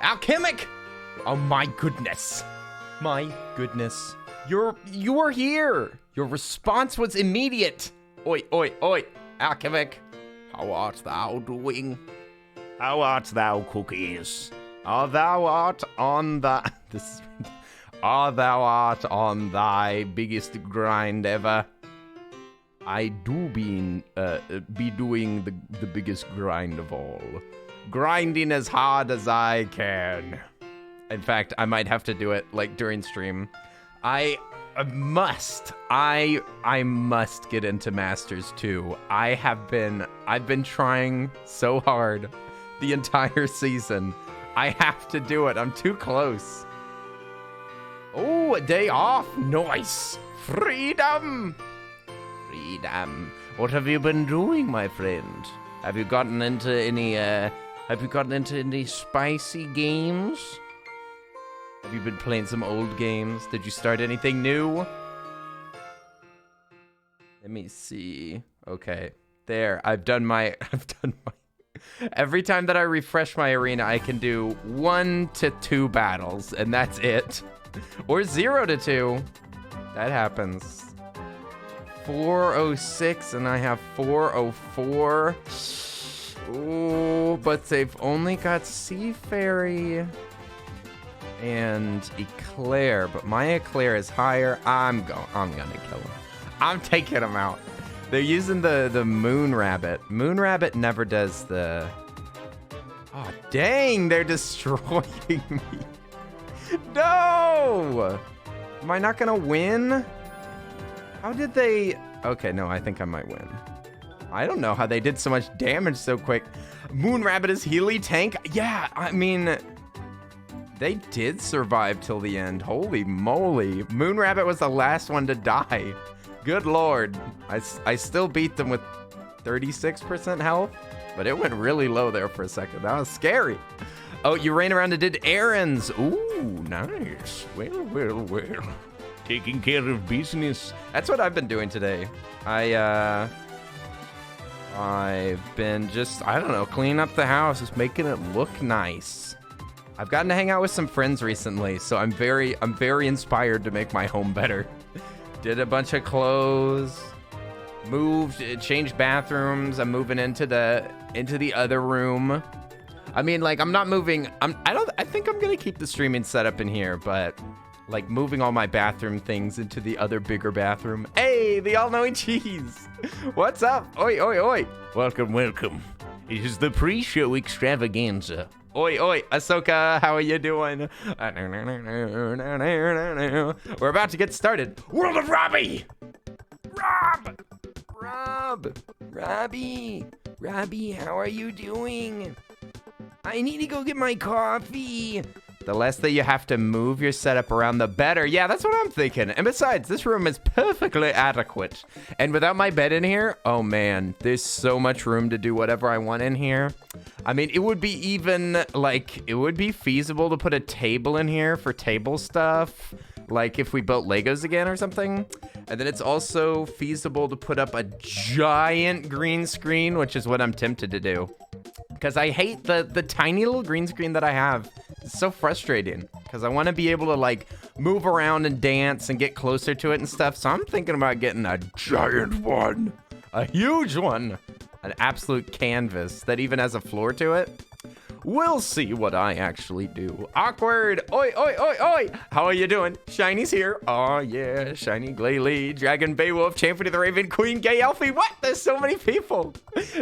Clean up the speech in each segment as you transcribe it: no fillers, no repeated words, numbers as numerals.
Alchemic! Oh my goodness. My goodness. You are here. Your response was immediate. Oi, oi, oi. Alchemic. How art thou doing? How art thou, cookies? Thou art on thy biggest grind ever. I do be doing the biggest grind of all. Grinding as hard as I can. In fact, I might have to do it like during stream. I must get into Masters 2. I've been trying so hard the entire season. I have to do it. I'm too close. Oh, a day off. Nice. Freedom. Freedom. What have you been doing, my friend? Have you gotten into any spicy games? Have you been playing some old games? Did you start anything new? Let me see. Okay. There. I've done my every time that I refresh my arena, I can do 1 to 2 battles, and that's it. Or 0 to 2. That happens. 406, and I have 404. Ooh, but they've only got Seafaerie and Eclair, but my Eclair is higher. I'm gonna kill him. I'm taking him out. They're using the Moon Rabbit. Moon Rabbit never does the... Oh, dang, they're destroying me. No! Am I not gonna win? How did they... Okay, no, I think I might win. I don't know how they did so much damage so quick. Moon Rabbit is Healy Tank? Yeah, I mean... They did survive till the end. Holy moly. Moon Rabbit was the last one to die. Good lord. I still beat them with 36% health, but it went really low there for a second. That was scary. Oh, you ran around and did errands. Ooh, nice. Well. Taking care of business. That's what I've been doing today. I've been just, I don't know, cleaning up the house, just making it look nice. I've gotten to hang out with some friends recently, so I'm very inspired to make my home better. Did a bunch of clothes, moved, changed bathrooms. I'm moving into the other room. I mean, like, I'm not moving. I think I'm gonna keep the streaming setup in here, but like moving all my bathroom things into the other bigger bathroom. Hey, the all-knowing cheese. What's up? Oi, oi, oi. Welcome. It is the pre-show extravaganza. Oi, oi, Ahsoka, how are you doing? We're about to get started. World of Robbie! Robbie, how are you doing? I need to go get my coffee. The less that you have to move your setup around, the better. Yeah, that's what I'm thinking. And besides, this room is perfectly adequate. And without my bed in here, oh man, there's so much room to do whatever I want in here. I mean, it would be feasible to put a table in here for table stuff. Like if we built Legos again or something. And then it's also feasible to put up a giant green screen, which is what I'm tempted to do. Because I hate the tiny little green screen that I have. It's so frustrating. Because I want to be able to like move around and dance and get closer to it and stuff. So I'm thinking about getting a giant one. A huge one. An absolute canvas that even has a floor to it. We'll see what I actually do. Awkward. Oi, oi, oi, oi. How are you doing? Shiny's here. Oh, yeah. Shiny, Glalie, Dragon, Beowulf, Champion of the Raven, Queen, Gay, Elfie. What? There's so many people.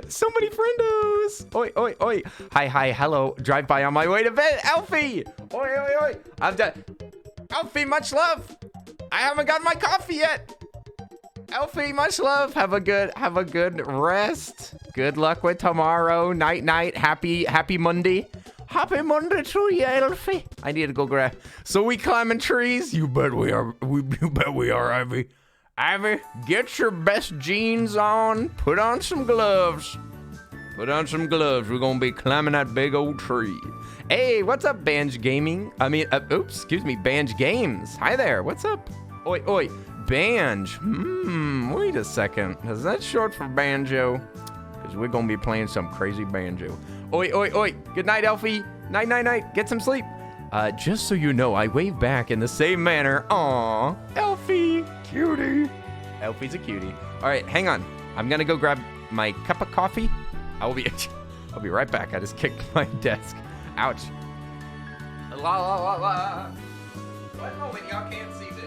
So many friendos. Oi, oi, oi. Hi, hello. Drive by on my way to bed. Elfie. Oi, oi, oi. I'm done. Elfie, much love. I haven't got my coffee yet. Elfie, much love. Have a good rest. Good luck with tomorrow. Night. Happy Monday. Happy Monday to you, Elfie. I need to go grab. So we climbing trees? You bet we are. You bet we are, Ivy. Ivy, get your best jeans on. Put on some gloves. We're gonna be climbing that big old tree. Hey, what's up, Banj Gaming? Banj Games. Hi there. What's up? Oi, oi. Banj. Wait a second. Is that short for banjo? Because because we're going to be playing some crazy banjo. Oi, oi, oi. Good night, Elfie. Night, night, night. Get some sleep. Just so you know, I wave back in the same manner. Aw, Elfie, cutie. Elfie's a cutie. All right, hang on. I'm going to go grab my cup of coffee. I'll be right back. I just kicked my desk. Ouch. La, la, la, la. One moment, y'all can't see this.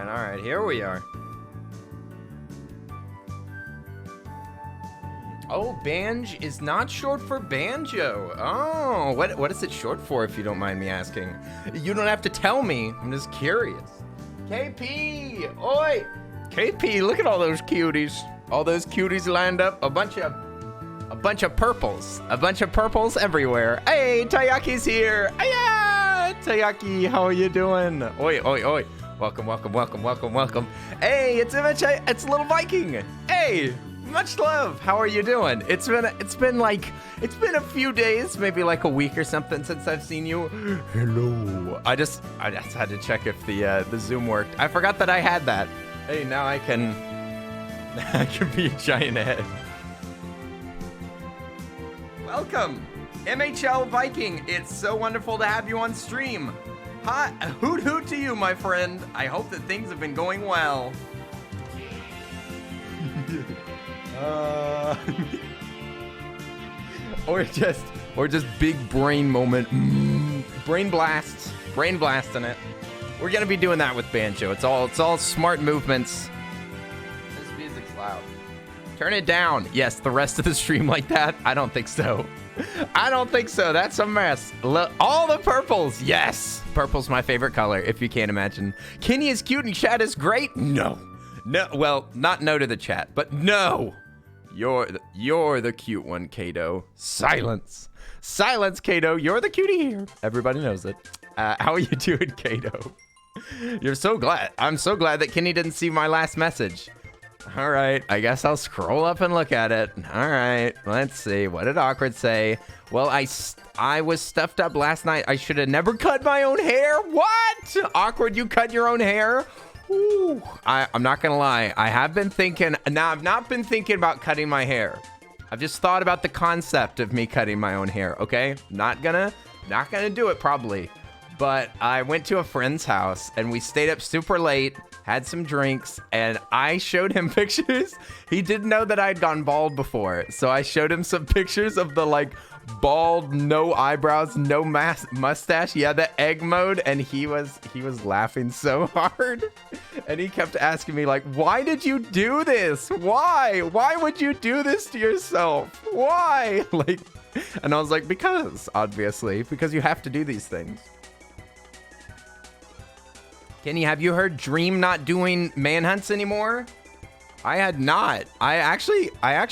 All right, here we are. Oh, Banj is not short for banjo. Oh, what is it short for, if you don't mind me asking? You don't have to tell me. I'm just curious. KP, oi. KP, look at all those cuties. All those cuties lined up. A bunch of purples. A bunch of purples everywhere. Hey, Tayaki's here. Hiya, Tayaki, how are you doing? Oi, oi, oi. Welcome, welcome, welcome, welcome, welcome. Hey, it's Little Viking. Hey, much love. How are you doing? It's been a few days, maybe like a week or something since I've seen you. Hello. I just had to check if the Zoom worked. I forgot that I had that. Hey, now I can be a giant head. Welcome, MHL Viking. It's so wonderful to have you on stream. Hi, hoot hoot to you, my friend. I hope that things have been going well. Or just big brain moment. Brain blast. Brain blasting it. We're gonna be doing that with banjo. It's all smart movements. This music's loud. Turn it down. Yes, the rest of the stream like that? I don't think so. I don't think so. That's a mess. Look, all the purples. Yes. Purple's my favorite color, if you can't imagine. Kenny is cute and chat is great. No. No. Well, not no to the chat, but no. You're the cute one, Kato. Silence. Silence, Kato. You're the cutie here. Everybody knows it. How are you doing, Kato? You're so glad. I'm so glad that Kenny didn't see my last message. All right, I guess I'll scroll up and look at it. All right, let's see. What did Awkward say? Well, I was stuffed up last night. I should have never cut my own hair. What? Awkward, you cut your own hair? Ooh. I'm not gonna lie. I have been thinking. Now, I've not been thinking about cutting my hair. I've just thought about the concept of me cutting my own hair. Okay, not gonna do it probably. But I went to a friend's house and we stayed up super late. Had some drinks, and I showed him pictures. He didn't know that I'd gone bald before, so I showed him some pictures of the like bald, no eyebrows, no mustache. Yeah, the egg mode, and he was laughing so hard, and he kept asking me like, "Why did you do this? Why? Why would you do this to yourself? Why?" Like, and I was like, "Because obviously, because you have to do these things." Kenny, have you heard Dream not doing manhunts anymore? I had not. I actually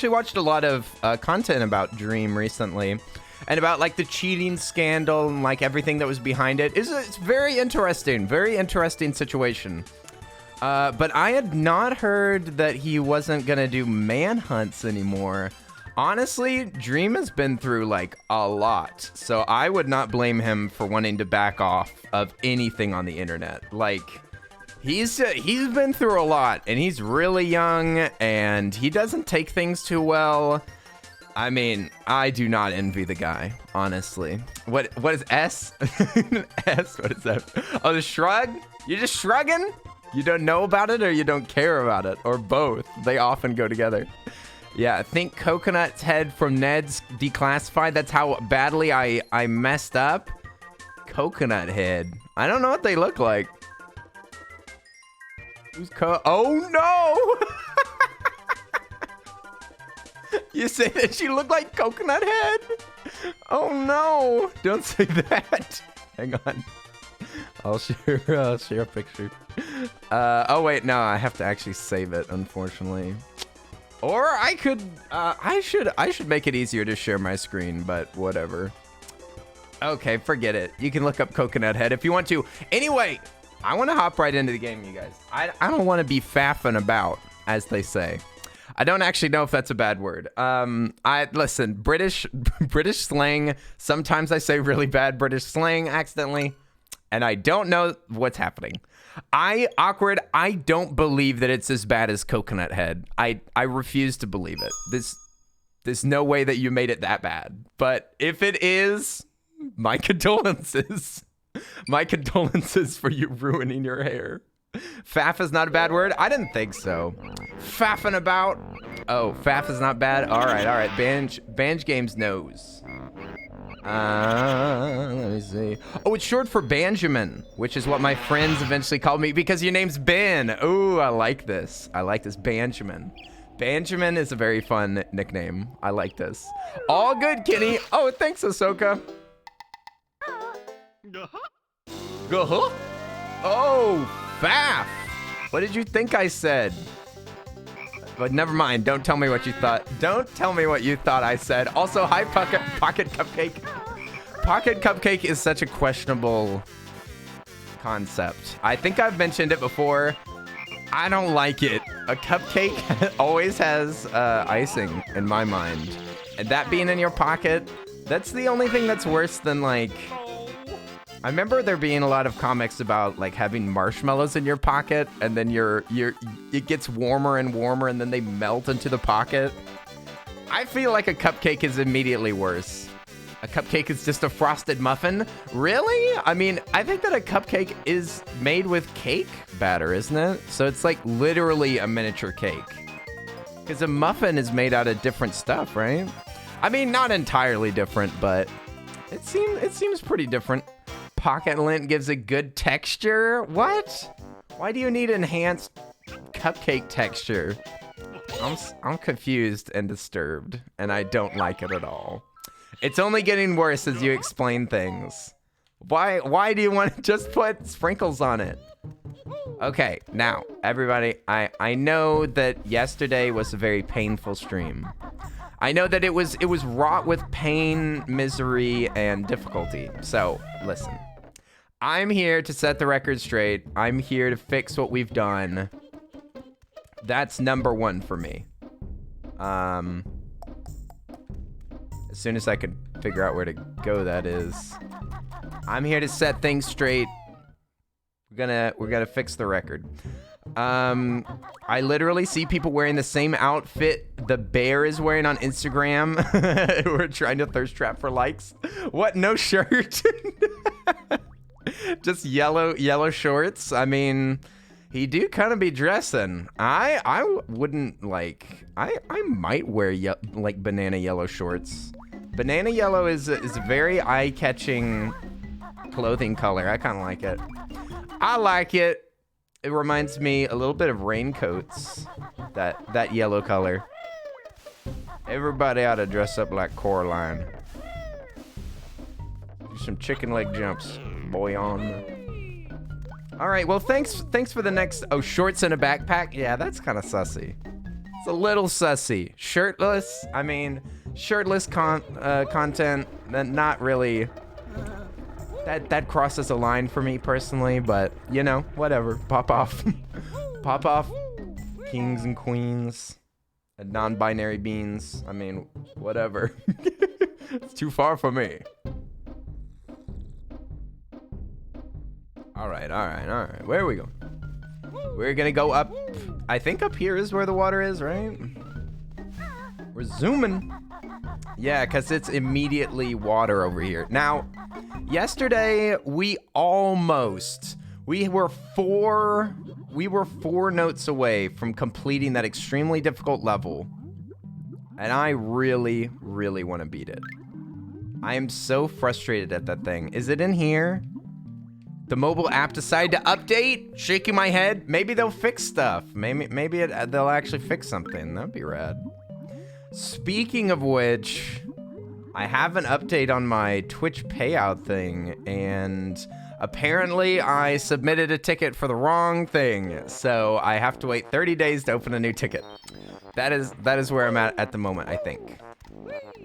watched a lot of content about Dream recently, and about like the cheating scandal and like everything that was behind it. It's very interesting situation. But I had not heard that he wasn't gonna do manhunts anymore. Honestly, Dream has been through like a lot, so I would not blame him for wanting to back off of anything on the internet. Like, he's been through a lot, and he's really young, and he doesn't take things too well. I mean, I do not envy the guy, honestly. What is S? S? What is that? Oh, the shrug? You're just shrugging? You don't know about it, or you don't care about it, or both. They often go together. Yeah, I think Coconut's head from Ned's declassified. That's how badly I messed up. Coconut Head. I don't know what they look like. Who's oh no! You say that she looked like Coconut Head? Oh no! Don't say that. Hang on. I'll share a picture. Oh wait, no, I have to actually save it, unfortunately. Or I could, I should make it easier to share my screen, but whatever. Okay, forget it. You can look up Coconut Head if you want to. Anyway, I want to hop right into the game, you guys. I don't want to be faffing about, as they say. I don't actually know if that's a bad word. Listen, British slang. Sometimes I say really bad British slang accidentally, and I don't know what's happening. I don't believe that it's as bad as Coconut Head. I refuse to believe it. There's no way that you made it that bad. But if it is, my condolences. My condolences for you ruining your hair. Faff is not a bad word? I didn't think so. Faffing about. Oh, faff is not bad? All right. Banj Games knows. Let me see. Oh, it's short for Benjamin, which is what my friends eventually called me because your name's Ben. Ooh, I like this. Benjamin. Benjamin is a very fun nickname. I like this. All good, Kenny. Oh, thanks, Ahsoka. Uh-huh. Oh, Faff. What did you think I said? But never mind. Don't tell me what you thought. Don't tell me what you thought I said. Also, hi, Pocket Cupcake. Pocket Cupcake is such a questionable concept. I think I've mentioned it before. I don't like it. A cupcake always has icing in my mind. And that being in your pocket, that's the only thing that's worse than, like... I remember there being a lot of comics about like having marshmallows in your pocket and then it gets warmer and warmer and then they melt into the pocket. I feel like a cupcake is immediately worse. A cupcake is just a frosted muffin? Really? I mean, I think that a cupcake is made with cake batter, isn't it? So it's like literally a miniature cake. Because a muffin is made out of different stuff, right? I mean, not entirely different, but it seems pretty different. Pocket lint gives a good texture? What? Why do you need enhanced cupcake texture? I'm confused and disturbed, and I don't like it at all. It's only getting worse as you explain things. Why do you want to just put sprinkles on it? Okay, now, everybody, I know that yesterday was a very painful stream. I know that it was wrought with pain, misery, and difficulty. So, listen. I'm here to set the record straight. I'm here to fix what we've done. That's number one for me. As soon as I can figure out where to go, that is. I'm here to set things straight. We're gonna fix the record. I literally see people wearing the same outfit the bear is wearing on Instagram. We're trying to thirst trap for likes. What? No shirt? Just yellow shorts. I mean, he do kind of be dressing. I wouldn't like. I might wear like banana yellow shorts. Banana yellow is a very eye-catching clothing color. I kind of like it. I like it. It reminds me a little bit of raincoats. That yellow color. Everybody ought to dress up like Coraline. Do some chicken leg jumps. Boy on. All right, well, thanks for the next. Oh, shorts and a backpack. Yeah, that's kind of sussy. It's a little sussy. Shirtless. I mean, shirtless content. Not really. That crosses a line for me personally, but you know, whatever. Pop off. Pop off. Kings and queens. And non-binary beans. I mean, whatever. It's too far for me. All right. Where are we going? We're gonna go up. I think up here is where the water is, right? We're zooming. Yeah, because it's immediately water over here. Now, yesterday, we were four notes away from completing that extremely difficult level. And I really, really want to beat it. I am so frustrated at that thing. Is it in here? The mobile app decided to update? Shaking my head. Maybe they'll fix stuff. Maybe they'll actually fix something. That'd be rad. Speaking of which, I have an update on my Twitch payout thing, and apparently I submitted a ticket for the wrong thing, so I have to wait 30 days to open a new ticket. That is where I'm at the moment, I think.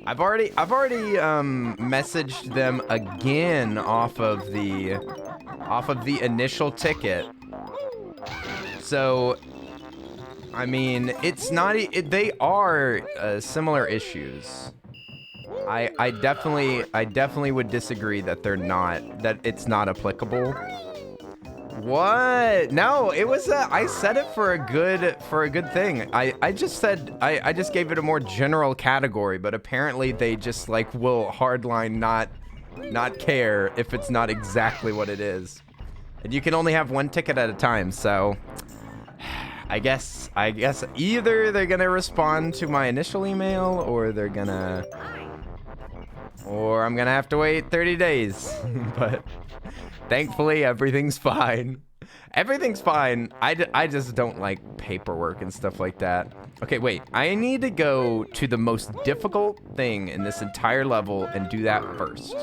I've already messaged them again off of the initial ticket. So, I mean, it's not. They are similar issues. I definitely would disagree that they're not. That it's not applicable. What? No, it was. I said it for a good thing. I just said I just gave it a more general category, but apparently they just like will hardline not care if it's not exactly what it is. And you can only have one ticket at a time, so I guess either they're gonna respond to my initial email or I'm gonna have to wait 30 days. But thankfully everything's fine. Everything's fine. I just don't like paperwork and stuff like that. Okay, wait. I need to go to the most difficult thing in this entire level and do that first.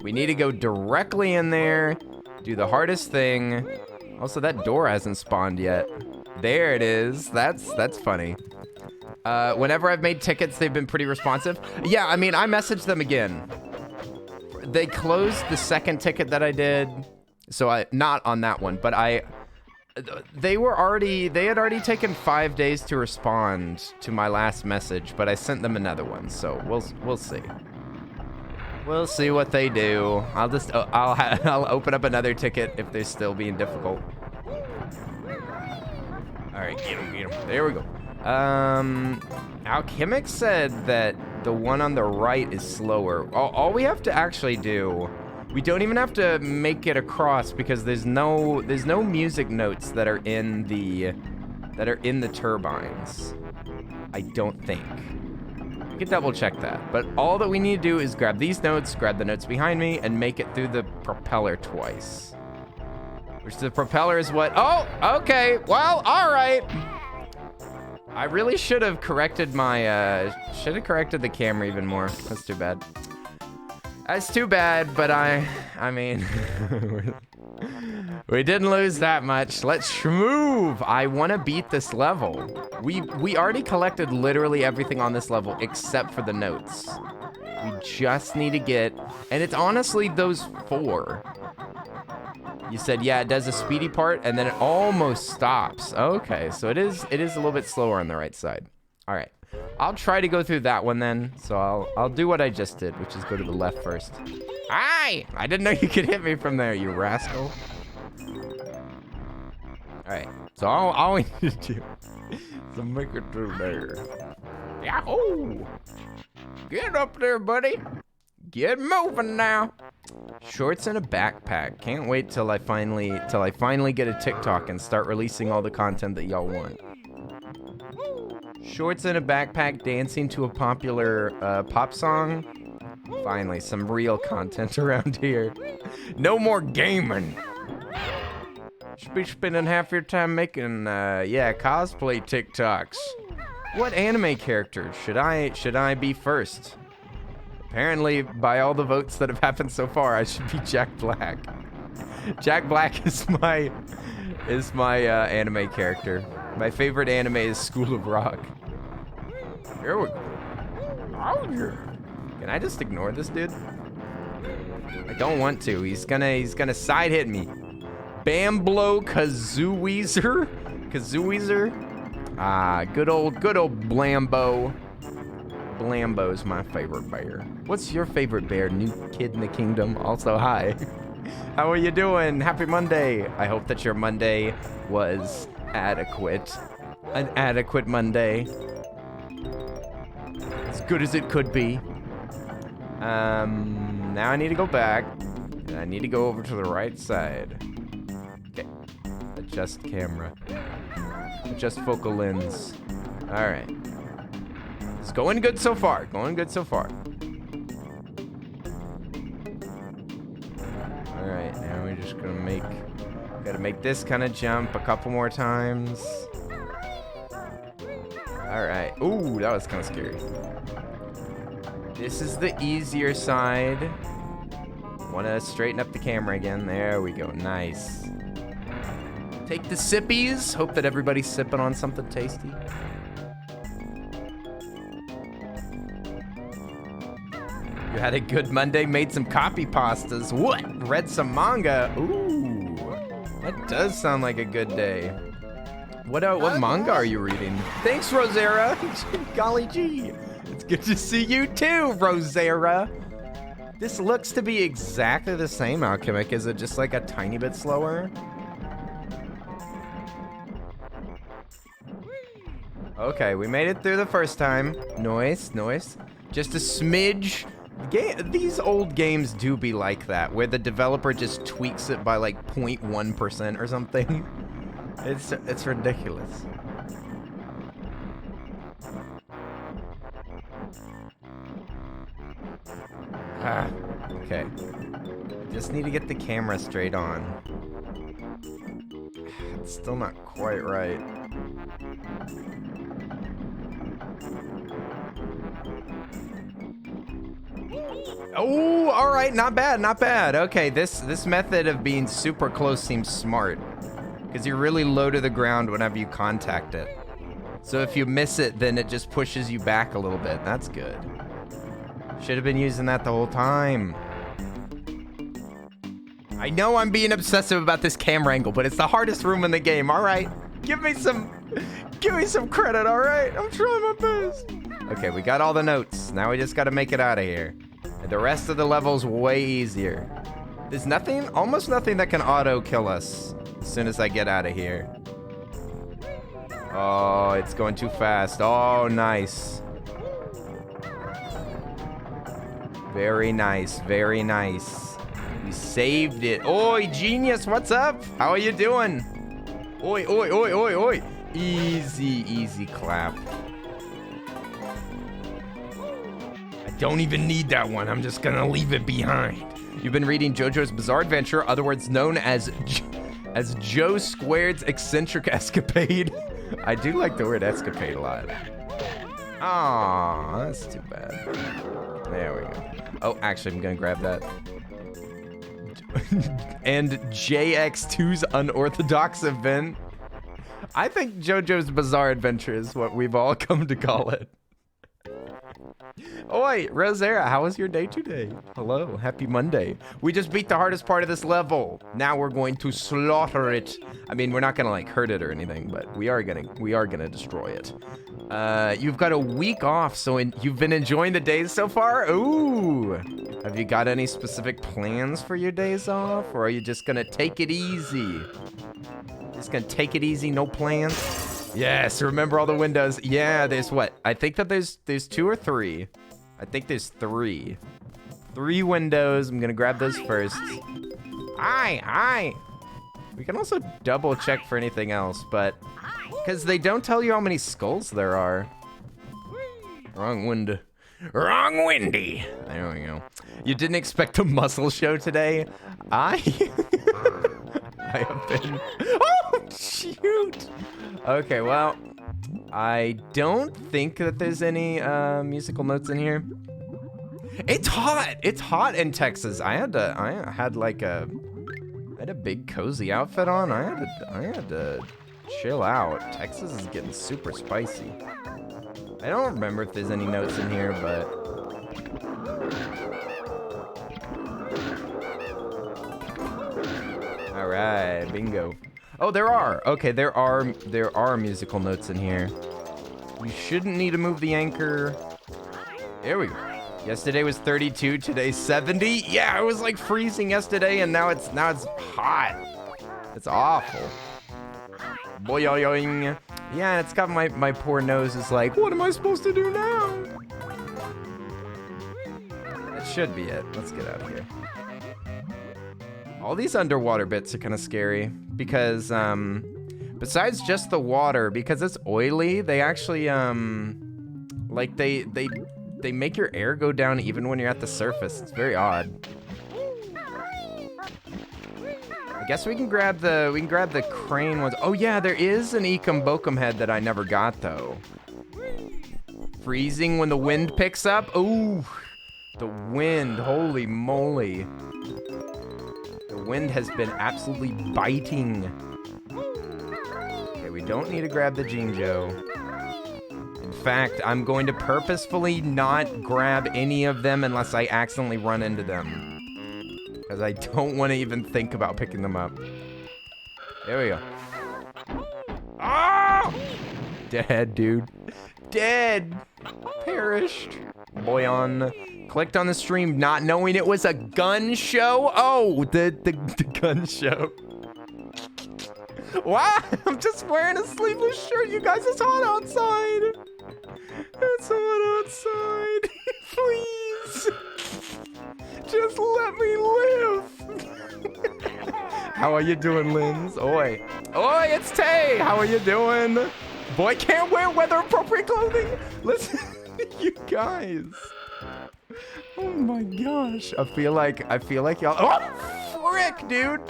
We need to go directly in there, do the hardest thing. Also, that door hasn't spawned yet. There it is. That's funny. Whenever I've made tickets, they've been pretty responsive. Yeah, I mean, I messaged them again. They closed the second ticket that I did, so not on that one, but they had already taken 5 days to respond to my last message, but I sent them another one, so we'll see. We'll see what they do. I'll open up another ticket if they're still being difficult. All right, get him. There we go. Alchemic said that the one on the right is slower. All we have to actually do, we don't even have to make it across because there's no music notes that are in the turbines. I don't think. We can double check that. But all that we need to do is grab these notes, grab the notes behind me, and make it through the propeller twice. Which the propeller is what? Oh, okay. Well, all right. I really should have corrected my, corrected the camera even more. That's too bad. That's too bad, but I mean, we didn't lose that much. Let's move. I want to beat this level. We already collected literally everything on this level except for the notes. We just need to get, and it's honestly those 4. You said, yeah, it does a speedy part, and then it almost stops. Okay, so it is a little bit slower on the right side. All right, I'll try to go through that one then. So I'll do what I just did, which is go to the left first. Aye! I didn't know you could hit me from there, you rascal. All right, so all we need to do is to make it through there. Yahoo! Get up there, buddy. Get moving now. Shorts and a backpack. Can't wait till I finally get a TikTok and start releasing all the content that y'all want. Shorts and a backpack dancing to a popular pop song. Finally, some real content around here. No more gaming. Should be spending half your time making cosplay TikToks. What anime character should I be first? Apparently, by all the votes that have happened so far, I should be Jack Black. Jack Black is my anime character. My favorite anime is School of Rock. Here we go. Oh, yeah. Can I just ignore this dude? I don't want to. He's gonna side hit me. Banjo-Kazooie? Ah, good old Blambo. Blambo's my favorite bear. What's your favorite bear, new kid in the kingdom? Also, hi. How are you doing? Happy Monday. I hope that your Monday was adequate. An adequate Monday. As good as it could be. Now I need to go back. And I need to go over to the right side. Okay. Adjust camera. Adjust focal lens. All right. It's going good so far. All right, now we're just gonna gotta make this kind of jump a couple more times. All right. Ooh, that was kind of scary. This is the easier side. Want to straighten up the camera again. There we go. Nice. Take the sippies. Hope that everybody's sipping on something tasty. You had a good Monday, made some copy pastas. What? Read some manga. Ooh, that does sound like a good day. What manga are you reading? Thanks, Rosera. Golly gee. It's good to see you too, Rosera. This looks to be exactly the same, Alchemic. Is it just like a tiny bit slower? Okay, we made it through the first time. Nice, nice. Just a smidge. These old games do be like that, where the developer just tweaks it by like 0.1% or something. It's ridiculous. Okay. Just need to get the camera straight on. It's still not quite right. Oh, all right, not bad, not bad. Okay, this method of being super close seems smart, because you're really low to the ground whenever you contact it. So if you miss it, then it just pushes you back a little bit. That's good. Should have been using that the whole time. I know I'm being obsessive about this camera angle, but it's the hardest room in the game. All right, give me some credit. All right, I'm trying my best. Okay, we got all the notes. Now we just got to make it out of here. And the rest of the level's way easier. There's nothing, almost nothing that can auto kill us as soon as I get out of here. Oh, it's going too fast. Oh, nice. Very nice, very nice. We saved it. Oi, genius, what's up? How are you doing? Oi, oi, oi, oi, oi. Easy, easy clap. I don't even need that one. I'm just gonna leave it behind. You've been reading JoJo's Bizarre Adventure, otherwise known as Joe Squared's Eccentric Escapade. I do like the word escapade a lot. Aw, that's too bad. There we go. Oh, actually, I'm gonna grab that. And JX2's Unorthodox Event. I think JoJo's Bizarre Adventure is what we've all come to call it. Oi, Rosera, how was your day today? Hello, happy Monday. We just beat the hardest part of this level. Now we're going to slaughter it. I mean, we're not gonna like hurt it or anything, but we are gonna destroy it. You've got a week off, so you've been enjoying the days so far? Ooh. Have you got any specific plans for your days off, or are you just gonna take it easy? Just gonna take it easy, no plans? Yes, remember all the windows. Yeah, there's what? I think that there's 2 or 3. I think there's 3. 3 windows. I'm gonna grab those first. Hi. We can also double check for anything else, but because they don't tell you how many skulls there are. Wrong window. Wrong windy. There we go. You didn't expect a muscle show today? I have been. Oh, shoot. Okay, well, I don't think that there's any musical notes in here. It's hot. It's hot in Texas. I had a big cozy outfit on. I had to chill out. Texas is getting super spicy. I don't remember if there's any notes in here, but all right, bingo. Oh, there are. Okay, there are musical notes in here. You shouldn't need to move the anchor. There we go. Yesterday was 32, today's 70. Yeah, it was like freezing yesterday, and now it's hot. It's awful. Boing. Yeah, it's got my poor nose is like, what am I supposed to do now? That should be it. Let's get out of here. All these underwater bits are kind of scary because besides just the water, because it's oily, they actually like they make your air go down even when you're at the surface. It's very odd. I guess we can grab the crane ones. Oh yeah, there is an Ekum Bokum head that I never got though. Freezing when the wind picks up. Ooh, the wind, holy moly. The wind has been absolutely biting. Okay, we don't need to grab the Jinjo. In fact, I'm going to purposefully not grab any of them unless I accidentally run into them. Because I don't want to even think about picking them up. There we go. Oh! Dead, dude. Dead. Perished. Boyon. Clicked on the stream not knowing it was a gun show. Oh, the gun show. Wow, I'm just wearing a sleeveless shirt. You guys, it's hot outside. It's hot outside. Please. Just let me live. How are you doing, Linz? Oi. Oi, it's Tay. How are you doing? Boy can't wear weather-appropriate clothing. Listen, you guys. Oh my gosh. I feel like y'all. Oh, frick, dude.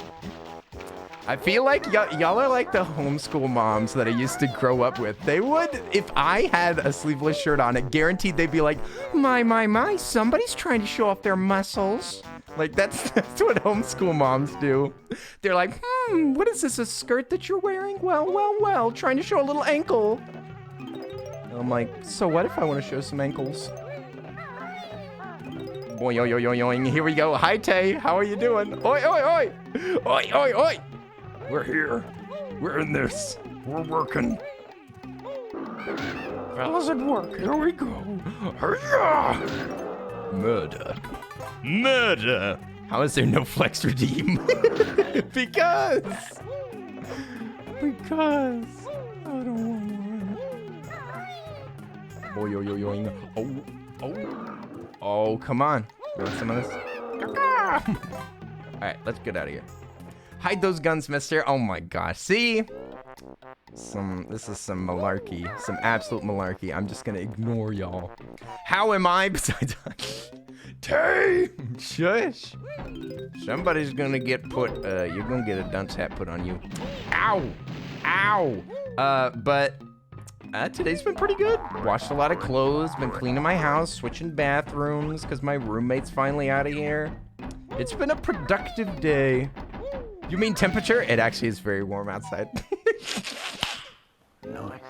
I feel like y'all are like the homeschool moms that I used to grow up with. They would, if I had a sleeveless shirt on, it guaranteed they'd be like, my, somebody's trying to show off their muscles. Like, that's what homeschool moms do. They're like, what is this, a skirt that you're wearing? Well, trying to show a little ankle. And I'm like, so what if I want to show some ankles? Boy, yo, here we go. Hi, Tay. How are you doing? Oi. Oi. We're here. We're in this. We're working. Fellas at work. Here we go. Murder. How is there no flex redeem? Because I don't want one. Boy, yo. Oh, come on. You want some of this? All right, let's get out of here. Hide those guns, mister. Oh my gosh. See? This is some malarkey. Some absolute malarkey. I'm just gonna ignore y'all. How am I besides Tay? Shush. Somebody's gonna get put, you're gonna get a dunce hat put on you. Ow. But today's been pretty good. Washed a lot of clothes, been cleaning my house, switching bathrooms because my roommate's finally out of here. It's been a productive day. You mean temperature? It actually is very warm outside. Nice.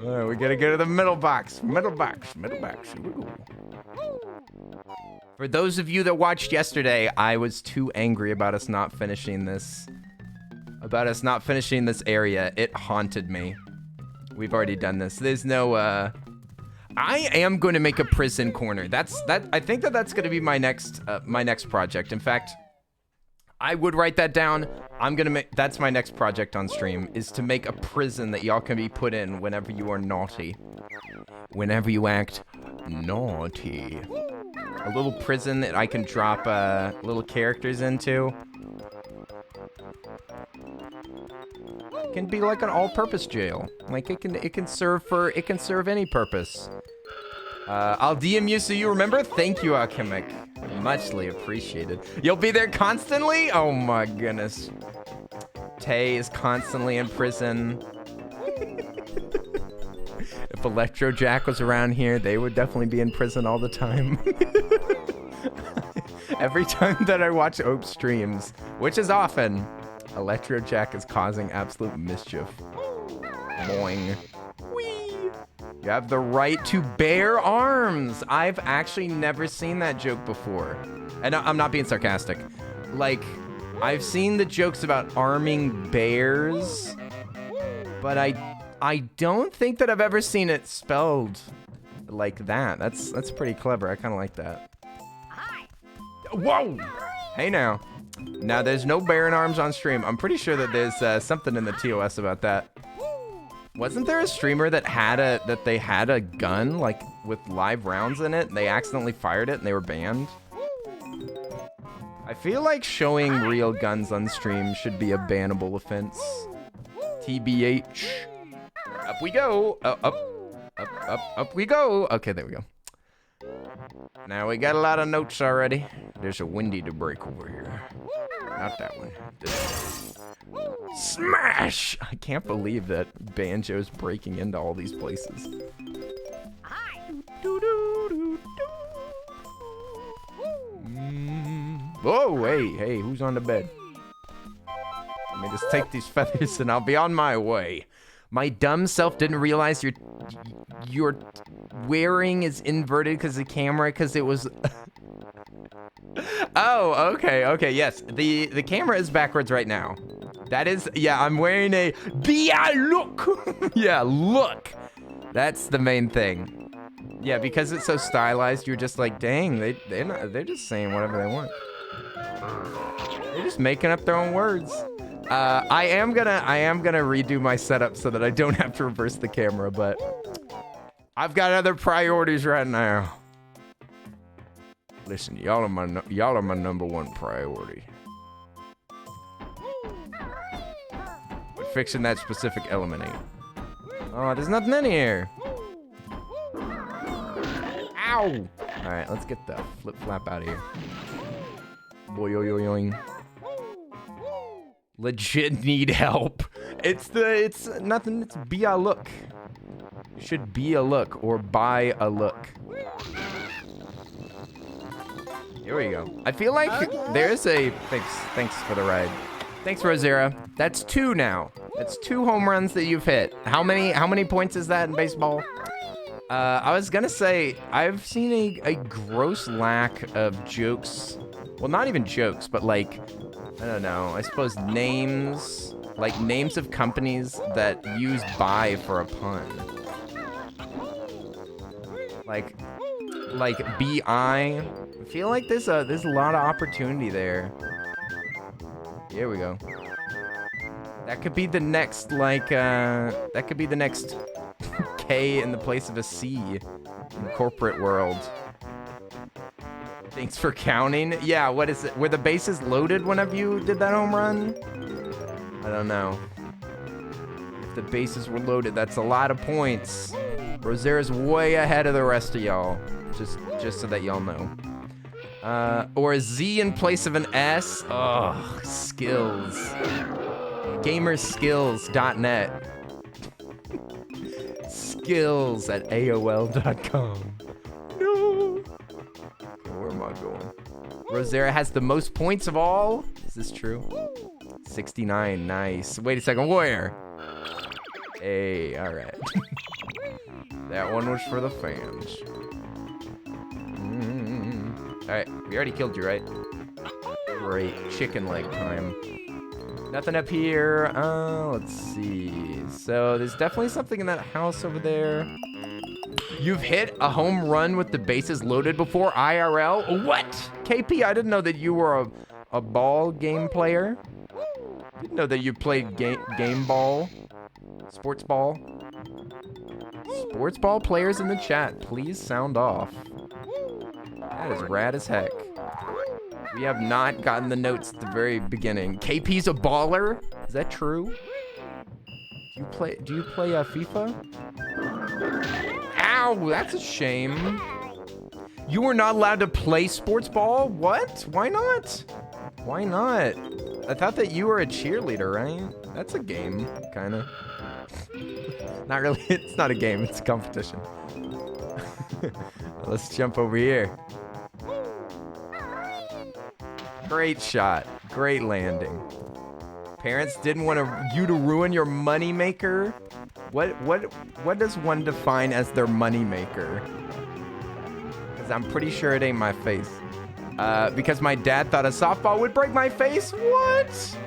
All right, we gotta go to the middle box. Middle box. Ooh. For those of you that watched yesterday, I was too angry about us not finishing this. Area. It haunted me. We've already done this. There's no, I am going to make a prison corner. I think that's going to be my next project. In fact, I would write that down. That's my next project on stream, is to make a prison that y'all can be put in whenever you are naughty. Whenever you act naughty. A little prison that I can drop little characters into. It can be like an all-purpose jail. Like it can serve any purpose. I'll DM you so you remember. Thank you, Alchemic. Muchly appreciated. You'll be there constantly? Oh my goodness. Tay is constantly in prison. If Electro Jack was around here, they would definitely be in prison all the time. Every time that I watch Ope streams, which is often, Electro Jack is causing absolute mischief. Boing. Whee! You have the right to bear arms. I've actually never seen that joke before. And I'm not being sarcastic. Like, I've seen the jokes about arming bears, but I don't think that I've ever seen it spelled like that. That's pretty clever. I kind of like that. Whoa! Hey now. Now, there's no bearing arms on stream. I'm pretty sure that there's something in the TOS about that. Wasn't there a streamer that they had a gun, like, with live rounds in it, and they accidentally fired it and they were banned? I feel like showing real guns on stream should be a bannable offense. TBH. Up we go. Up we go. Okay, there we go. Now we got a lot of notes already. There's a windy to break over here. Not that one. Smash! I can't believe that Banjo's breaking into all these places. Oh, hey, who's on the bed? Let me just take these feathers and I'll be on my way. My dumb self didn't realize your wearing is inverted because the camera, because it was... Oh, okay, yes. The camera is backwards right now. That is, yeah, I'm wearing a look. Yeah, look. That's the main thing. Yeah, because it's so stylized, you're just like, dang, they're just saying whatever they want. They're just making up their own words. I am gonna redo my setup so that I don't have to reverse the camera, but I've got other priorities right now. Listen, y'all are my #1 priority. But fixing that specific element ain't. Oh, there's nothing in here. Ow! All right, let's get the flip flap out of here. Boing. Legit need help. It's nothing. It's be a look. Should be a look or buy a look. Here we go. I feel like there's a thanks for the ride. Thanks, Rosera. That's 2 now. That's 2 home runs that you've hit. How many points is that in baseball? I was gonna say I've seen a gross lack of jokes. Well, not even jokes, but like, I don't know, I suppose names, like names of companies that use buy for a pun. Like BI. I feel like there's a lot of opportunity there. Here we go. That could be the next, like, that could be the next K in the place of a C in the corporate world. Thanks for counting. Yeah, what is it? Were the bases loaded whenever you did that home run? I don't know. If the bases were loaded, that's a lot of points. Rosera's way ahead of the rest of y'all. Just so that y'all know. Or a Z in place of an S. Oh, skills. Gamerskills.net. Skills at AOL.com. No. Where am I going? Rosera has the most points of all. Is this true? 69. Nice. Wait a second. Where? Hey, all right. That one was for the fans. All right, we already killed you, right? Great. Chicken leg time. Nothing up here. Let's see. So there's definitely something in that house over there. You've hit a home run with the bases loaded before IRL? What? KP, I didn't know that you were a ball game player. Didn't know that you played game ball. Sports ball. Sports ball players in the chat, please sound off. That is rad as heck. We have not gotten the notes at the very beginning. KP's a baller? Is that true? Do you play FIFA? Ow, that's a shame. You were not allowed to play sports ball? What? Why not? Why not? I thought that you were a cheerleader, right? That's a game, kinda. Not really, it's not a game, it's a competition. Let's jump over here. Great shot, great landing. Parents didn't want you to ruin your moneymaker? What does one define as their moneymaker? Because I'm pretty sure it ain't my face. Because my dad thought a softball would break my face? What?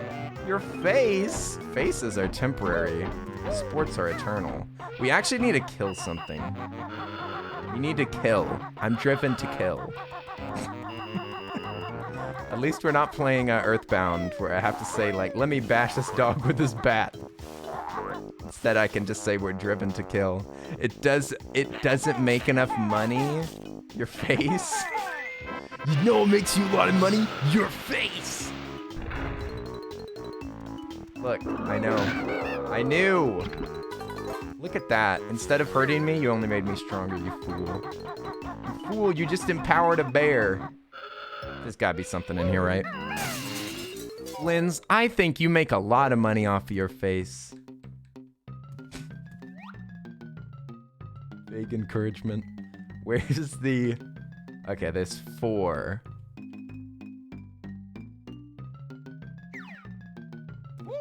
Your face? Faces are temporary. Sports are eternal. We actually need to kill something. We need to kill. I'm driven to kill. At least we're not playing Earthbound, where I have to say, like, let me bash this dog with this bat. Instead, I can just say we're driven to kill. It doesn't make enough money. Your face. You know what makes you a lot of money? Your face. Look, I know. I knew. Look at that. Instead of hurting me, you only made me stronger, you fool. You fool, you just empowered a bear. There's gotta be something in here, right? Linz, I think you make a lot of money off of your face. Big encouragement. Where's the... Okay, there's 4.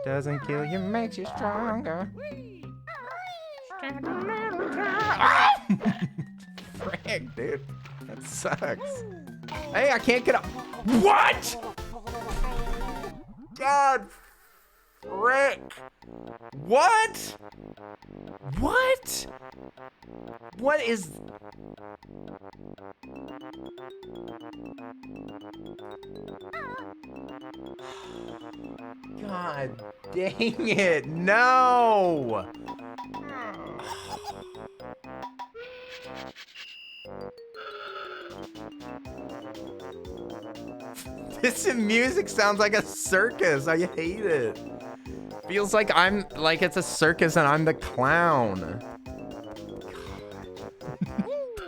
Doesn't kill you, makes you stronger. Frick, dude. That sucks. Hey, I can't get up. What? God. Frick. What? What? What is... God dang it, no! This music sounds like a circus. I hate it. Feels like it's a circus and I'm the clown.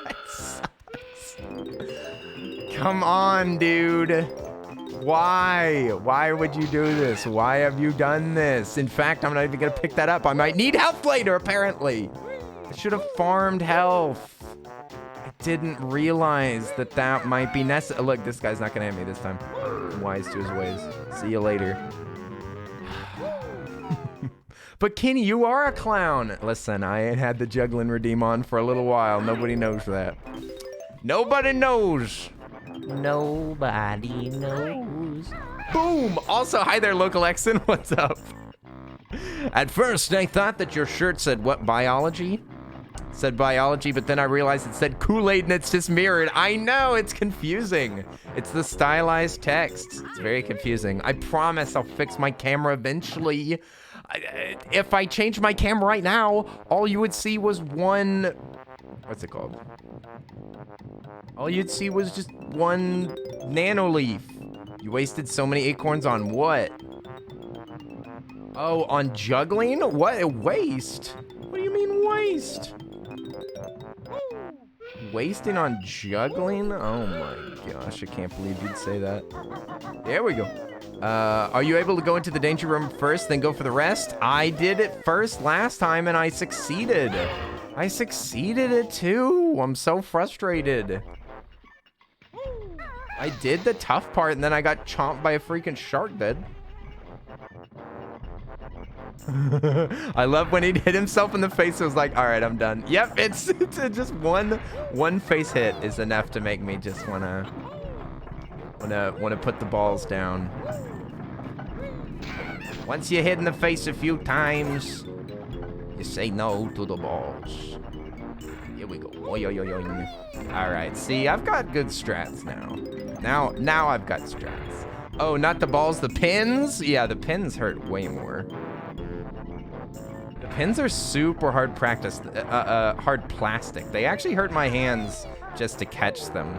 That sucks. Come on, dude. Why? Why would you do this? Why have you done this? In fact, I'm not even gonna pick that up. I might need health later, apparently. I should have farmed health. I didn't realize that might be necessary. Look, this guy's not gonna hit me this time. I'm wise to his ways. See you later. But Kenny, you are a clown. Listen, I ain't had the juggling redeem on for a little while. Nobody knows that. Nobody knows. Nobody knows. Boom! Also, hi there, local Exon. What's up? At first, I thought that your shirt said what, biology? Said biology, but then I realized it said Kool-Aid and it's just mirrored. I know, it's confusing. It's the stylized text. It's very confusing. I promise I'll fix my camera eventually. If I change my camera right now, all you would see was one... What's it called? All you'd see was just one nano leaf. You wasted so many acorns on what? Oh, on juggling? What? Waste? What do you mean waste? Wasting on juggling? Oh my gosh, I can't believe you'd say that. There we go. Are you able to go into the danger room first, then go for the rest? I did it first last time and I succeeded. I succeeded it too. I'm so frustrated. I did the tough part and then I got chomped by a freaking shark, dude. I love when he'd hit himself in the face. It was like, all right, I'm done. Yep, it's just one face hit is enough to make me just wanna put the balls down. Once you hit in the face a few times, you say no to the balls. Here we go. All right, see, I've got good strats now. Now I've got strats. Oh, not the balls, the pins? Yeah, the pins hurt way more. The pins are super hard hard plastic. They actually hurt my hands just to catch them.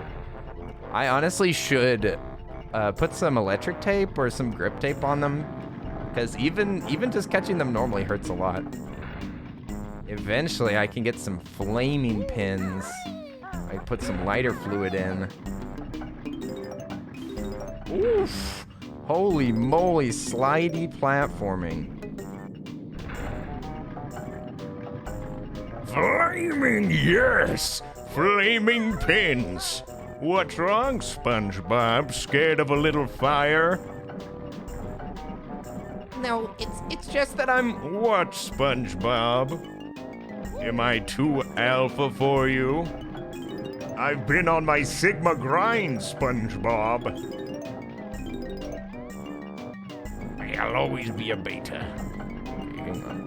I honestly should put some electric tape or some grip tape on them, because even just catching them normally hurts a lot. Eventually, I can get some flaming pins. I put some lighter fluid in. Oof! Holy moly, slidey platforming. Flaming, yes! Flaming pins! What's wrong, SpongeBob? Scared of a little fire? No, it's just that I'm... What, SpongeBob? Am I too alpha for you? I've been on my Sigma grind, SpongeBob. I'll always be a beta. Hang on.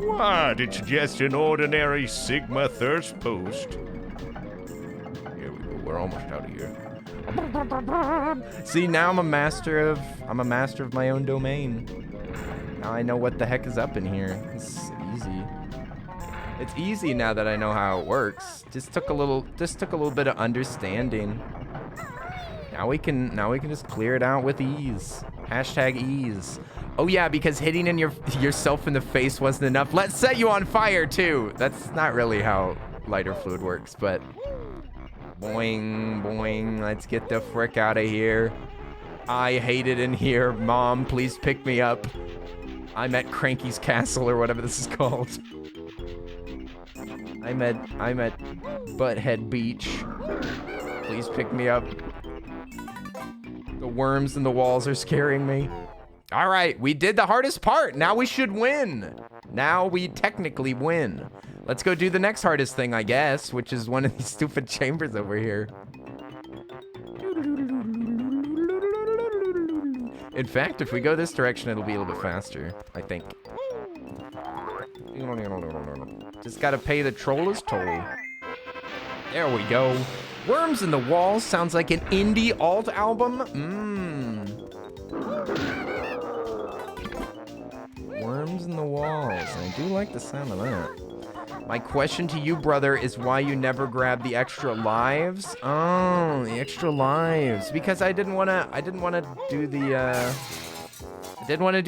What? It's just an ordinary Sigma thirst post. Here we go. We're almost out of here. See, now I'm a master of my own domain. Now I know what the heck is up in here. It's easy. It's easy now that I know how it works. Just took a little bit of understanding. Now we can just clear it out with ease. Hashtag ease. Oh yeah, because hitting in yourself in the face wasn't enough. Let's set you on fire too. That's not really how lighter fluid works, but boing, boing. Let's get the frick out of here. I hate it in here. Mom, please pick me up. I'm at Cranky's Castle or whatever this is called. I'm at Butthead Beach. Please pick me up. The worms in the walls are scaring me. All right, we did the hardest part. Now we should win. Now we technically win. Let's go do the next hardest thing, I guess, which is one of these stupid chambers over here. In fact, if we go this direction, it'll be a little bit faster, I think. Just gotta pay the troller's toll. There we go. Worms in the Walls sounds like an indie alt album. Worms in the Walls. I do like the sound of that. My question to you, brother, is why you never grabbed the extra lives? Oh, the extra lives. Because I didn't want to do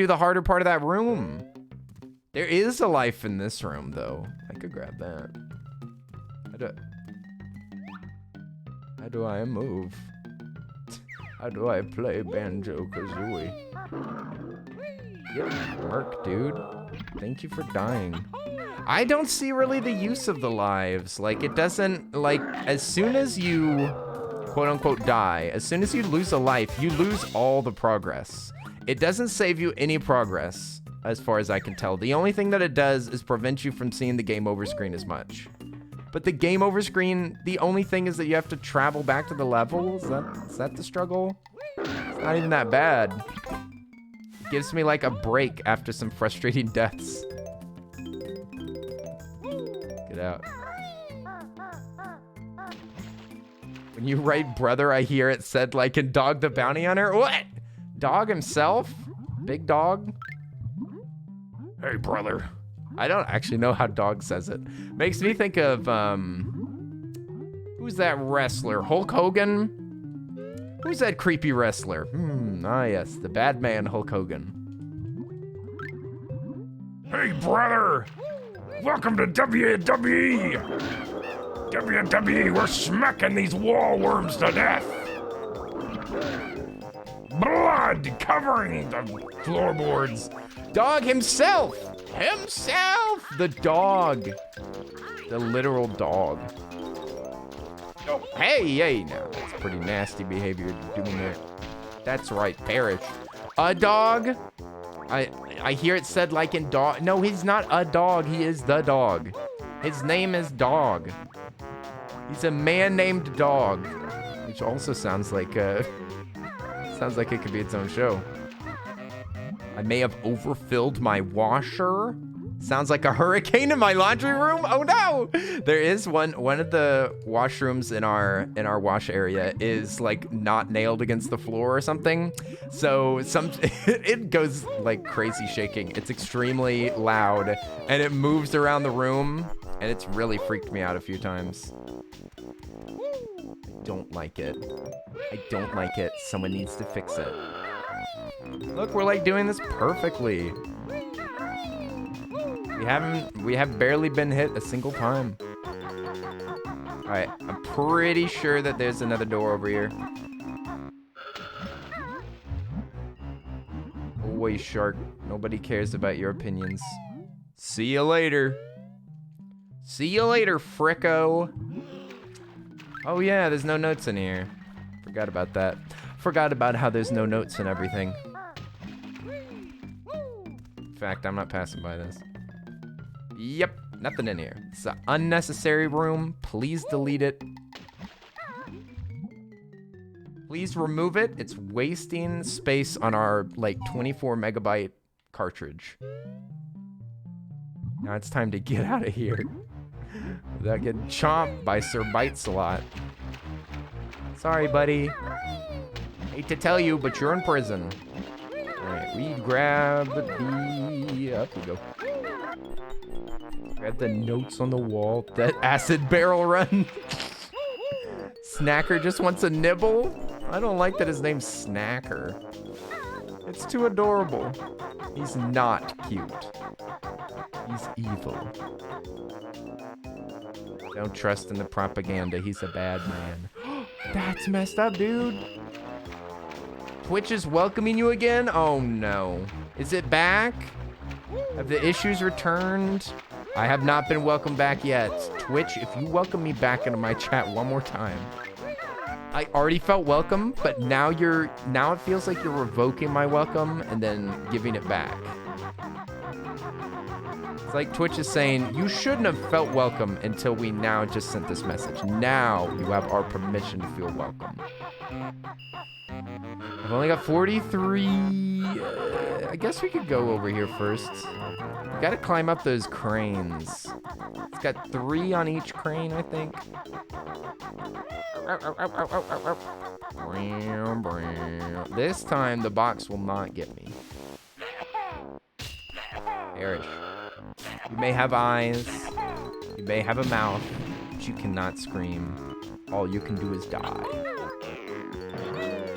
the harder part of that room. There is a life in this room, though. I could grab that. How do I move? How do I play Banjo-Kazooie? Get work, dude. Thank you for dying. I don't see really the use of the lives. Like, it doesn't, like, as soon as you, quote unquote, die, as soon as you lose a life, you lose all the progress. It doesn't save you any progress, as far as I can tell. The only thing that it does is prevent you from seeing the game over screen as much. But the game over screen, the only thing is that you have to travel back to the level. Is that the struggle? It's not even that bad. It gives me like a break after some frustrating deaths. Get out. When you write brother, I hear it said like in Dog the Bounty Hunter. What? Dog himself? Big Dog? Hey, brother. I don't actually know how Dog says it. Makes me think of, who's that wrestler? Hulk Hogan? Who's that creepy wrestler? Yes, the bad man Hulk Hogan. Hey, brother! Welcome to WWE! WWE, we're smacking these wall worms to death! Blood covering the floorboards! Dog himself! The dog. The literal dog. Oh, hey, now. That's pretty nasty behavior you're doing there. That's right, perish. A dog? I hear it said like in dog. No, he's not a dog. He is the dog. His name is Dog. He's a man named Dog. Which also sounds like it could be its own show. I may have overfilled my washer. Sounds like a hurricane in my laundry room. Oh no! There is one of the washrooms in our wash area is like not nailed against the floor or something. So it goes like crazy shaking. It's extremely loud and it moves around the room and it's really freaked me out a few times. I don't like it. Someone needs to fix it. Look, we're like doing this perfectly. We have barely been hit a single time. All right, I'm pretty sure that there's another door over here. Boy, shark, nobody cares about your opinions. See you later. See you later, fricko. Oh yeah, there's no notes in here. Forgot about that. Forgot about how there's no notes and everything. In fact, I'm not passing by this. Yep, nothing in here. It's an unnecessary room. Please delete it. Please remove it. It's wasting space on our like 24 megabyte cartridge. Now it's time to get out of here without getting chomped by Sir Bites-a-Lot. Sorry, buddy. Hate to tell you, but you're in prison. Alright, we grab the... Up we go. Grab the notes on the wall. That acid barrel run. Snacker just wants a nibble? I don't like that his name's Snacker. It's too adorable. He's not cute. He's evil. Don't trust in the propaganda. He's a bad man. That's messed up, dude. Twitch is welcoming you again? Oh no. Is it back? Have the issues returned? I have not been welcomed back yet. Twitch, if you welcome me back into my chat one more time. I already felt welcome, but now it feels like you're revoking my welcome and then giving it back. It's like Twitch is saying, you shouldn't have felt welcome until we now just sent this message. Now you have our permission to feel welcome. I've only got 43. I guess we could go over here first. We gotta climb up those cranes. It's got 3 on each crane, I think. This time the box will not get me. Perish. You may have eyes, you may have a mouth, but you cannot scream. All you can do is die.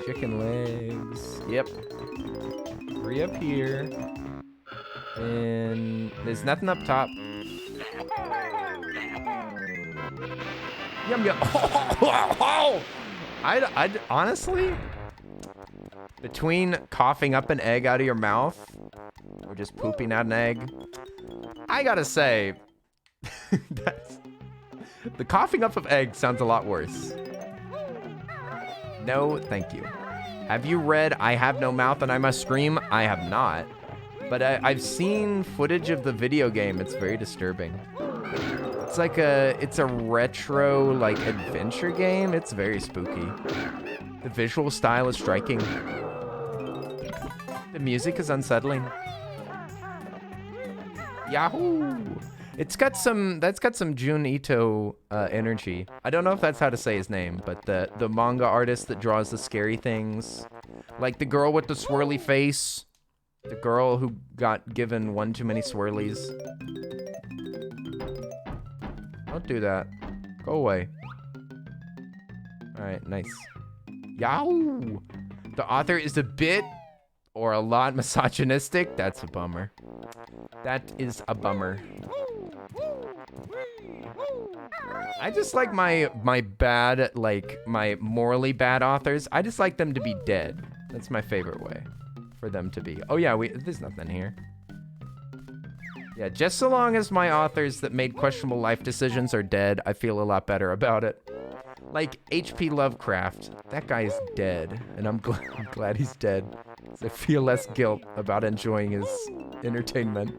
Chicken legs. Yep. 3 up here. And there's nothing up top. Yum yum. I honestly, between coughing up an egg out of your mouth or just pooping out an egg, I gotta say, the coughing up of egg sounds a lot worse. No, thank you. Have you read I Have No Mouth and I Must Scream? I have not. But I've seen footage of the video game. It's very disturbing. It's like it's a retro, like, adventure game. It's very spooky. The visual style is striking. The music is unsettling. Yahoo! That's got some Jun Ito energy. I don't know if that's how to say his name, but the manga artist that draws the scary things. Like the girl with the swirly face. The girl who got given one too many swirlies. Don't do that. Go away. Alright, nice. Yow! The author is a bit or a lot misogynistic. That's a bummer. That is a bummer. I just like my bad, like, my morally bad authors. I just like them to be dead. That's my favorite way for them to be. Oh yeah, there's nothing here. Yeah, just so long as my authors that made questionable life decisions are dead, I feel a lot better about it. Like H.P. Lovecraft, that guy's dead, and I'm glad he's dead. So I feel less guilt about enjoying his entertainment.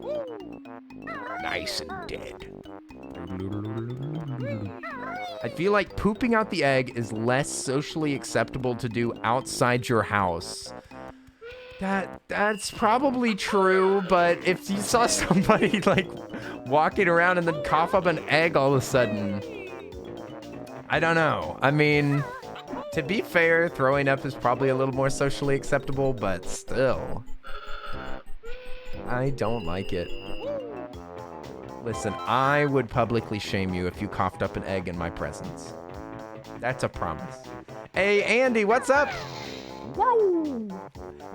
Nice and dead. I feel like pooping out the egg is less socially acceptable to do outside your house. That's probably true, but if you saw somebody like walking around and then cough up an egg all of a sudden, I don't know. I mean, to be fair, throwing up is probably a little more socially acceptable, but still, I don't like it. Listen, I would publicly shame you if you coughed up an egg in my presence. That's a promise. Hey, Andy, what's up? Whoa!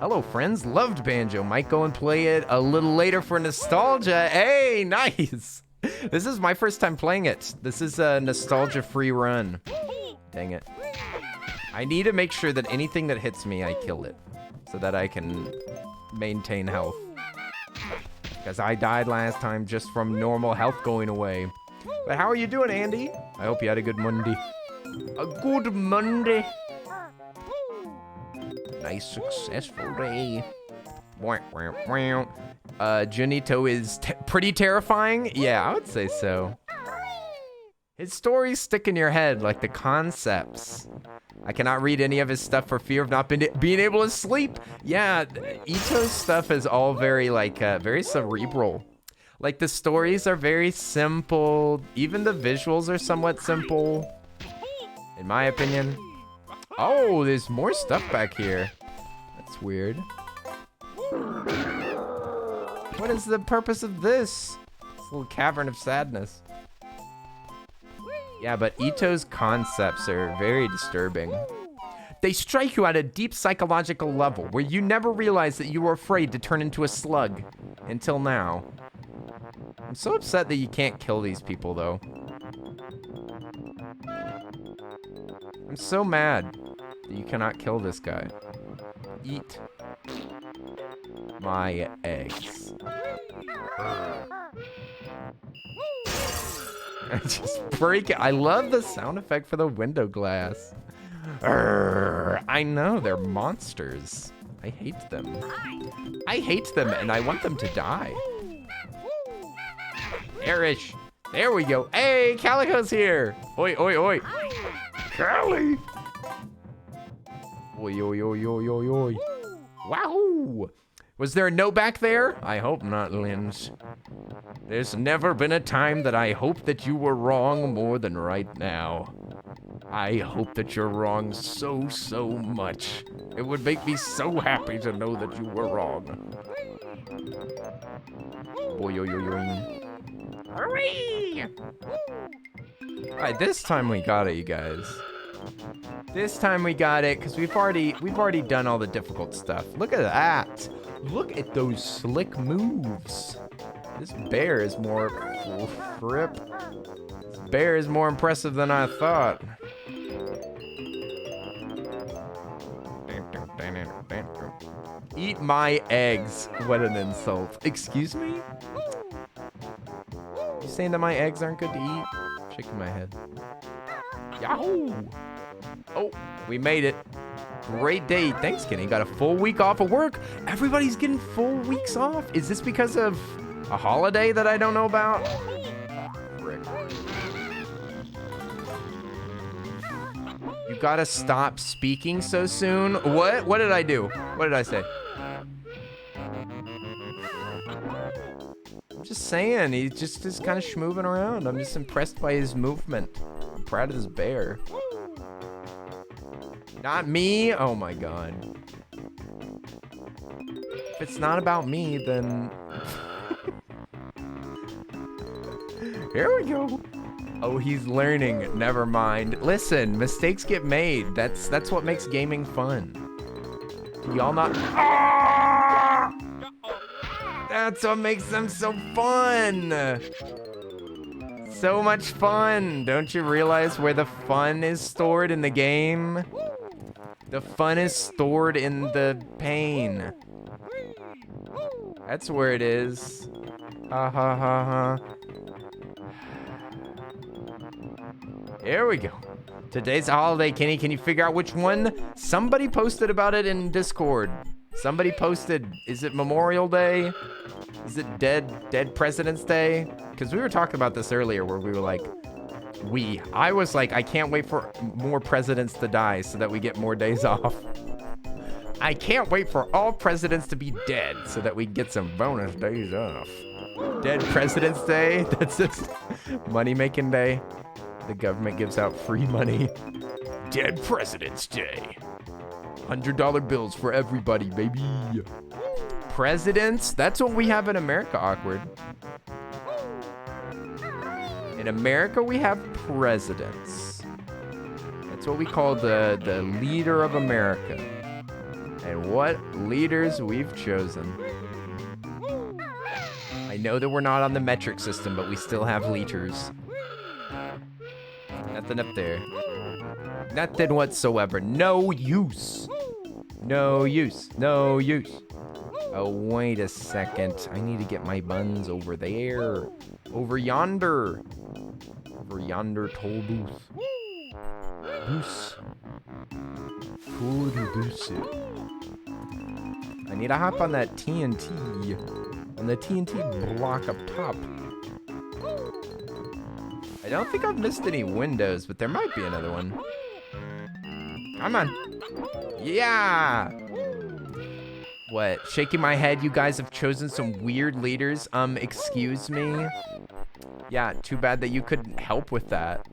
Hello, friends. Loved Banjo. Might go and play it a little later for nostalgia. Hey, nice. This is my first time playing it. This is a nostalgia-free run. Dang it. I need to make sure that anything that hits me, I kill it. So that I can maintain health. Because I died last time just from normal health going away. But how are you doing, Andy? I hope you had a good Monday. A good Monday. Nice, successful day. Junito is pretty terrifying? Yeah, I would say so. His stories stick in your head, like the concepts. I cannot read any of his stuff for fear of not being able to sleep. Yeah, Ito's stuff is all very, like, very cerebral. Like, the stories are very simple. Even the visuals are somewhat simple, in my opinion. Oh, there's more stuff back here. That's weird. What is the purpose of this? This little cavern of sadness. Yeah, but Ito's concepts are very disturbing. They strike you at a deep psychological level where you never realize that you were afraid to turn into a slug. Until now. I'm so upset that you can't kill these people, though. I'm so mad that you cannot kill this guy. Eat my eggs. I just break it. I love the sound effect for the window glass. I know, they're monsters. I hate them. I hate them and I want them to die. Erish. There we go. Hey, Calico's here. Oi, oi, oi. Cali. Oi, oi, oi, oi, oi, oi. Wahoo. Was there a note back there? I hope not, Linz. There's never been a time that I hope that you were wrong more than right now. I hope that you're wrong so, so much. It would make me so happy to know that you were wrong. Boy, yo, yo, yo. Hurry! Alright, this time we got it, you guys. This time we got it, because we've already done all the difficult stuff. Look at that. Look at those slick moves. This bear is more fripp. This bear is more impressive than I thought. Eat my eggs. What an insult. Excuse me? You saying that my eggs aren't good to eat? Shaking my head. Yahoo! Oh, we made it. Great day. Thanks, Kenny. Got a full week off of work. Everybody's getting full weeks off. Is this because of a holiday that I don't know about? Frick. You gotta stop speaking so soon. What? What did I do? What did I say? I'm just saying, he just is kind of schmooving around. I'm just impressed by his movement. I'm proud of this bear. Not me? Oh my god. If it's not about me, then... Here we go. Oh, he's learning. Never mind. Listen, mistakes get made. That's what makes gaming fun. Do y'all not... Ah! That's what makes them so fun. So much fun. Don't you realize where the fun is stored in the game? The fun is stored in the pain. That's where it is. Ha ha ha ha. Here we go. Today's a holiday, Kenny. Can you figure out which one? Somebody posted about it in Discord. Somebody posted, is it Memorial Day? Is it Dead President's Day? Because we were talking about this earlier where we were like, I was like, I can't wait for more presidents to die so that we get more days off. I can't wait for all presidents to be dead so that we get some bonus days off. Dead President's Day? That's just money-making day. The government gives out free money. Dead President's Day. $100 bills for everybody, baby. Presidents? That's what we have in America, Awkward. In America, we have presidents. That's what we call the leader of America. And what leaders we've chosen. I know that we're not on the metric system, but we still have leaders. Nothing up there. Nothing whatsoever. No use. No use. No use. Oh, wait a second. I need to get my buns over there. Over yonder. Over yonder toll booth. Booth. Food booth. I need to hop on that TNT. On the TNT block up top. I don't think I've missed any windows, but there might be another one. Come on. Yeah! What? Shaking my head, you guys have chosen some weird leaders. Excuse me? Yeah, too bad that you couldn't help with that.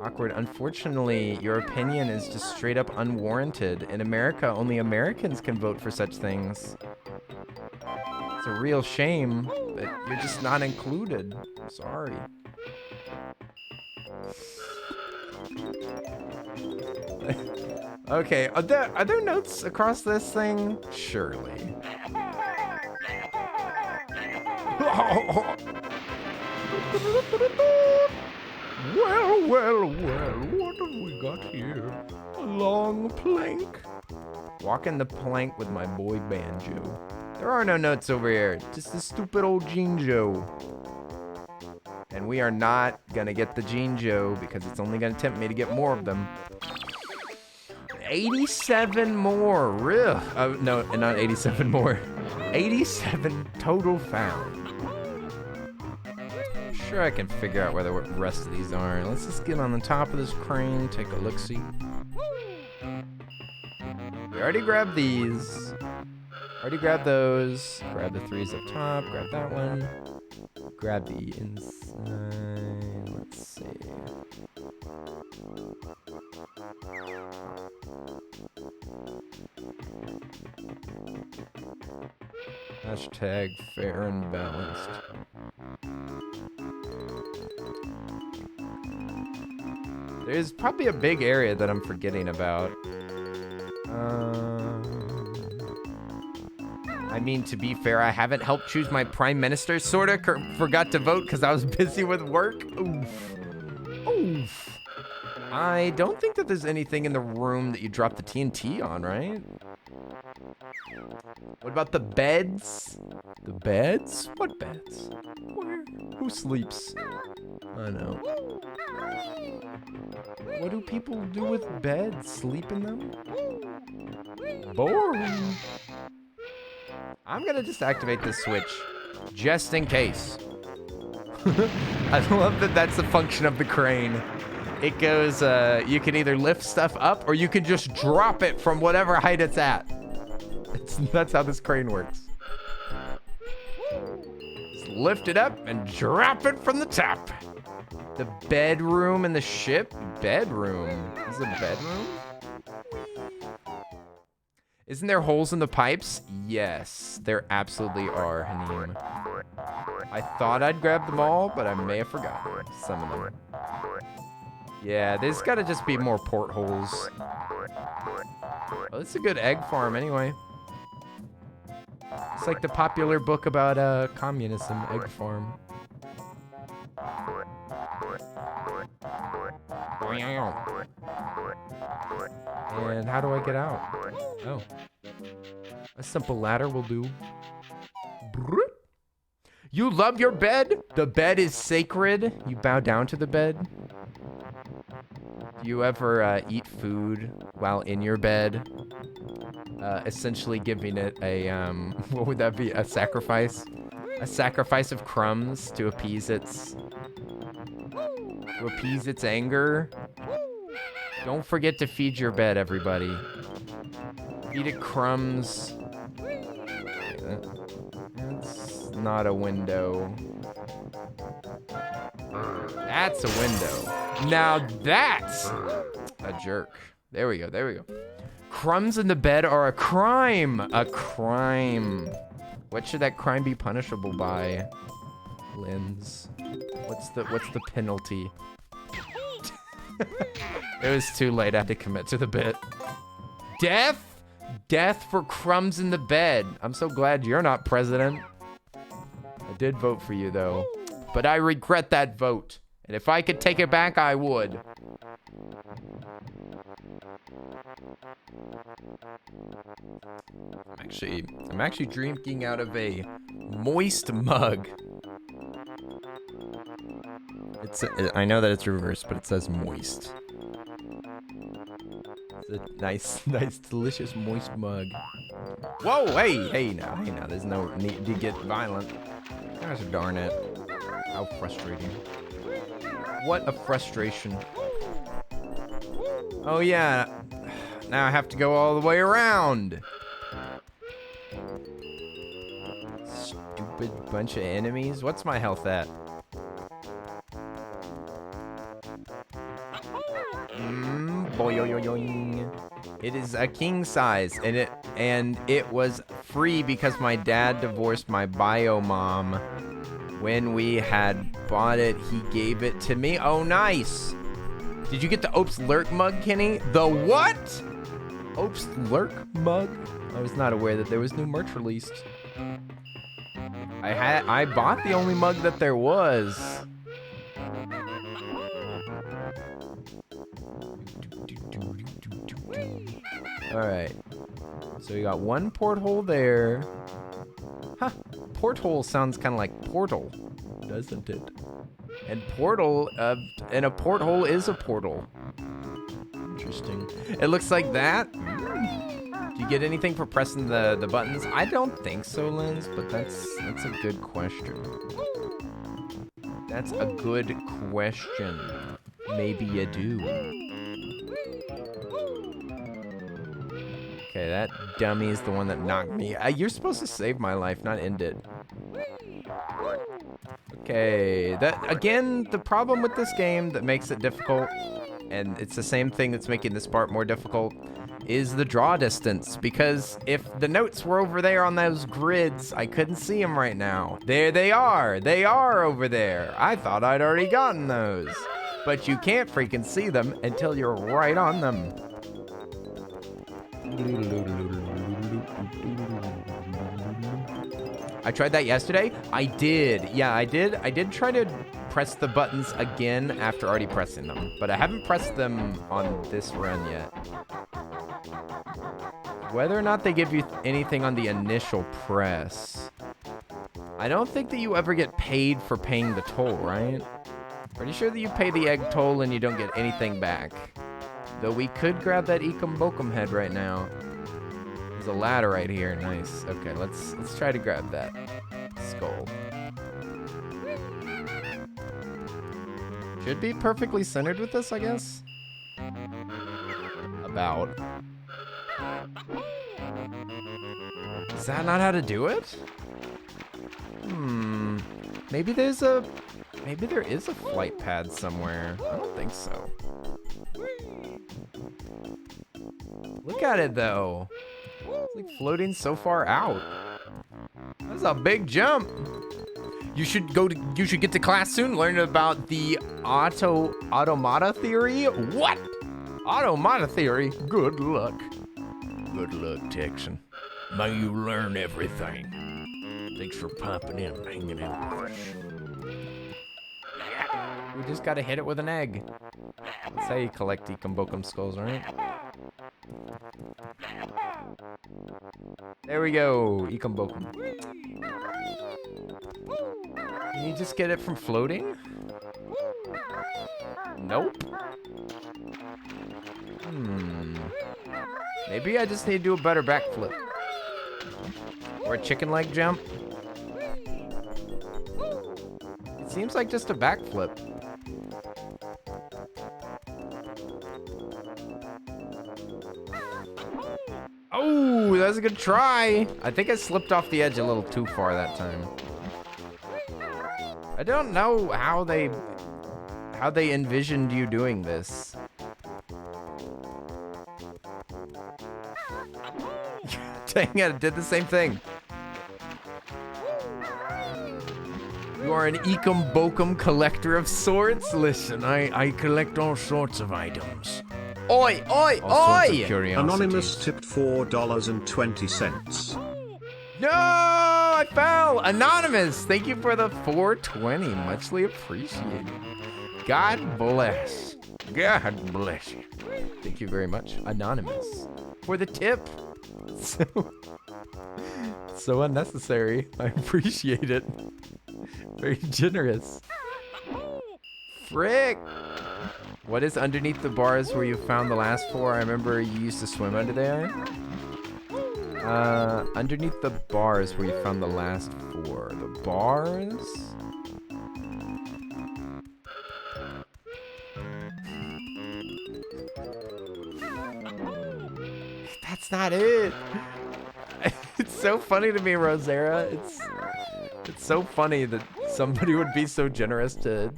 Awkward. Unfortunately, your opinion is just straight up unwarranted. In America, only Americans can vote for such things. It's a real shame that you're just not included. I'm sorry. Okay, are there notes across this thing? Surely. Well, well, well, what have we got here? A long plank. Walking the plank with my boy Banjo. There are no notes over here, just the stupid old Jinjo. And we are not gonna get the Jinjo because it's only gonna tempt me to get more of them. 87 more, real. No, not 87 more. 87 total found. Sure, I can figure out where the rest of these are. Let's just get on the top of this crane, take a look-see. We already grabbed these. Already grabbed those. Grab the 3s up top. Grab that one. Grab the inside. Let's see. Hashtag fair and balanced. There's probably a big area that I'm forgetting about. I mean, to be fair, I haven't helped choose my prime minister. Sorta forgot to vote because I was busy with work. Oof. Oof. I don't think that there's anything in the room that you drop the TNT on, right? What about the beds? The beds? What beds? Where? Who sleeps? I know. What do people do with beds? Sleep in them? Boring. I'm gonna just activate this switch, just in case. I love that that's the function of the crane. It goes, you can either lift stuff up or you can just drop it from whatever height it's at. That's how this crane works. Just lift it up and drop it from the top. The bedroom in the ship? Bedroom? Is it a bedroom? Isn't there holes in the pipes? Yes, there absolutely are, Haneem. I thought I'd grab them all, but I may have forgotten some of them. Yeah, there's gotta just be more portholes. Well, it's a good egg farm anyway. It's like the popular book about communism, Egg Farm. And how do I get out? Oh. A simple ladder will do. You love your bed? The bed is sacred. You bow down to the bed. Do you ever eat food while in your bed? Essentially giving it a, what would that be? A sacrifice? A sacrifice of crumbs to appease its anger. Don't forget to feed your bed, everybody. Feed it crumbs. It's not a window. That's a window. Now that's a jerk. There we go, there we go. Crumbs in the bed are a crime. A crime. What should that crime be punishable by? Lens. What's the penalty? It was too late. I had to commit to the bit. Death? Death for crumbs in the bed. I'm so glad you're not president. I did vote for you, though. But I regret that vote. And if I could take it back, I would. I'm actually drinking out of a moist mug. I know that it's reversed, but it says moist. It's a nice, delicious, moist mug. Whoa, hey now, there's no need to get violent. Gosh darn it. How frustrating. What a frustration. Oh yeah, now I have to go all the way around. Stupid bunch of enemies. What's my health at? Boing. It is a king size, and it was free because my dad divorced my bio mom. When we had bought it, he gave it to me. Oh, nice. Did you get the Oops Lurk mug, Kenny? The what? Oops Lurk mug? I was not aware that there was new merch released. I bought the only mug that there was. All right. So we got one porthole there. Huh. Porthole sounds kind of like portal, doesn't it? And portal, and a porthole is a portal. Interesting. It looks like that. Do you get anything for pressing the buttons? I don't think so, Lens, but that's a good question. That's a good question. Maybe you do. Okay, that dummy is the one that knocked me. You're supposed to save my life, not end it. Okay, that again, the problem with this game that makes it difficult, and it's the same thing that's making this part more difficult, is the draw distance. Because if the notes were over there on those grids, I couldn't see them right now. There they are. They are over there. I thought I'd already gotten those. But you can't freaking see them until you're right on them. I tried that yesterday. I did. Yeah, I did. I did try to press the buttons again after already pressing them, but I haven't pressed them on this run yet. Whether or not they give you anything on the initial press, I don't think that you ever get paid for paying the toll, right? Pretty sure that you pay the egg toll and you don't get anything back. Though we could grab that Ekum Bokum head right now. There's a ladder right here. Nice. Okay, let's try to grab that skull. Should be perfectly centered with this, I guess. About. Is that not how to do it? Maybe there is a flight pad somewhere. I don't think so. Look at it though. It's like floating so far out. That's a big jump. You should get to class soon, learn about the automata theory. What? Automata theory? Good luck. Good luck, Texan. May you learn everything. Thanks for popping in, hanging out with us. We just gotta hit it with an egg. That's how you collect Ekum Bokum skulls, right? There we go, Ekum Bokum. Can you just get it from floating? Nope. Maybe I just need to do a better backflip. Or a chicken leg jump. It seems like just a backflip. Oh, that was a good try. I think I slipped off the edge a little too far that time. I don't know how they envisioned you doing this. Dang it, I did the same thing. You are an Ekum Bokum collector of sorts? Listen, I collect all sorts of items. Oi, oi, oi! Anonymous tipped $4.20. No, I fell. Anonymous, thank you for the 420. Muchly appreciated. God bless. God bless you. Thank you very much, Anonymous, for the tip. So unnecessary. I appreciate it. Very generous. Frick. What is underneath the bars where you found the last four? I remember you used to swim under there. Underneath the bars where you found the last four. The bars? That's not it. It's so funny to me, Rosera. It's so funny that somebody would be so generous to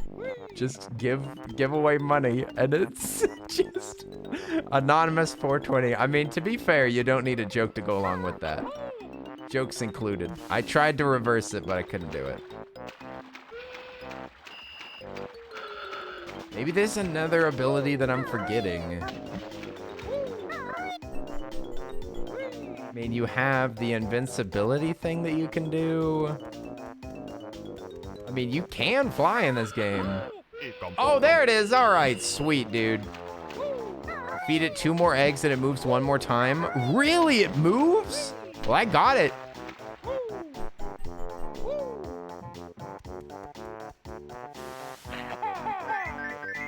just give away money, and it's just Anonymous 420. I mean, to be fair, you don't need a joke to go along with that. Jokes included. I tried to reverse it, but I couldn't do it. Maybe there's another ability that I'm forgetting. I mean, you have the invincibility thing that you can do. I mean, you can fly in this game. Oh, there it is. All right, sweet, dude. feed it 2 more eggs and it moves 1 more time. Really? It moves? Well, I got it.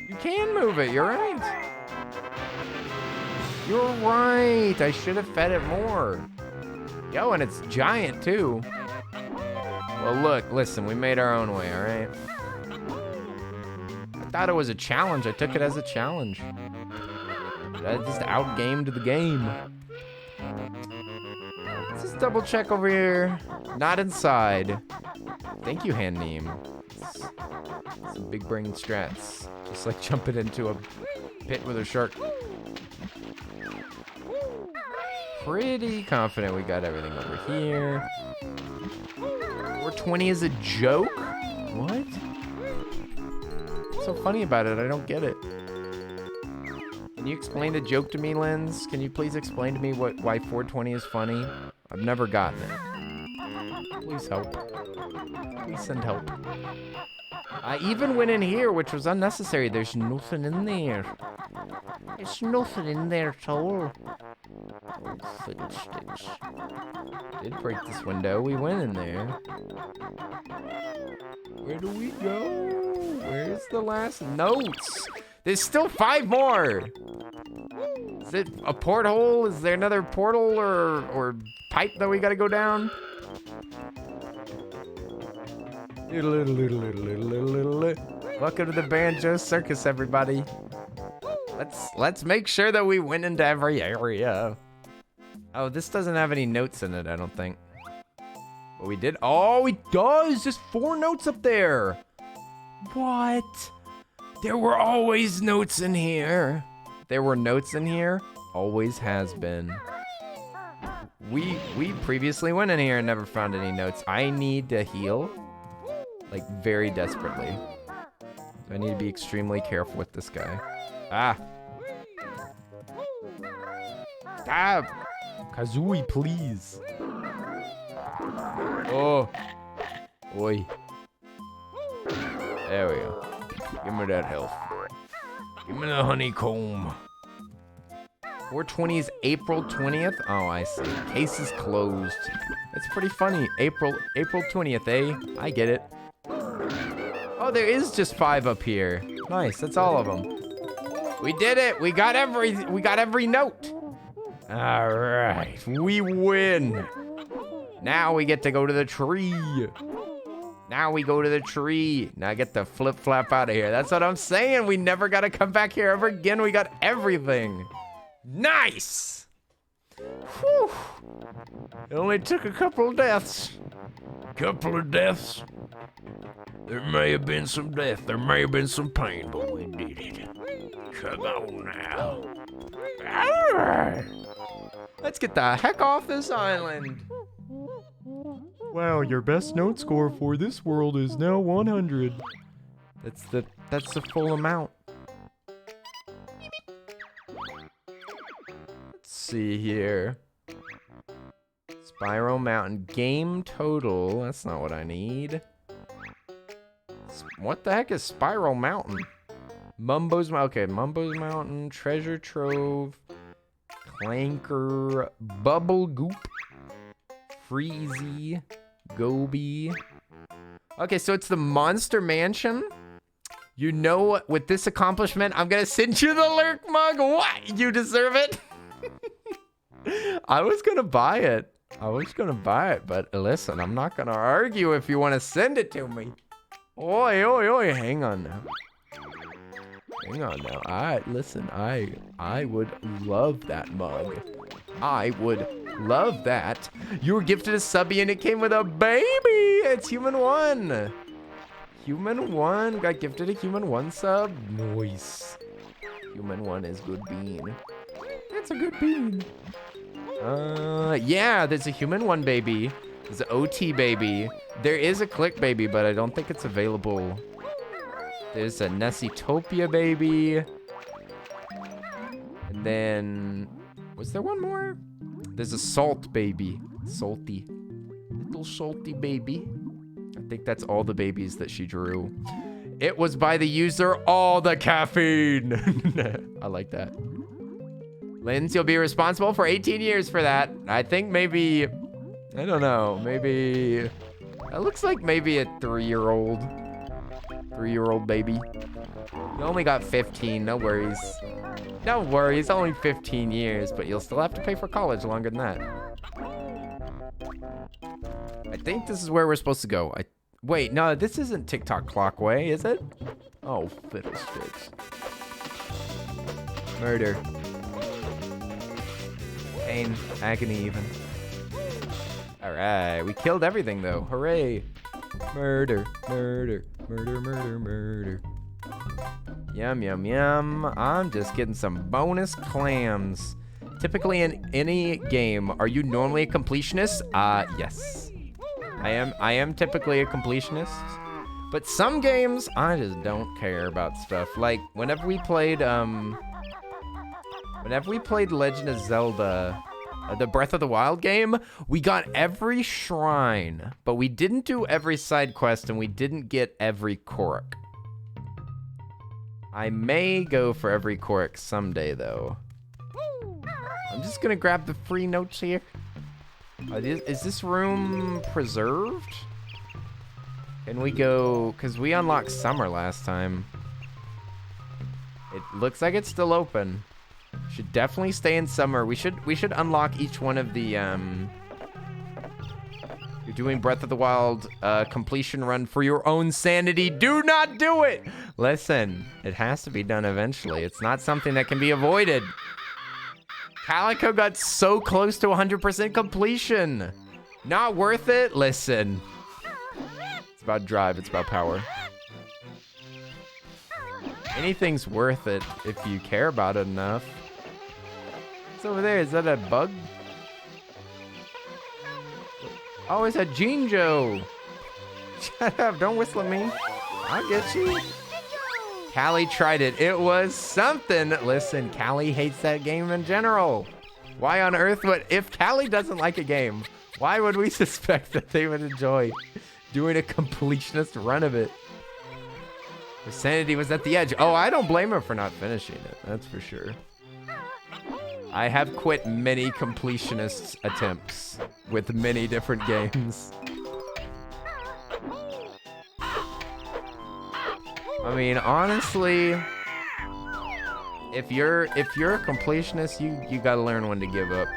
You can move it. You're right. You're right. I should have fed it more. Yo, and it's giant, too. Well, look, listen, we made our own way, all right? I thought it was a challenge. I took it as a challenge. I just outgamed the game. Let's just double check over here. Not inside. Thank you, Hand Neem. Some big brain strats. Just like jumping into a pit with a shark. Pretty confident we got everything over here. 420 is a joke? What? What's so funny about it? I don't get it. Can you explain the joke to me, Lens? Can you please explain to me why 420 is funny? I've never gotten it. Please help. Please send help. I even went in here, which was unnecessary. There's nothing in there. There's nothing in there at all. Fiddlesticks. Did break this window. We went in there. Where do we go? Where's the last notes? There's still 5 more. Is it a porthole? Is there another portal or pipe that we gotta go down? Welcome to the Banjo Circus, everybody. Let's make sure that we went into every area. Oh, this doesn't have any notes in it, I don't think. But we did. Oh, it does. Just 4 notes up there. What? There were always notes in here. There were notes in here. Always has been. We previously went in here and never found any notes. I need to heal. Like, very desperately. I need to be extremely careful with this guy. Ah. Ah. Kazooie, please. Oh. Oi. There we go. Give me that health. Give me the honeycomb. 420 is April 20th? Oh, I see. Case is closed. It's pretty funny. April 20th, eh? I get it. Oh, there is just 5 up here. Nice, that's all of them. We did it. We got every note. All right, we win. Now we get to go to the tree. Now we go to the tree. Now get the flip-flap out of here. That's what I'm saying. We never got to come back here ever again. We got everything. Nice. Whew. It only took a couple of deaths. Couple of deaths. There may have been some death. There may have been some pain, but we did it. Come on now. All right. Let's get the heck off this island. Wow, your best note score for this world is now 100. That's the full amount. Let's see here. Spiral Mountain game total. That's not what I need. What the heck is Spiral Mountain? Mumbo's Mountain. Okay, Mumbo's Mountain, Treasure Trove, Clanker, Bubble Goop, Freezy, Goby. Okay, so it's the Monster Mansion. You know what? With this accomplishment, I'm gonna send you the Lurk Mug. What? You deserve it. I was gonna buy it. But listen, I'm not gonna argue if you want to send it to me. Oi, oi, oi! Hang on now. Listen. I would love that mug. I would love that. You were gifted a subby and it came with a baby. It's Human 1. Human 1 got gifted a Human 1 sub. Nice. Human 1 is good bean. That's a good bean. Yeah, there's a Human 1 baby. There's an OT baby. There is a Click baby, but I don't think it's available. There's a Nessitopia baby. And then, was there one more? There's a Salt baby. Salty. Little salty baby. I think that's all the babies that she drew. It was by the user all the caffeine. I like that. Linz, you'll be responsible for 18 years for that. I think maybe, I don't know, maybe, that looks like maybe a 3-year-old baby. You only got 15, no worries. No worries, only 15 years, but you'll still have to pay for college longer than that. I think this is where we're supposed to go. Wait, no, this isn't TikTok Clockway, is it? Oh, fiddlesticks. Murder. Pain, agony even. All right, we killed everything though, hooray. Murder, murder, murder, murder, murder. Yum, yum, yum. I'm just getting some bonus clams. Typically in any game, are you normally a completionist? Yes. I am typically a completionist. But some games, I just don't care about stuff. Like, whenever we played Legend of Zelda, the Breath of the Wild game, we got every shrine, but we didn't do every side quest and we didn't get every Korok. I may go for every Korok someday, though. I'm just gonna grab the free notes here. Is this room preserved? Can we go, because we unlocked summer last time. It looks like it's still open. Should definitely stay in summer. We should unlock each one of the, you're doing Breath of the Wild completion run for your own sanity. Do not do it! Listen, it has to be done eventually. It's not something that can be avoided. Calico got so close to 100% completion. Not worth it? Listen. It's about drive, it's about power. Anything's worth it if you care about it enough. What's over there? Is that a bug? Oh, it's a Jinjo. Shut up, don't whistle at me. I'll get you. Callie tried it. It was something. Listen, Callie hates that game in general. Why on earth would, if Callie doesn't like a game, why would we suspect that they would enjoy doing a completionist run of it? Her sanity was at the edge. Oh, I don't blame her for not finishing it. That's for sure. I have quit many completionist attempts with many different games. I mean, honestly, if you're a completionist, you gotta learn when to give up.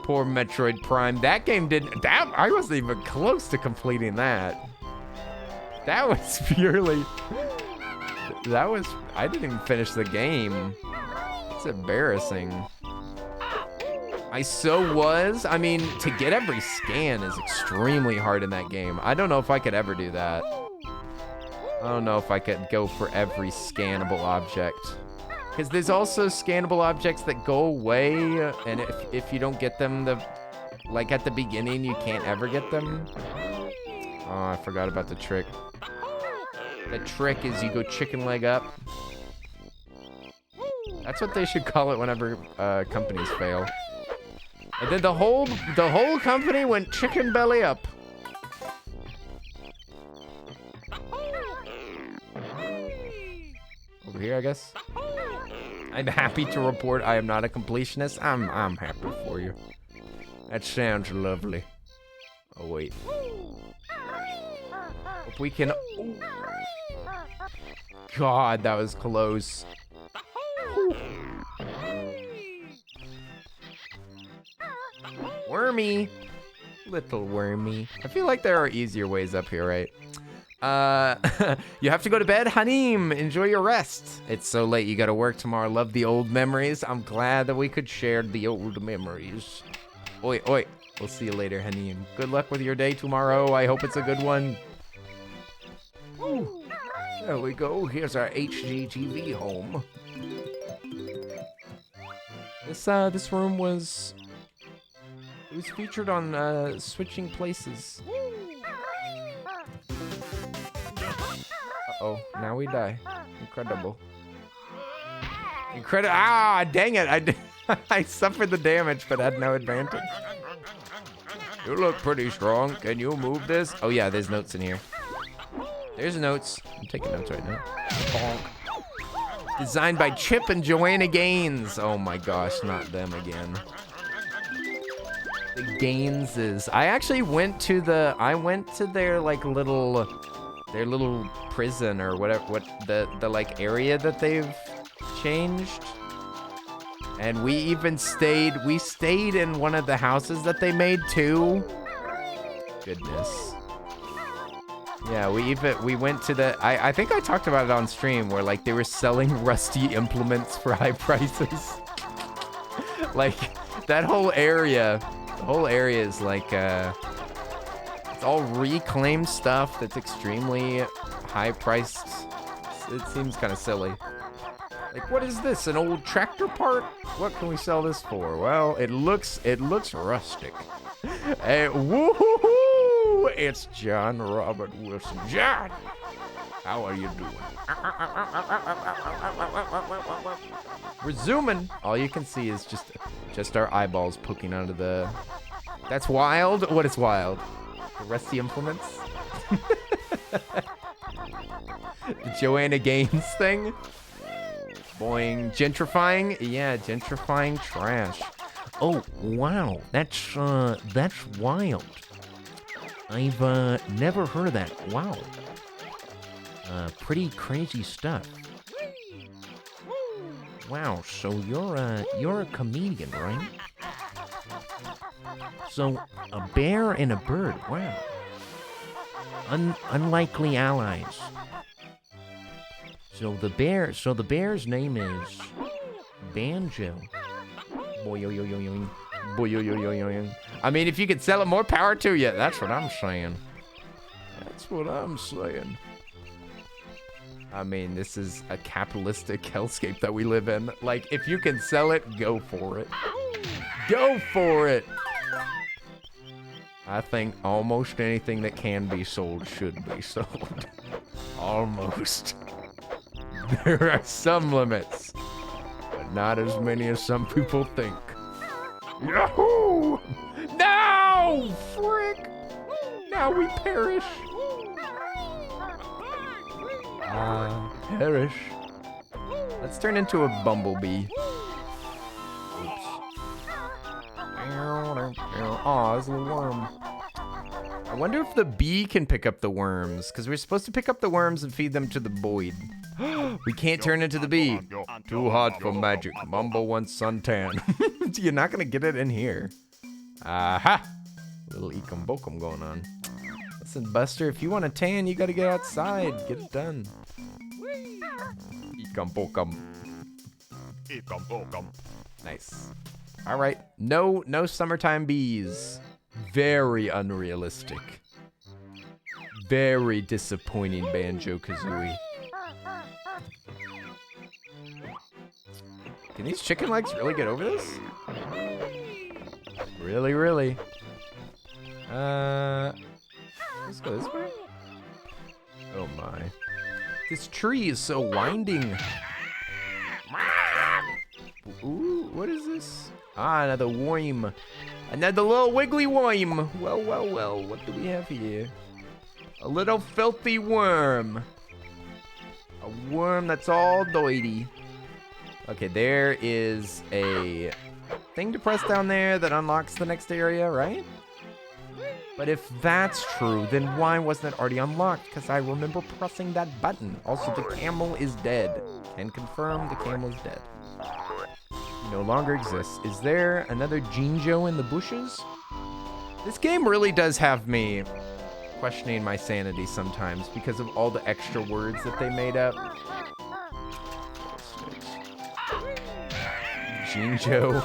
Poor Metroid Prime. That game didn't. I wasn't even close to completing that. That was purely. I didn't even finish the game. It's embarrassing. I mean, to get every scan is extremely hard in that game. I don't know if I could ever do that. I don't know if I could go for every scannable object. Because there's also scannable objects that go away, and if you don't get them, like at the beginning, you can't ever get them. Oh, I forgot about the trick. The trick is you go chicken leg up. That's what they should call it whenever companies fail. And then the whole company went chicken belly up. Over here, I guess. I'm happy to report I am not a completionist. I'm happy for you. That sounds lovely. Oh wait. If we can. Oh. God, that was close. Wormy. Little wormy. I feel like there are easier ways up here, right? You have to go to bed, Hanim. Enjoy your rest. It's so late. You got to work tomorrow. Love the old memories. I'm glad that we could share the old memories. Oi, oi. We'll see you later, Hanim. Good luck with your day tomorrow. I hope it's a good one. Ooh. There we go. Here's our HGTV home. This room was... It was featured on Switching Places. Uh-oh, now we die. Incredible. Ah, dang it. I suffered the damage, but had no advantage. You look pretty strong. Can you move this? Oh yeah, there's notes in here. There's notes. I'm taking notes right now. Bonk. Designed by Chip and Joanna Gaines. Oh my gosh, not them again. The Gaineses. I actually went to their like little prison or whatever, the like area that they've changed. And we stayed in one of the houses that they made too. Goodness. Yeah, we went to the, I think I talked about it on stream where like they were selling rusty implements for high prices. Like that whole area, the whole area is like, it's all reclaimed stuff that's extremely high priced. It seems kind of silly. Like, what is this? An old tractor part? What can we sell this for? Well, it looks rustic. Hey, woohoo! It's John Robert Wilson. John, how are you doing? We're zooming. All you can see is just our eyeballs poking out of the. That's wild. What is wild? The rusty implements. The Joanna Gaines thing. Boing. Gentrifying? Yeah, gentrifying trash. Oh, wow. That's wild. I've never heard of that. Wow. Pretty crazy stuff. Wow, so you're a comedian, right? So, a bear and a bird. Wow. Unlikely allies. So the bear's name is Banjo. Boy-yo-yo-yo-yo. Boy-yo-yo-yo-yo. I mean, if you could sell it, more power to you. That's what I'm saying. That's what I'm saying. I mean, this is a capitalistic hellscape that we live in. Like, if you can sell it, go for it. Go for it! I think almost anything that can be sold should be sold. Almost. There are some limits, but not as many as some people think. Yahoo! No! Frick! Now we perish. Perish. Let's turn into a bumblebee. Oops. Aw, there's a little worm. I wonder if the bee can pick up the worms, because we're supposed to pick up the worms and feed them to the Boyd. We can't turn into the bee. Too hot for magic. Mumbo wants suntan. You're not gonna get it in here. Aha! Little ekum bokum going on. Listen, Buster, if you want a tan, you gotta get outside. Get it done. Ekum bokum. Ekum bokum. Nice. All right. No summertime bees. Very unrealistic. Very disappointing, Banjo-Kazooie. Can these chicken legs really get over this? Really, really? Let's go this way. Oh my. This tree is so winding. Ooh, what is this? Ah, another worm. Another little wiggly worm. Well, well, well. What do we have here? A little filthy worm. A worm that's all doity. Okay, there is a thing to press down there that unlocks the next area, right? But if that's true, then why wasn't it already unlocked? Because I remember pressing that button. Also, the camel is dead. Can confirm the camel is dead. He no longer exists. Is there another Jinjo in the bushes? This game really does have me questioning my sanity sometimes because of all the extra words that they made up. Jinjo.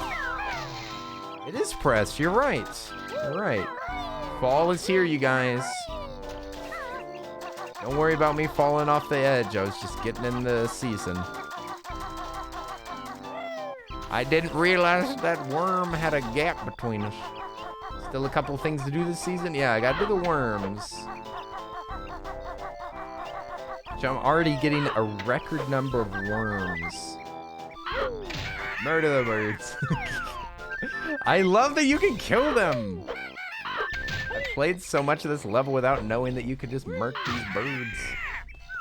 It is pressed. You're right. You're right. Fall is here, you guys. Don't worry about me falling off the edge. I was just getting in the season. I didn't realize that worm had a gap between us. Still a couple things to do this season? Yeah, I gotta do the worms. So I'm already getting a record number of worms. Murder the birds. I love that you can kill them. I played so much of this level without knowing that you could just murk these birds.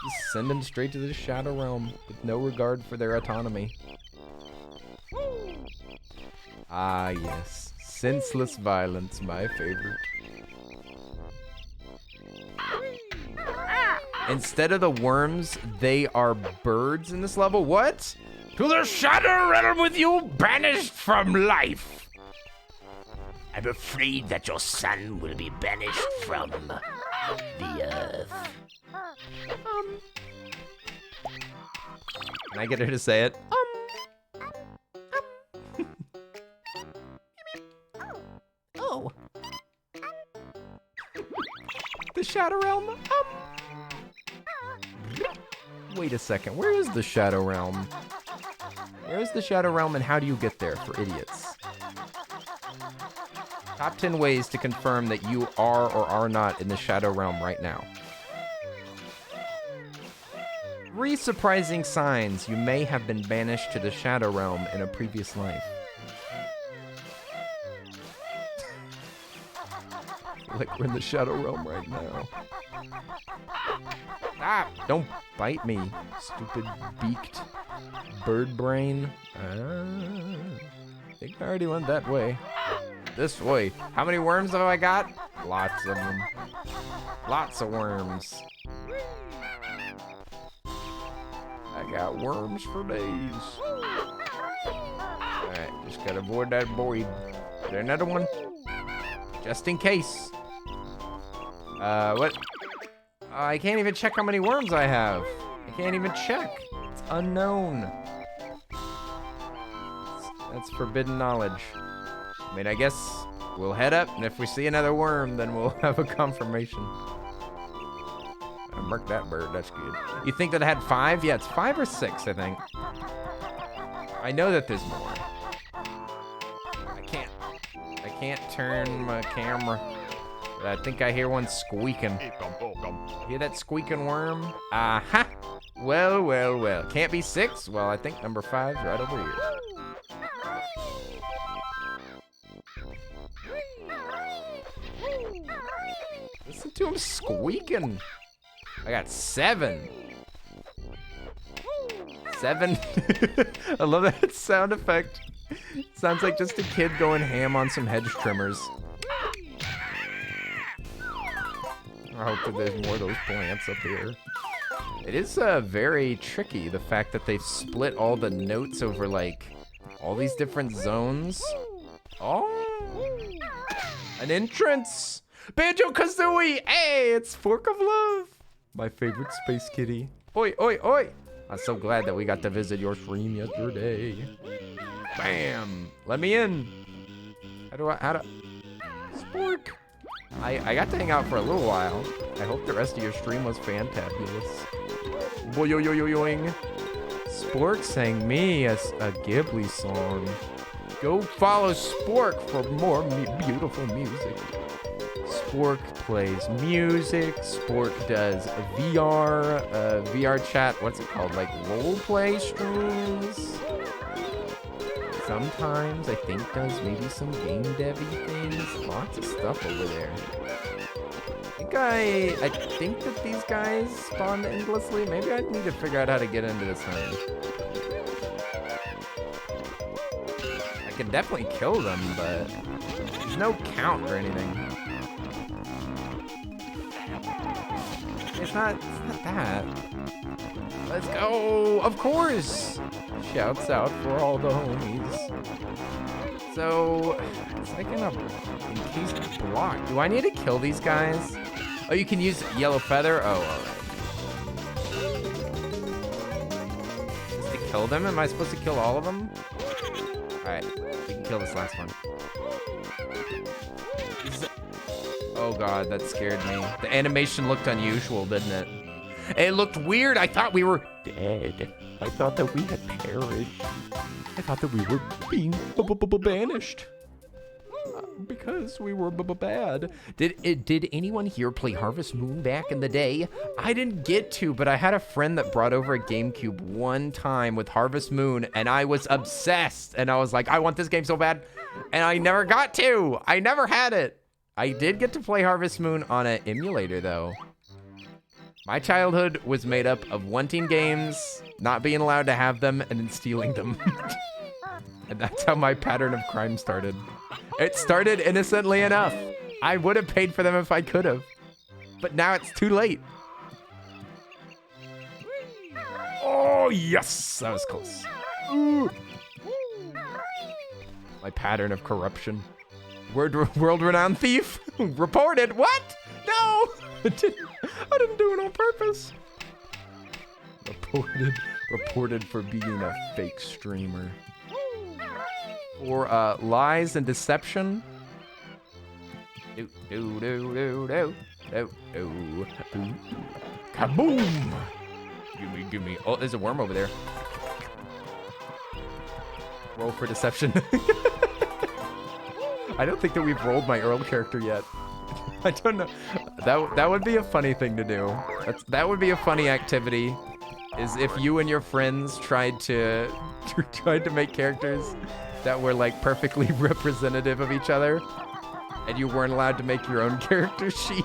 Just send them straight to the Shadow Realm with no regard for their autonomy. Ah, yes. Senseless violence, my favorite. Instead of the worms, they are birds in this level. What? To the Shadow Realm with you, banished from life. I'm afraid that your son will be banished from the earth. Can I get her to say it? Oh. The Shadow Realm. Wait a second. Where is the Shadow Realm? Where is the Shadow Realm and how do you get there for idiots? Top 10 ways to confirm that you are or are not in the Shadow Realm right now. 3 surprising signs you may have been banished to the Shadow Realm in a previous life. Like we're in the Shadow Realm right now. Ah! Don't bite me, stupid beaked bird brain. I think I already went that way. This way. How many worms have I got? Lots of them. Lots of worms. I got worms for days. Alright, just gotta avoid that void. Is there another one? Just in case. What? I can't even check how many worms I have. I can't even check. It's unknown. That's forbidden knowledge. I mean, I guess we'll head up, and if we see another worm, then we'll have a confirmation. I marked that bird, that's good. You think that I had 5? Yeah, it's 5 or 6, I think. I know that there's more. I can't turn my camera. But I think I hear one squeaking. Hear that squeaking worm? Aha! Well, well, well. Can't be 6? Well, I think number 5's right over here. Listen to him squeaking. I got 7. 7. I love that sound effect. Sounds like just a kid going ham on some hedge trimmers. I hope that there's more of those plants up here. It is very tricky, the fact that they've split all the notes over, like, all these different zones. Oh! An entrance! Banjo-Kazooie! Hey, it's Fork of Love! My favorite space kitty. Oi, oi, oi! I'm so glad that we got to visit your stream yesterday. Bam! Let me in! How do... Spork! I got to hang out for a little while. I hope the rest of your stream was fantabulous. Boing. Spork sang me a Ghibli song. Go follow Spork for more beautiful music. Spork plays music. Spork does VR chat. What's it called? Like role play streams. Sometimes I think does maybe some game devy things. Lots of stuff over there. I think that these guys spawn endlessly. Maybe I need to figure out how to get into this thing. I can definitely kill them, but there's no count or anything. It's not that. Let's go! Of course! Shouts out for all the homies. So, it's like an encased block. Do I need to kill these guys? Oh, you can use yellow feather? Oh, alright. Just to kill them? Am I supposed to kill all of them? Alright, we can kill this last one. Oh god, that scared me. The animation looked unusual, didn't it? It looked weird. I thought we were dead. I thought that we had perished. I thought that we were being banished. Because we were bad. Did anyone here play Harvest Moon back in the day? I didn't get to, but I had a friend that brought over a GameCube one time with Harvest Moon, and I was obsessed. And I was like, I want this game so bad. And I never got to. I never had it. I did get to play Harvest Moon on an emulator, though. My childhood was made up of wanting games, not being allowed to have them, and then stealing them. And that's how my pattern of crime started. It started innocently enough. I would have paid for them if I could have. But now it's too late. Oh, yes! That was close. Ooh. My pattern of corruption. World-renowned thief? Reported. What? No! I didn't do it on purpose. Reported for being a fake streamer. For lies and deception. Kaboom! Give me. Oh, there's a worm over there. Roll for deception. I don't think that we've rolled my Earl character yet. I don't know. That would be a funny thing to do. That would be a funny activity. Is if you and your friends tried to make characters that were like perfectly representative of each other, and you weren't allowed to make your own character sheet.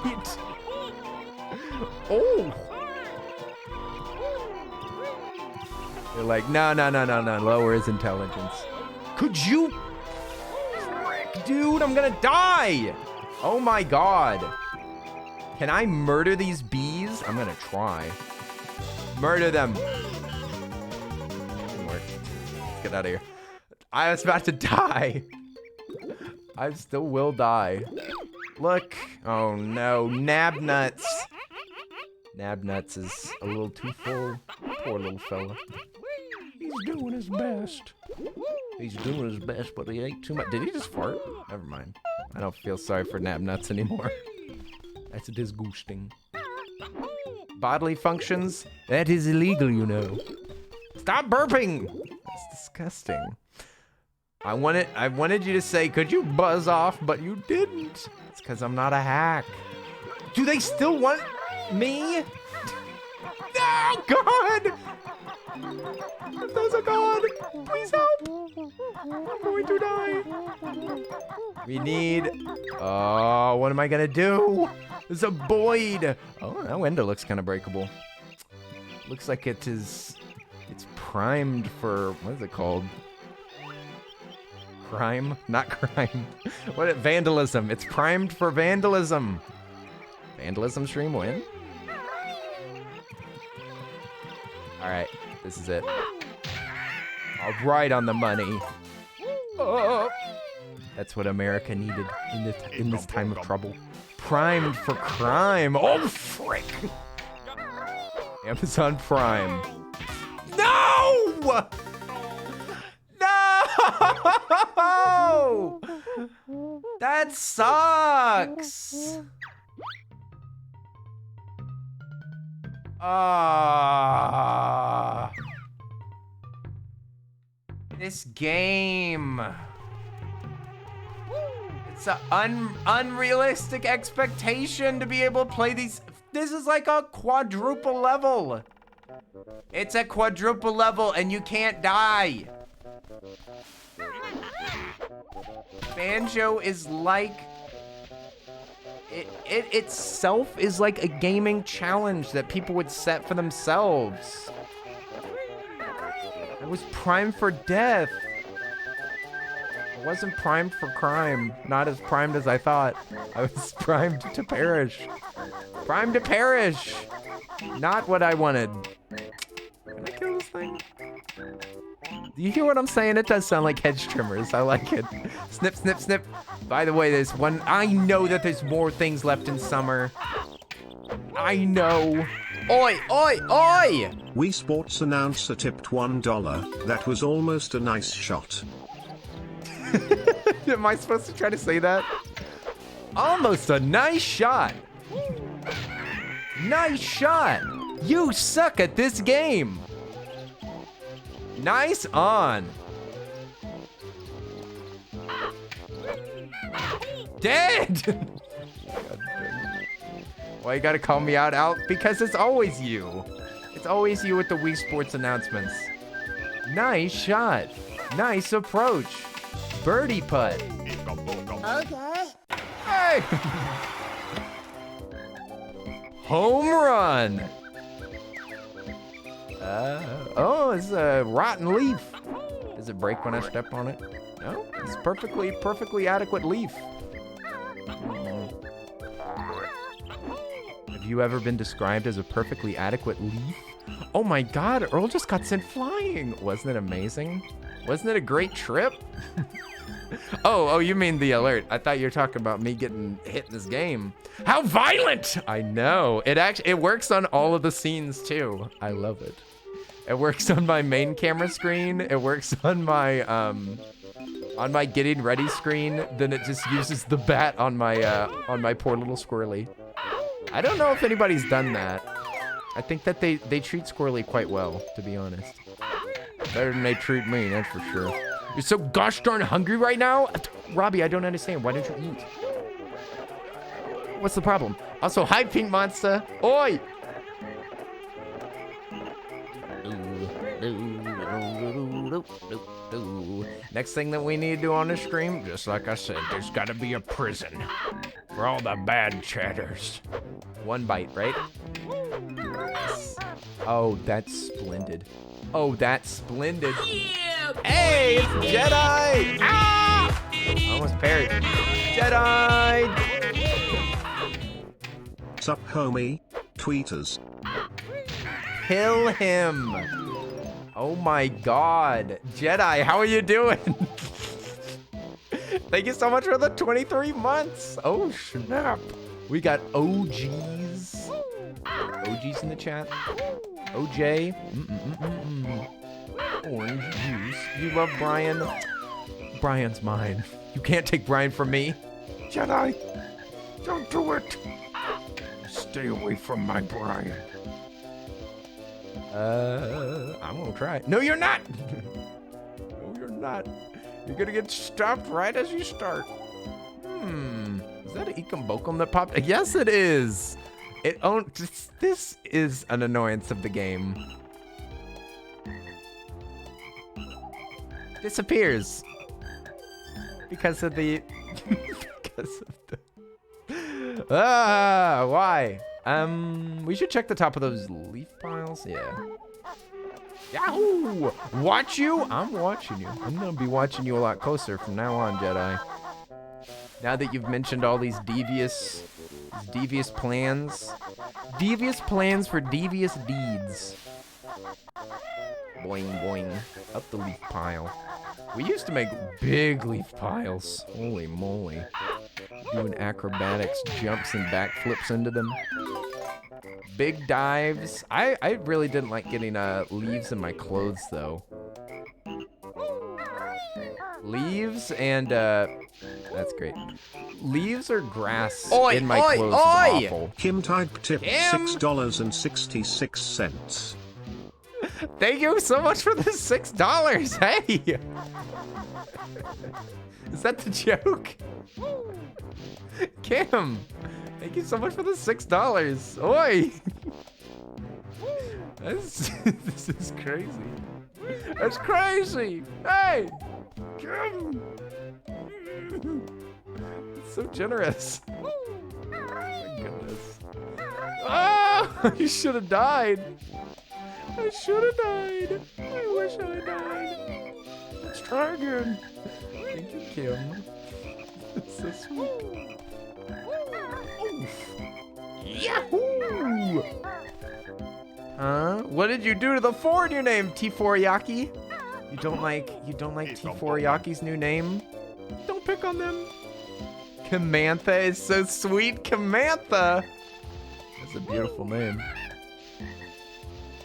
Oh. They're like, no. Lower his intelligence. Could you? Frick, dude, I'm gonna die. Oh my god. Can I murder these bees? I'm gonna try. Murder them. Didn't work. Let's get out of here. I was about to die. I still will die. Look. Oh no. Nab nuts. Nab nuts is a little too full. Poor little fella. He's doing his best. He's doing his best, but he ate too much. Did he just fart? Never mind. I don't feel sorry for nab nuts anymore. That's disgusting. Bodily functions? That is illegal, you know. Stop burping! That's disgusting. I wanted you to say, could you buzz off, but you didn't. It's because I'm not a hack. Do they still want me? No, God! If there's a God, please help! I'm going to die. We need... Oh, what am I gonna do? There's a void. Oh, that window looks kind of breakable. Looks like it's primed for... What is it called? Crime? Not crime. What? Vandalism. It's primed for vandalism. Vandalism stream win? Alright, this is it. All right on the money. Oh, that's what America needed in this time of trouble. Primed for crime. Oh, frick. Amazon Prime. No! No! That sucks. This game. It's an unrealistic expectation to be able to play these. This is like a quadruple level. It's a quadruple level and you can't die. Banjo is like... It itself is like a gaming challenge that people would set for themselves. I was primed for death. I wasn't primed for crime. Not as primed as I thought. I was primed to perish. Primed to perish. Not what I wanted. Can I kill this thing? Do you hear what I'm saying? It does sound like hedge trimmers. I like it. Snip, snip, snip. By the way, there's one. I know that there's more things left in summer. I know. Oi, oi, oi! Wii Sports announcer tipped $1. That was almost a nice shot. Am I supposed to try to say that? Almost a nice shot. Nice shot. You suck at this game. Nice on. Dead. Why you gotta call me out? Because it's always you. It's always you with the Wii Sports announcements. Nice shot. Nice approach. Birdie putt. Okay. Hey. Home run. Oh, it's a rotten leaf. Does it break when I step on it? No, it's perfectly adequate leaf. Have you ever been described as a perfectly adequate leaf? Oh my God, Earl just got sent flying. Wasn't it amazing? Wasn't it a great trip? Oh, you mean the alert. I thought you were talking about me getting hit in this game. How violent! I know. It works on all of the scenes too. I love it. It works on my main camera screen. It works on my getting ready screen. Then it just uses the bat on my poor little squirrely. I don't know if anybody's done that. I think that they treat Squirrely quite well, to be honest. Better than they treat me, that's for sure. You're so gosh darn hungry right now? Robbie, I don't understand. Why don't you eat? What's the problem? Also, hi, Pink Monster. Oi! Next thing that we need to do on this stream, just like I said, there's gotta be a prison for all the bad chatters. One bite, right? Yes. Oh, that's splendid. Oh, that's splendid. Yeah, hey, it's Jedi! Ah! Almost parried. Jedi! Sup, homie? Tweeters. Kill him. Oh my God. Jedi, how are you doing? Thank you so much for the 23 months. Oh, snap. We got OGs. OGs in the chat. OJ. Orange juice. You love Brian? Brian's mine. You can't take Brian from me. Jedi, don't do it. Stay away from my Brian. I'm gonna try. No, you're not. No, you're not. You're gonna get stopped right as you start. Is that an Ekombokum that popped? Yes, it is. This is an annoyance of the game. Disappears because of the why? We should check the top of those leaf piles. Yeah. Yahoo! Watch you? I'm watching you. I'm gonna be watching you a lot closer from now on, Jedi. Now that you've mentioned all these devious plans. Devious plans for devious deeds. Boing, boing. Up the leaf pile. We used to make big leaf piles. Holy moly. Doing acrobatics, jumps, and backflips into them. Big dives. I really didn't like getting leaves in my clothes, though. Leaves and, that's great. Leaves or grass in my clothes is awful. Kim Type tipped $6.66. Thank you so much for the $6. Hey! Is that the joke? Kim, thank you so much for the $6. Oi! This is crazy. That's crazy! Hey! Kim! It's so generous. Oh my goodness. Oh! You should have died. I should have died. I wish I died. Let's try again. Thank you, Kim. It's so sweet. Oof. Yahoo! Huh? What did you do to the four in your name, T4Yaki? You don't like T4Yaki's new name? Don't pick on them. Kamantha is so sweet. Kamantha. That's a beautiful name.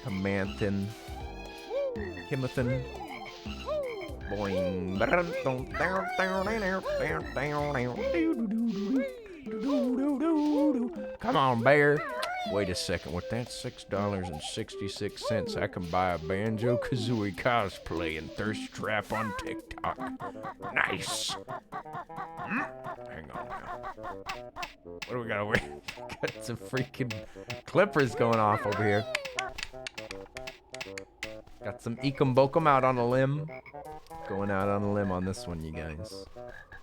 Kamanthan. Kimathan. Boing. Come on, bear. Wait a second. With that $6.66, I can buy a Banjo-Kazooie cosplay and thirst trap on TikTok. Nice. Hang on now. What do we got over here? Got some freaking clippers going off over here. Got some Ekombokum out on a limb. Going out on a limb on this one, you guys.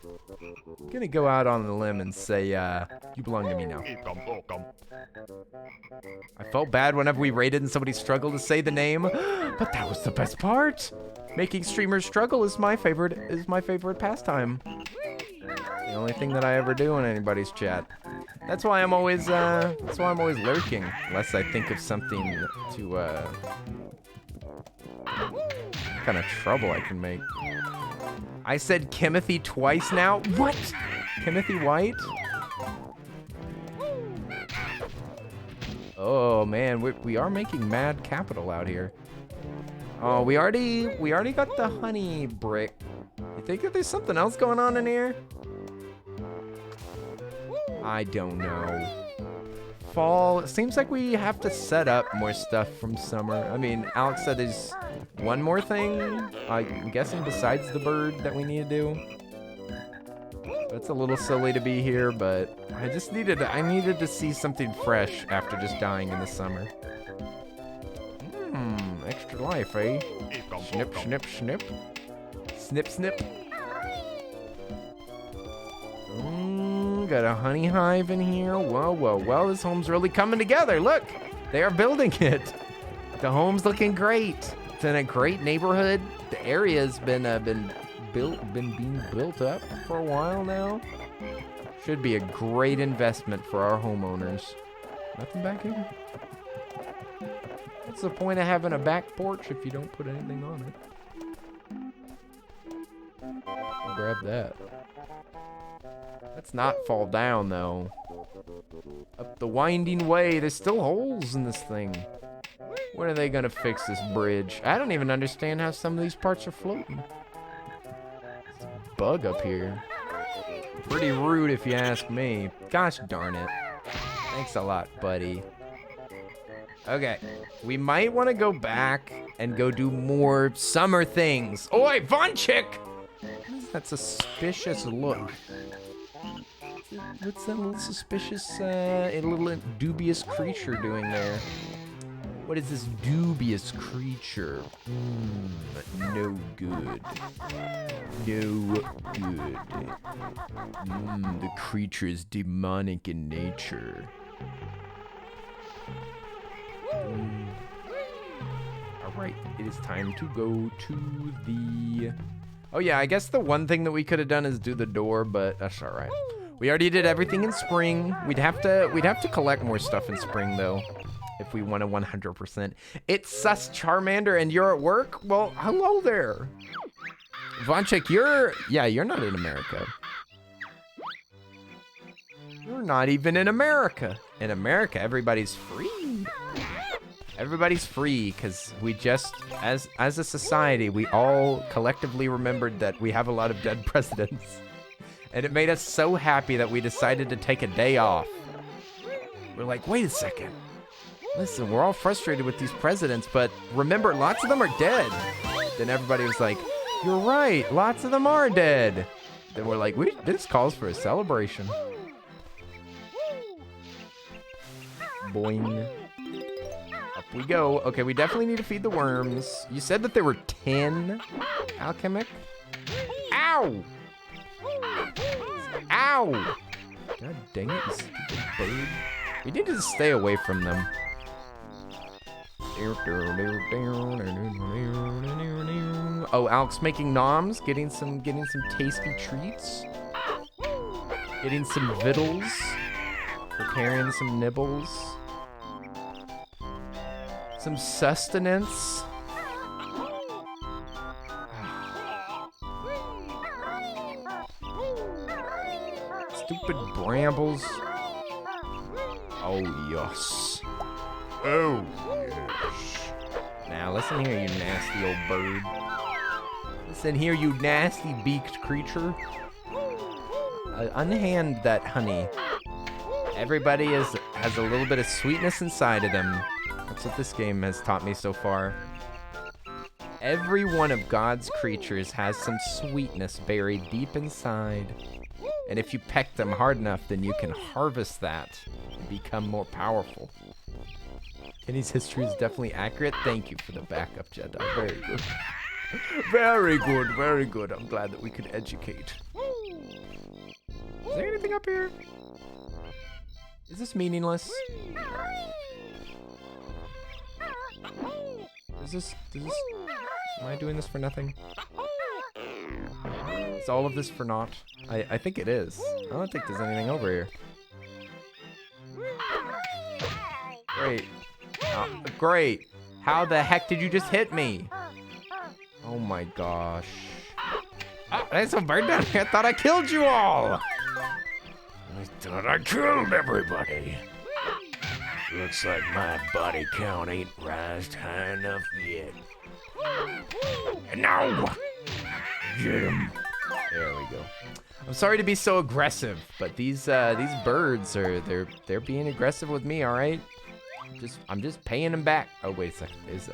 I'm gonna go out on a limb and say, you belong to me now. I felt bad whenever we raided and somebody struggled to say the name, but that was the best part. Making streamers struggle is my favorite pastime. The only thing that I ever do in anybody's chat. That's why I'm always lurking, unless I think of something to what kind of trouble I can make. I said Kimothy twice now. What? Timothy White? Oh man, we are making mad capital out here. Oh, we already got the honey brick. You think that there's something else going on in here? I don't know. Fall, it seems like we have to set up more stuff from summer. I mean, Alex said there's one more thing, I'm guessing besides the bird that we need to do. It's a little silly to be here, but I needed to see something fresh after just dying in the summer. Extra life, eh? Snip, snip, snip. Snip, snip. Got a honey hive in here. Whoa, whoa, well, this home's really coming together. Look, they are building it. The home's looking great. It's in a great neighborhood. The area's been being built up for a while now. Should be a great investment for our homeowners. Nothing back here? What's the point of having a back porch if you don't put anything on it? I'll grab that. Let's not fall down, though. Up the winding way. There's still holes in this thing. When are they gonna fix this bridge? I don't even understand how some of these parts are floating. There's a bug up here. Pretty rude if you ask me. Gosh darn it. Thanks a lot, buddy. Okay. We might want to go back and go do more summer things. Oi, Vonchik! What is that suspicious look? What's that little suspicious, little dubious creature doing there? What is this dubious creature? No good. No good. The creature is demonic in nature. Alright, it is time to go to the... Oh yeah, I guess the one thing that we could have done is do the door, but that's alright. We already did everything in spring. We'd have to collect more stuff in spring though, if we want to 100%. It's Sus Charmander and you're at work? Well, hello there. Vonchik, you're not in America. You're not even in America. In America, everybody's free. Everybody's free because we just, as a society, we all collectively remembered that we have a lot of dead presidents. And it made us so happy that we decided to take a day off. We're like, wait a second. Listen, we're all frustrated with these presidents, but remember, lots of them are dead. Then everybody was like, you're right, lots of them are dead. Then we're like, this calls for a celebration. Boing. Up we go. Okay, we definitely need to feed the worms. You said that there were 10 alchemic? Ow! Ow! God dang it, you stupid bird. We need to stay away from them. Oh, Alex making noms, getting some tasty treats. Getting some victuals. Preparing some nibbles. Some sustenance. Stupid brambles. Oh, yes. Oh, yes. Now, listen here, you nasty old bird. Listen here, you nasty beaked creature. Unhand that honey. Everybody has a little bit of sweetness inside of them. That's what this game has taught me so far. Every one of God's creatures has some sweetness buried deep inside. And if you peck them hard enough, then you can harvest that and become more powerful. Kenny's history is definitely accurate. Thank you for the backup, Jedi. Very good. Very good, very good. I'm glad that we could educate. anything up here? Is this meaningless? Am I doing this for nothing? Is all of this for naught? I think it is. I don't think there's anything over here. Great. Great. How the heck did you just hit me? Oh my gosh. Oh, there's a bird down here. I thought I killed you all. I thought I killed everybody. Looks like my body count ain't rised high enough yet. And now, get him. There we go. I'm sorry to be so aggressive, but these birds are they're being aggressive with me. All right. I'm just paying them back. Oh wait a second. There's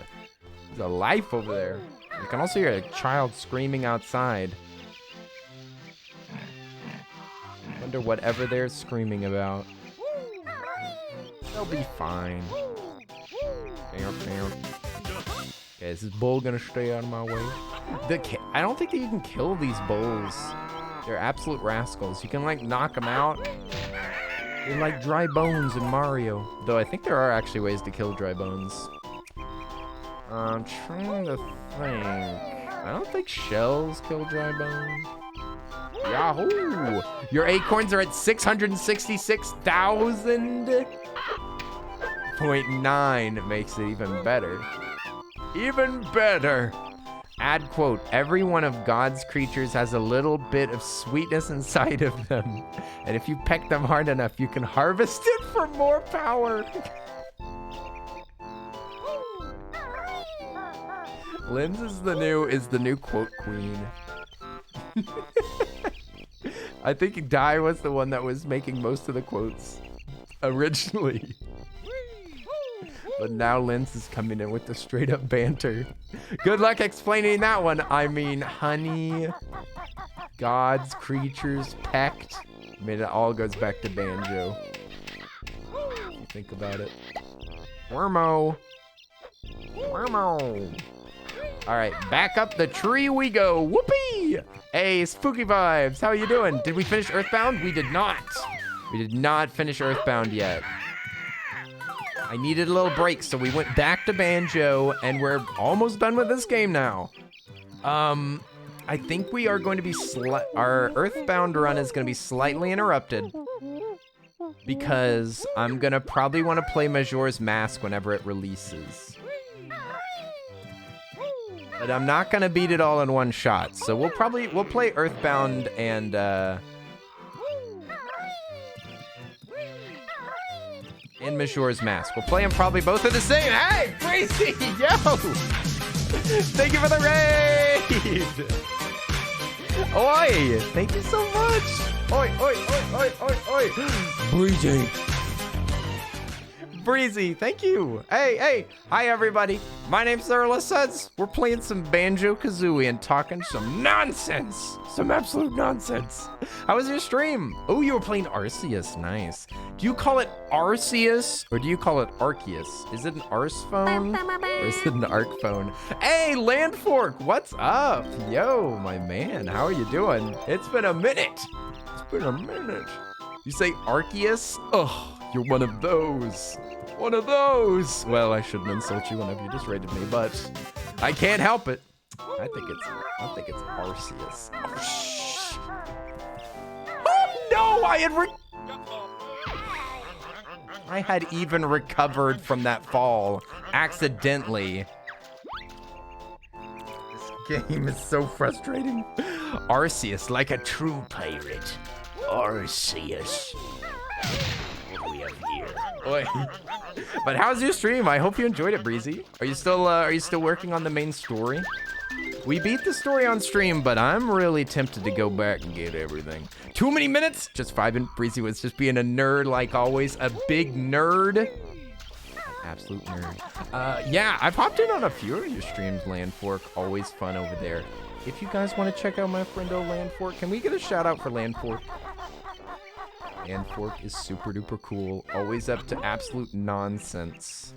a life over there. You can also hear a child screaming outside. Wonder whatever they're screaming about. They'll be fine. Okay, is this bull gonna stay out of my way? I don't think that you can kill these bulls. They're absolute rascals. You can like knock them out. They're like dry bones in Mario. Though I think there are actually ways to kill dry bones. I'm trying to think. I don't think shells kill dry bones. Yahoo! Your acorns are at 666,000.9 makes it even better. Even better. Add quote, every one of God's creatures has a little bit of sweetness inside of them. And if you peck them hard enough, you can harvest it for more power. Linz is the new quote queen. I think Dai was the one that was making most of the quotes originally. But now Linz is coming in with the straight up banter. Good luck explaining that one. I mean, honey, God's creatures pecked. I mean, it all goes back to Banjo. If you think about it. Wormo. Wormo. All right, back up the tree we go. Whoopee! Hey, Spooky Vibes, how you doing? Did we finish Earthbound? We did not. We did not finish Earthbound yet. I needed a little break, so we went back to Banjo, and we're almost done with this game now. I think we are going to be our Earthbound run is going to be slightly interrupted because I'm gonna probably want to play Majora's Mask whenever it releases. But I'm not gonna beat it all in one shot, so we'll play Earthbound and Majora's Mask. We'll play them probably both at the same. Hey, Crazy, yo! Thank you for the raid! Oi! Thank you so much! Oi, oi, oi, oi, oi, oi! Breezy! Breezy, thank you! Hey, hey! Hi, everybody! My name's Suds. We're playing some Banjo-Kazooie and talking some nonsense! Some absolute nonsense! How was your stream? Oh, you were playing Arceus. Nice. Do you call it Arceus or do you call it Arceus? Is it an Arce phone or is it an Arc phone? Hey, Landfork, what's up? Yo, my man, how are you doing? It's been a minute. It's been a minute. You say Arceus? Oh, you're one of those. One of those. Well, I shouldn't insult you whenever you just rated me, but I can't help it. I think it's Arceus. Oh, shh. Oh no, I had even recovered from that fall accidentally. This game is so frustrating. Arceus, like a true pirate. Arceus. What do we have here? Oi. But how's your stream? I hope you enjoyed it, Breezy. Are you still working on the main story? We beat the story on stream, but I'm really tempted to go back and get everything. Too many minutes? Just 5 and Breezy was just being a nerd like always. A big nerd. An absolute nerd. Yeah, I've hopped in on a few of your streams, Landfork. Always fun over there. If you guys want to check out my friendo Landfork, can we get a shout out for Landfork? Landfork is super duper cool. Always up to absolute nonsense.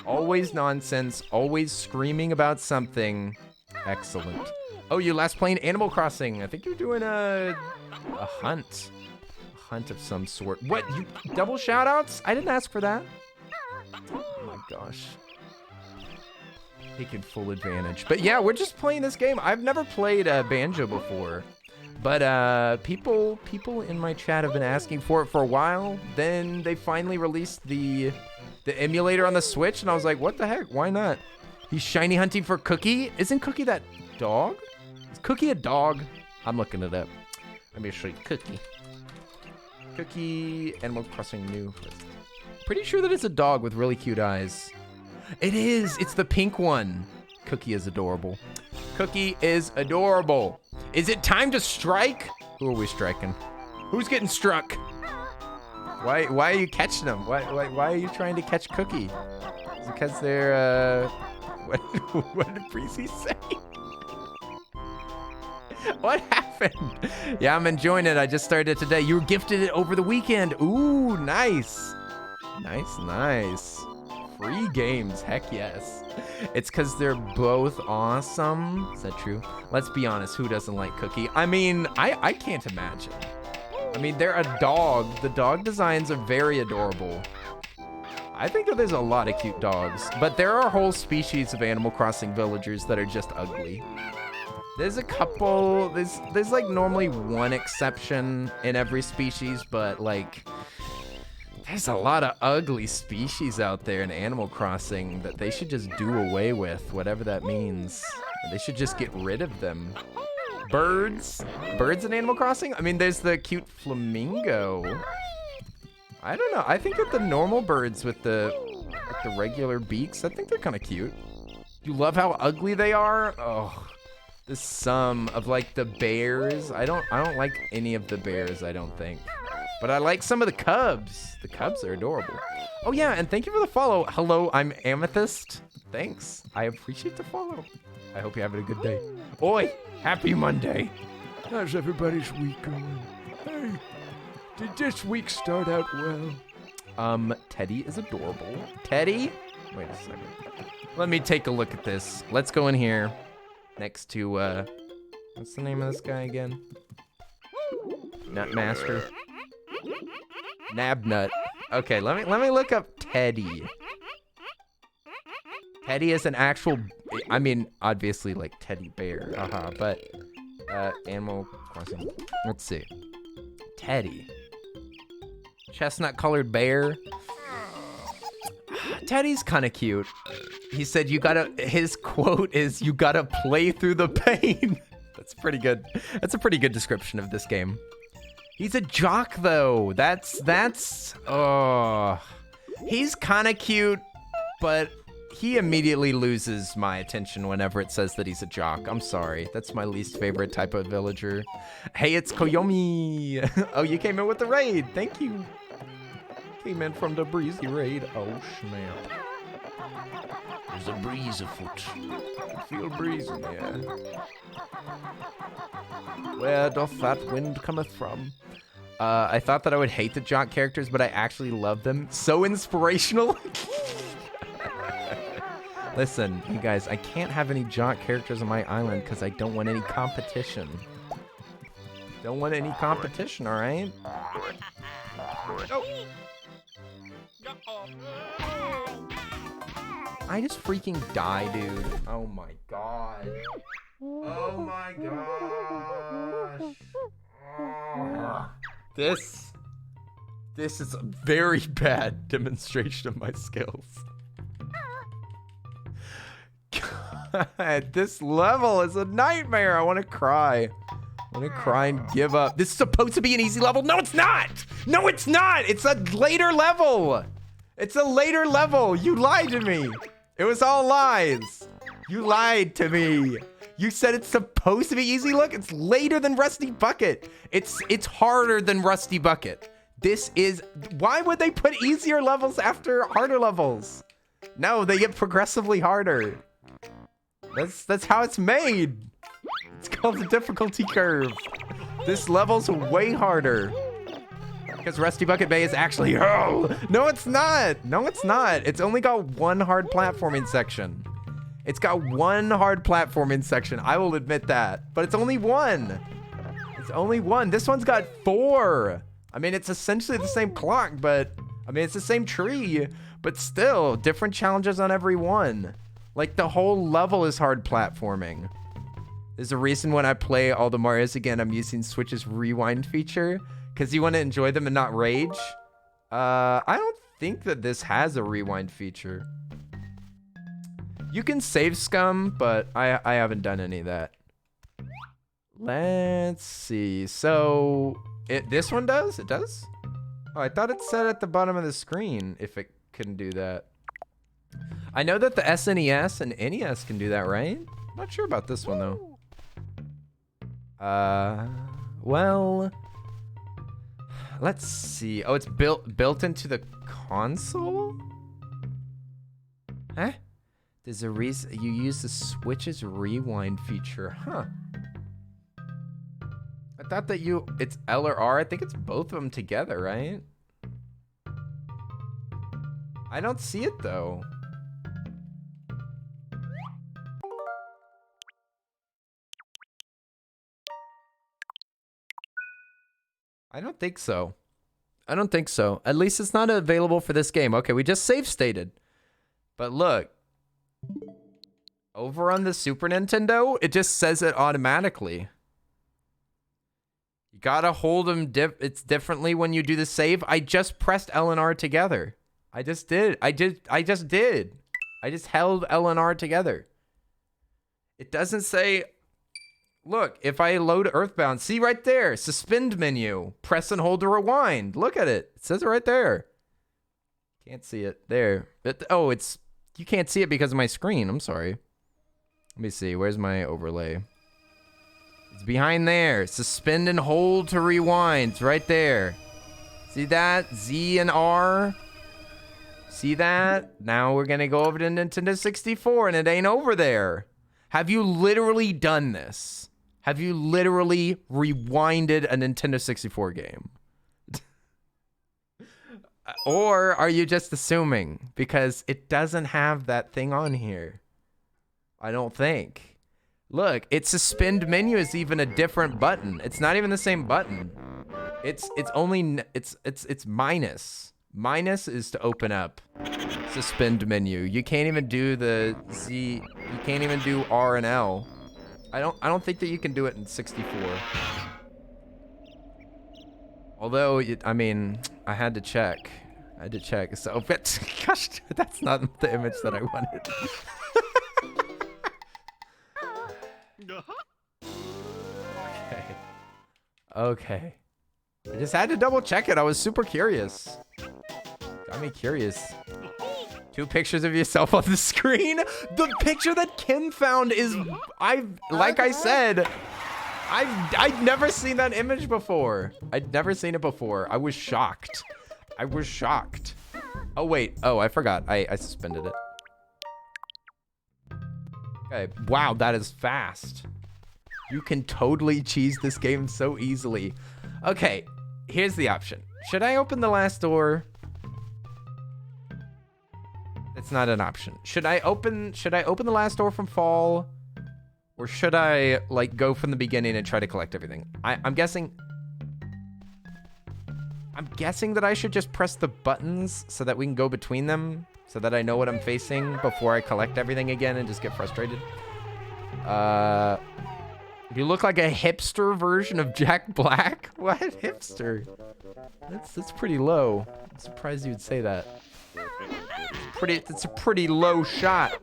Always nonsense, always screaming about something. Excellent. Oh, you last playing Animal Crossing. I think you're doing a hunt. A hunt of some sort. What, you double shout outs? I didn't ask for that. Oh my gosh. Taking full advantage. But yeah, we're just playing this game. I've never played Banjo before. But people in my chat have been asking for it for a while. Then they finally released the emulator on the Switch, and I was like, what the heck? Why not? He's shiny hunting for Cookie. Isn't Cookie that dog? Is Cookie a dog? I'm looking it up. Let me show you Cookie. Cookie, Animal Crossing New. Pretty sure that it's a dog with really cute eyes. It is. It's the pink one. Cookie is adorable. Cookie is adorable. Is it time to strike? Who are we striking? Who's getting struck? Why are you catching them? Why are you trying to catch Cookie? Is it because they're what did Breezy say? What happened? Yeah, I'm enjoying it. I just started it today. You were gifted it over the weekend. Ooh, nice. Nice. Free games, heck yes. It's because they're both awesome. Is that true? Let's be honest, who doesn't like Cookie? I mean, I can't imagine. I mean, they're a dog. The dog designs are very adorable. I think that there's a lot of cute dogs, but there are whole species of Animal Crossing villagers that are just ugly. There's a couple, there's like normally one exception in every species, but like, there's a lot of ugly species out there in Animal Crossing that they should just do away with, whatever that means. They should just get rid of them. Birds in Animal Crossing? I mean, there's the cute flamingo. I don't know. I think that the normal birds with the regular beaks, I think they're kind of cute. You love how ugly they are? Oh, the sum of like the bears. I don't like any of the bears, I don't think. But I like some of the cubs. The cubs are adorable. Oh yeah, and thank you for the follow. Hello, I'm Amethyst. Thanks. I appreciate the follow. I hope you're having a good day. Oi, happy Monday. How's everybody's week going? Hey, did this week start out well? Teddy is adorable. Teddy? Wait a second. Let me take a look at this. Let's go in here next to, what's the name of this guy again? Nutmaster. Nabnut. Okay, let me look up Teddy. Teddy is an actual, I mean, obviously like teddy bear, but Animal Crossing. Let's see. Teddy. Chestnut colored bear. Teddy's kind of cute. He said his quote is, you gotta play through the pain. That's pretty good. That's a pretty good description of this game. He's a jock though. He's kind of cute, but he immediately loses my attention whenever it says that he's a jock. I'm sorry. That's my least favorite type of villager. Hey, it's Koyomi. Oh, you came in with the raid. Thank you. Came in from the breezy raid. Oh, snap. There's a breeze afoot. Feel breezy, yeah. Where doth that wind cometh from? I thought that I would hate the jock characters, but I actually love them. So inspirational. Listen, you guys, I can't have any jock characters on my island because I don't want any competition. Don't want any competition, all right? Oh. I just freaking die, dude. Oh my god. Oh my gosh. Oh. This is a very bad demonstration of my skills. God, this level is a nightmare. I want to cry. I want to cry and give up. This is supposed to be an easy level. No, it's not. No, it's not. It's a later level. It's a later level. You lied to me. It was all lies. You lied to me. You said it's supposed to be easy. Look, it's later than Rusty Bucket. It's harder than Rusty Bucket. Why would they put easier levels after harder levels? No, they get progressively harder. That's how it's made. It's called the difficulty curve. This level's way harder. Because Rusty Bucket Bay is actually hell. No, it's not. No, it's not. It's only got one hard platforming section. It's got one hard platforming section. I will admit that. But it's only one. It's only one. This one's got 4. I mean, it's essentially the same clock, but... I mean, it's the same tree. But still, different challenges on every one. Like, the whole level is hard platforming. There's a reason when I play all the Marios again, I'm using Switch's rewind feature. Because you want to enjoy them and not rage. I don't think that this has a rewind feature. You can save scum, but I haven't done any of that. Let's see. So, this one does? It does? Oh, I thought it said at the bottom of the screen if it couldn't do that. I know that the SNES and NES can do that, right? I'm not sure about this one, though. Well... Let's see. Oh, it's built into the console? Huh? There's a reason you use the Switch's rewind feature, huh? I thought that it's L or R. I think it's both of them together, right? I don't see it though. I don't think so. I don't think so. At least it's not available for this game. Okay, we just save stated. But look. Over on the Super Nintendo, it just says it automatically. You gotta hold them it's differently when you do the save. I just pressed L and R together. I just did. I just did. I just held L and R together. It doesn't say... Look, if I load Earthbound, see right there, suspend menu, press and hold to rewind. Look at it. It says it right there. Can't see it. There. You can't see it because of my screen. I'm sorry. Let me see. Where's my overlay? It's behind there. Suspend and hold to rewind. It's right there. See that? Z and R. See that? Now we're going to go over to Nintendo 64 and it ain't over there. Have you literally done this? Have you literally rewinded a Nintendo 64 game? Or are you just assuming? Because it doesn't have that thing on here. I don't think. Look, its suspend menu is even a different button. It's not even the same button. It's minus. Minus is to open up. Suspend menu. You can't even do the Z. You can't even do R and L. I don't think that you can do it in 64. Although, I mean, I had to check. So, but, gosh, that's not the image that I wanted. Okay. I just had to double check it. I was super curious. Got me curious. 2 pictures of yourself on the screen. The picture that Kim found is, like I said, I'd never seen that image before. I'd never seen it before. I was shocked. Oh, wait. Oh, I forgot. I suspended it. Okay. Wow, that is fast. You can totally cheese this game so easily. Okay, here's the option. Should I open the last door? It's not an option. Should I open the last door from Fall? Or should I like go from the beginning and try to collect everything? I'm guessing that I should just press the buttons so that we can go between them, so that I know what I'm facing before I collect everything again and just get frustrated. You look like a hipster version of Jack Black? What hipster? That's pretty low. I'm surprised you would say that. It's a pretty low shot,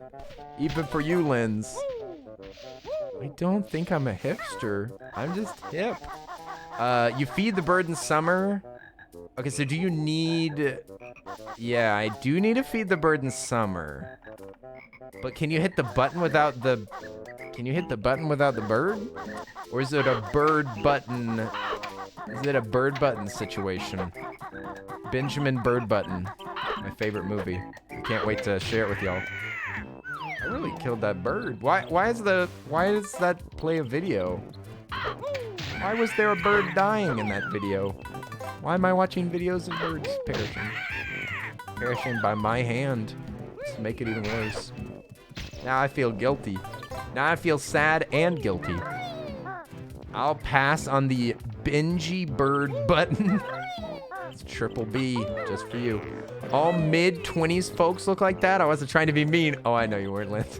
even for you, Linz. I don't think I'm a hipster. I'm just hip. You feed the bird in summer. Okay, so do you need... Yeah, I do need to feed the bird in summer. But can you hit the button without the... Can you hit the button without the bird? Or is it a bird button? Is it a bird button situation? Benjamin Bird Button. My favorite movie. I can't wait to share it with y'all. I really killed that bird. Why does that play a video? Why was there a bird dying in that video? Why am I watching videos of birds perishing? Perishing by my hand. Just make it even worse. Now I feel guilty. Now I feel sad and guilty. I'll pass on the Benji Bird button. It's triple B, just for you. All mid-20s folks look like that? I wasn't trying to be mean. Oh, I know you weren't, Lance.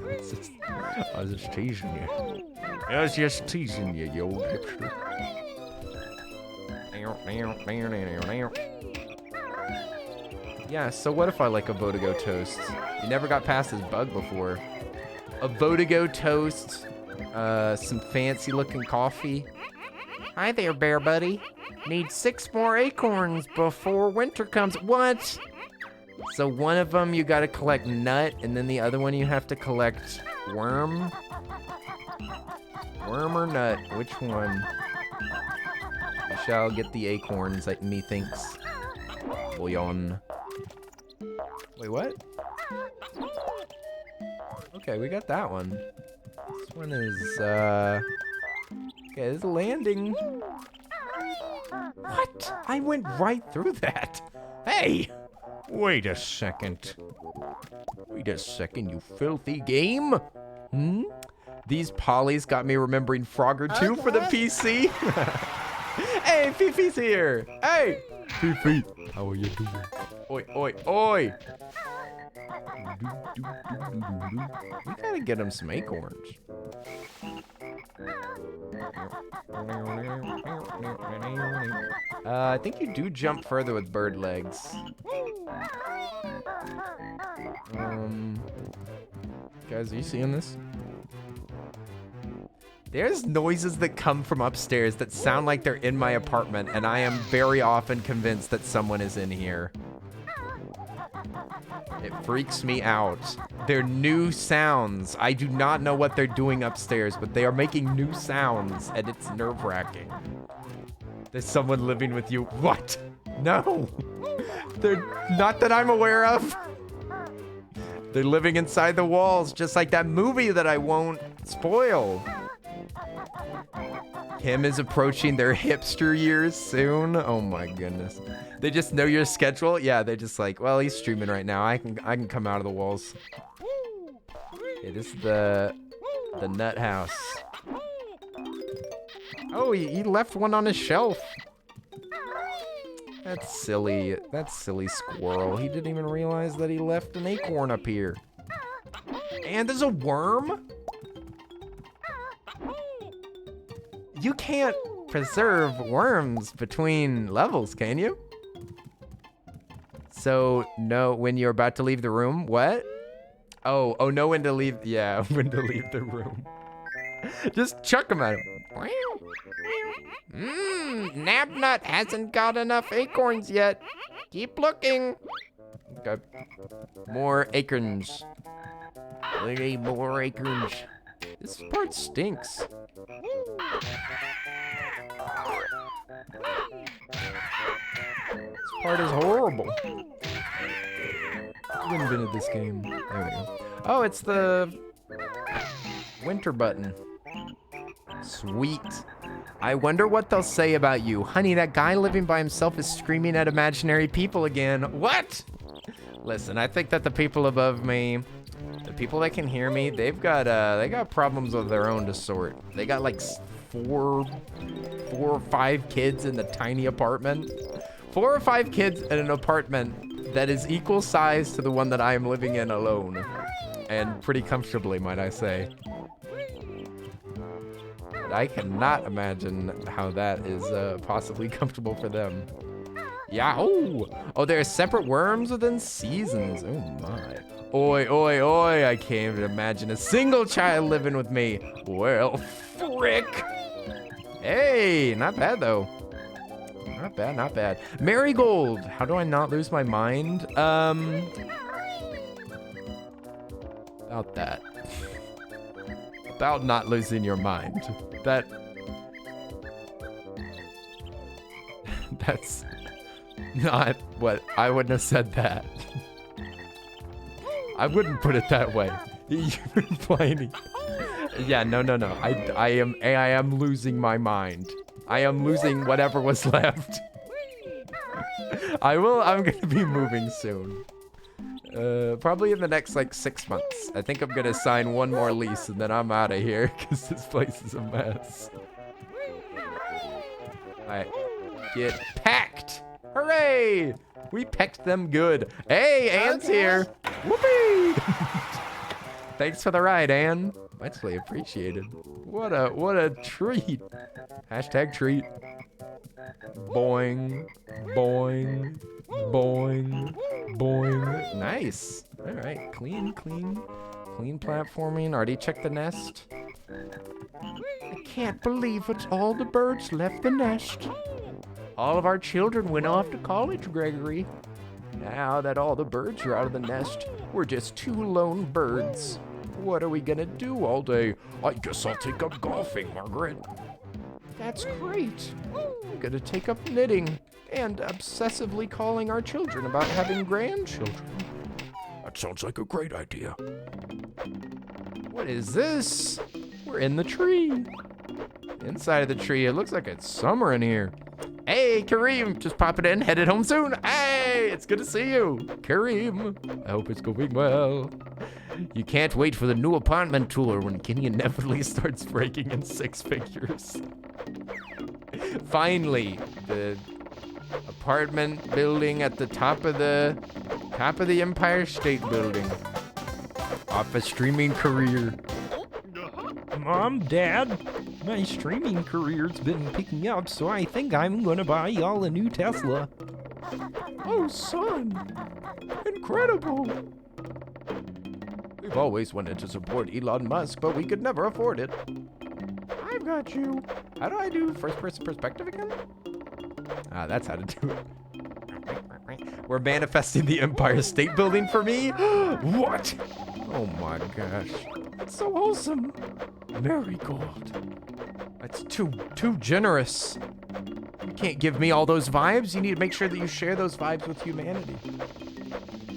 I was just teasing you. I was just teasing you, you old hipster. Yeah, so what if I like a Vodego toast? You never got past this bug before. A Vodego toast, some fancy looking coffee. Hi there, bear buddy. Need 6 more acorns before winter comes. What? So one of them you gotta collect nut, and then the other one you have to collect worm? Worm or nut? Which one? You shall get the acorns, like methinks. Bouillon. Wait, what? Okay, we got that one. This one is, okay, this is landing. What? I went right through that. Hey! Wait a second. Wait a second, you filthy game. Hmm? These polys got me remembering Frogger 2 for the PC. Hey, Fifi's here. Hey! Fifi, how are you doing? Oi, oi, oi! We gotta get him some acorns. I think you do jump further with bird legs. Guys, are you seeing this? There's noises that come from upstairs that sound like they're in my apartment, and I am very often convinced that someone is in here. It freaks me out. They're new sounds. I do not know what they're doing upstairs, but they are making new sounds, and it's nerve-wracking. There's someone living with you. What? No. They're not that I'm aware of. They're living inside the walls, just like that movie that I won't spoil. Kim is approaching their hipster years soon. Oh my goodness. They just know your schedule? Yeah, they're just like, well, he's streaming right now. I can come out of the walls. It is the nut house. Oh, he left one on his shelf. That's silly. That's silly squirrel. He didn't even realize that he left an acorn up here. And there's a worm? You can't preserve worms between levels, can you? So, no, when you're about to leave the room, what? Oh, know when to leave, yeah, when to leave the room. Just chuck them at him. Nabnut hasn't got enough acorns yet. Keep looking. Okay. More acorns. Okay, more acorns. This part stinks. This part is horrible. I've invented this game. There we go. Oh, it's the winter button. Sweet. I wonder what they'll say about you. Honey, that guy living by himself is screaming at imaginary people again. What? Listen, I think that the people above me, the people that can hear me, they got problems of their own to sort. They got like four or five kids in the tiny apartment. 4 or 5 kids in an apartment that is equal size to the one that I am living in alone. And pretty comfortably, might I say. But I cannot imagine how that is possibly comfortable for them. Yeah, oh, there are separate worms within seasons. Oh my. Oi, oi, oi, I can't even imagine a single child living with me. Well, frick. Hey, not bad though. Not bad, not bad. Marigold, how do I not lose my mind? About that. About not losing your mind. That's not what, I wouldn't have said that. I wouldn't put it that way. You're playing. Yeah, no. I am losing my mind. I am losing whatever was left. I'm gonna be moving soon. Probably in the next like 6 months. I think I'm gonna sign one more lease and then I'm out of here because this place is a mess. Alright, get packed! Hooray! We pecked them good. Hey, Anne's here. Whoopee! Thanks for the ride, Anne. Muchly appreciated. What a treat. Hashtag treat. Boing, boing, boing, boing. Nice. All right, clean platforming. Already checked the nest. I can't believe it's all the birds left the nest. All of our children went off to college, Gregory. Now that all the birds are out of the nest, we're just 2 lone birds. What are we gonna do all day? I guess I'll take up golfing, Margaret. That's great. I'm gonna take up knitting and obsessively calling our children about having grandchildren. That sounds like a great idea. What is this? We're in the tree. Inside of the tree, it looks like it's summer in here. Hey, Kareem, just popping in, headed home soon. Hey, it's good to see you. Kareem, I hope it's going well. You can't wait for the new apartment tour when Kenny inevitably starts breaking in 6 figures. Finally, the apartment building at the top of the Empire State Building. Off a streaming career. Mom, Dad, my streaming career's been picking up, so I think I'm gonna buy y'all a new Tesla. Oh, son. Incredible. We've always wanted to support Elon Musk, but we could never afford it. I've got you. How do I do first-person perspective again? Ah, that's how to do it. We're manifesting the Empire State Building for me? What? Oh my gosh. That's so wholesome. Marigold. That's too generous. You can't give me all those vibes. You need to make sure that you share those vibes with humanity.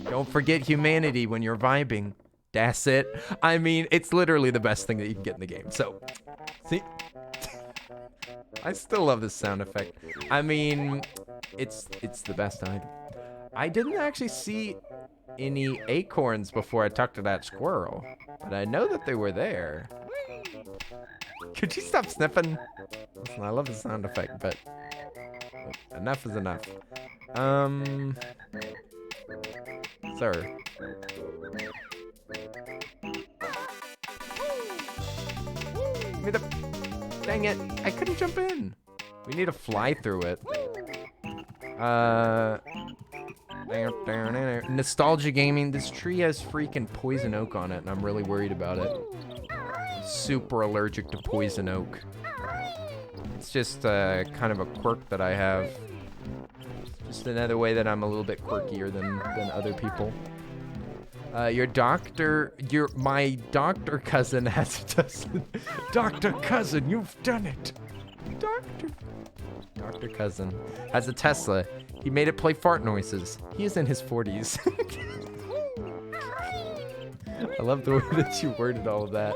Don't forget humanity when you're vibing. That's it. I mean, it's literally the best thing that you can get in the game. So, see? I still love this sound effect. I mean, it's the best item. I didn't actually see any acorns before I talked to that squirrel, but I know that they were there. Could you stop sniffing? Listen, I love the sound effect, but enough is enough. Sir. Give me the... Dang it, I couldn't jump in. We need to fly through it. Nostalgia gaming. This tree has freaking poison oak on it, and I'm really worried about it. Super allergic to poison oak. It's just kind of a quirk that I have. Just another way that I'm a little bit quirkier than other people. My doctor cousin has a Tesla. Doctor cousin, you've done it. Doctor cousin has a Tesla. He made it play fart noises. He is in his 40s. I love the way that you worded all of that.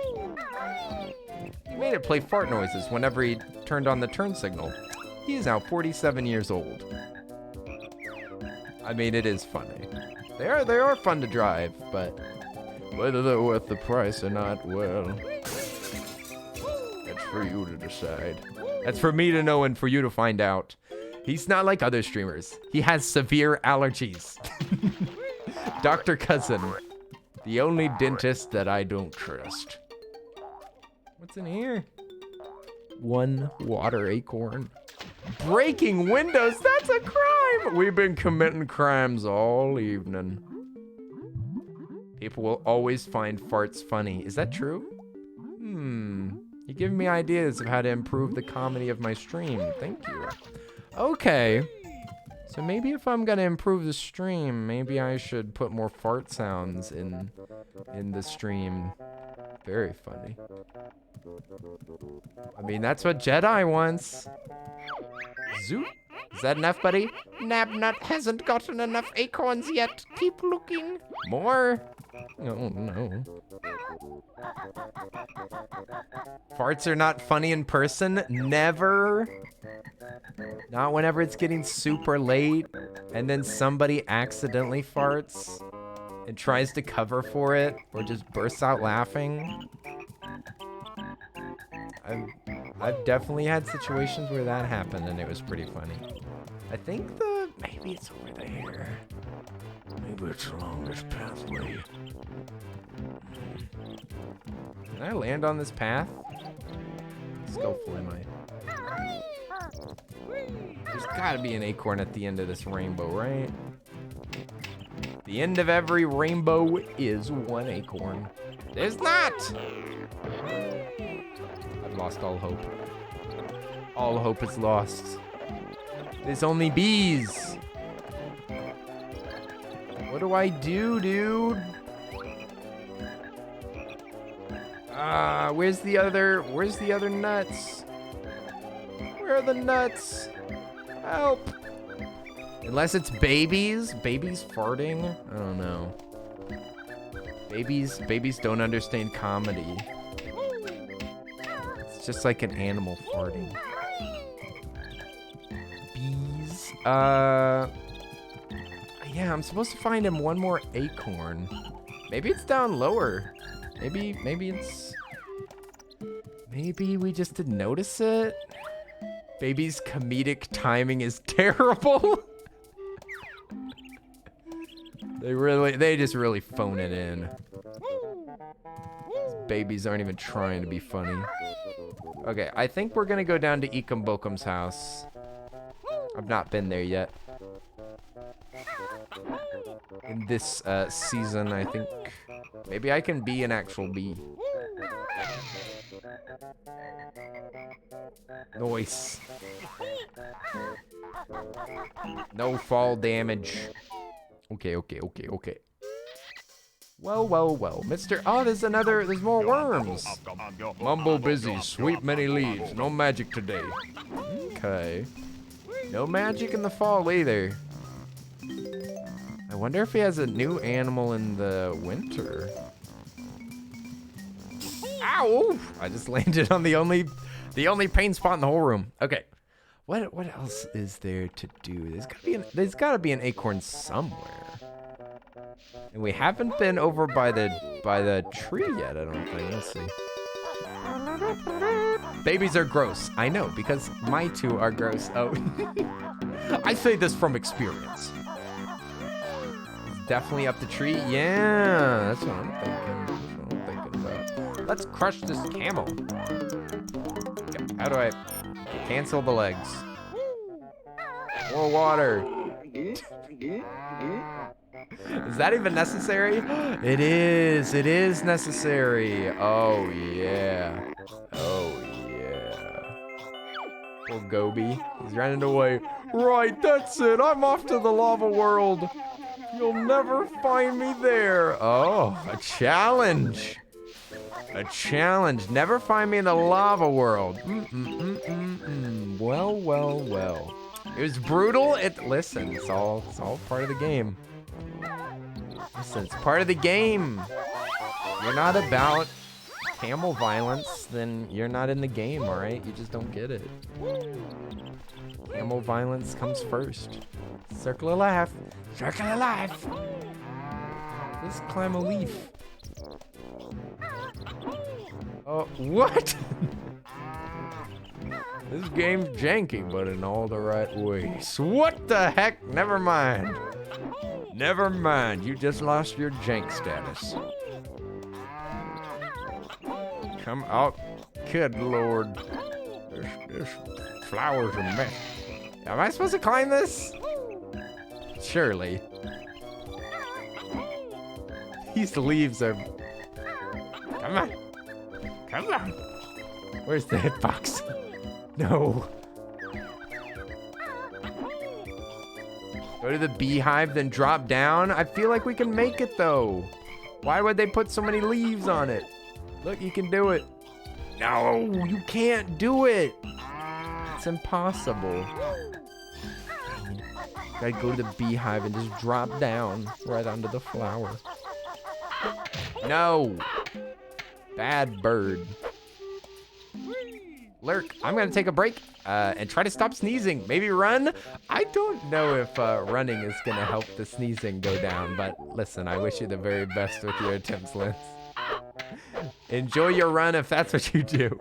He made it play fart noises whenever he turned on the turn signal. He is now 47 years old. I mean, it is funny. They are fun to drive, but whether they're worth the price or not, well, that's for you to decide. That's for me to know and for you to find out. He's not like other streamers. He has severe allergies. Dr. Cousin, the only dentist that I don't trust. What's in here? 1 water acorn. Breaking windows, that's a crime! We've been committing crimes all evening. People will always find farts funny. Is that true? You're giving me ideas of how to improve the comedy of my stream. Thank you. Okay. So maybe if I'm gonna improve the stream, maybe I should put more fart sounds in the stream. Very funny. I mean, that's what Jedi wants. Zoop. Is that enough, buddy? Nabnut hasn't gotten enough acorns yet. Keep looking. More? Oh, no. Farts are not funny in person? Never. Not whenever it's getting super late and then somebody accidentally farts. and tries to cover for it or just bursts out laughing. I've definitely had situations where that happened and it was pretty funny. I think maybe it's over there. Maybe it's along this pathway. Can I land on this path? Skillful am I? There's gotta be an acorn at the end of this rainbow, right? The end of every rainbow is one acorn. There's not! I've lost all hope. All hope is lost. There's only bees. What do I do, dude? Where's the other nuts? Where are the nuts? Help! Unless it's babies? Babies farting? I don't know. Babies don't understand comedy. It's just like an animal farting. Bees. Yeah, I'm supposed to find him one more acorn. Maybe it's down lower. Maybe we just didn't notice it. Baby's comedic timing is terrible. They just really phone it in. These babies aren't even trying to be funny. Okay, I think we're gonna go down to Ekum Bokum's house. I've not been there yet. In this season, I think maybe I can be an actual bee. Nice. No fall damage. Okay. Well, Mr. Oh, there's more worms. Mumble busy, sweep many leaves. No magic today. Okay. No magic in the fall either. I wonder if he has a new animal in the winter. Ow! I just landed on the only pain spot in the whole room. Okay. What else is there to do? There's gotta be an acorn somewhere. And we haven't been over by the tree yet, I don't think. Let's see. Babies are gross. I know, because my two are gross. Oh. I say this from experience. It's definitely up the tree. Yeah, that's what I'm thinking. About. Let's crush this camel. Okay, how do I cancel the legs? More water. Is that even necessary? It is. It is necessary. Oh, yeah. Poor Goby. He's running away. Right, that's it. I'm off to the lava world. You'll never find me there. Oh, a challenge. A challenge. Never find me in the lava world. Well. It was brutal. Listen, it's all part of the game. Listen, it's part of the game. You're not about camel violence, then you're not in the game, all right? You just don't get it. Camel violence comes first. Circle of life. Circle of life. Let's climb a leaf. Oh, what? This game's janky, but in all the right ways. What the heck? Never mind. Never mind. You just lost your jank status. Come out, kid lord. This flower's a mess. Am I supposed to climb this? Surely. These leaves are... Come on. Come on. Where's the hitbox? No. Go to the beehive, then drop down. I feel like we can make it, though. Why would they put so many leaves on it? Look, you can do it. No, you can't do it. It's impossible. Gotta go to the beehive and just drop down right onto the flower. No. Bad bird. lurk. I'm gonna take a break and try to stop sneezing. Maybe run. I don't know if running is gonna help the sneezing go down, but listen, I wish you the very best with your attempts, Linz. Enjoy your run if that's what you do.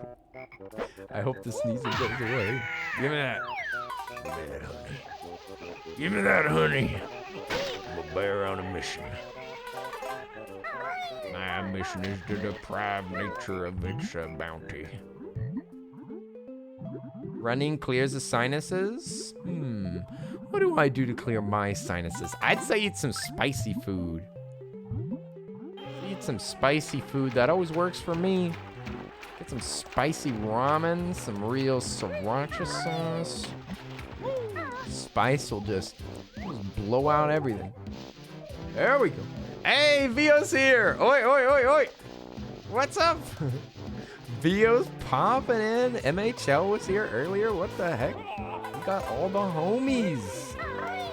I hope the sneezing goes away. Give me that. Give me that, honey. Give me that, honey. I'm a bear on a mission. My mission is to deprive nature of its bounty. Running clears the sinuses? What do I do to clear my sinuses? I'd say eat some spicy food. Eat some spicy food. That always works for me. Get some spicy ramen, some real sriracha sauce. Spice will just blow out everything. There we go. Hey, Vio's here. Oi, oi, oi, oi. What's up? Vio's popping in. MHL was here earlier. What the heck? We got all the homies.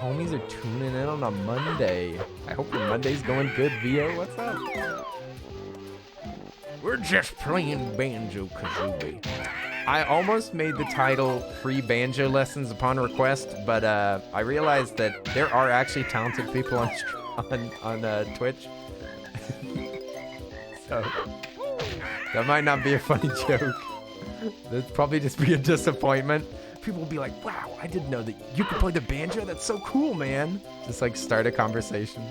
Homies are tuning in on a Monday. I hope your Monday's going good, Vio. What's up? We're just playing Banjo-Kazooie. I almost made the title Free Banjo Lessons upon request, but I realized that there are actually talented people on Twitch. So that might not be a funny joke. That'd probably just be a disappointment. People will be like, wow, I didn't know that you could play the banjo. That's so cool, man. Just like start a conversation.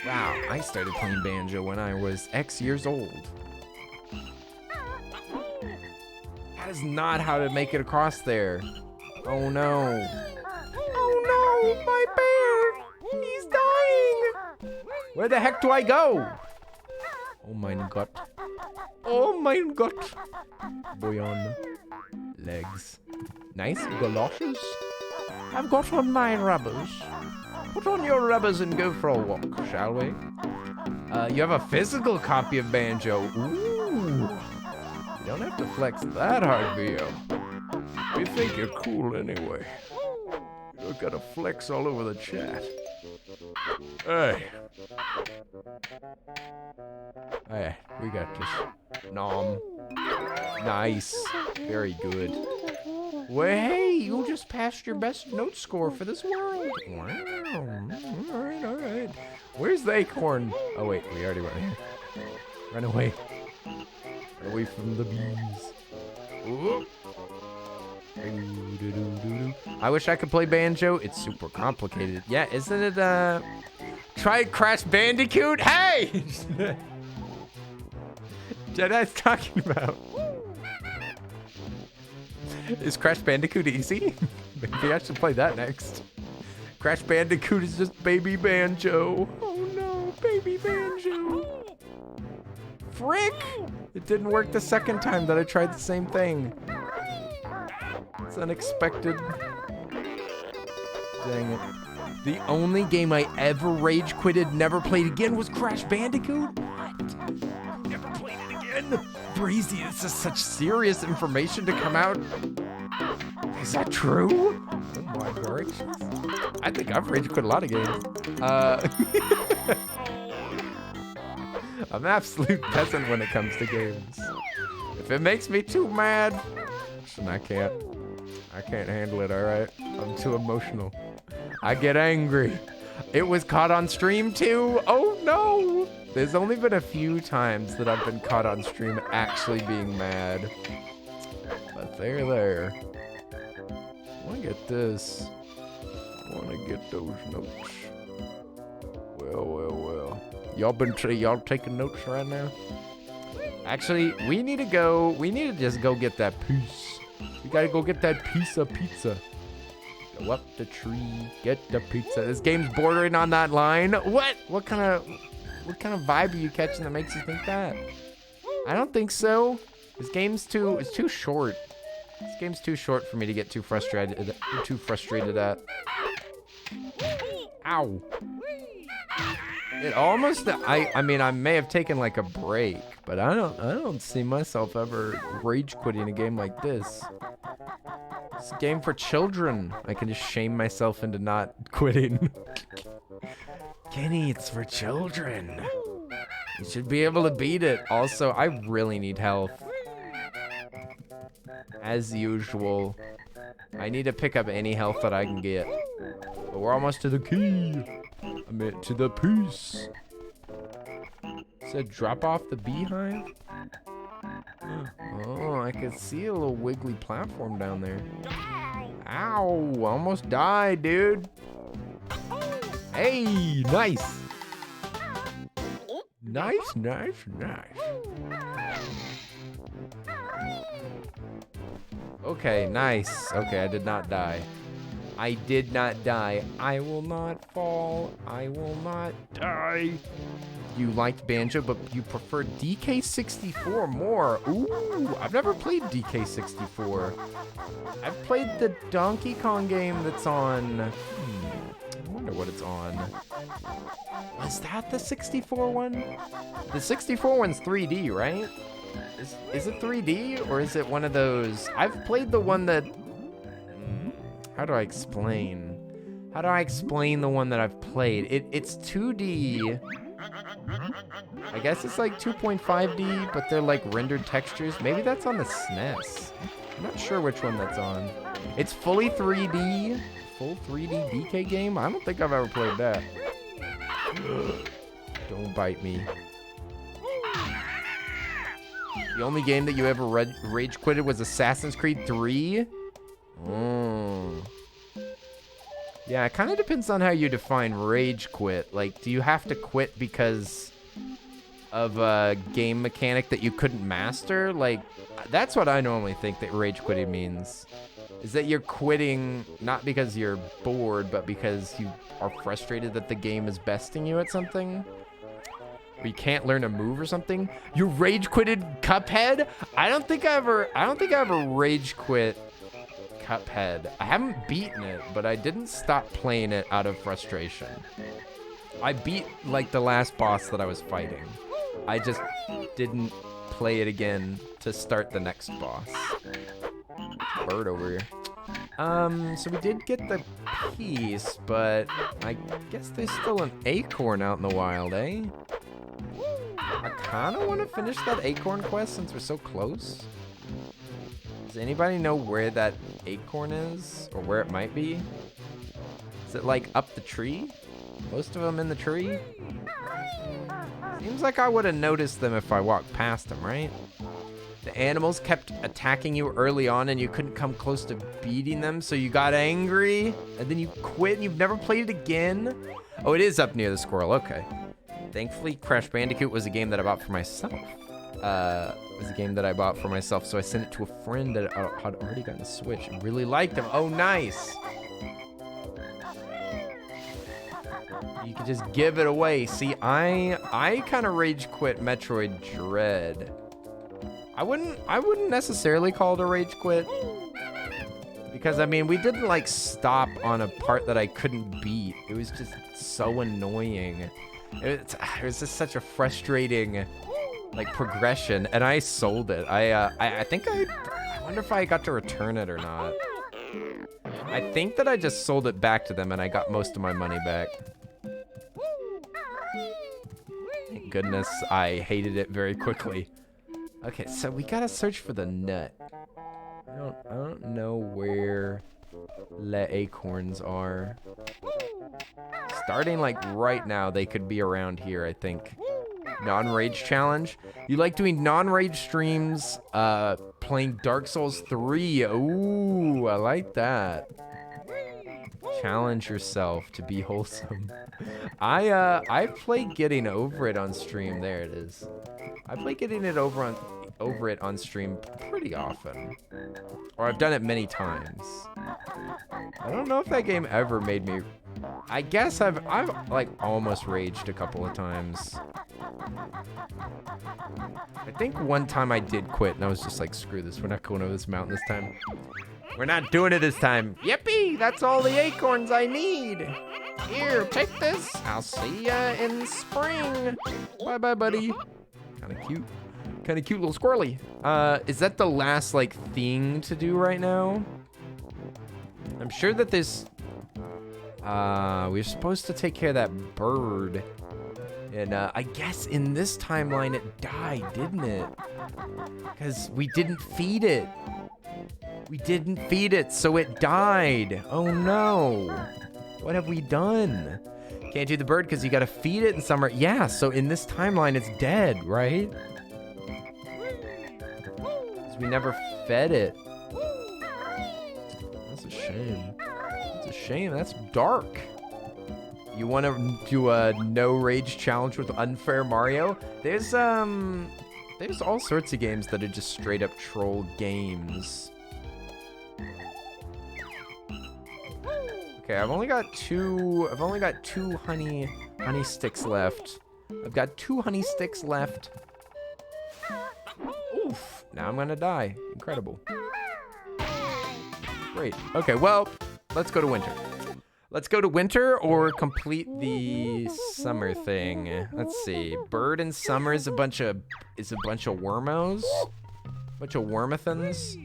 Wow, I started playing banjo when I was X years old. That is not how to make it across there. Oh no. Oh no, my bear. He's dying. Where the heck do I go? Oh my god. Oh my god. Boy on legs. Nice galoshes. I've got on my rubbers. Put on your rubbers and go for a walk, shall we? You have a physical copy of Banjo. Ooh. You don't have to flex that hard, Vio. We think you're cool anyway. You don't gotta flex all over the chat. Hey. Hey, we got this. Nom. Nice. Very good. Well, hey, you just passed your best note score for this world. Wow. All right, all right. Where's the acorn? Oh, wait, we already went here. Run away. Run away from the bees. Ooh. I wish I could play banjo. It's super complicated. Yeah, isn't it, try Crash Bandicoot? Hey! Jedi's talking about. Is Crash Bandicoot easy? Maybe I should play that next. Crash Bandicoot is just baby banjo. Oh no, baby banjo. Frick! It didn't work the second time that I tried the same thing. It's unexpected. Dang it. The only game I ever rage quitted, never played again was Crash Bandicoot? What? Never played it again? Breezy, this is such serious information to come out. Is that true? Oh my gracious. I think I've rage quit a lot of games. I'm an absolute peasant when it comes to games. If it makes me too mad, then I can't handle it, all right? I'm too emotional. I get angry. It was caught on stream too. Oh no. There's only been a few times that I've been caught on stream actually being mad. But they're there. I wanna get this. I wanna get those notes. Well, well, well. Y'all taking notes right now? Actually, we need to just go get that piece. We gotta go get that piece of pizza. Go up the tree, get the pizza. This game's bordering on that line. What kind of vibe are you catching that makes you think that? I don't think so. It's too short. This game's too short for me to get too frustrated at. Ow. It almost, I mean, I may have taken like a break, but I don't see myself ever rage quitting a game like this. It's a game for children. I can just shame myself into not quitting. Kenny, it's for children. You should be able to beat it. Also, I really need health. as usual. I need to pick up any health that I can get. But we're almost to the key. I meant to the piece. Said drop off the beehive. Oh, I can see a little wiggly platform down there. Ow, almost died, dude. Hey, nice. Nice, nice, nice. Okay, nice. Okay, I did not die. I did not die. I will not fall. I will not die. You liked Banjo, but you prefer DK64 more. Ooh, I've never played DK64. I've played the Donkey Kong game that's on... I wonder what it's on. Was that the 64 one? The 64 one's 3D, right? Is it 3D or is it one of those? I've played the one that... How do I explain? How do I explain the one that I've played? It's 2D. I guess it's like 2.5D, but they're like rendered textures. Maybe that's on the SNES. I'm not sure which one that's on. It's fully 3D. Full 3D DK game? I don't think I've ever played that. Don't bite me. The only game that you ever rage quitted was Assassin's Creed 3? Yeah, it kind of depends on how you define rage quit. Like, do you have to quit because of a game mechanic that you couldn't master? Like, that's what I normally think that rage quitting means. Is that you're quitting not because you're bored, but because you are frustrated that the game is besting you at something? Or you can't learn a move or something? You rage quitted Cuphead? I don't think I ever rage quit Cuphead. I haven't beaten it, but I didn't stop playing it out of frustration. I beat like the last boss that I was fighting. I just didn't play it again to start the next boss. Bird over here. So we did get the piece, but I guess there's still an acorn out in the wild, eh? I kind of want to finish that acorn quest since we're so close. Does anybody know where that acorn is? Or where it might be? Is it like up the tree? Most of them in the tree? Seems like I would have noticed them if I walked past them, right? The animals kept attacking you early on and you couldn't come close to beating them, so you got angry and then you quit and you've never played it again? Oh, it is up near the squirrel, okay. Thankfully, Crash Bandicoot was a game that I bought for myself. It was a game that I bought for myself, so I sent it to a friend that had already gotten a Switch and really liked them. Oh, nice. You can just give it away. See, I kind of rage quit Metroid Dread. I wouldn't necessarily call it a rage quit. Because, I mean, we didn't, like, stop on a part that I couldn't beat. It was just so annoying. It was just such a frustrating, like, progression. And I sold it. I think I wonder if I got to return it or not. I think that I just sold it back to them and I got most of my money back. Thank goodness I hated it very quickly. Okay, so we gotta search for the nut. I don't know where the acorns are. Starting like right now, they could be around here, I think. Non-rage challenge. You like doing non-rage streams, playing Dark Souls 3. Ooh, I like that. Challenge yourself to be wholesome. I play Getting Over It on stream. There it is. I play Getting It Over It on stream pretty often. Or I've done it many times. I don't know if that game ever made me... I guess I've like almost raged a couple of times. I think one time I did quit and I was just like, screw this, we're not going over this mountain this time. We're not doing it this time. Yippee, that's all the acorns I need. Here, take this. I'll see ya in spring. Bye-bye, buddy. Kind of cute. Kind of cute little squirrely. Is that the last, like, thing to do right now? I'm sure that this... we're supposed to take care of that bird. And, I guess in this timeline it died, didn't it? Because we didn't feed it. We didn't feed it, so it died. Oh no. What have we done? Can't do the bird because you gotta feed it in summer. Yeah, so in this timeline, it's dead, right? 'Cause we never fed it. That's a shame. That's a shame. That's dark. You want to do a no rage challenge with Unfair Mario? There's all sorts of games that are just straight up troll games. Okay, I've only got two honey sticks left. I've got 2 honey sticks left. Oof, now I'm gonna die. Incredible. Great. Okay, well, let's go to winter. Let's go to winter or complete the summer thing. Let's see. Bird in summer is a bunch of wormos. Bunch of wormathons.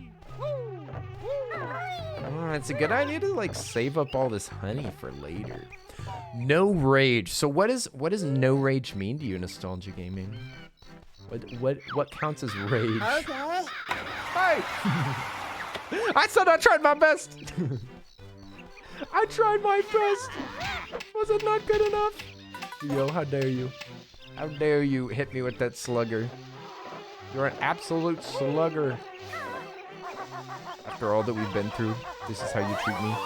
Oh, it's a good idea to like save up all this honey for later. No rage. So what does no rage mean to you, Nostalgia Gaming? What counts as rage? Okay. Hey! I said I tried my best. I tried my best. Was it not good enough? Yo, how dare you? How dare you hit me with that slugger? You're an absolute slugger. After all that we've been through, this is how you treat me.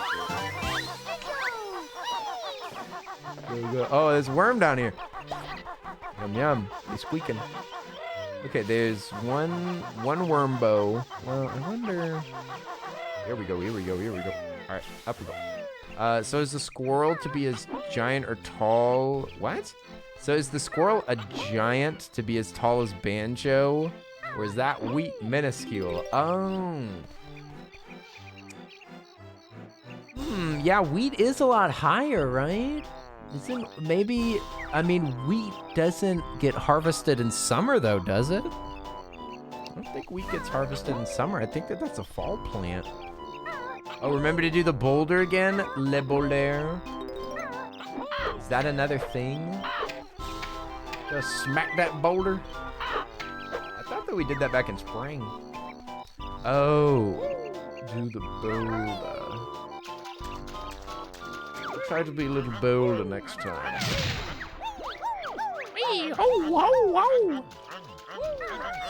There we go. Oh, there's a worm down here. Yum yum. He's squeaking. Okay, there's one worm bow. Well, I wonder. Here we go. All right, up we go. So is the squirrel to be as giant or tall? What? So is the squirrel a giant to be as tall as Banjo? Or is that wheat minuscule? Oh. Yeah, wheat is a lot higher, right? Isn't maybe, I mean, wheat doesn't get harvested in summer though, does it? I don't think wheat gets harvested in summer. I think that's a fall plant. Oh, remember to do the boulder again? Le boulder. Is that another thing? Just smack that boulder. I thought that we did that back in spring. Oh, do the boulder. I'll try to be a little bolder next time.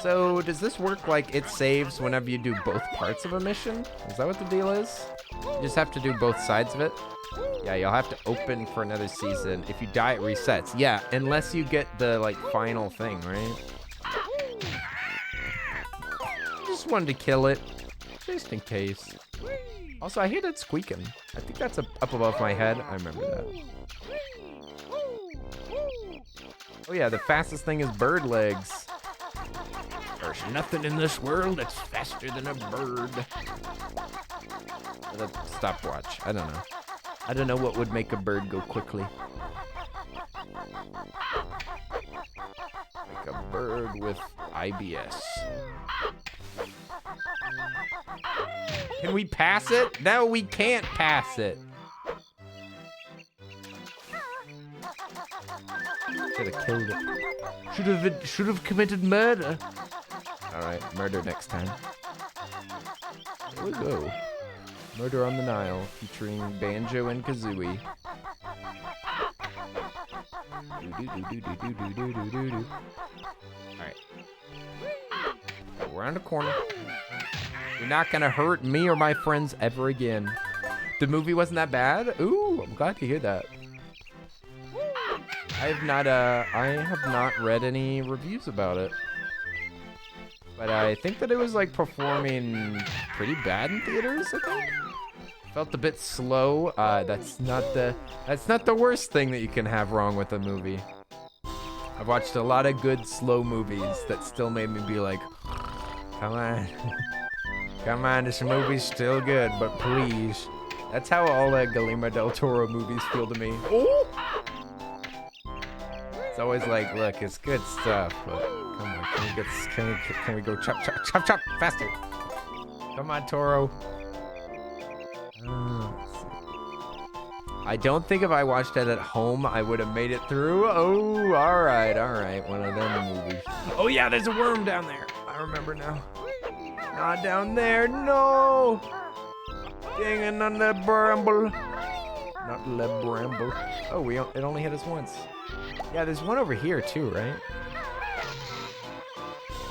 So does this work like it saves whenever you do both parts of a mission? Is that what the deal is? You just have to do both sides of it? Yeah, you'll have to open for another season. If you die, it resets. Yeah, unless you get the like final thing, right? Just wanted to kill it, just in case. Also, I hear that squeaking. I think that's up above my head. I remember that. Oh yeah, the fastest thing is bird legs. There's nothing in this world that's faster than a bird. Or the stopwatch. I don't know. I don't know what would make a bird go quickly. Like a bird with IBS. Can we pass it? No, we can't pass it. Should have killed it. Should have committed murder. All right, murder next time. Here we go. Murder on the Nile, featuring Banjo and Kazooie. All right. Around the corner. You're not gonna hurt me or my friends ever again. The movie wasn't that bad? Ooh, I'm glad to hear that. I have not read any reviews about it. But I think that it was like performing pretty bad in theaters, I think. Felt a bit slow. That's not the worst thing that you can have wrong with a movie. I've watched a lot of good slow movies that still made me be like, come on. Come on, this movie's still good, but please. That's how all the Guillermo del Toro movies feel to me. Oh! It's always like, look, it's good stuff, but come on, can we go chop, chop, chop, chop, faster? Come on, Toro. I don't think if I watched it at home, I would have made it through. Oh, all right, one of them movies. Oh yeah, there's a worm down there. I remember now. Not down there, no! Dang on the bramble. Not the bramble. Oh, it only hit us once. Yeah, there's one over here too, right?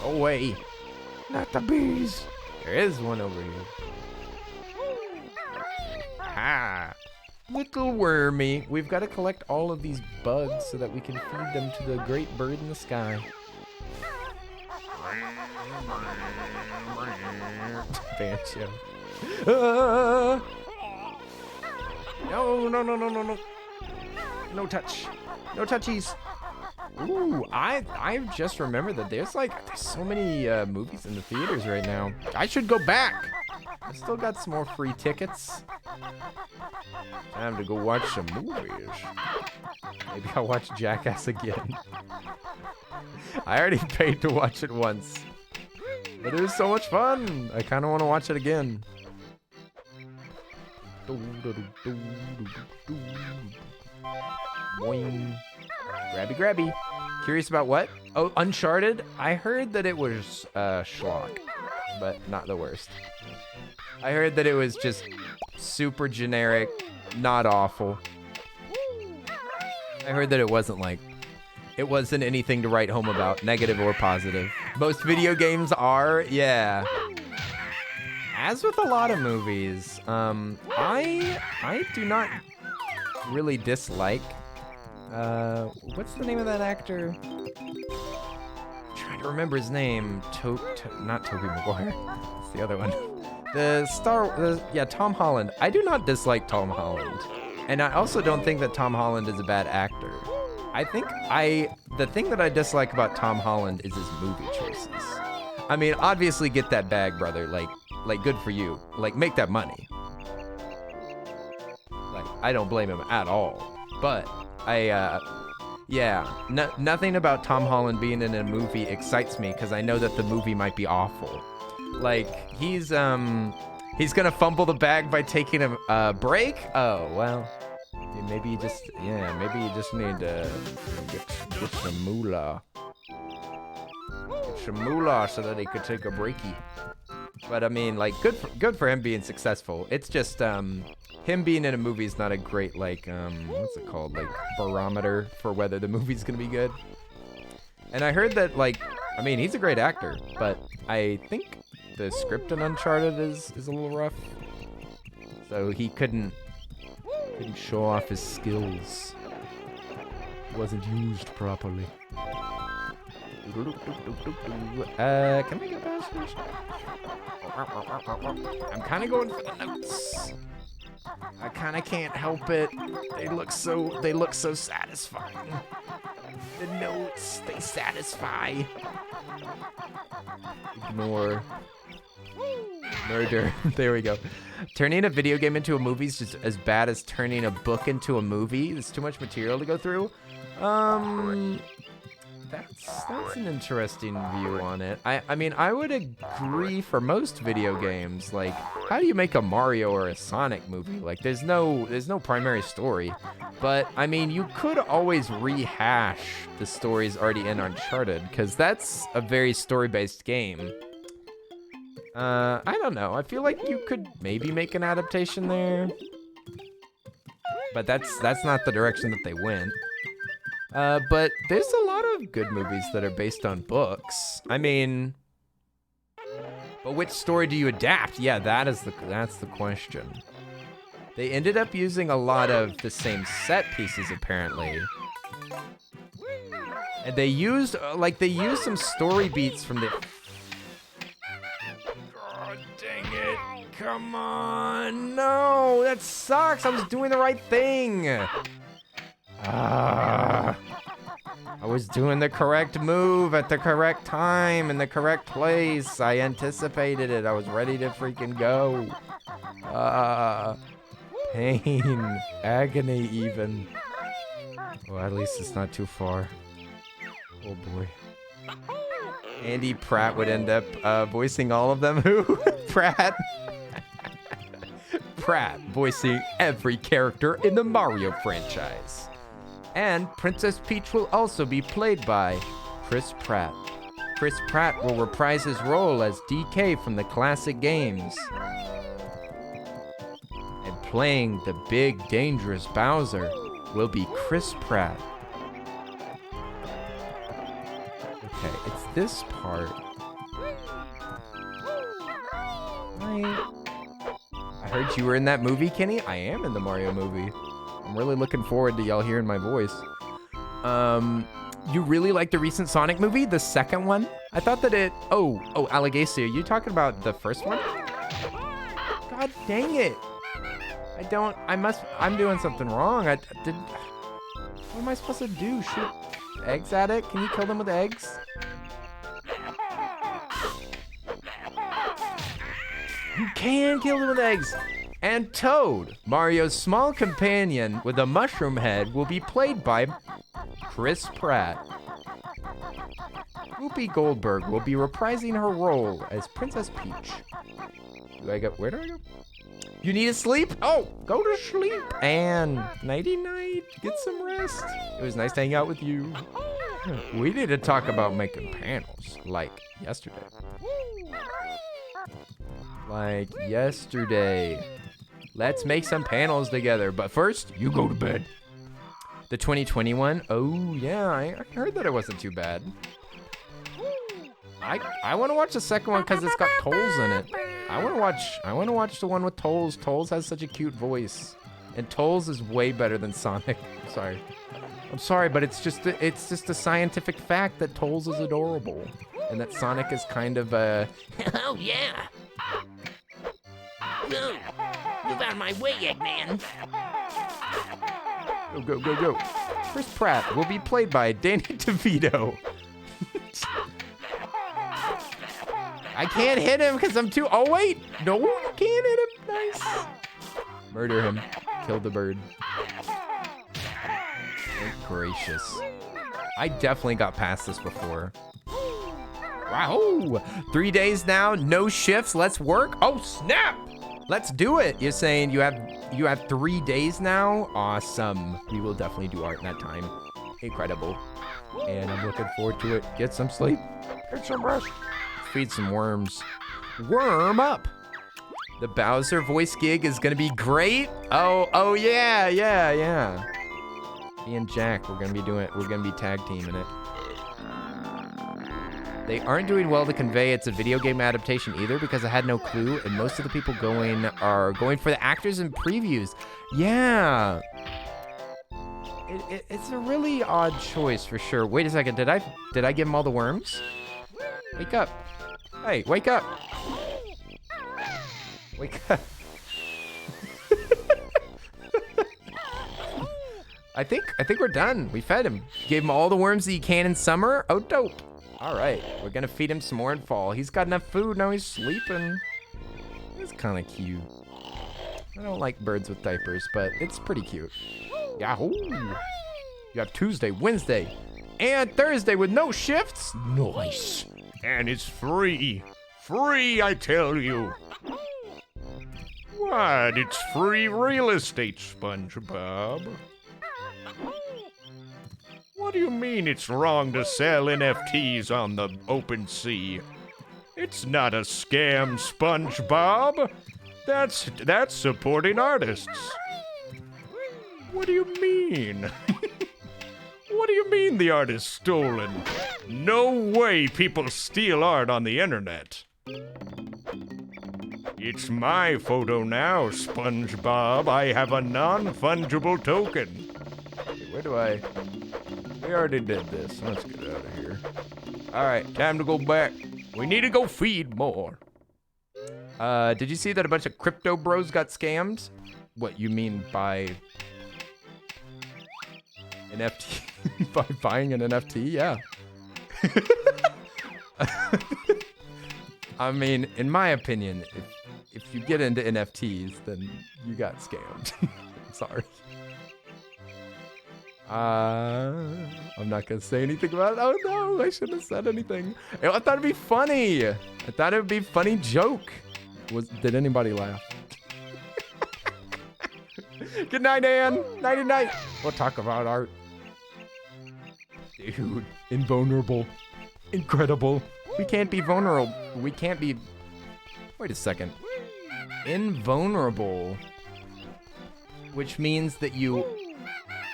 Oh, wait. Not the bees. There is one over here. Ha! Little wormy. We've got to collect all of these bugs so that we can feed them to the great bird in the sky. Banjo. No. No touch. No touchies. Ooh, I just remembered that there's so many movies in the theaters right now. I should go back. I still got some more free tickets. Time to go watch some movies. Maybe I'll watch Jackass again. I already paid to watch it once. But it was so much fun. I kind of want to watch it again. Boing. Grabby. Curious about what? Oh, Uncharted? I heard that it was schlock, but not the worst. I heard that it was just super generic, not awful. I heard that it wasn't anything to write home about, negative or positive. Most video games are, yeah. As with a lot of movies, I do not really dislike. What's the name of that actor? I'm trying to remember his name. Not Tobey Maguire. It's the other one. Tom Holland. I do not dislike Tom Holland. And I also don't think that Tom Holland is a bad actor. I think the thing that I dislike about Tom Holland is his movie choices. I mean, obviously get that bag, brother. Like good for you. Like, make that money. Like, I don't blame him at all. But nothing about Tom Holland being in a movie excites me because I know that the movie might be awful. Like, he's gonna fumble the bag by taking a break? Oh, well, maybe you just need to get some moolah. Get some moolah so that he could take a breaky. But I mean, like, good for him being successful. It's just, him being in a movie is not a great, like, what's it called? Like, barometer for whether the movie's gonna be good. And I heard that, like, I mean, he's a great actor, but I think the script in Uncharted is a little rough. So he couldn't show off his skills. It wasn't used properly. Can I get past this? I'm kind of going for the notes. I kind of can't help it. They look so satisfying. The notes, they satisfy. Ignore. Murder. There we go. Turning a video game into a movie is just as bad as turning a book into a movie. There's too much material to go through. That's an interesting view on it. I mean, I would agree for most video games. Like, how do you make a Mario or a Sonic movie? Like, there's no primary story. But, I mean, you could always rehash the stories already in Uncharted, because that's a very story-based game. I don't know. I feel like you could maybe make an adaptation there. But that's not the direction that they went. But there's a lot of good movies that are based on books. I mean, but which story do you adapt? Yeah, that's the question. They ended up using a lot of the same set pieces, apparently. And they used some story beats from the... God dang it. Come on. No, that sucks. I was doing the right thing. I was doing the correct move at the correct time in the correct place. I anticipated it. I was ready to freaking go. Pain, agony even. Well, at least it's not too far. Oh boy. Andy Pratt would end up voicing all of them. Who? Pratt? Pratt voicing every character in the Mario franchise. And Princess Peach will also be played by Chris Pratt. Chris Pratt will reprise his role as DK from the classic games. And playing the big, dangerous Bowser will be Chris Pratt. Okay, it's this part. I heard you were in that movie, Kenny. I am in the Mario movie. I'm really looking forward to y'all hearing my voice. You really like the recent Sonic movie, the second one? I thought that it... Oh, Allegacia, you talking about the first one? God dang it. I'm doing something wrong. What am I supposed to do? Shoot eggs at it? Can you kill them with eggs? You can kill them with eggs. And Toad, Mario's small companion with a mushroom head, will be played by Chris Pratt. Whoopi Goldberg will be reprising her role as Princess Peach. Where do I go? You need to sleep? Oh, go to sleep. And nighty-night, get some rest. It was nice to hang out with you. We need to talk about making panels, like yesterday. Let's make some panels together, but first, you go to bed. The 2021? Oh, yeah, I heard that it wasn't too bad. I want to watch the second one because it's got Tolls in it. I want to watch the one with Tolls. Tolls has such a cute voice. And Tolls is way better than Sonic. I'm sorry, but it's just a scientific fact that Tolls is adorable. And that Sonic is kind of a... Oh, yeah. Move out of my way, Eggman. Go. Chris Pratt will be played by Danny DeVito. I can't hit him because I'm too... Oh, wait. No, you can't hit him. Nice. Murder him. Kill the bird. Good gracious. I definitely got past this before. Wow. 3 days now. No shifts. Let's work. Oh, snap. Let's do it. You're saying you have 3 days now? Awesome. We will definitely do art in that time. Incredible. And I'm looking forward to it. Get some sleep. Get some rest. Feed some worms. Worm up. The Bowser voice gig is gonna be great. Oh yeah. Me and Jack, we're gonna be tag teaming it. They aren't doing well to convey it's a video game adaptation either because I had no clue, and most of the people are going for the actors in previews. Yeah. It's a really odd choice for sure. Wait a second, did I give him all the worms? Wake up. Hey, wake up. Wake up. I think we're done. We fed him. Gave him all the worms that you can in summer. Oh, dope. All right, we're gonna feed him some more in fall. He's got enough food, now he's sleeping. It's kind of cute. I don't like birds with diapers, but it's pretty cute. Yahoo! You have Tuesday, Wednesday, and Thursday with no shifts. Nice. And it's free. Free, I tell you. What? It's free real estate, SpongeBob. What do you mean it's wrong to sell NFTs on the open sea? It's not a scam, SpongeBob. That's supporting artists. What do you mean? What do you mean the art is stolen? No way people steal art on the internet. It's my photo now, SpongeBob. I have a non-fungible token. Okay, we already did this. Let's get out of here. All right, time to go back. We need to go feed more. Did you see that a bunch of crypto bros got scammed? What you mean by NFT? By buying an NFT? Yeah. I mean, in my opinion, if you get into NFTs, then you got scammed. Sorry. I'm not gonna say anything about it. Oh no, I shouldn't have said anything. I thought it'd be funny. I thought it would be a funny joke. Did anybody laugh? Good night, Ann. Nighty night. We'll talk about art. Dude, invulnerable. Incredible. We can't be vulnerable. We can't be... Wait a second. Invulnerable. Which means that you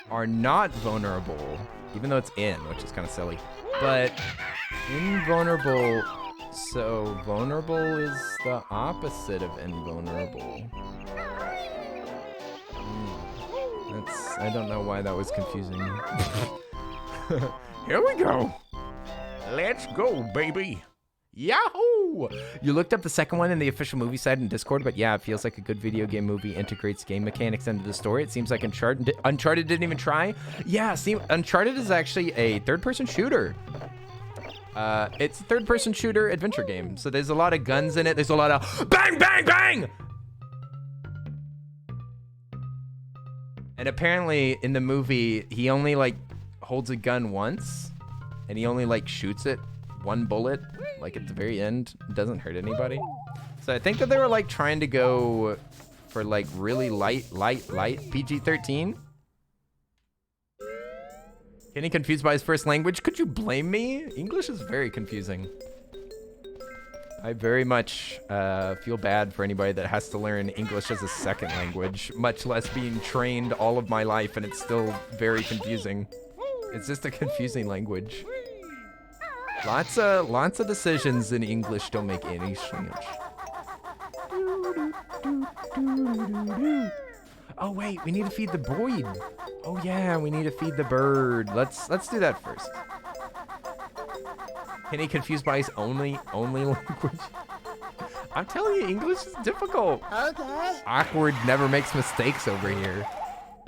are not vulnerable. Even though it's in, which is kind of silly. But invulnerable... So vulnerable is the opposite of invulnerable. I don't know why that was confusing. Here we go. Let's go, baby. Yahoo! You looked up the second one in the official movie site in Discord, but yeah, it feels like a good video game movie, integrates game mechanics into the story. It seems like Uncharted didn't even try. Yeah, see, Uncharted is actually a third-person shooter. It's a third-person shooter adventure game, so there's a lot of guns in it. There's a lot of bang, bang, bang! And apparently, in the movie, he only, like, holds a gun once, and he only, like, shoots it one bullet, like, at the very end. It doesn't hurt anybody. So I think that they were, like, trying to go for, like, really light PG-13. Getting confused by his first language? Could you blame me? English is very confusing. I very much feel bad for anybody that has to learn English as a second language, much less being trained all of my life, and it's still very confusing. It's just a confusing language. Lots of decisions in English don't make any sense. Oh wait, we need to feed the bird. Oh yeah, we need to feed the bird. Let's do that first. Kenny confused by his only language. I'm telling you, English is difficult. Okay. Awkward never makes mistakes over here.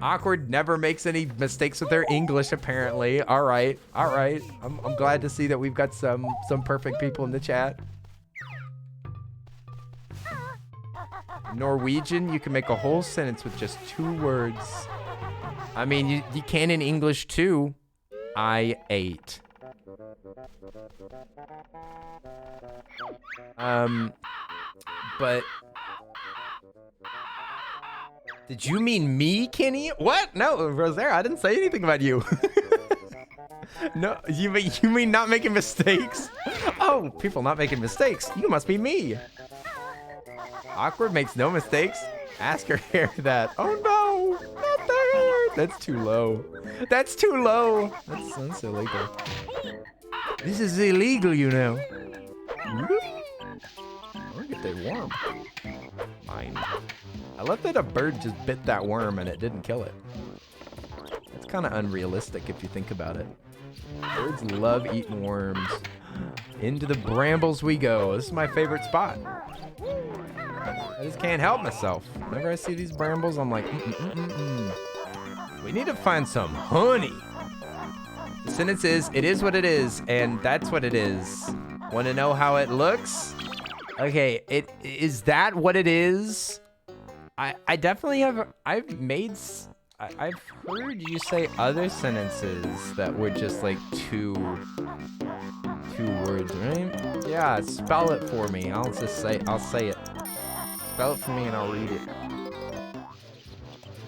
Awkward never makes any mistakes with their English, apparently. All right. I'm glad to see that we've got some perfect people in the chat. Norwegian, you can make a whole sentence with just 2 words. I mean, you can in English too. I ate. But did you mean me, Kenny? What? No, Rosaire, I didn't say anything about you. No, you mean not making mistakes? Oh, people not making mistakes. You must be me. Awkward makes no mistakes. Ask her hair that. Oh no, not the hair. That's too low. That's too low. That's illegal. This is illegal, you know. Look at that worm. Mine. I love that a bird just bit that worm and it didn't kill it. That's kind of unrealistic if you think about it. Birds love eating worms. Into the brambles we go. This is my favorite spot. I just can't help myself. Whenever I see these brambles, I'm like, We need to find some honey. The sentence is, it is what it is, and that's what it is. Want to know how it looks? Okay, is that what it is? I definitely have, I've heard you say other sentences that were just like two words, right? Yeah, spell it for me. I'll say it. Spell it for me and I'll read it.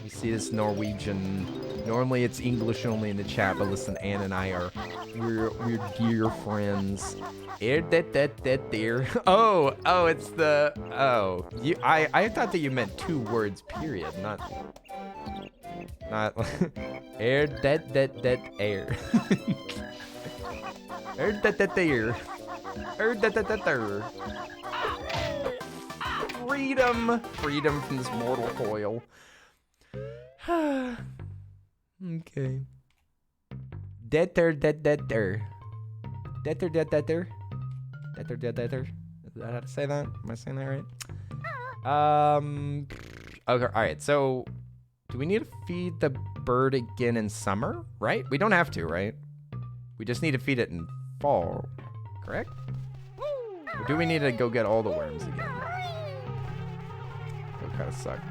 You see this Norwegian. Normally it's English only in the chat, but listen, Ann and I we're dear friends. There. Oh, it's the, I thought that you meant 2 words, period, not air, air. Freedom from this mortal coil. Okay. Detter. Is that how to say that? Am I saying that right? Okay, alright, so do we need to feed the bird again in summer? Right? We don't have to, right? We just need to feed it in fall, correct? Or do we need to go get all the worms again? That kind of suck.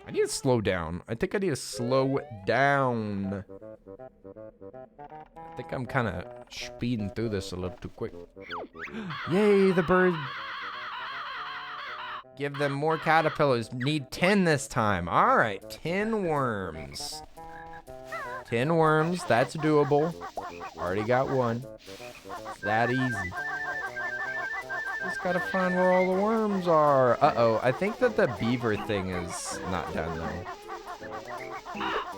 I need to slow down. I think I need to slow down. I think I'm kind of speeding through this a little too quick. Yay, the bird. Give them more caterpillars. Need 10 this time. All right, 10 worms. 10 worms, that's doable. Already got one. It's that easy. Just gotta find where all the worms are. Uh-oh, I think that the beaver thing is not done though.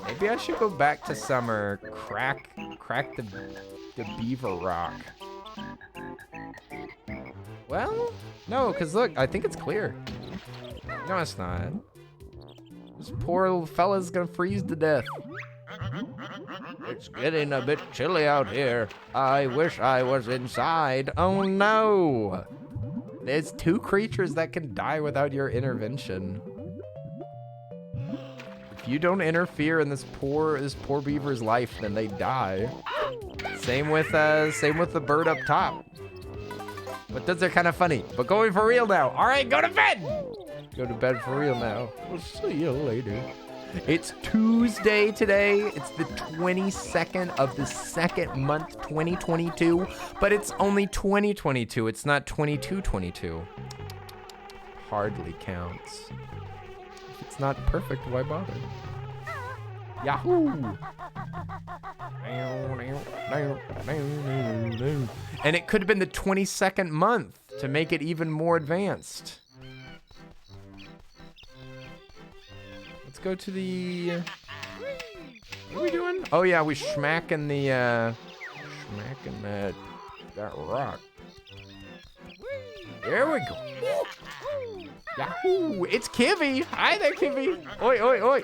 Maybe I should go back to summer, crack the beaver rock. Well, no, because look, I think it's clear. No, it's not. This poor little fella's gonna freeze to death. It's getting a bit chilly out here. I wish I was inside. Oh no! There's 2 creatures that can die without your intervention. If you don't interfere in this poor beaver's life, then they die. Same with the bird up top. But those are kind of funny. But going for real now. All right, go to bed. Go to bed for real now. We'll see you later. It's Tuesday today. It's the 22nd of the 2nd month, 2022. But it's only 2022. It's not 2222. Hardly counts. If it's not perfect, why bother? Yahoo! And it could have been the 22nd month to make it even more advanced. Let's go to the... What are we doing? Oh yeah, we smacking the... smacking that rock. There we go. Yahoo! It's Kivy! Hi there, Kivy! Oi, oi, oi!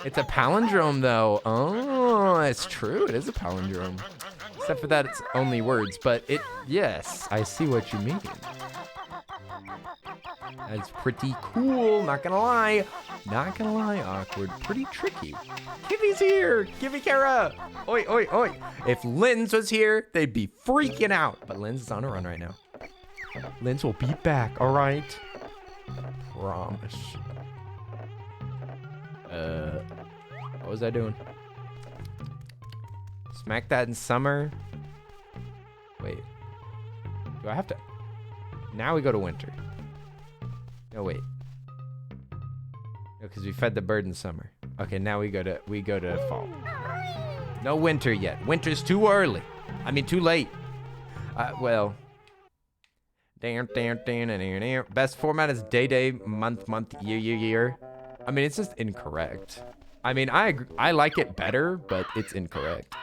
It's a palindrome, though. Oh, it's true. It is a palindrome. Except for that, it's only words. But yes, I see what you mean. That's pretty cool. Not gonna lie. Not gonna lie, awkward. Pretty tricky. Kivy's here. Kivy Kara. Oi, oi, oi. If Linz was here, they'd be freaking out. But Linz is on a run right now. Linz will be back, all right? Promise. What was I doing? Smack that in summer. Wait. Do I have to? Now we go to winter. No, wait. No, because we fed the bird in summer. Okay, now we go to fall. No winter yet. Winter's too early. I mean, too late. Well. Best format is day, month, year. I mean, it's just incorrect. I mean, I agree, I like it better, but it's incorrect.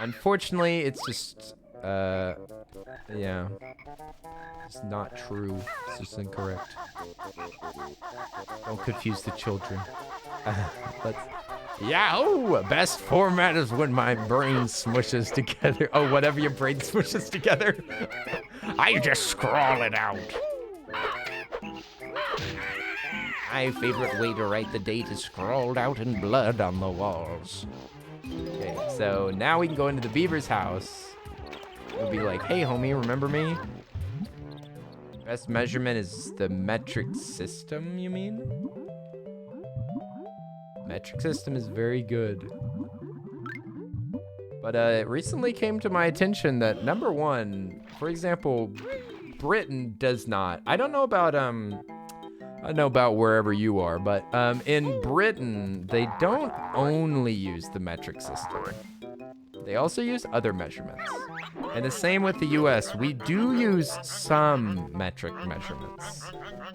Unfortunately, it's just, yeah. It's not true. It's just incorrect. Don't confuse the children. Yahoo! Best format is when my brain smushes together. Oh, whatever your brain smushes together. I just scrawl it out. My favorite way to write the date is scrawled out in blood on the walls. Okay, so now we can go into the beaver's house. It'll be like, hey, homie, remember me? Best measurement is the metric system, you mean? Metric system is very good. But it recently came to my attention that number one, for example, Britain does not. I don't know about wherever you are, but in Britain, they don't only use the metric system. They also use other measurements. And the same with the US. We do use some metric measurements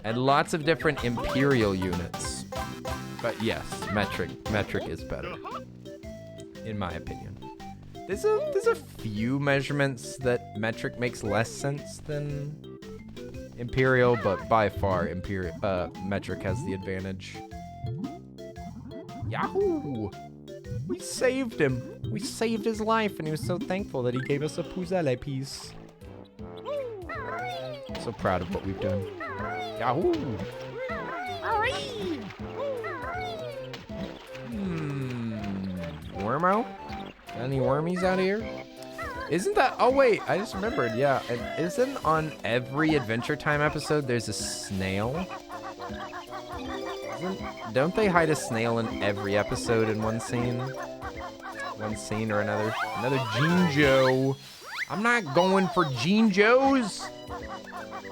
and lots of different imperial units. But yes, metric is better, in my opinion. There's a few measurements that metric makes less sense than imperial, but by far metric has the advantage. Yahoo! We saved him. We saved his life, and he was so thankful that he gave us a puzzle piece. So proud of what we've done. Yahoo! Wormo? Any wormies out here? Isn't that... Oh, wait. I just remembered. Yeah. Isn't on every Adventure Time episode there's a snail? Don't they hide a snail in every episode in one scene? One scene or another. Another Jinjo. I'm not going for Jinjos.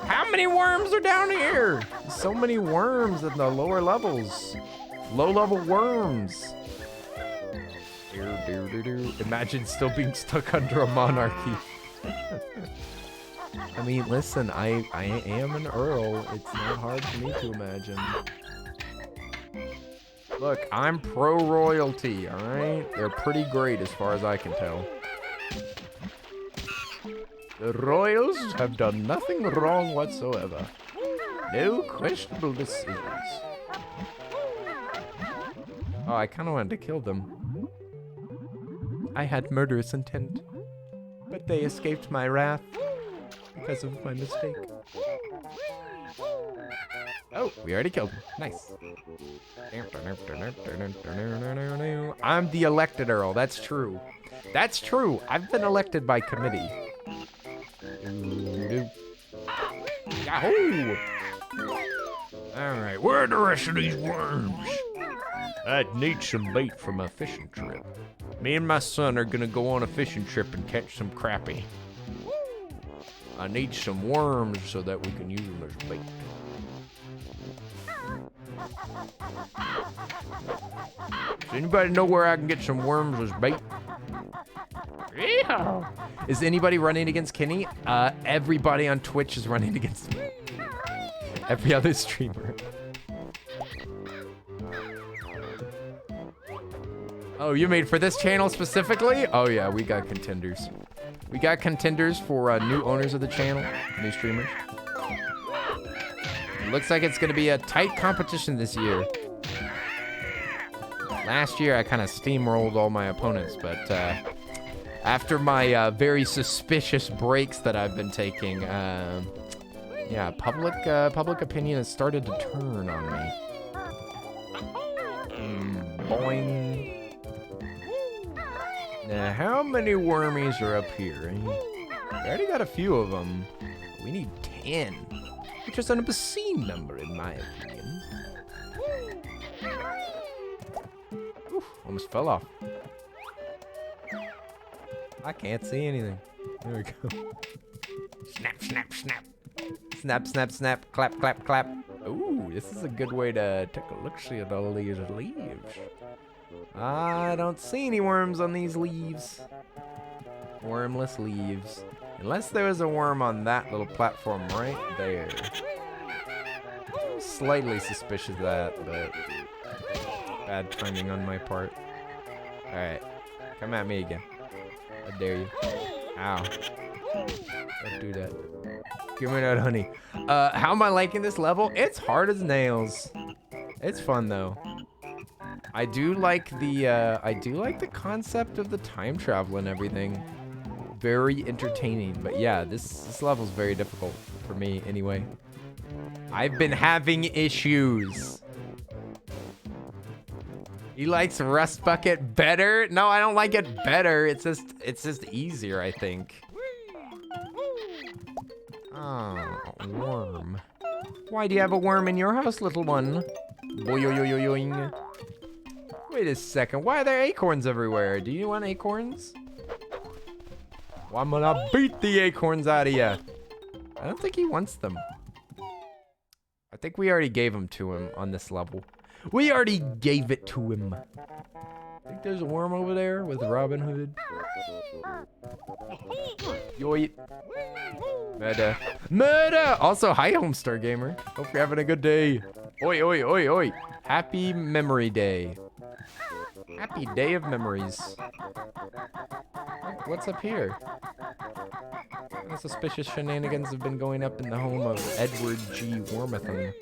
How many worms are down here? So many worms in the lower levels. Low-level worms. Imagine still being stuck under a monarchy. I mean, listen, I am an earl. It's not hard for me to imagine. Look, I'm pro-royalty, alright? They're pretty great as far as I can tell. The royals have done nothing wrong whatsoever. No questionable decisions. Oh, I kind of wanted to kill them. I had murderous intent, but they escaped my wrath because of my mistake. Oh, we already killed him. Nice. I'm the elected earl. That's true. That's true. I've been elected by committee. Yahoo! Alright, where are the rest of these worms? I'd need some bait for my fishing trip. Me and my son are gonna go on a fishing trip and catch some crappie. I need some worms so that we can use them as bait. Does anybody know where I can get some worms as bait? Yeah. Is anybody running against Kenny? Everybody on Twitch is running against me. Every other streamer. Oh, you made for this channel specifically? Oh yeah, we got contenders. We got contenders for new owners of the channel, new streamers. It looks like it's gonna be a tight competition this year. Last year I kind of steamrolled all my opponents, but after my very suspicious breaks that I've been taking, yeah, public opinion has started to turn on me. Boing. Now, how many wormies are up here? I already got a few of them. We need 10, which is an obscene number in my opinion. Oof, almost fell off. I can't see anything. There we go. Snap, snap, snap. Snap, snap, snap. Clap, clap, clap. Ooh, this is a good way to take a look-see at all these leaves. I don't see any worms on these leaves. Wormless leaves. Unless there was a worm on that little platform right there. I'm slightly suspicious of that, but bad timing on my part. Alright, come at me again. I dare you. Ow. Don't do that. Give me that honey. How am I liking this level? It's hard as nails. It's fun though. I do like the concept of the time travel and everything. Very entertaining. But yeah, this level's very difficult for me anyway. I've been having issues. He likes Rust Bucket better? No, I don't like it better. It's just easier, I think. Oh, worm. Why do you have a worm in your house, little one? Boing. Wait a second. Why are there acorns everywhere? Do you want acorns? Well, I'm gonna beat the acorns out of you. I don't think he wants them. I think we already gave them to him on this level. We already gave it to him. I think there's a worm over there with Robin Hood. Yoit. Murder. Murder! Also, hi, Homestar Gamer. Hope you're having a good day. Oi, oi, oi, oi. Happy Memory Day. Happy Day of Memories. What's up here? What suspicious shenanigans have been going up in the home of Edward G. Wormathon.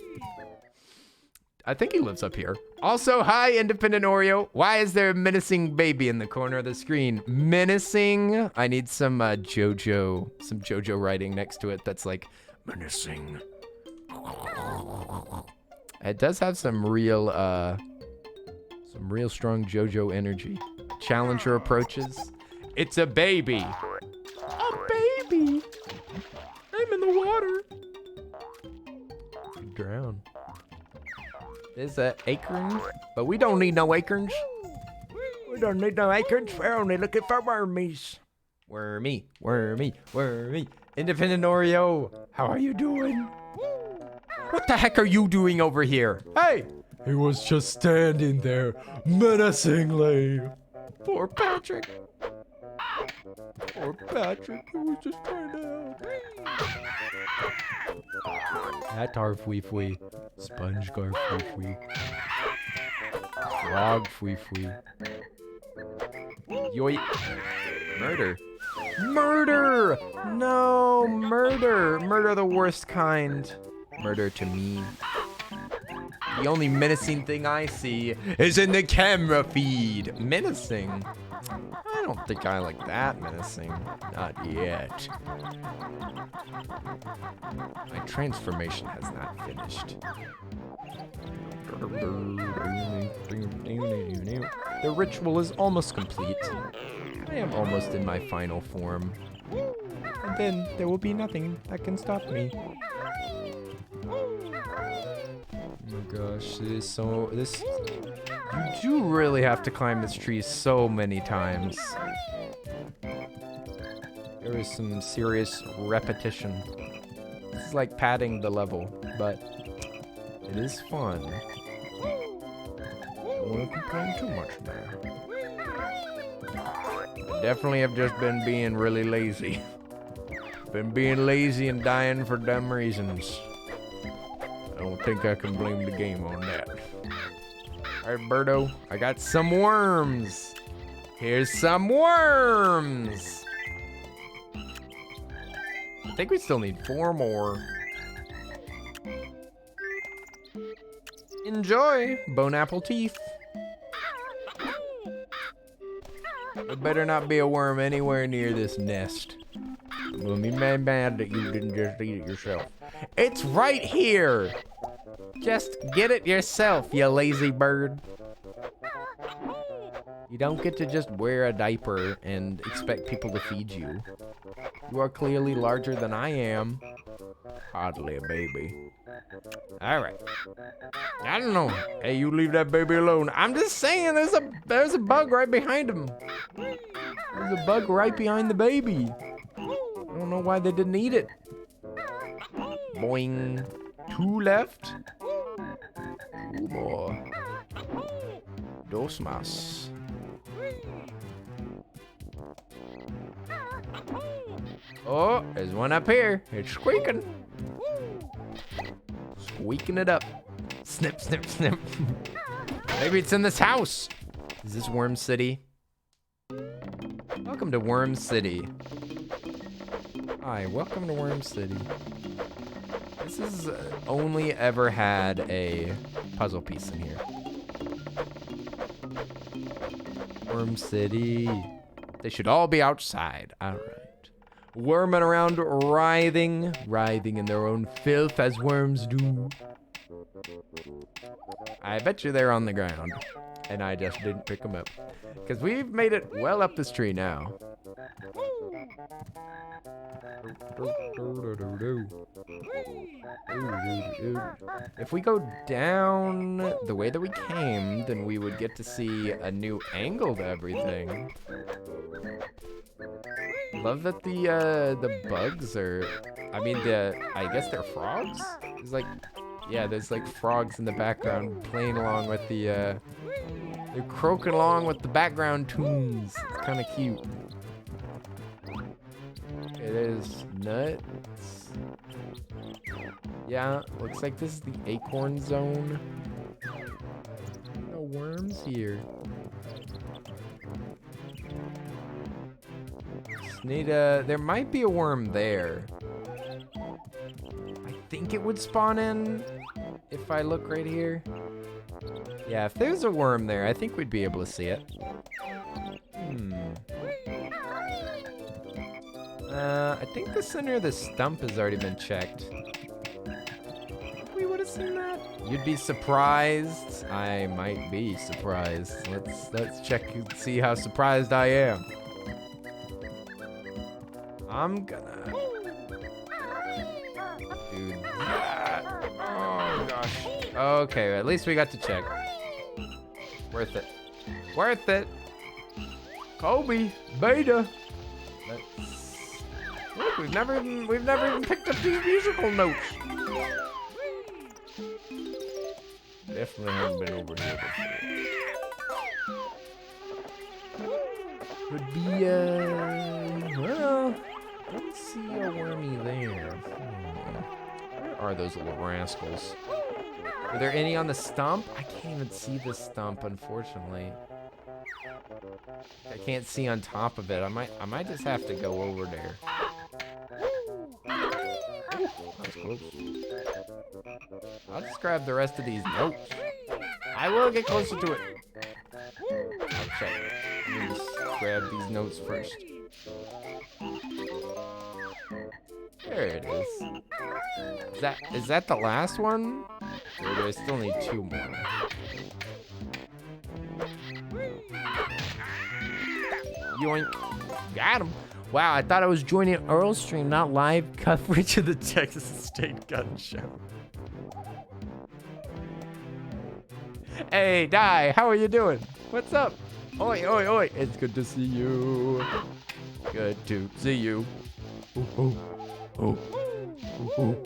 I think he lives up here. Also, hi, Independent Oreo. Why is there a menacing baby in the corner of the screen? Menacing? I need some JoJo writing next to it that's like, menacing. It does have some real strong JoJo energy. Challenger approaches. It's a baby. A baby? I'm in the water. Could drown. There's an acorn, but we don't need no acorns. We don't need no acorns. We're only looking for wormies. Wormy. Independent Oreo, how are you doing? What the heck are you doing over here? Hey, He was just standing there menacingly. Poor Patrick. Poor Patrick, who was just trying to help. That fwee fwee. Sponge gar fwee fwee. Frog fwee fwee. Yoit. Murder. Murder! No, murder. Murder the worst kind. Murder to me. The only menacing thing I see is in the camera feed. Menacing? I don't think I like that menacing. Not yet. My transformation has not finished. The ritual is almost complete. I am almost in my final form. And then there will be nothing that can stop me. Oh my gosh, you do really have to climb this tree so many times. There is some serious repetition. This is like padding the level, but it is fun. Don't want to complain too much now. Definitely have just been being really lazy. Been being lazy and dying for dumb reasons. I don't think I can blame the game on that. Alright, Birdo, I got some worms. Here's some worms. I think we still need 4 more. Enjoy, bone apple teeth. There better not be a worm anywhere near this nest. We'll be mad that you didn't just eat it yourself. It's right here! Just get it yourself, you lazy bird. You don't get to just wear a diaper and expect people to feed you. You are clearly larger than I am. Hardly a baby. Alright. I don't know. Hey, you leave that baby alone. I'm just saying there's a bug right behind him. There's a bug right behind the baby. I don't know why they didn't eat it. Boing. 2 left. 2 more. 2 más. Oh, there's one up here. It's squeaking. Squeaking it up. Snip, snip, snip. Maybe it's in this house. Is this Worm City? Welcome to Worm City. Hi, welcome to Worm City. This has only ever had a puzzle piece in here. Worm City. They should all be outside. All right. Worming around, writhing in their own filth as worms do. I bet you they're on the ground, and I just didn't pick them up. Because we've made it well up this tree now. If we go down the way that we came, then we would get to see a new angle to everything. Love that the bugs are, I guess they're frogs? It's like, yeah, there's like frogs in the background playing along with they're croaking along with the background tunes. It's kind of cute. It is nuts. Yeah, looks like this is the acorn zone. No worms here. There might be a worm there. I think it would spawn in if I look right here. Yeah, if there's a worm there, I think we'd be able to see it. I think the center of the stump has already been checked. We would have seen that. You'd be surprised. I might be surprised. Let's check and see how surprised I am. I'm gonna do that. Oh gosh. Okay, at least we got to check. Worth it. Worth it. Kobe, Beta. Look, we've never even picked up these musical notes. Definitely haven't been over here before. Could be, well, I don't see a wormy there. Where are those little rascals? Are there any on the stump? I can't even see the stump, unfortunately. I can't see on top of it. I might just have to go over there. That's close. I'll just grab the rest of these notes. I will get closer to it. I'll check. Let me just grab these notes first. There it is. Is that the last one? Or do I still need 2 more? Yoink. Got him. Wow, I thought I was joining Earl's stream, not live coverage of the Texas State Gun Show. Hey, Di, how are you doing? What's up? Oi, oi, oi. It's good to see you. Good to see you. Ooh, ooh, ooh, ooh, ooh.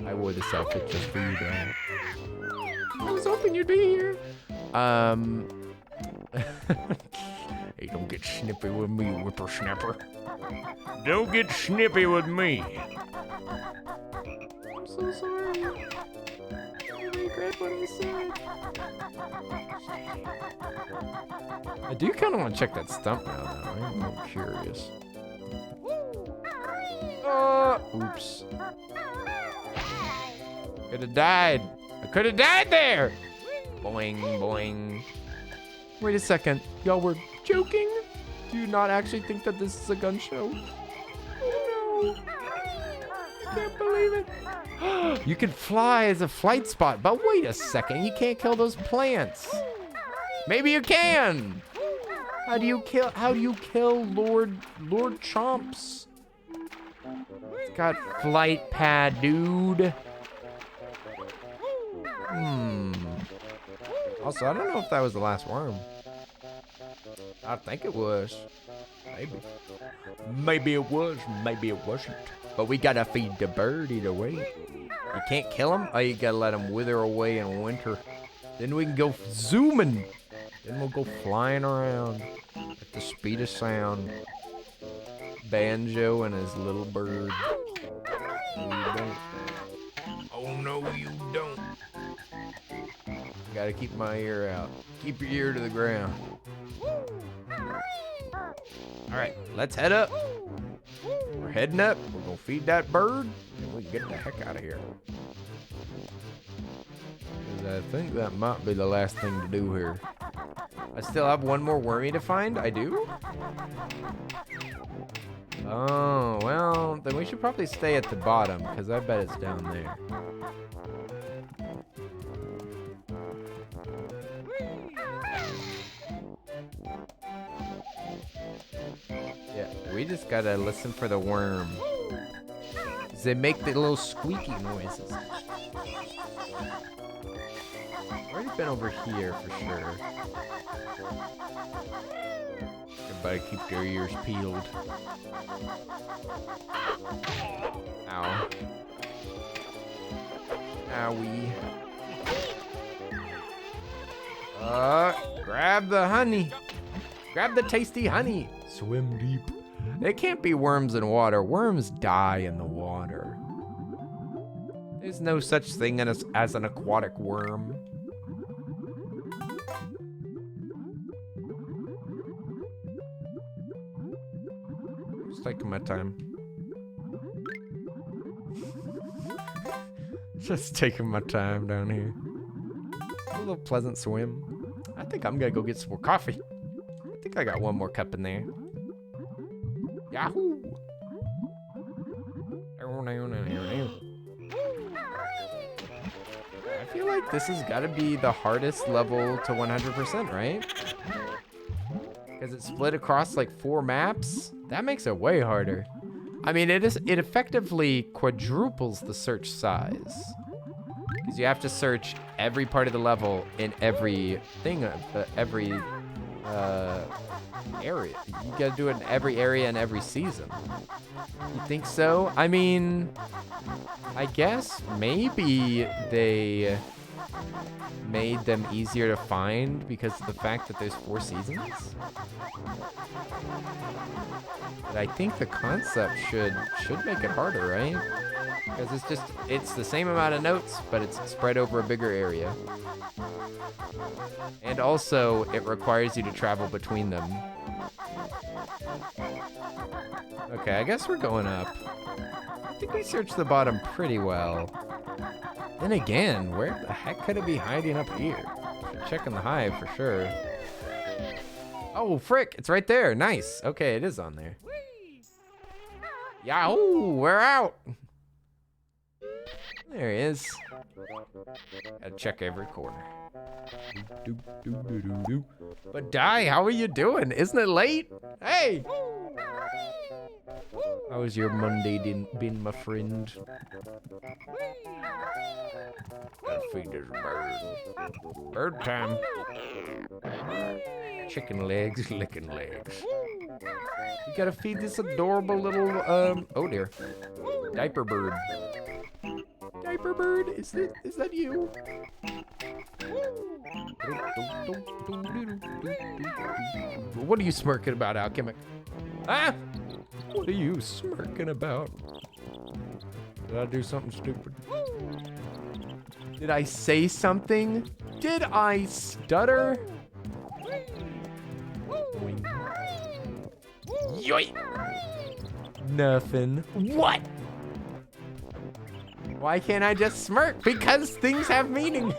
I wore this outfit just for you, Di. I was hoping you'd be here. Hey, don't get snippy with me, whippersnapper. Don't get snippy with me. I'm so sorry. I regret what I said. I do kind of want to check that stump now, though. I'm curious. Oops. Could have died. I could have died there. Boing, boing. Wait a second. Y'all were joking? Do you not actually think that this is a gun show? Oh no. I can't believe it. You can fly as a flight spot, but wait a second. You can't kill those plants. Maybe you can. How do you kill Lord Chomps? It's got flight pad, dude. Also, I don't know if that was the last worm. I think it was. Maybe. Maybe it was, maybe it wasn't. But we gotta feed the bird either way. You can't kill him? Oh, you gotta let him wither away in winter. Then we can go zooming. Then we'll go flying around at the speed of sound. Banjo and his little bird. No, you don't. Oh, no, you don't. Gotta keep my ear out. Keep your ear to the ground. All right, let's head up. We're heading up. We're gonna feed that bird, and we can get the heck out of here. 'Cause I think that might be the last thing to do here. I still have one more wormy to find. I do? Oh, well, then we should probably stay at the bottom, because I bet it's down there. Yeah, we just gotta listen for the worm. They make the little squeaky noises. Already been over here for sure. Everybody keep their ears peeled. Ow. Owie. Grab the honey. Grab the tasty honey. Swim deep. There can't be worms in water. Worms die in the water. There's no such thing as an aquatic worm. Just taking my time. Just taking my time down here. A little pleasant swim. I think I'm gonna go get some more coffee. I think I got one more cup in there. Yahoo! I feel like this has got to be the hardest level to 100%, right? Because it's split across like 4 maps. That makes it way harder. I mean, it effectively quadruples the search size. Because you have to search every part of the level in every thing, every area. You gotta do it in every area in every season. You think so? I mean, I guess maybe they made them easier to find because of the fact that there's 4 seasons. But I think the concept should make it harder, right? Because it's the same amount of notes, but it's spread over a bigger area. And also, it requires you to travel between them. Okay, I guess we're going up. I think we searched the bottom pretty well. Then again, where the heck could it be hiding up here? Should check in the hive for sure. Oh, frick, it's right there. Nice. Okay, it is on there. Yahoo, we're out. There he is. Gotta check every corner. But Di, how are you doing? Isn't it late? Hey! How was your Monday been, my friend? Gotta feed this bird. Bird time. Chicken legs, licking legs. You gotta feed this adorable little, oh dear. Diaper bird. Diaper bird, is that you? What are you smirking about, Alchemic? Ah! What are you smirking about? Did I do something stupid? Did I say something? Did I stutter? Yoink! Nothing. What? Why can't I just smirk? Because things have meaning.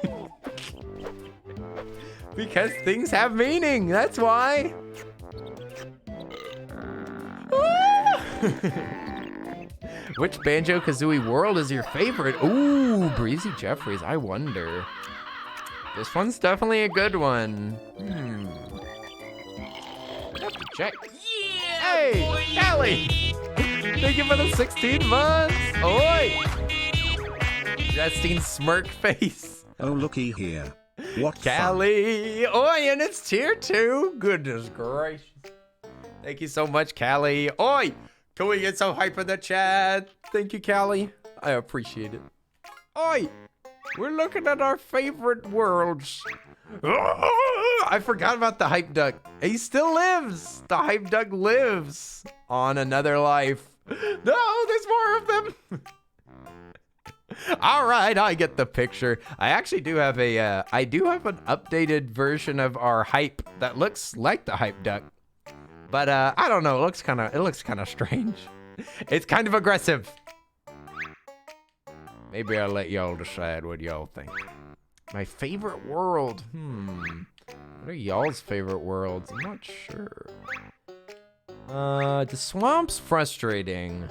Because things have meaning. That's why. Which Banjo-Kazooie world is your favorite? Ooh, Breezy Jeffries. I wonder. This one's definitely a good one. I have to check. Yeah, hey, Callie. Thank you for the 16 months. Oi. Resting smirk face. Oh, looky here. What Callie. Oi, and it's tier 2. Goodness gracious. Thank you so much, Callie. Oi. Can we get some hype in the chat? Thank you, Callie. I appreciate it. Oi. We're looking at our favorite worlds. I forgot about the hype duck. He still lives. The hype duck lives on another life. No, there's more of them. All right, I get the picture. I actually do have an updated version of our hype that looks like the hype duck. But I don't know, it looks kind of strange. It's kind of aggressive. Maybe I'll let y'all decide what y'all think. My favorite world. What are y'all's favorite worlds? I'm not sure. The swamp's frustrating.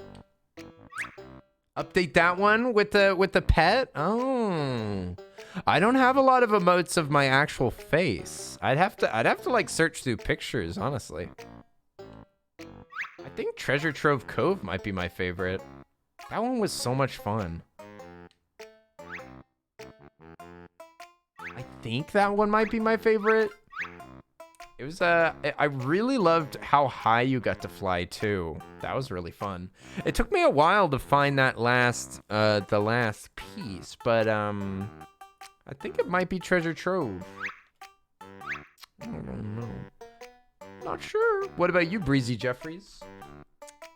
Update that one with the pet? Oh. I don't have a lot of emotes of my actual face. I'd have to like search through pictures, honestly. I think Treasure Trove Cove might be my favorite. That one was so much fun. I think that one might be my favorite. It was I really loved how high you got to fly too. That was really fun. It took me a while to find that the last piece, but I think it might be Treasure Trove. I don't know. Not sure. What about you, Breezy Jeffries?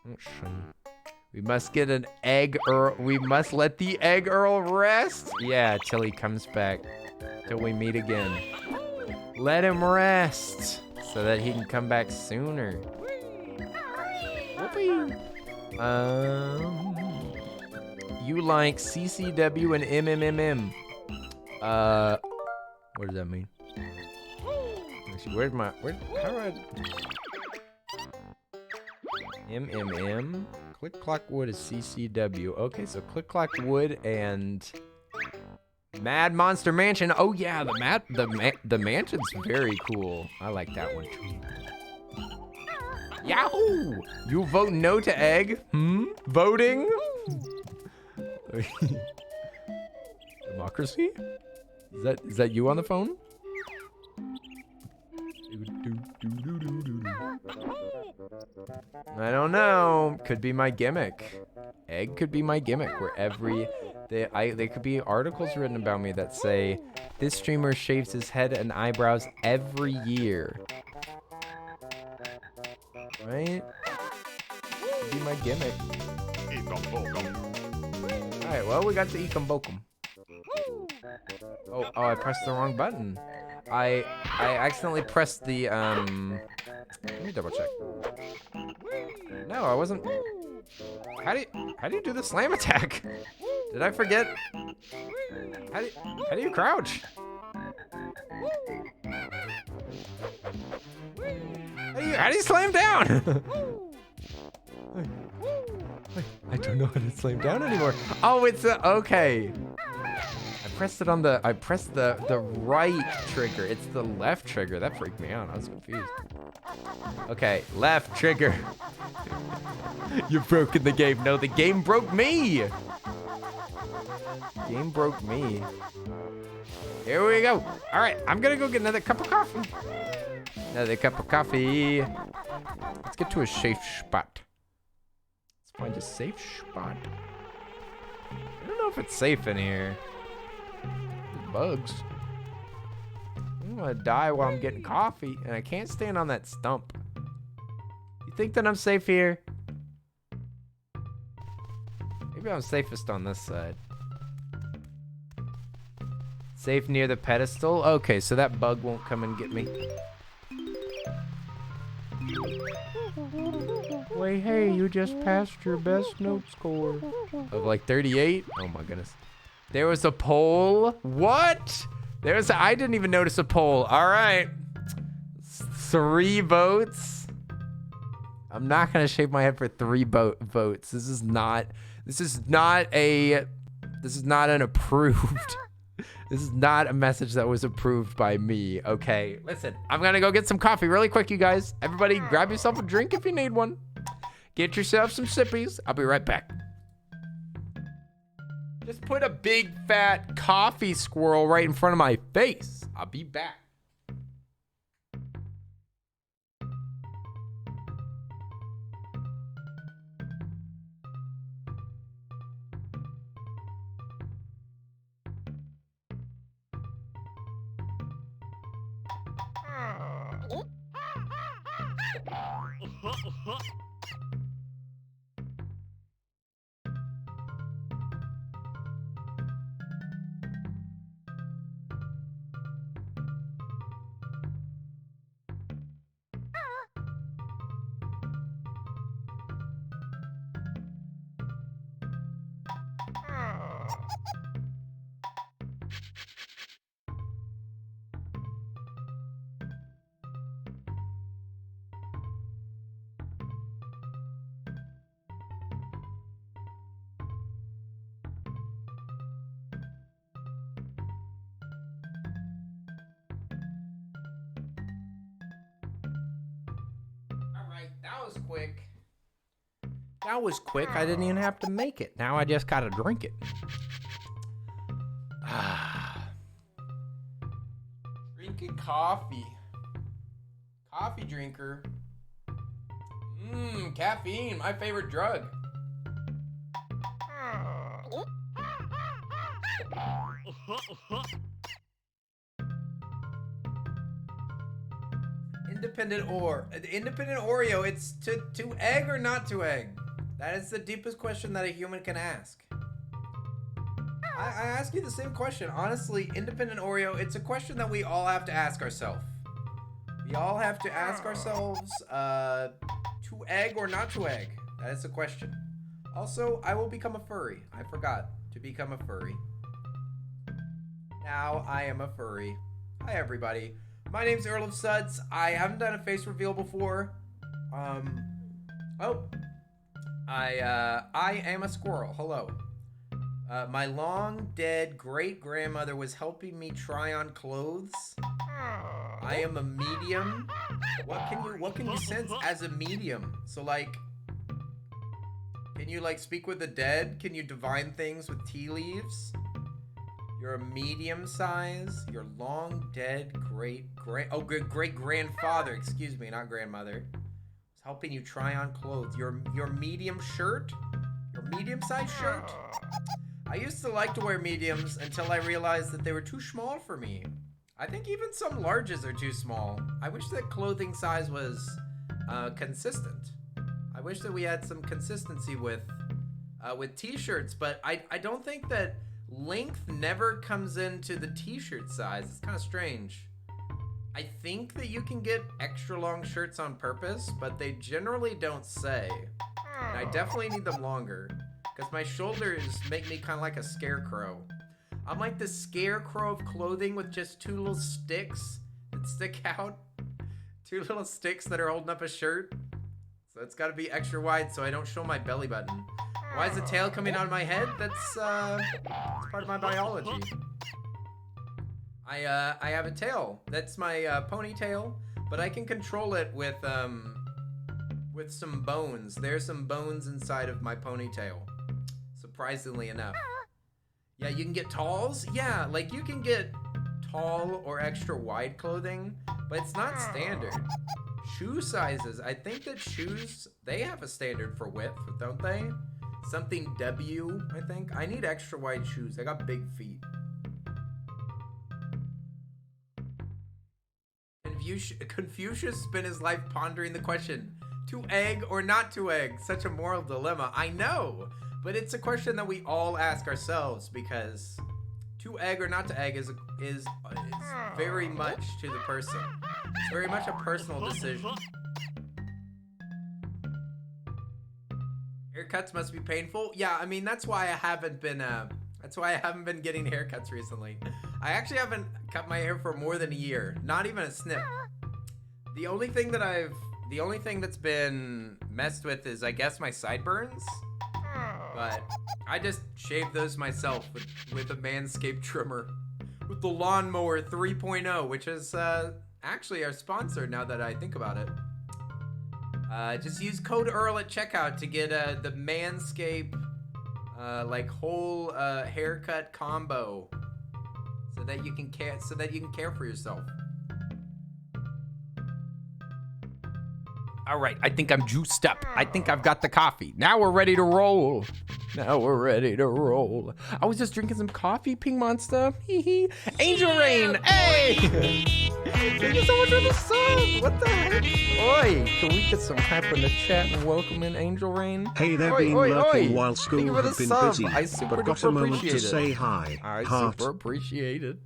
Not sure. We must get an egg Earl. We must let the egg Earl rest. Yeah, till he comes back. Till we meet again. Let him rest so that he can come back sooner. Whoopee. You like CCW and MMMM. What does that mean? Where's my, how do I? MMM. Click Clock Wood is CCW. Okay, so Click Clock Wood and Mad Monster Mansion. Oh yeah, the mansion's very cool. I like that one too. Yahoo! You vote no to egg? Voting? Democracy? Is that you on the phone? I don't know. Could be my gimmick. Egg could be my gimmick, where every There could be articles written about me that say this streamer shaves his head and eyebrows every year. Right? Could be my gimmick. Alright, well, we got to Ekum Bokum. Oh, I pressed the wrong button. I accidentally pressed the, let me double check. No, I wasn't. How do you do the slam attack? Did I forget? How do you crouch? How do you slam down? I don't know how to slam down anymore. Oh, it's okay. I pressed the right trigger. It's the left trigger. That freaked me out. I was confused. Okay, left trigger. You've broken the game. No, the game broke me. Game broke me. Here we go. All right, I'm gonna go get another cup of coffee. Another cup of coffee. Let's get to a safe spot. Let's find a safe spot. I don't know if it's safe in here. There's bugs. I'm gonna die while I'm getting coffee, and I can't stand on that stump. You think that I'm safe here? Maybe I'm safest on this side. Safe near the pedestal? Okay, so that bug won't come and get me. Wait, hey, you just passed your best note score. Of like 38? Oh my goodness. There was a poll? What? I didn't even notice a poll. All right. 3 votes. I'm not gonna shave my head for 3 votes. This is not an approved. This is not a message that was approved by me. Okay, listen, I'm gonna go get some coffee really quick, you guys. Everybody grab yourself a drink if you need one. Get yourself some sippies. I'll be right back. Just put a big fat coffee squirrel right in front of my face. I'll be back. That was quick. That was quick. I didn't even have to make it. Now I just gotta drink it. Drinking coffee. Coffee drinker. Caffeine, my favorite drug. Independent Oreo, it's to egg or not to egg? That is the deepest question that a human can ask. I ask you the same question. Honestly, independent Oreo, it's a question that we all have to ask ourselves. We all have to ask ourselves, to egg or not to egg? That is the question. Also, I will become a furry. I forgot to become a furry. Now I am a furry. Hi, everybody. My name's Earl of Suds. I haven't done a face reveal before. I am a squirrel. Hello. My long dead great grandmother was helping me try on clothes. I am a medium. What can you sense as a medium? So like, can you like speak with the dead? Can you divine things with tea leaves? You're a medium size. Your long dead great grandfather, excuse me, not grandmother, is helping you try on clothes. Your medium shirt? Your medium size shirt? I used to like to wear mediums until I realized that they were too small for me. I think even some larges are too small. I wish that clothing size was consistent. I wish that we had some consistency with t-shirts, but I don't think that length never comes into the t-shirt size. It's kind of strange. I think that you can get extra long shirts on purpose, but they generally don't say. And I definitely need them longer, because my shoulders make me kind of like a scarecrow. I'm like the scarecrow of clothing with just two little sticks that stick out. Two little sticks that are holding up a shirt. So it's got to be extra wide so I don't show my belly button. Why is the tail coming out of my head? That's part of my biology. I have a tail. That's my ponytail, but I can control it with some bones. There's some bones inside of my ponytail, surprisingly enough. Yeah, you can get talls. Yeah, like you can get tall or extra wide clothing, but it's not standard. Shoe sizes. I think that shoes, they have a standard for width, don't they? Something W, I think. I need extra wide shoes. I got big feet. Confucius spent his life pondering the question, to egg or not to egg? Such a moral dilemma. I know, but it's a question that we all ask ourselves, because to egg or not to egg is very much to the person. It's very much a personal decision. Haircuts must be painful. Yeah, I mean that's why I haven't been getting haircuts recently. I actually haven't cut my hair for more than a year. Not even a snip. The only thing that's been messed with is, I guess, my sideburns. But I just shaved those myself with a Manscaped trimmer. With the Lawnmower 3.0, which is actually our sponsor now that I think about it. Just use code Earl at checkout to get the Manscaped like whole haircut combo, so that you can care for yourself. All right, I think I'm juiced up. I think I've got the coffee. Now we're ready to roll. I was just drinking some coffee, Pink Monster. Angel Rain, hey! Thank you so much for the sub. What the heck? Oi, can we get some hype in the chat and welcome in Angel Rain? Hey, they've been lurking while school have been sub. busy, I super but got duper a moment appreciate to it. say hi. I Heart. super appreciate it.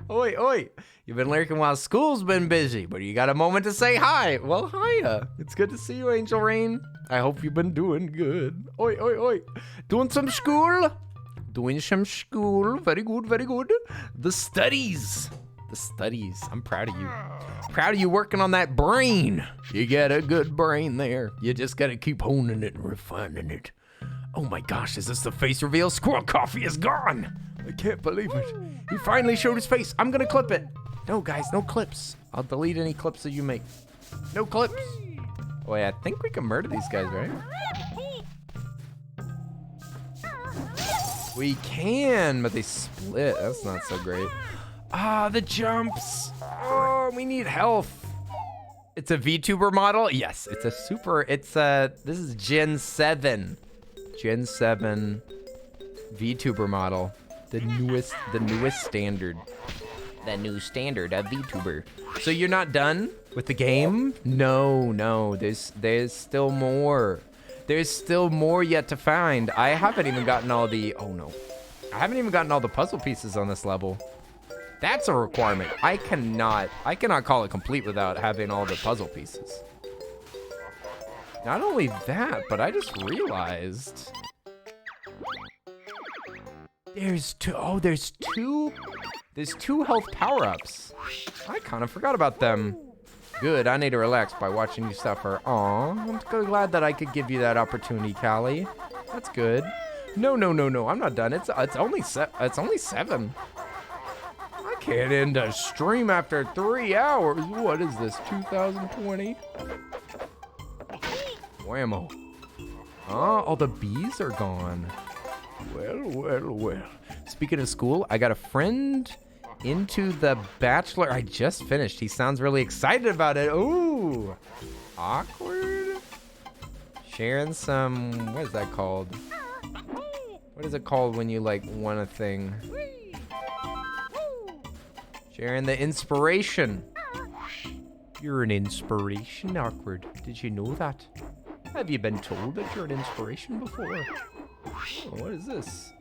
Oi. You've been lurking while school's been busy, but you got a moment to say hi. Well, hiya. It's good to see you, Angel Rain. I hope you've been doing good. Oi. Doing some school? Doing some school. Very good. The studies. I'm proud of you. Proud of you working on that brain. You got a good brain there. You just got to keep honing it and refining it. Oh my gosh, is this the face reveal? Squirrel Coffee is gone. I can't believe it. He finally showed his face. I'm gonna clip it. No, guys, no clips. I'll delete any clips that you make. No clips. Oh, wait, I think we can murder these guys, right? We can, but they split. That's not so great. Ah, the jumps. Oh, we need health. It's a VTuber model? Yes, it's a super, this is Gen 7. Gen 7 VTuber model. The newest standard. The new standard of VTuber. So you're not done with the game? No, there's still more. There's still more yet to find. I haven't even gotten all the, I haven't even gotten all the puzzle pieces on this level. That's a requirement. I cannot call it complete without having all the puzzle pieces. Not only that, but I just realized there's two health power-ups. I kind of forgot about them. Good, I need to relax by watching you suffer. Aw, I'm so glad that I could give you that opportunity, Callie. That's good. No, I'm not done. It's only 7. I can't end a stream after 3 hours. What is this, 2020? Whammo. Oh, the bees are gone. Well. Speaking of school, I got a friend into The Bachelor. I just finished. He sounds really excited about it. Ooh. Awkward. Sharing some, what is that called? What is it called when you like want a thing? Sharing the inspiration. You're an inspiration, Awkward. Did you know that? Have you been told that you're an inspiration before? Oh, what is this?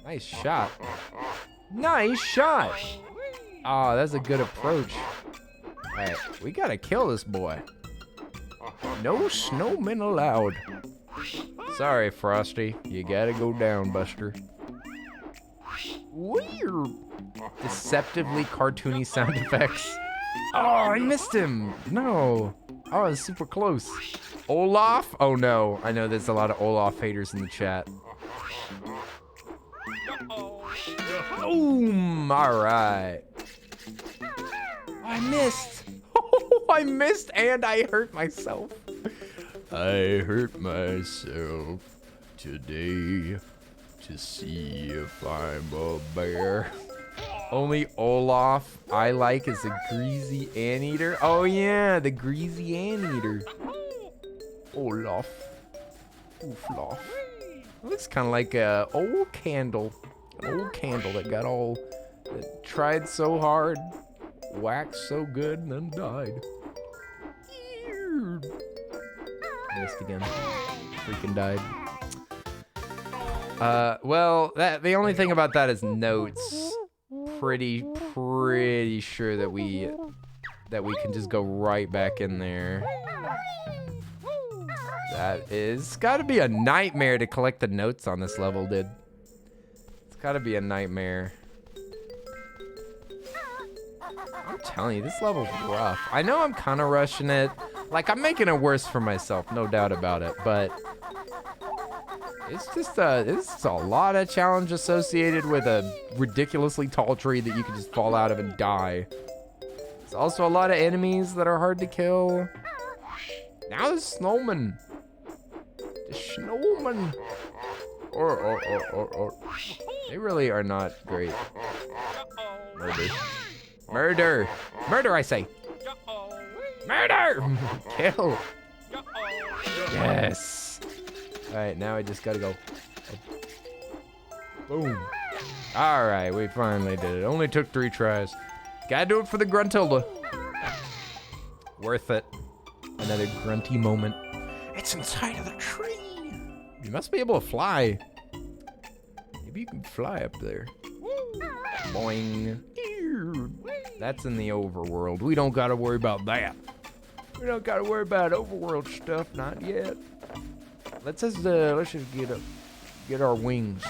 Nice shot. Nice shot. Oh, that's a good approach. Alright, we gotta kill this boy. No snowmen allowed. Sorry, Frosty. You gotta go down, Buster. Weird. Deceptively cartoony sound effects. Oh, I missed him. No. Oh, it was super close. Olaf? Oh no. I know there's a lot of Olaf haters in the chat. Boom. Alright. I missed. I missed and I hurt myself. I hurt myself today to see if I'm a bear. Only Olaf I like is a greasy anteater. Oh yeah, the greasy anteater. Olaf. Ooflof. Looks kind of like a old candle. An old candle that got all, that tried so hard, waxed so good, and then died. Missed again. Freaking died. Well, the only thing about that is notes. Pretty sure that we can just go right back in there. That is gotta be a nightmare to collect the notes on this level, dude. It's gotta be a nightmare. I'm telling you, this level's rough. I know I'm kind of rushing it. Like, I'm making it worse for myself, no doubt about it, but it's just a lot of challenge associated with a ridiculously tall tree that you can just fall out of and die. There's also a lot of enemies that are hard to kill. Now the snowman. The snowman. Or. They really are not great. Murder. Murder, I say. Murder! Kill. Yes. Alright, now I just gotta go. Boom. Alright, we finally did it. Only took 3 tries. Gotta do it for the Gruntilda. Worth it. Another grunty moment. It's inside of the tree. You must be able to fly. Maybe you can fly up there. Boing. That's in the overworld. We don't gotta worry about that. We don't gotta worry about overworld stuff, not yet. Let's just get our wings.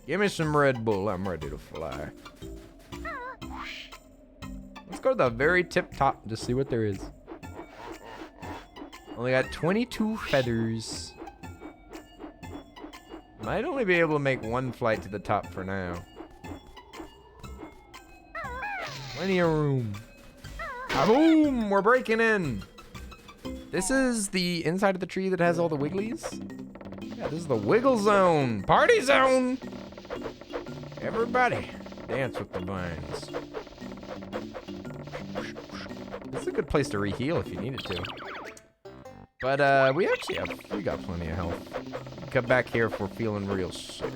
Give me some Red Bull. I'm ready to fly. Let's go to the very tip top and just see what there is. Only got 22 feathers. Might only be able to make one flight to the top for now. Plenty of room. Boom! We're breaking in. This is the inside of the tree that has all the wigglies. Yeah, this is the wiggle zone. Party zone! Everybody, dance with the vines. This is a good place to re-heal if you needed to. But we got plenty of health. Come back here if we're feeling real sick.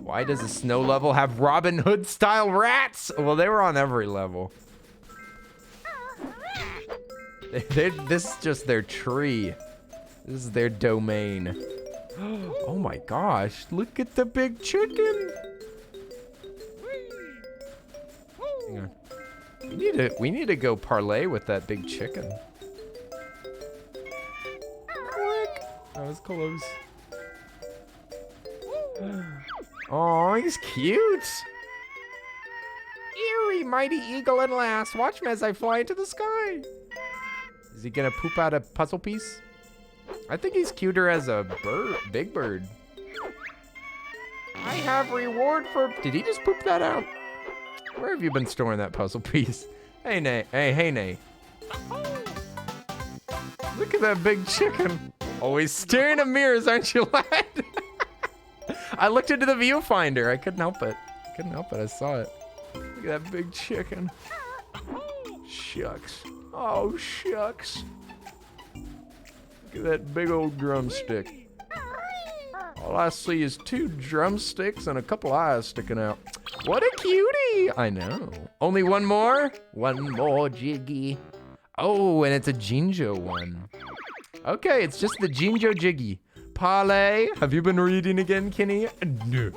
Why does the snow level have Robin Hood style rats? Well, they were on every level. This is just their tree. This is their domain. Oh my gosh, look at the big chicken. Hang on. We need to go parlay with that big chicken. Quick. That was close. Oh, he's cute. Eerie, mighty eagle and lass, watch me as I fly into the sky. Is he gonna poop out a puzzle piece? I think he's cuter as a bird, big bird. I have reward for... Did he just poop that out? Where have you been storing that puzzle piece? Hey, Nay. Hey, Nay. Look at that big chicken. Always staring at mirrors, aren't you, lad? I looked into the viewfinder. I couldn't help it. I saw it. Look at that big chicken. Shucks. Oh, shucks. Look at that big old drumstick. All I see is 2 drumsticks and a couple eyes sticking out. What a cutie! I know. Only one more? One more, Jiggy. Oh, and it's a Jinjo one. Okay, it's just the Jinjo Jiggy. Parlay, have you been reading again, Kenny? No.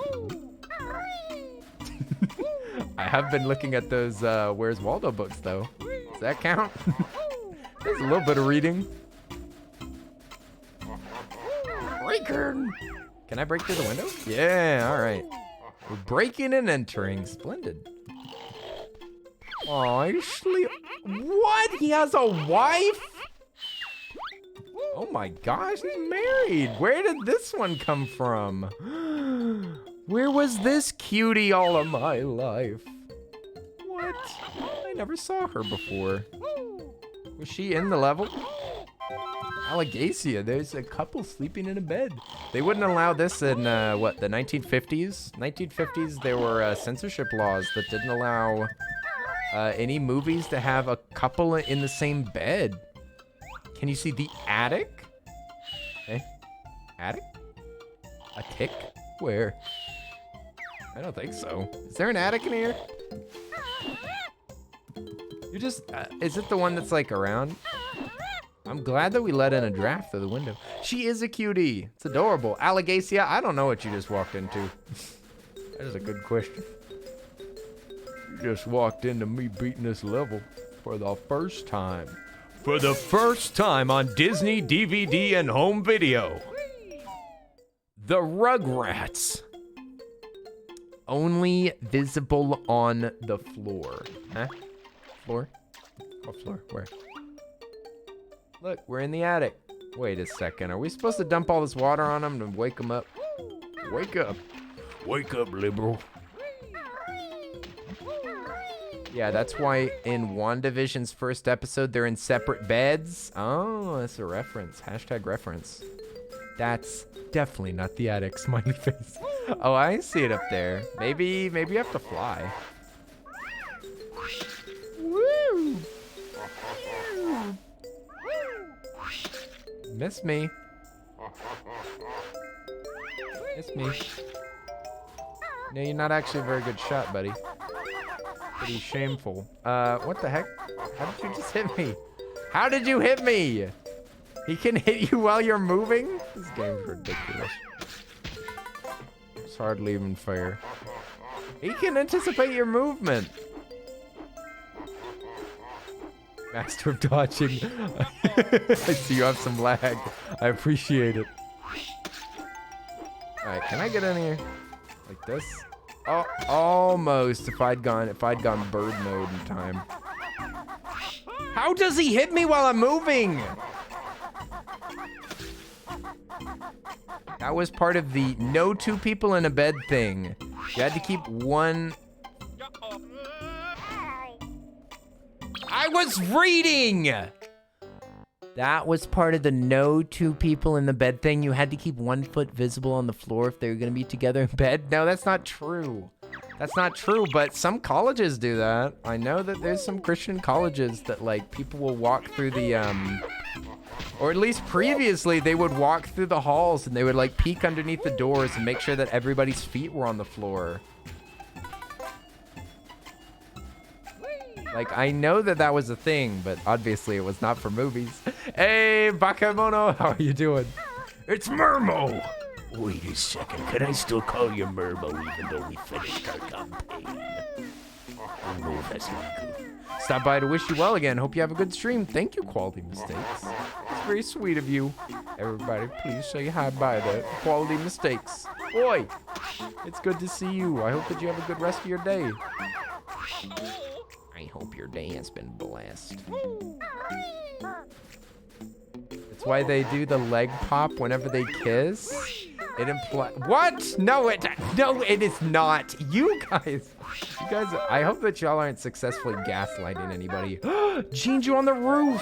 I have been looking at those Where's Waldo books, though. Does that count? There's a little bit of reading. Breaker! Can I break through the window? Yeah, all right. We're breaking and entering. Splendid. Aw, he's sleep. What? He has a wife? Oh my gosh, he's married. Where did this one come from? Where was this cutie all of my life? What? I never saw her before. Was she in the level? Allegacia, there's a couple sleeping in a bed. They wouldn't allow this in, what, the 1950s? 1950s, there were censorship laws that didn't allow any movies to have a couple in the same bed. Can you see the attic? Eh? Attic? A tick? Where? I don't think so. Is there an attic in here? You just, is it the one that's like around? I'm glad that we let in a draft through the window. She is a cutie. It's adorable. Allegacia, I don't know what you just walked into. That is a good question. You just walked into me beating this level for the first time. For the first time on Disney DVD and home video. The Rugrats. Only visible on the floor. Huh? Floor? What floor? Where? Look, we're in the attic. Wait a second. Are we supposed to dump all this water on them to wake them up? Wake up. Wake up, liberal. Yeah, that's why in WandaVision's first episode, they're in separate beds. Oh, that's a reference. Hashtag reference. That's definitely not the attic, smiley face. Oh, I see it up there. Maybe you have to fly. Woo! Miss me. Miss me. No, you're not actually a very good shot, buddy. Pretty shameful. What the heck? How did you just hit me? How did you hit me? He can hit you while you're moving? This game's ridiculous. It's hardly even fair. He can anticipate your movement. Master of dodging. I see you have some lag. I appreciate it. Alright, can I get in here? Like this? Oh, almost. If I'd gone bird mode in time. How does he hit me while I'm moving? That was part of the no 2 people in a bed thing. You had to keep one. I was reading! That was part of the no 2 people in the bed thing. You had to keep 1 foot visible on the floor if they were going to be together in bed. No, that's not true. That's not true, but some colleges do that. I know that there's some Christian colleges that, like, people will walk through the, or at least previously, they would walk through the halls and they would, like, peek underneath the doors and make sure that everybody's feet were on the floor. Like, I know that that was a thing, but obviously it was not for movies. Hey, Bakamono, how are you doing? It's Murmo! Wait a second, can I still call you Murmo even though we finished our campaign? Oh no, that's not good. Stop by to wish you well again. Hope you have a good stream. Thank you, Quality Mistakes. It's very sweet of you. Everybody, please say hi-bye to Quality Mistakes. Boy, it's good to see you. I hope that you have a good rest of your day. I hope your day has been blessed. It's why they do the leg pop whenever they kiss. It implies what? No, it is not. You guys, I hope that y'all aren't successfully gaslighting anybody. Jinju on the roof.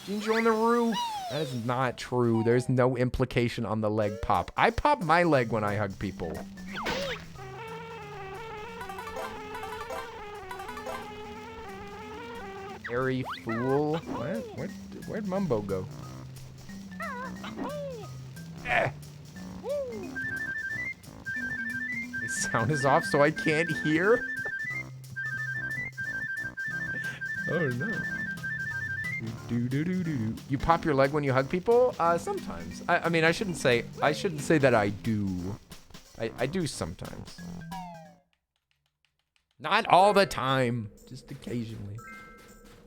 Jinju on the roof. That is not true. There's no implication on the leg pop. I pop my leg when I hug people. Airy fool. What? Where'd Mumbo go? sound is off so I can't hear? Oh no. You pop your leg when you hug people? Sometimes. I mean, I shouldn't say that I do. I do sometimes. Not all the time, just occasionally.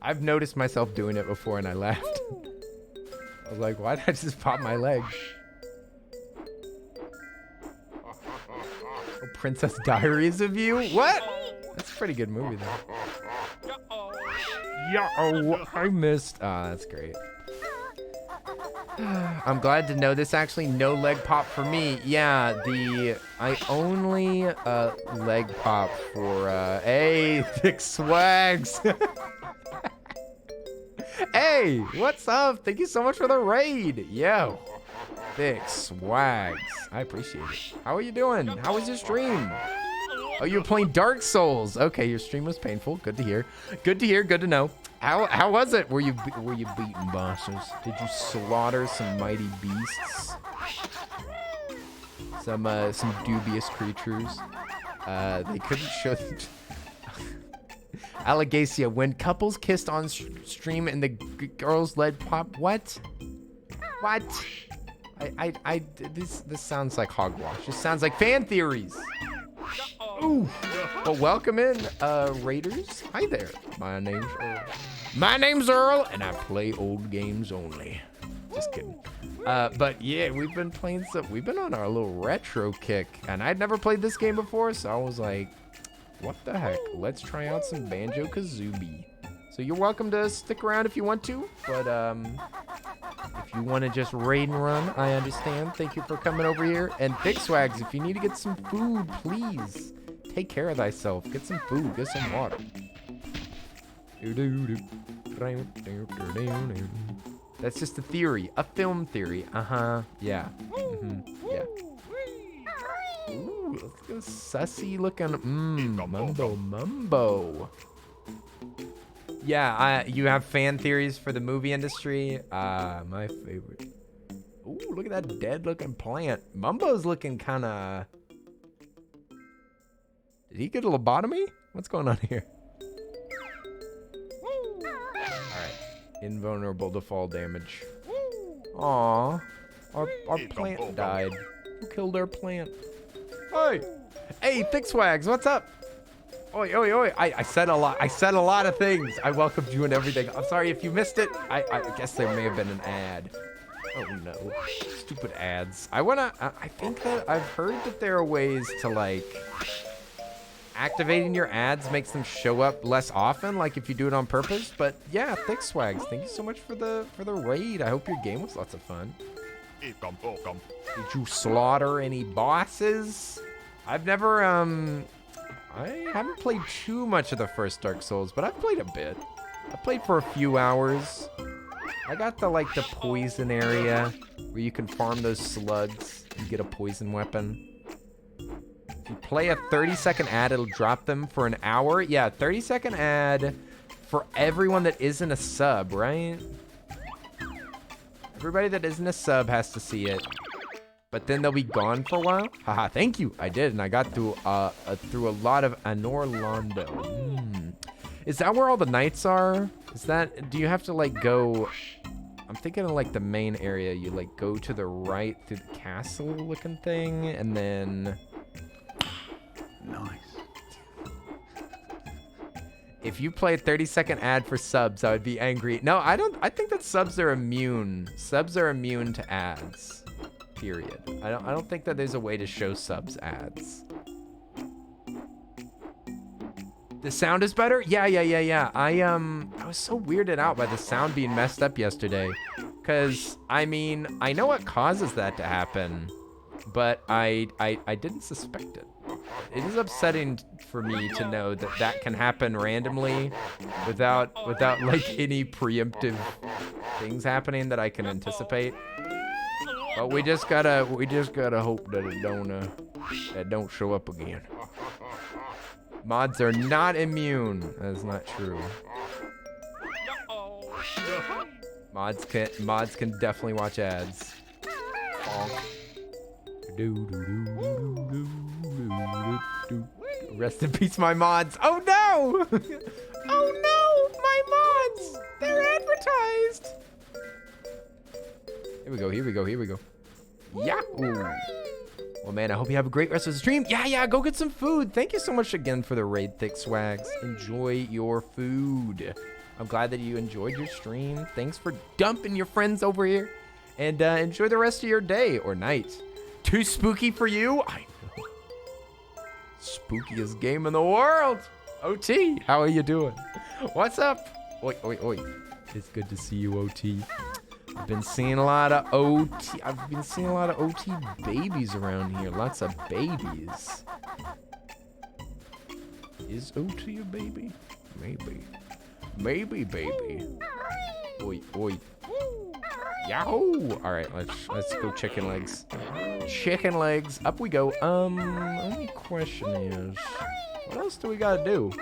I've noticed myself doing it before and I laughed. I was like, why did I just pop my leg? Oh, Princess Diaries of You? What? That's a pretty good movie though. Yo, I missed. Oh, that's great. I'm glad to know this actually no leg pop for me. Yeah, I only leg pop for hey, Thick Swags. Hey, what's up? Thank you so much for the raid. Yo, Thick Swags. I appreciate it. How are you doing? How was your stream? Oh, you were playing Dark Souls. Okay, your stream was painful. Good to hear. Good to hear. Good to know. How was it? Were you beating bosses? Did you slaughter some mighty beasts? Some dubious creatures. They couldn't show. Allegacia, when couples kissed on stream and the girls led pop. What? What? This sounds like hogwash. This sounds like fan theories. Ooh. Well, welcome in, Raiders. Hi there. My name's Earl. My name's Earl, and I play old games only. Just kidding. But yeah, we've been playing we've been on our little retro kick, and I'd never played this game before, so I was like, what the heck? Let's try out some Banjo-Kazooie. So you're welcome to stick around if you want to, but if you want to just raid and run, I understand. Thank you for coming over here. And Thick Swags, if you need to get some food, please take care of thyself. Get some food, get some water. That's just a theory, a film theory. Yeah. Yeah. Ooh, let's go sussy looking. Mumbo. Yeah, you have fan theories for the movie industry. My favorite. Ooh, look at that dead looking plant. Mumbo's looking kind of. Did he get a lobotomy? What's going on here? Alright. Invulnerable to fall damage. Aw. Our plant died. Who killed our plant? Hey! Hey, Thick Swags, what's up? Oi, oi, oi. I said a lot. I said a lot of things. I welcomed you and everything. I'm sorry if you missed it. I guess there may have been an ad. Oh no. Stupid ads. I think that I've heard that there are ways to like activating your ads makes them show up less often, like if you do it on purpose. But yeah, Thick Swags, thank you so much for the raid. I hope your game was lots of fun. Did you slaughter any bosses? I've never I haven't played too much of the first Dark Souls, but I've played a bit. I played for a few hours. I got the poison area where you can farm those slugs and get a poison weapon. If you play a 30-second ad, it'll drop them for an hour. Yeah, 30-second ad for everyone that isn't a sub, right? Everybody that isn't a sub has to see it. But then they'll be gone for a while. Haha, thank you. I did, and I got through a lot of Anorlando. Is that where all the knights are? Is that? Do you have to go? I'm thinking of the main area. You go to the right through the castle-looking thing, and then. Nice. If you play a 30-second ad for subs, I would be angry. No, I don't. I think that subs are immune. Subs are immune to ads. Period. I don't think that there's a way to show subs ads. The sound is better? Yeah. I was so weirded out by the sound being messed up yesterday. Cause I mean, I know what causes that to happen, but I didn't suspect it. It is upsetting for me to know that that can happen randomly without any preemptive things happening that I can anticipate. But we just gotta hope that it don't show up again. Mods are not immune. That's not true. Mods can definitely watch ads. Rest in peace, my mods. Oh no! Oh no, my mods! They're advertised. Here we go, here we go, here we go. Yahoo! Well, man, I hope you have a great rest of the stream. Yeah, go get some food. Thank you so much again for the raid, Thick Swags. Enjoy your food. I'm glad that you enjoyed your stream. Thanks for dumping your friends over here. And enjoy the rest of your day or night. Too spooky for you? I know. Spookiest game in the world. OT, how are you doing? What's up? Oi. It's good to see you, OT. I've been seeing a lot of OT babies around here. Lots of babies. Is OT a baby? Maybe. Maybe, baby. Oi. Yahoo! All right, let's go chicken legs. Chicken legs. Up we go. Only question is, what else do we gotta do?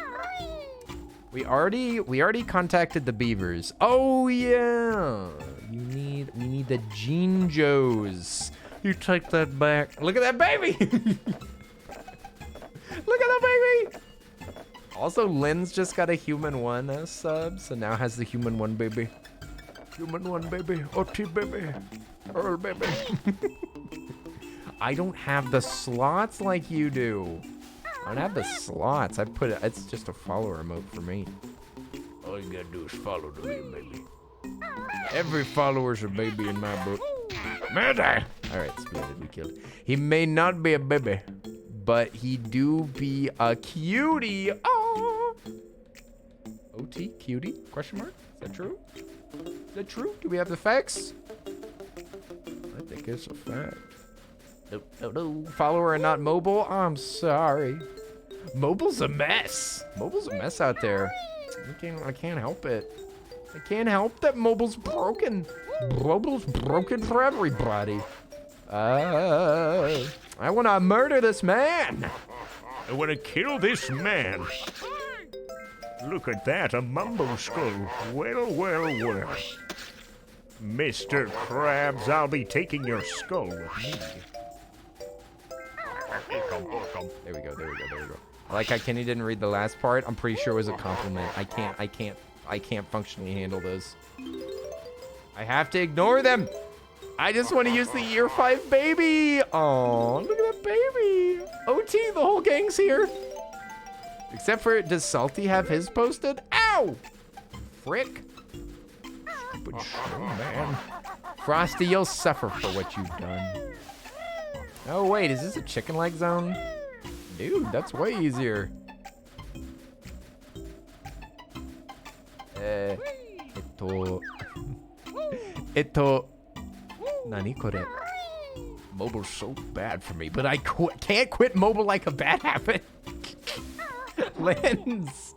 We already contacted the beavers. Oh yeah. We need the Jinjos. You take that back. Look at that baby. Look at that baby. Also, Lynn's just got a human 1 sub, so now has the human 1 baby. Human 1 baby, OT baby, Earl baby. I don't have the slots like you do. I don't have the slots. It's just a follow emote for me. All you gotta do is follow the little baby. Every follower's a baby in my book. Murder! Alright, splendid, we killed. He may not be a baby, but he do be a cutie. Oh! OT, cutie? Question mark? Is that true? Is that true? Do we have the facts? I think it's a fact. No. Follower and not mobile? I'm sorry. Mobile's a mess. Mobile's a mess out there. I can't help it. I can't help that mobile's broken. Mobile's broken for everybody. I want to murder this man. I want to kill this man. Look at that, a mumbo skull. Well. Mr. Krabs, I'll be taking your skull with me. There we go. I like how Kenny didn't read the last part. I'm pretty sure it was a compliment. I can't functionally handle those. I have to ignore them. I just want to use the year 5 baby. Oh, look at that baby. OT, the whole gang's here. Except for, does Salty have his posted? Ow! Frick. Stupid snowman. Frosty, you'll suffer for what you've done. Oh, wait, is this a chicken leg zone? Dude, that's way easier. Nani kore? Mobile's so bad for me, but I can't quit mobile like a bad habit. Lens,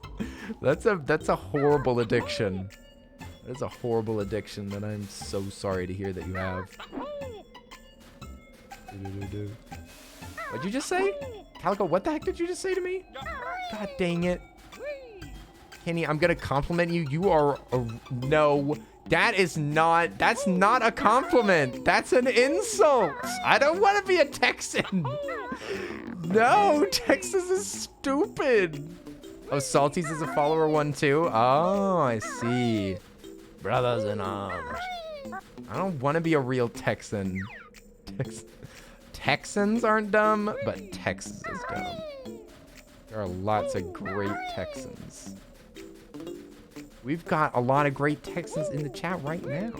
that's a horrible addiction. That is a horrible addiction that I'm so sorry to hear that you have. What'd you just say? Calico, what the heck did you just say to me? God dang it. Kenny, I'm gonna compliment you. You are no, that's not a compliment. That's an insult. I don't want to be a Texan. No, Texas is stupid. Oh, Salty's is a follower 1 too? Oh, I see. Brothers in arms. I don't want to be a real Texan. Texans aren't dumb, but Texas is dumb. There are lots of great Texans. We've got a lot of great Texans in the chat right now.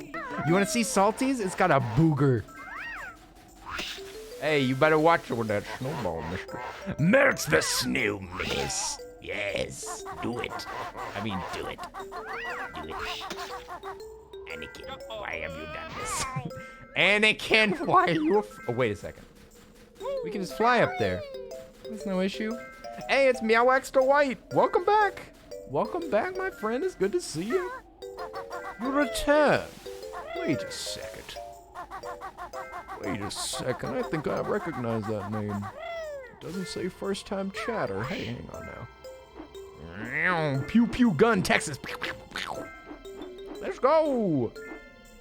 You want to see Salty's? It's got a booger. Hey, you better watch it with that snowball, mister. Melt the snow, miss. Yes, do it. I mean, do it. Do it. Anakin, why have you done this? Anakin, why are you oh, wait a second. We can just fly up there. That's no issue. Hey, it's Meow Extra White. Welcome back. Welcome back, my friend. It's good to see you. You return. Wait a second. I think I recognize that name. It doesn't say first time chatter. Hey, hang on now. Pew pew gun, Texas. Let's go.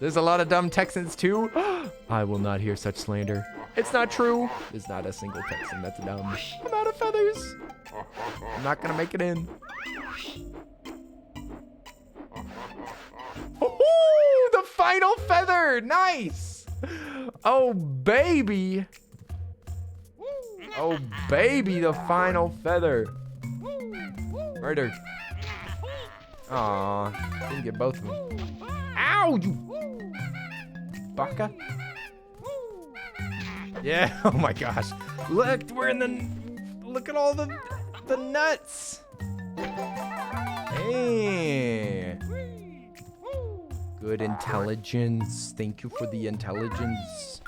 There's a lot of dumb Texans too. I will not hear such slander. It's not true. There's not a single Texan. That's dumb. I'm out of feathers. I'm not gonna make it in. Oh, the final feather. Nice. Oh, baby. Oh, baby, the final feather. Murder. Aw, didn't get both of them. Ow, you baka. Yeah, oh my gosh. Look, look at all the nuts. Hey. Good intelligence. Thank you for the intelligence.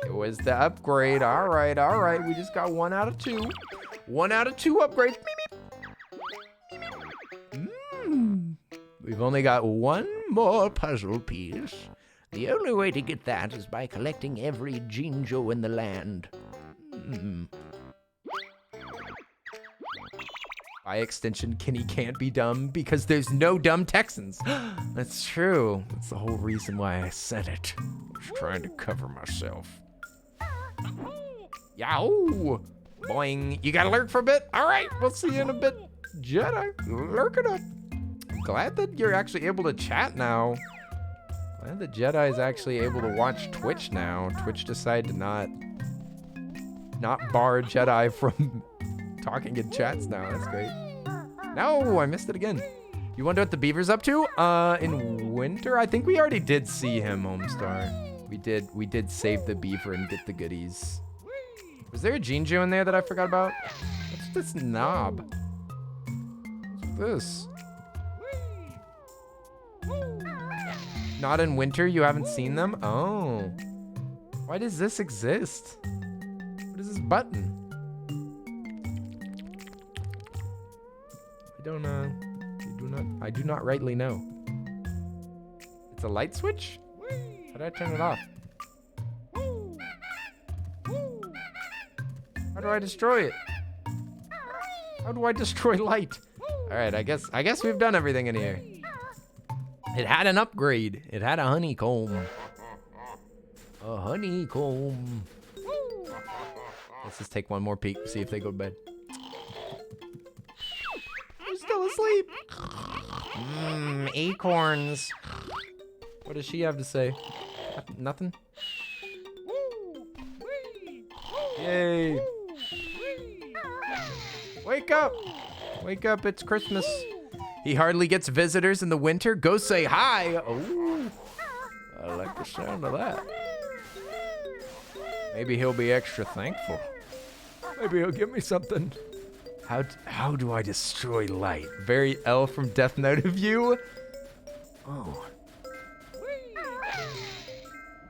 It was the upgrade. All right. We just got 1 out of 2. 1 out of 2 upgrades. We've only got 1 more puzzle piece. The only way to get that is by collecting every Jinjo in the land. By extension, Kenny can't be dumb because there's no dumb Texans. That's true. That's the whole reason why I said it. I was trying to cover myself. Yow! Boing. You gotta lurk for a bit? All right, we'll see you in a bit. Jedi, lurk it up. I'm glad that you're actually able to chat now. Glad the Jedi is actually able to watch Twitch now. Twitch decided to not bar Jedi from talking in chats now. That's great. No, I missed it again. You wonder what the beaver's up to? In winter? I think we already did see him, Homestar. We did save the beaver and get the goodies. Was there a Jinjo in there that I forgot about? What's this knob? What's this? Not in winter? You haven't seen them? Oh. Why does this exist? What is this button? I do not rightly know. It's a light switch? How do I turn it off? How do I destroy it? How do I destroy light? All right, I guess we've done everything in here. It had an upgrade. It had a honeycomb. A honeycomb. Let's just take one more peek, see if they go to bed. They're still asleep. Acorns. What does she have to say? Nothing? Yay. Wake up. Wake up, it's Christmas. He hardly gets visitors in the winter. Go say hi. Oh, I like the sound of that. Maybe he'll be extra thankful. Maybe he'll give me something. How do I destroy light? Very L from Death Note of you. Oh.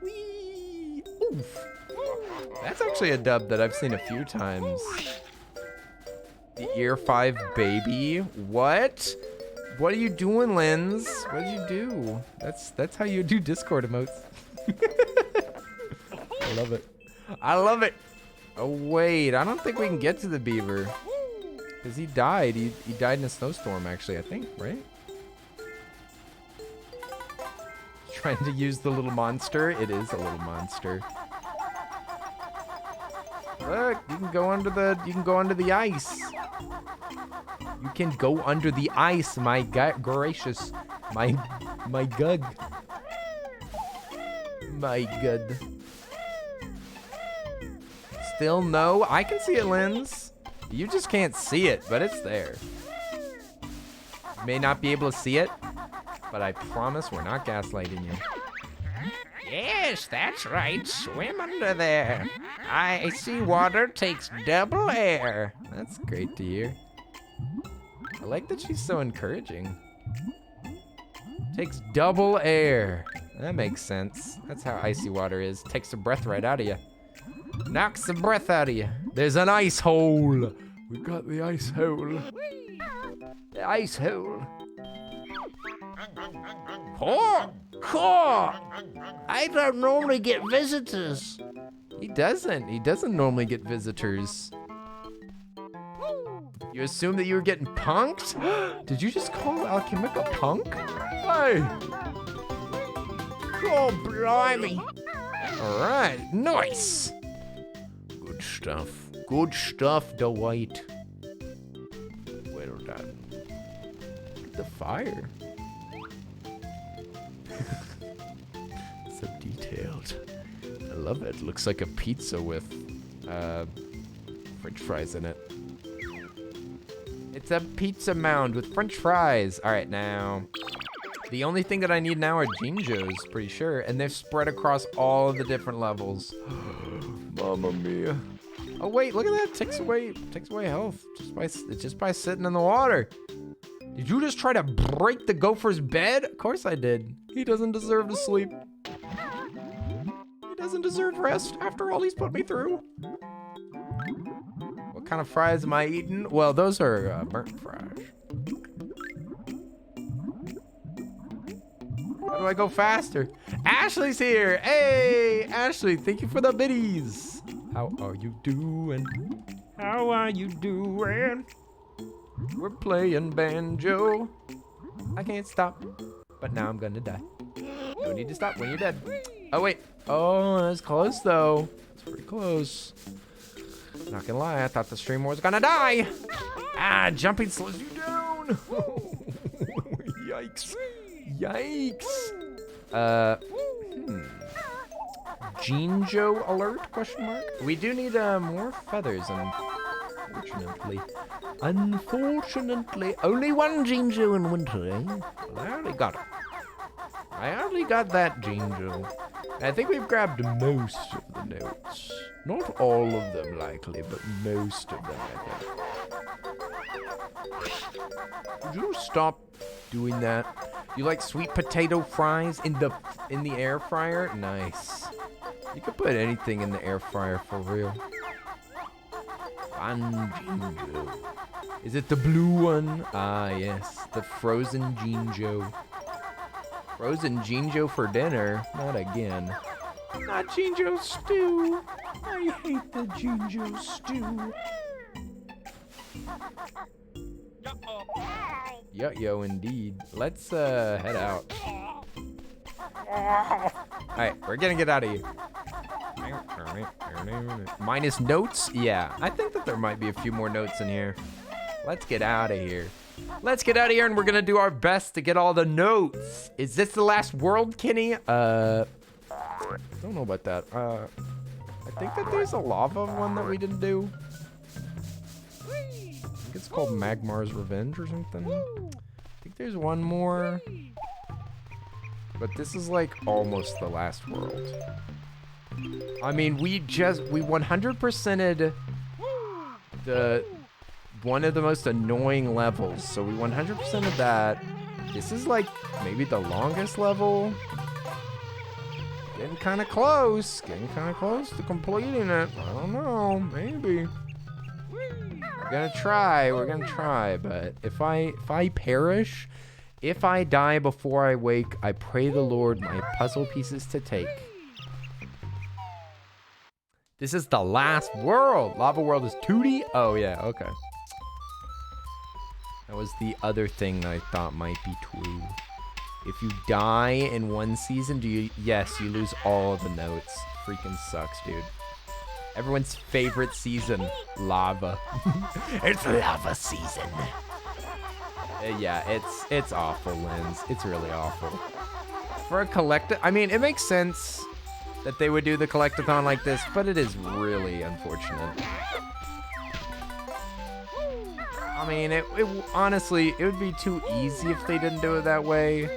Whee. Oof. That's actually a dub that I've seen a few times. The Ear 5 baby. What? What are you doing, Lens? What did you do? That's how you do Discord emotes. I love it. I love it. Oh wait, I don't think we can get to the beaver. Cause he died. He died in a snowstorm actually, I think, right? Trying to use the little monster. It is a little monster. Look, you can go under the ice. You can go under the ice, my gracious. My gug. My good. Still no? I can see it, Lens. You just can't see it, but it's there. You may not be able to see it, but I promise we're not gaslighting you. Yes, that's right. Swim under there. Icy water takes double air. That's great to hear. I like that she's so encouraging. Takes double air. That makes sense. That's how icy water is. Takes the breath right out of you. Knocks the breath out of you. There's an ice hole. We've got the ice hole. The ice hole. Oh! I don't normally get visitors. He doesn't normally get visitors. You assume that you were getting punked? Did you just call Alchemic a punk? Hey! Oh, blimey. All right, nice. Good stuff. Good stuff, Dwight. Well done. The fire. So detailed. I love it. Looks like a pizza with French fries in it. It's a pizza mound with French fries. All right, now. The only thing that I need now are Jinjos, pretty sure. And they're spread across all of the different levels. Mamma mia. Oh wait, look at that. Takes away health just by sitting in the water. Did you just try to break the gopher's bed? Of course I did. He doesn't deserve to sleep. He doesn't deserve rest after all he's put me through. What kind of fries am I eating? Well, those are burnt fries. How do I go faster? Ashley's here. Hey, Ashley, thank you for the biddies. How are you doing? How are you doing? We're playing banjo. I can't stop, but now I'm gonna die. No need to stop when you're dead. Oh wait. Oh, that's close though. It's pretty close. Not gonna lie, I thought the stream was gonna die. Ah, jumping slows you down. Yikes. Yikes. Jinjo alert? Question mark. We do need more feathers, unfortunately. Unfortunately, only one Jinjo in winter, eh? Well, I already got it. I already got that Jinjo. I think we've grabbed most of the notes. Not all of them, likely, but most of them, I think. Would you stop doing that? You like sweet potato fries in the air fryer? Nice. You can put anything in the air fryer for real. Jinjo. Is it the blue one? Ah, yes. The frozen Jinjo. Frozen Jinjo for dinner? Not again. Not Jinjo stew. I hate the Jinjo stew. Yo, indeed. Let's head out. Alright, we're gonna get out of here. Minus notes? Yeah, I think that there might be a few more notes in here. Let's get out of here. Let's get out of here, and we're gonna do our best to get all the notes. Is this the last world, Kenny? Don't know about that. I think that there's a lava one that we didn't do. I think it's called Magmar's Revenge or something. I think there's one more. But this is like almost the last world. I mean, we 100%ed the one of the most annoying levels. So we 100%ed that. This is like maybe the longest level. Getting kind of close. Getting kind of close to completing it. I don't know. Maybe. We're gonna try. We're gonna try. But if I perish, if I die before I wake, I pray the Lord my puzzle pieces to take. This is the last world. Lava World is 2D? Oh, yeah. Okay. That was the other thing I thought might be true. If you die in one season, yes, you lose all of the notes. Freaking sucks, dude. Everyone's favorite season, lava. It's lava season. Yeah, it's awful, Linz. It's really awful. For a collective, I mean, it makes sense that they would do the collectathon like this, but it is really unfortunate. I mean, honestly, it would be too easy if they didn't do it that way.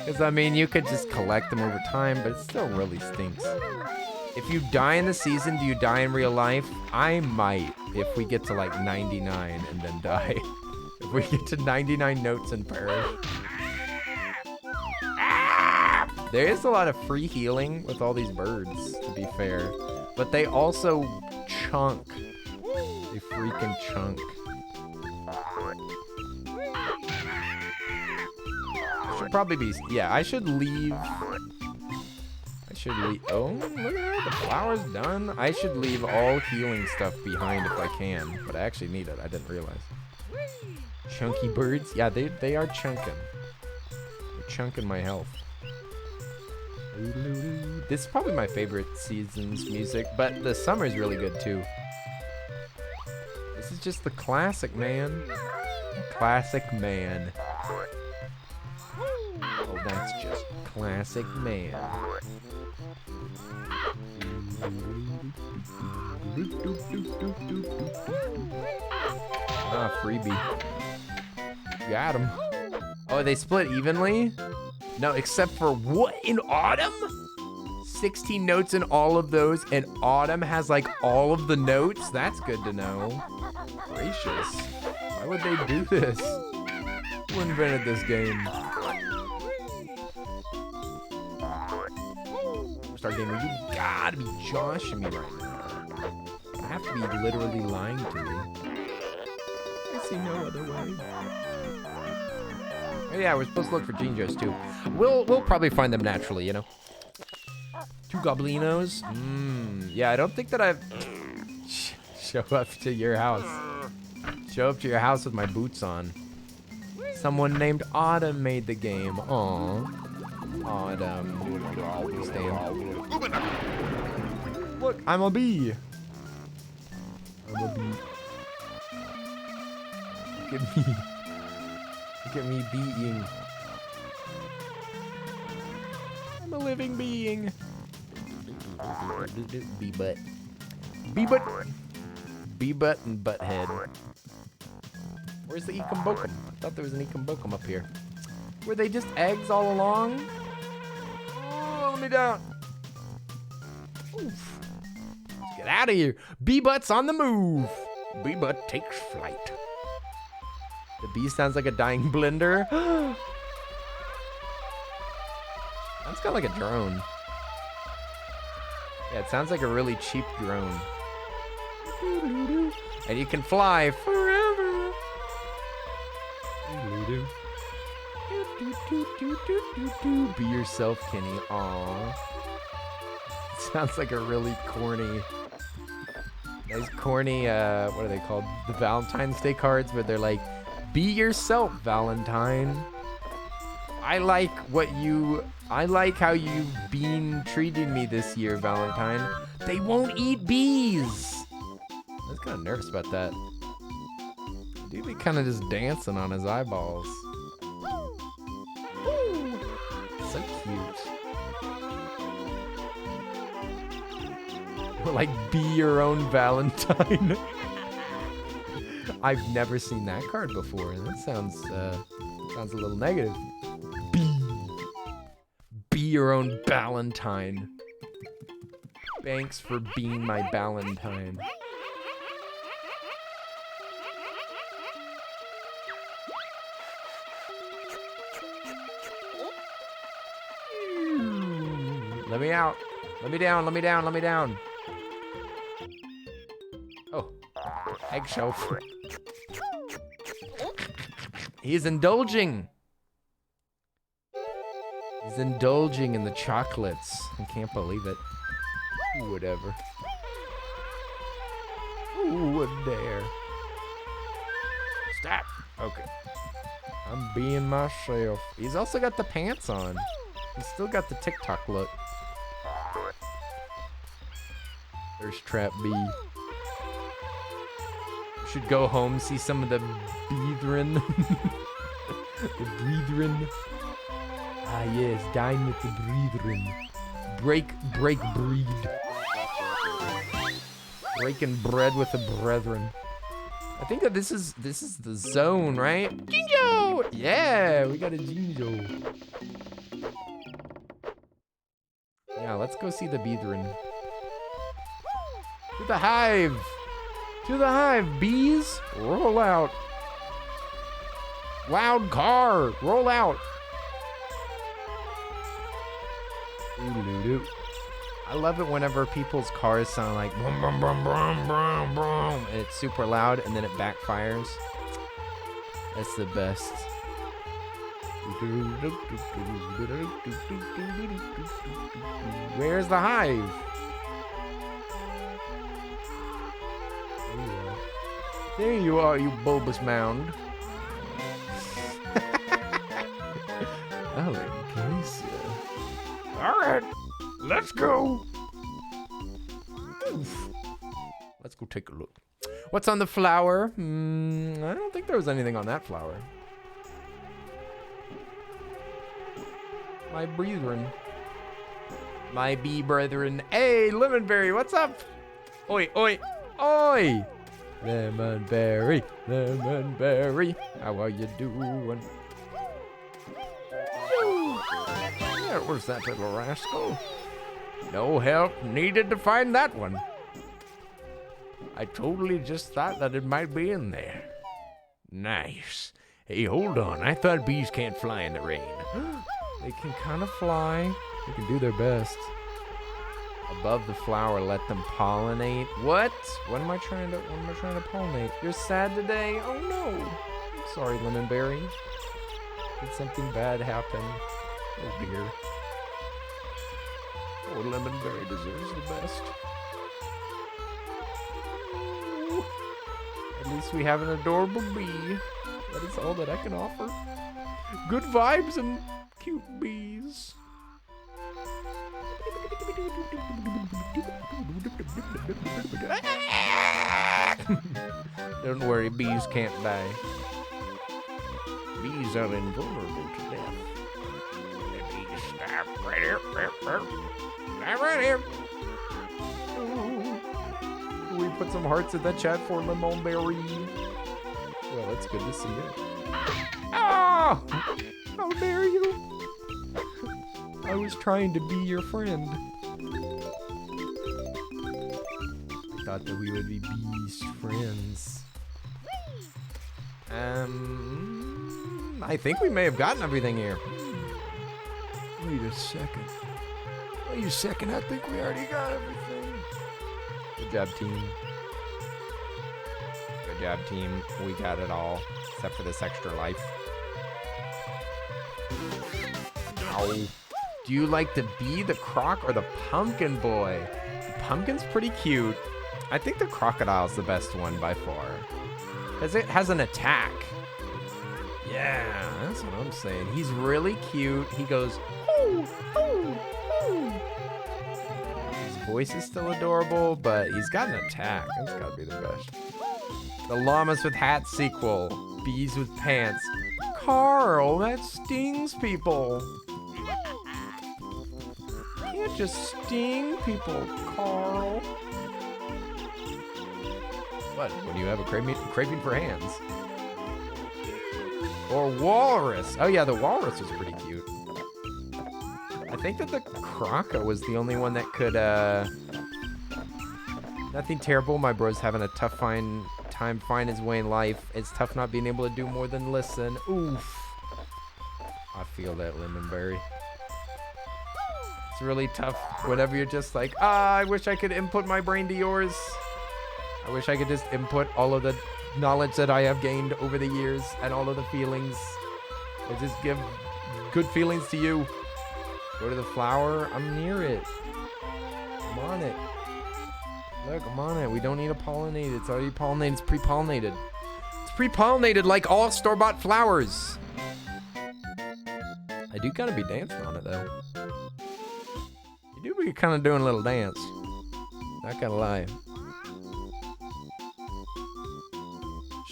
Because, I mean, you could just collect them over time, but it still really stinks. If you die in the season, do you die in real life? I might, if we get to like 99 and then die. If we get to 99 notes and perish. There is a lot of free healing with all these birds, to be fair. But they also chunk. They freaking chunk. Should probably be, yeah, I should leave. Oh, look at that, the flower's done. I should leave all healing stuff behind if I can, but I actually need it, I didn't realize. Chunky birds, yeah, they are chunking. They're chunking my health. This is probably my favorite season's music, but the summer is really good too. This is just the classic, man. Classic man. Oh, that's just classic man. Ah, freebie. Got him. Oh, they split evenly? No, except for what? In Autumn? 16 notes in all of those, and Autumn has like all of the notes? That's good to know. Gracious. Why would they do this? Who invented this game? Start game, you gotta be joshing me right now. I have to be literally lying to me. I see no other way. Oh yeah, we're supposed to look for Jinjos too. We'll probably find them naturally, you know. 2 Goblinos? Yeah, I don't think that I've... Show up to your house. Show up to your house with my boots on. Someone named Autumn made the game. Aww. Autumn. Look, I'm a bee. I'm a bee. Look at me. Look at me being. I'm a living being. Bee butt. Bee butt. Bee butt and butt head. Where's the Ekombokum? I thought there was an Ekombokum up here. Were they just eggs all along? Oh, let me down. Oof. Let's get out of here. Bee butt's on the move. Bee butt takes flight. The bee sounds like a dying blender. That's kind of like a drone. Yeah, it sounds like a really cheap drone. And you can fly forever. Be yourself, Kenny. Aww. Sounds like a really corny. Those corny, what are they called? The Valentine's Day cards where they're like, be yourself, Valentine. I like how you've been treating me this year, Valentine. They won't eat bees. I was kind of nervous about that. Dude, be kind of just dancing on his eyeballs. So cute. Like, be your own Valentine. I've never seen that card before, and that sounds a little negative. Be your own Valentine. Thanks for being my Valentine. Let me out. Let me down, let me down, let me down. Oh, eggshell. He's indulging. He's indulging in the chocolates. I can't believe it. Ooh, whatever. Ooh, what dare. Stop. Okay. I'm being myself. He's also got the pants on. He's still got the TikTok look. There's Trap B. Should go home, see some of the brethren. The brethren. Ah yes, dine with the brethren. Break breed. Breaking bread with the brethren. I think that this is the zone, right? Jinjo! Yeah, we got a Jinjo. Yeah, let's go see the brethren. To the hive! To the hive, bees! Roll out! Loud car! Roll out! Doo-doo-doo. I love it whenever people's cars sound like brum brum brum brum brum brum, and it's super loud and then it backfires. That's the best. Where's the hive? There you are, you bulbous mound. Oh, in case. All right, let's go. Let's go take a look. What's on the flower? I don't think there was anything on that flower. My brethren. My bee brethren. Hey, Lemonberry, what's up? Oi, oi, oi! Lemonberry, Lemonberry, how are you doing? Yeah, where's that little rascal? No help needed to find that one. I totally just thought that it might be in there. Nice. Hey, hold on. I thought bees can't fly in the rain. They can kind of fly. They can do their best. Above the flower, let them pollinate. What? What am I trying to pollinate? You're sad today? Oh no. I'm sorry, Lemonberry. Did something bad happen? Oh dear. Oh, Lemonberry deserves the best. At least we have an adorable bee. That is all that I can offer. Good vibes and cute bees. Don't worry, bees can't die. Bees are invulnerable to death. Stop right here. Stop right here. We put some hearts in the chat for Lemonberry. Well, it's good to see you. Ah! How dare you? I was trying to be your friend. I thought that we would be best friends. I think we may have gotten everything here. Wait a second. Wait a second, I think we already got everything. Good job, team. Good job, team. We got it all, except for this extra life. Ow. Do you like the bee, the croc, or the pumpkin boy? The pumpkin's pretty cute. I think the crocodile's the best one by far. Because it has an attack. Yeah, that's what I'm saying. He's really cute. He goes, oh, oh, oh. His voice is still adorable, but he's got an attack. That's gotta be the best. The Llamas with Hats sequel. Bees with Pants. Carl, that stings people. You can't just sting people, Carl. What? When you have a craving for hands? Or walrus. Oh yeah, the walrus was pretty cute. I think that the croco was the only one that could, nothing terrible. My bro's having a tough time finding his way in life. It's tough not being able to do more than listen. Oof. I feel that, Lemonberry. It's really tough whenever you're just like, I wish I could input my brain to yours. I wish I could just input all of the knowledge that I have gained over the years and all of the feelings. And just give good feelings to you. Go to the flower. I'm near it. I'm on it. Look, I'm on it. We don't need to pollinate. It's already pollinated. It's pre-pollinated. It's pre-pollinated like all store-bought flowers. I do kind of be dancing on it, though. You do be kind of doing a little dance. Not gonna lie.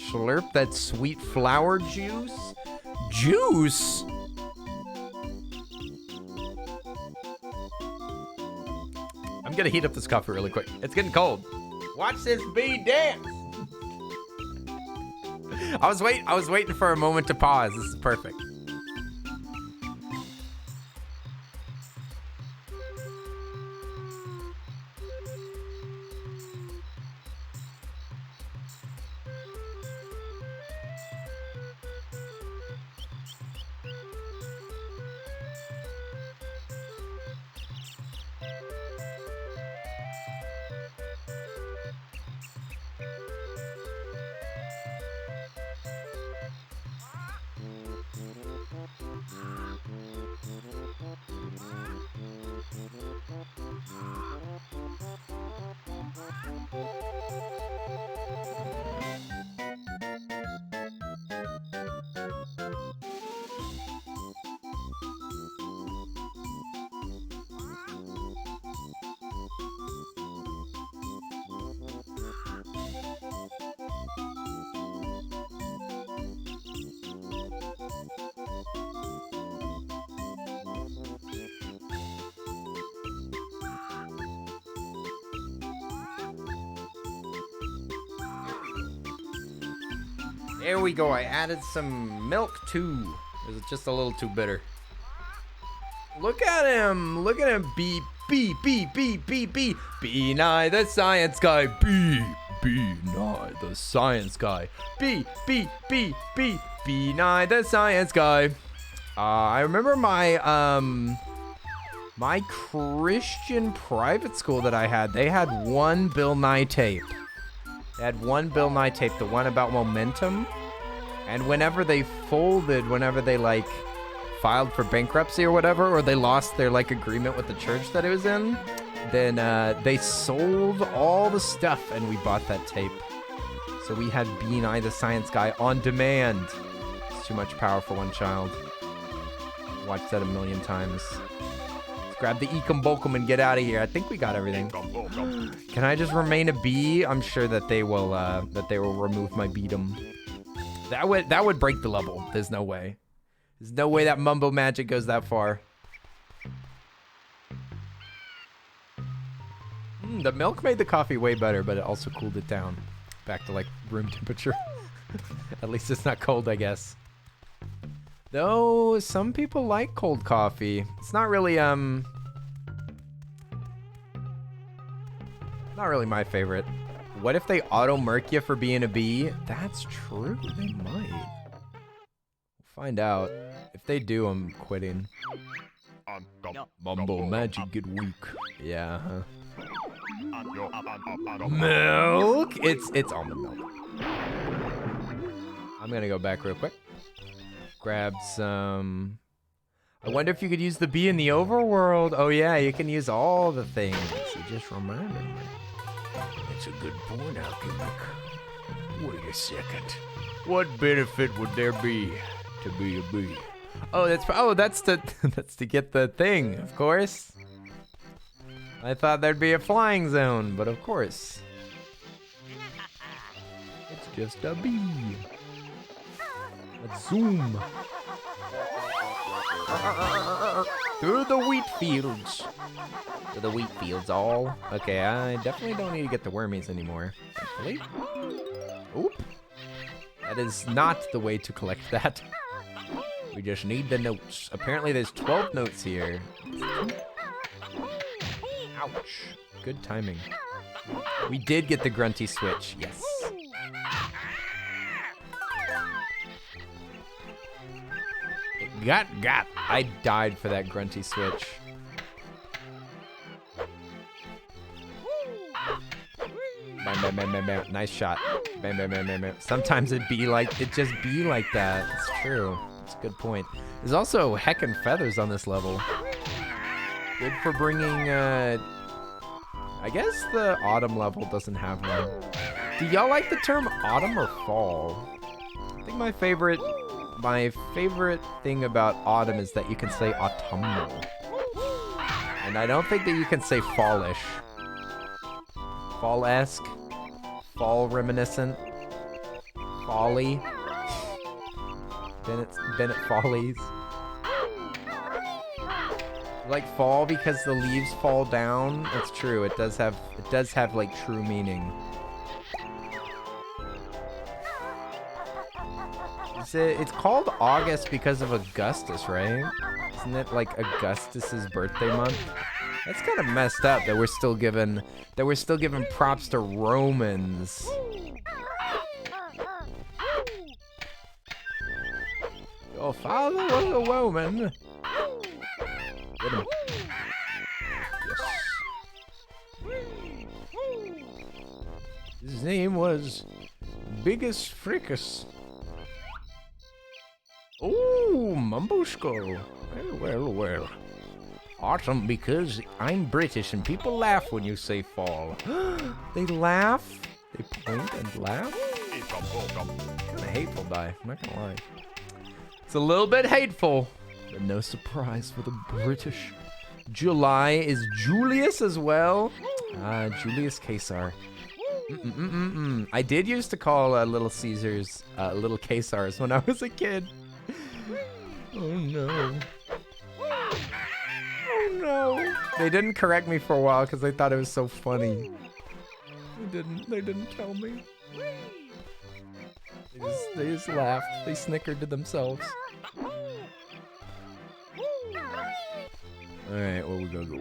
Slurp that sweet flower juice. Juice? I'm gonna heat up this coffee really quick. It's getting cold. Watch this bee dance. I was waiting for a moment to pause. This is perfect. There we go. I added some milk too. It was just a little too bitter. Look at him. Look at him. B. Be Nye the science guy. Be Nye the science guy. Be Nye the science guy. I remember my Christian private school that I had, they had one Bill Nye tape. They had one Bill Nye tape, the one about momentum. And whenever they folded, whenever they like filed for bankruptcy or whatever, or they lost their like agreement with the church that it was in, then they sold all the stuff and we bought that tape. So we had B Nye the science guy on demand. It's too much power for one child. Watched that a million times. Grab the Ekum Bokum and get out of here. I think we got everything. Can I just remain a bee? I'm sure that they will remove my beatum. That would break the level. There's no way. There's no way that mumbo magic goes that far. The milk made the coffee way better, but it also cooled it down. Back to like room temperature. At least it's not cold, I guess. Though some people like cold coffee. It's not really not really my favorite. What if they auto-murk you for being a bee? That's true. They might. We'll find out. If they do, I'm quitting. Mumbo magic get weak. Yeah. Milk. It's almond milk. I'm gonna go back real quick. Grab some... I wonder if you could use the bee in the overworld. Oh yeah, you can use all the things. You just reminded me. That's a good point, Alchemic. Wait a second. What benefit would there be to be a bee? Oh, that's to that's to get the thing, of course. I thought there'd be a flying zone, but of course. It's just a bee. Let's zoom. Through the wheat fields. Through the wheat fields all. Okay, I definitely don't need to get the wormies anymore. Thankfully. Oop. That is not the way to collect that. We just need the notes. Apparently there's 12 notes here. Ouch. Good timing. We did get the grunty switch. Yes. Got. I died for that grunty switch. Bam, bam, bam, bam, bam. Nice shot. Bam, bam, bam, bam, bam. Sometimes it just be like that. It's true. It's a good point. There's also heckin' feathers on this level. Good for bringing, I guess the autumn level doesn't have one. Do y'all like the term autumn or fall? I think my favorite thing about autumn is that you can say autumnal. And I don't think that you can say fallish. Fall-esque. Fall reminiscent. Folly. Bennett Follies. Like fall because the leaves fall down. It's true. It does have like true meaning. It's called August because of Augustus, right? Isn't it like Augustus's birthday month? That's kind of messed up that we're still giving props to Romans. Your father was a Roman. Get him. Yes. His name was Bigus Frickus. Oh, Mumboshko. Well. Autumn because I'm British and people laugh when you say fall. They laugh? They point and laugh? Kind of hateful, Die. I'm not gonna lie. It's a little bit hateful, but no surprise for the British. July is Julius as well. Julius Caesar. I did used to call Little Caesars Little Caesars when I was a kid. Oh no. Oh no. They didn't correct me for a while because they thought it was so funny. They didn't tell me. They just laughed. They snickered to themselves. Alright, where we gonna go?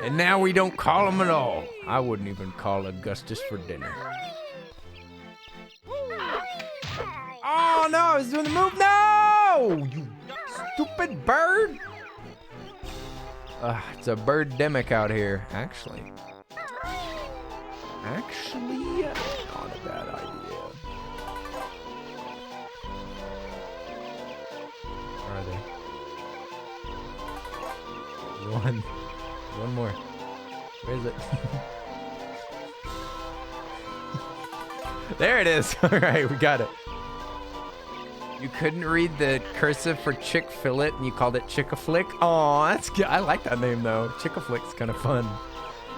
And now we don't call him at all. I wouldn't even call Augustus for dinner. Oh no, I was doing the move. No! You stupid bird! It's a birdemic out here. Actually, not a bad idea. Where are they? One more. Where is it? There it is. All right, we got it. You couldn't read the cursive for Chick-fil-it and you called it Chick-a-flick? Aw, that's good. I like that name though. Chick-a-flick's kind of fun.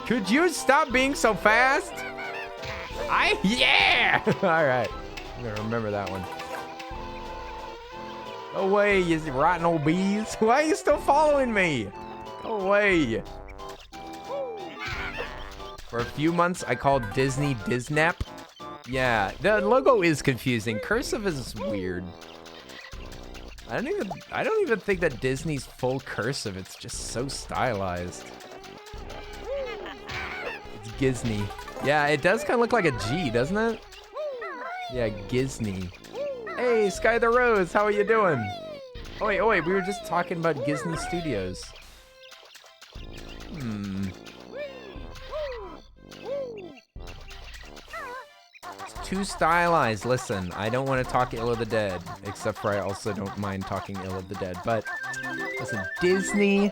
Could you stop being so fast? Yeah! All right, I'm gonna remember that one. Go away, you rotten old bees. Why are you still following me? Go away. For a few months, I called Disney Disnap. Yeah, the logo is confusing. Cursive is weird. I don't even think that Disney's full cursive. It's just so stylized. It's Disney. Yeah, it does kind of look like a G, doesn't it? Yeah, Disney. Hey, Sky the Rose, how are you doing? Oh wait, we were just talking about Disney Studios. Too stylized. Listen, I don't want to talk ill of the dead, except for I also don't mind talking ill of the dead. But listen, Disney,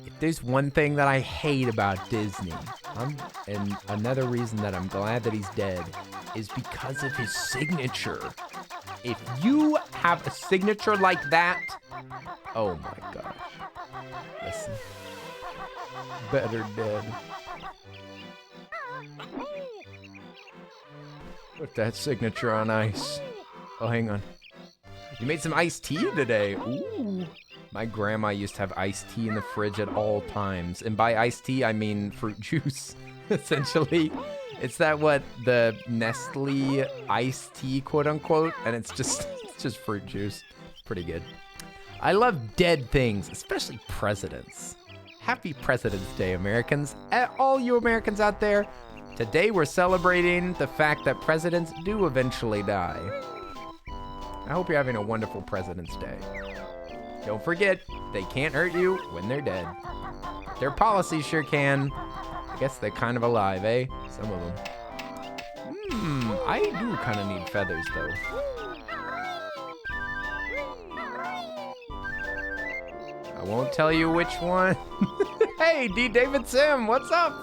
if there's one thing that I hate about Disney, and another reason that I'm glad that he's dead, is because of his signature. If you have a signature like that, oh my gosh. Listen, better dead. Put that signature on ice. Oh, hang on. You made some iced tea today. Ooh. My grandma used to have iced tea in the fridge at all times. And by iced tea, I mean fruit juice, essentially. It's that what the Nestle iced tea, quote unquote, and it's just fruit juice. Pretty good. I love dead things, especially presidents. Happy President's Day, Americans. All you Americans out there, today we're celebrating the fact that presidents do eventually die. I hope you're having a wonderful President's Day. Don't forget, they can't hurt you when they're dead. Their policies sure can. I guess they're kind of alive, eh? Some of them. I do kind of need feathers, though. I won't tell you which one. Hey, D. David Sim, what's up?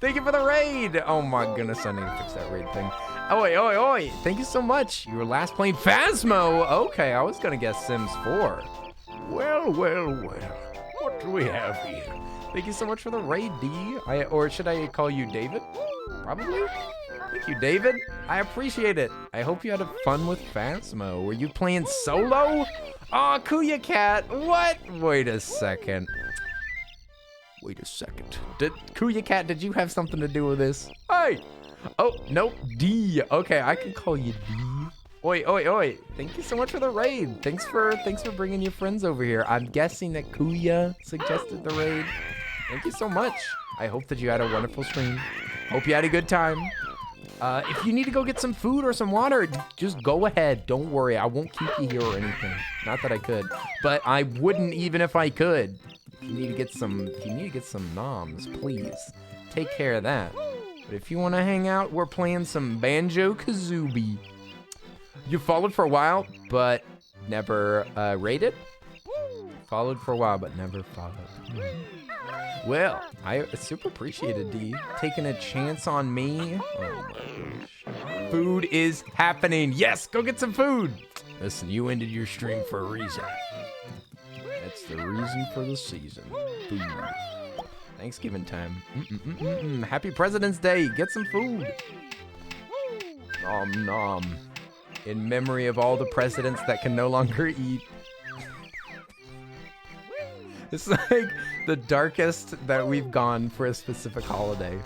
Thank you for the raid. Oh my goodness, I need to fix that raid thing. Oi. Thank you so much. You were last playing Phasmo. Okay, I was gonna guess Sims 4. Well. What do we have here? Thank you so much for the raid, D. Or should I call you David? Probably. Thank you, David. I appreciate it. I hope you had fun with Phasmo. Were you playing solo? Aw, Kuya Cat. What? Wait a second. Kuya Cat, did you have something to do with this? Hey! Oh, nope. D. Okay, I can call you D. Oi. Thank you so much for the raid. Thanks for bringing your friends over here. I'm guessing that Kuya suggested the raid. Thank you so much. I hope that you had a wonderful stream. Hope you had a good time. If you need to go get some food or some water, just go ahead. Don't worry. I won't keep you here or anything. Not that I could, but I wouldn't even if I could. If you need to get some noms, please take care of that. But if you want to hang out, we're playing some Banjo-Kazooie. You followed for a while, but never raided? Followed for a while, but never followed. Well, I super appreciated D taking a chance on me. Oh my gosh. Food is happening. Yes, go get some food. Listen, you ended your stream for a reason. That's the reason for the season. Food. Thanksgiving time. Happy President's Day. Get some food. Nom nom. In memory of all the presidents that can no longer eat. It's like the darkest that we've gone for a specific holiday.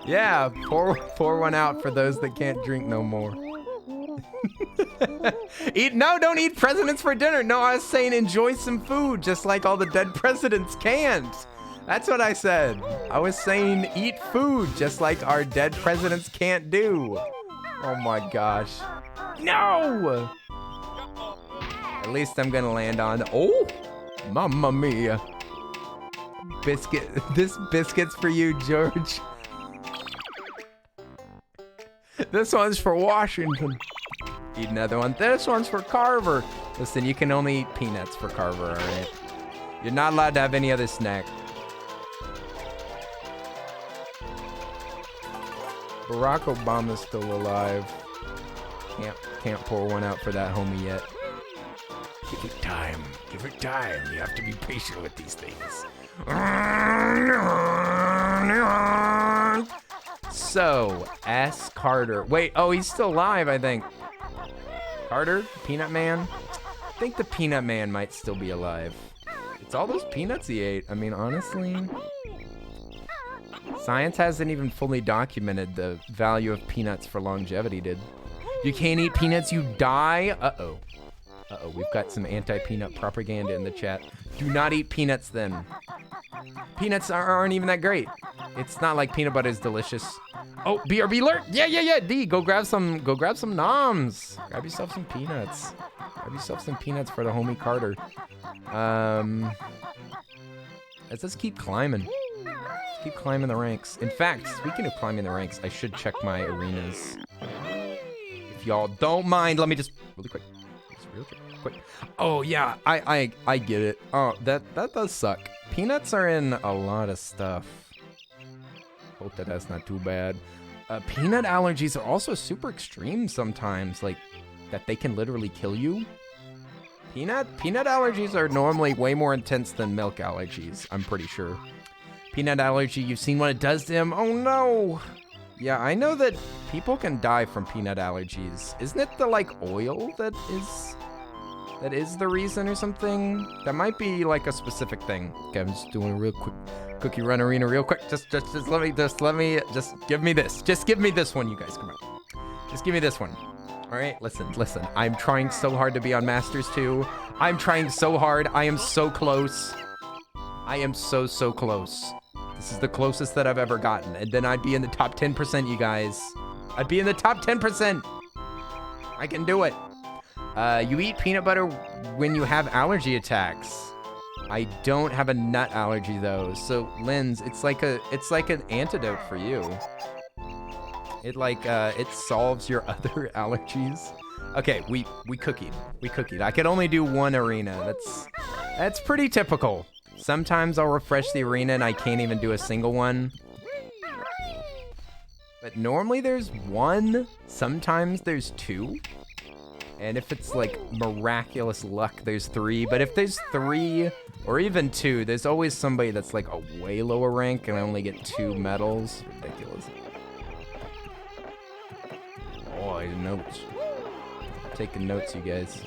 Yeah, pour one out for those that can't drink no more. Don't eat presidents for dinner. No, I was saying enjoy some food, just like all the dead presidents can't. That's what I said. I was saying eat food, just like our dead presidents can't do. Oh my gosh. No! At least I'm gonna land on, oh, mamma mia. Biscuit, this biscuit's for you, George. This one's for Washington. Eat another one. This one's for Carver. Listen, you can only eat peanuts for Carver, all right? You're not allowed to have any other snack. Barack Obama's still alive. Can't pour one out for that homie yet. Give it time. Give it time. You have to be patient with these things. So, S. Carter. Wait, oh, he's still alive, I think. Carter? Peanut Man? I think the Peanut Man might still be alive. It's all those peanuts he ate. I mean, honestly. Science hasn't even fully documented the value of peanuts for longevity, dude. You can't eat peanuts, you die. Uh-oh. Uh-oh, we've got some anti-peanut propaganda in the chat. Do not eat peanuts then. Peanuts aren't even that great. It's not like peanut butter is delicious. Oh, BRB alert! Yeah. D, go grab some noms. Grab yourself some peanuts. Grab yourself some peanuts for the homie Carter. Let's just keep climbing. Let's keep climbing the ranks. In fact, speaking of climbing the ranks, I should check my arenas. If y'all don't mind, let me just really quick. Quick. Oh yeah, I get it. Oh, that does suck. Peanuts are in a lot of stuff. Hope that's not too bad. Peanut allergies are also super extreme sometimes, like that they can literally kill you. Peanut allergies are normally way more intense than milk allergies, I'm pretty sure. Peanut allergy, you've seen what it does to him? Oh no! Yeah, I know that people can die from peanut allergies. Isn't it the like oil that is the reason or something? That might be like a specific thing. Okay, I'm just doing a real quick cookie run arena real quick. Just give me this. Just give me this one, you guys. Come on. Just give me this one. All right, listen. I'm trying so hard to be on Masters 2. I'm trying so hard. I am so close. I am so close. This is the closest that I've ever gotten. And then I'd be in the top 10%, you guys. I'd be in the top 10%. I can do it. You eat peanut butter when you have allergy attacks. I don't have a nut allergy though. So Linz, it's like an antidote for you. It solves your other allergies. Okay, we cookied. I could only do one arena. That's pretty typical. Sometimes I'll refresh the arena and I can't even do a single one. But normally there's one, sometimes there's two. And if it's like miraculous luck, there's three. But if there's three or even two, there's always somebody that's like a way lower rank and I only get 2 medals. Ridiculous. Oh, notes. I'm taking notes, you guys.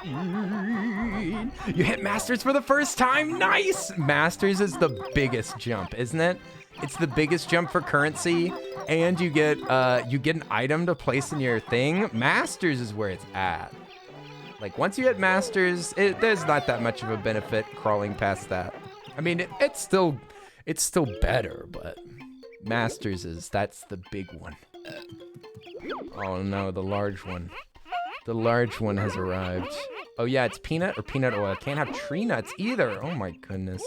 You hit Masters for the first time. Nice! Masters is the biggest jump, isn't it? It's the biggest jump for currency, and you get an item to place in your thing. Masters is where it's at. Like once you hit Masters, there's not that much of a benefit crawling past that. I mean, it's still better, but Masters that's the big one. Oh no, the large one. The large one has arrived. Oh yeah, it's peanut or peanut oil. Can't have tree nuts either. Oh my goodness.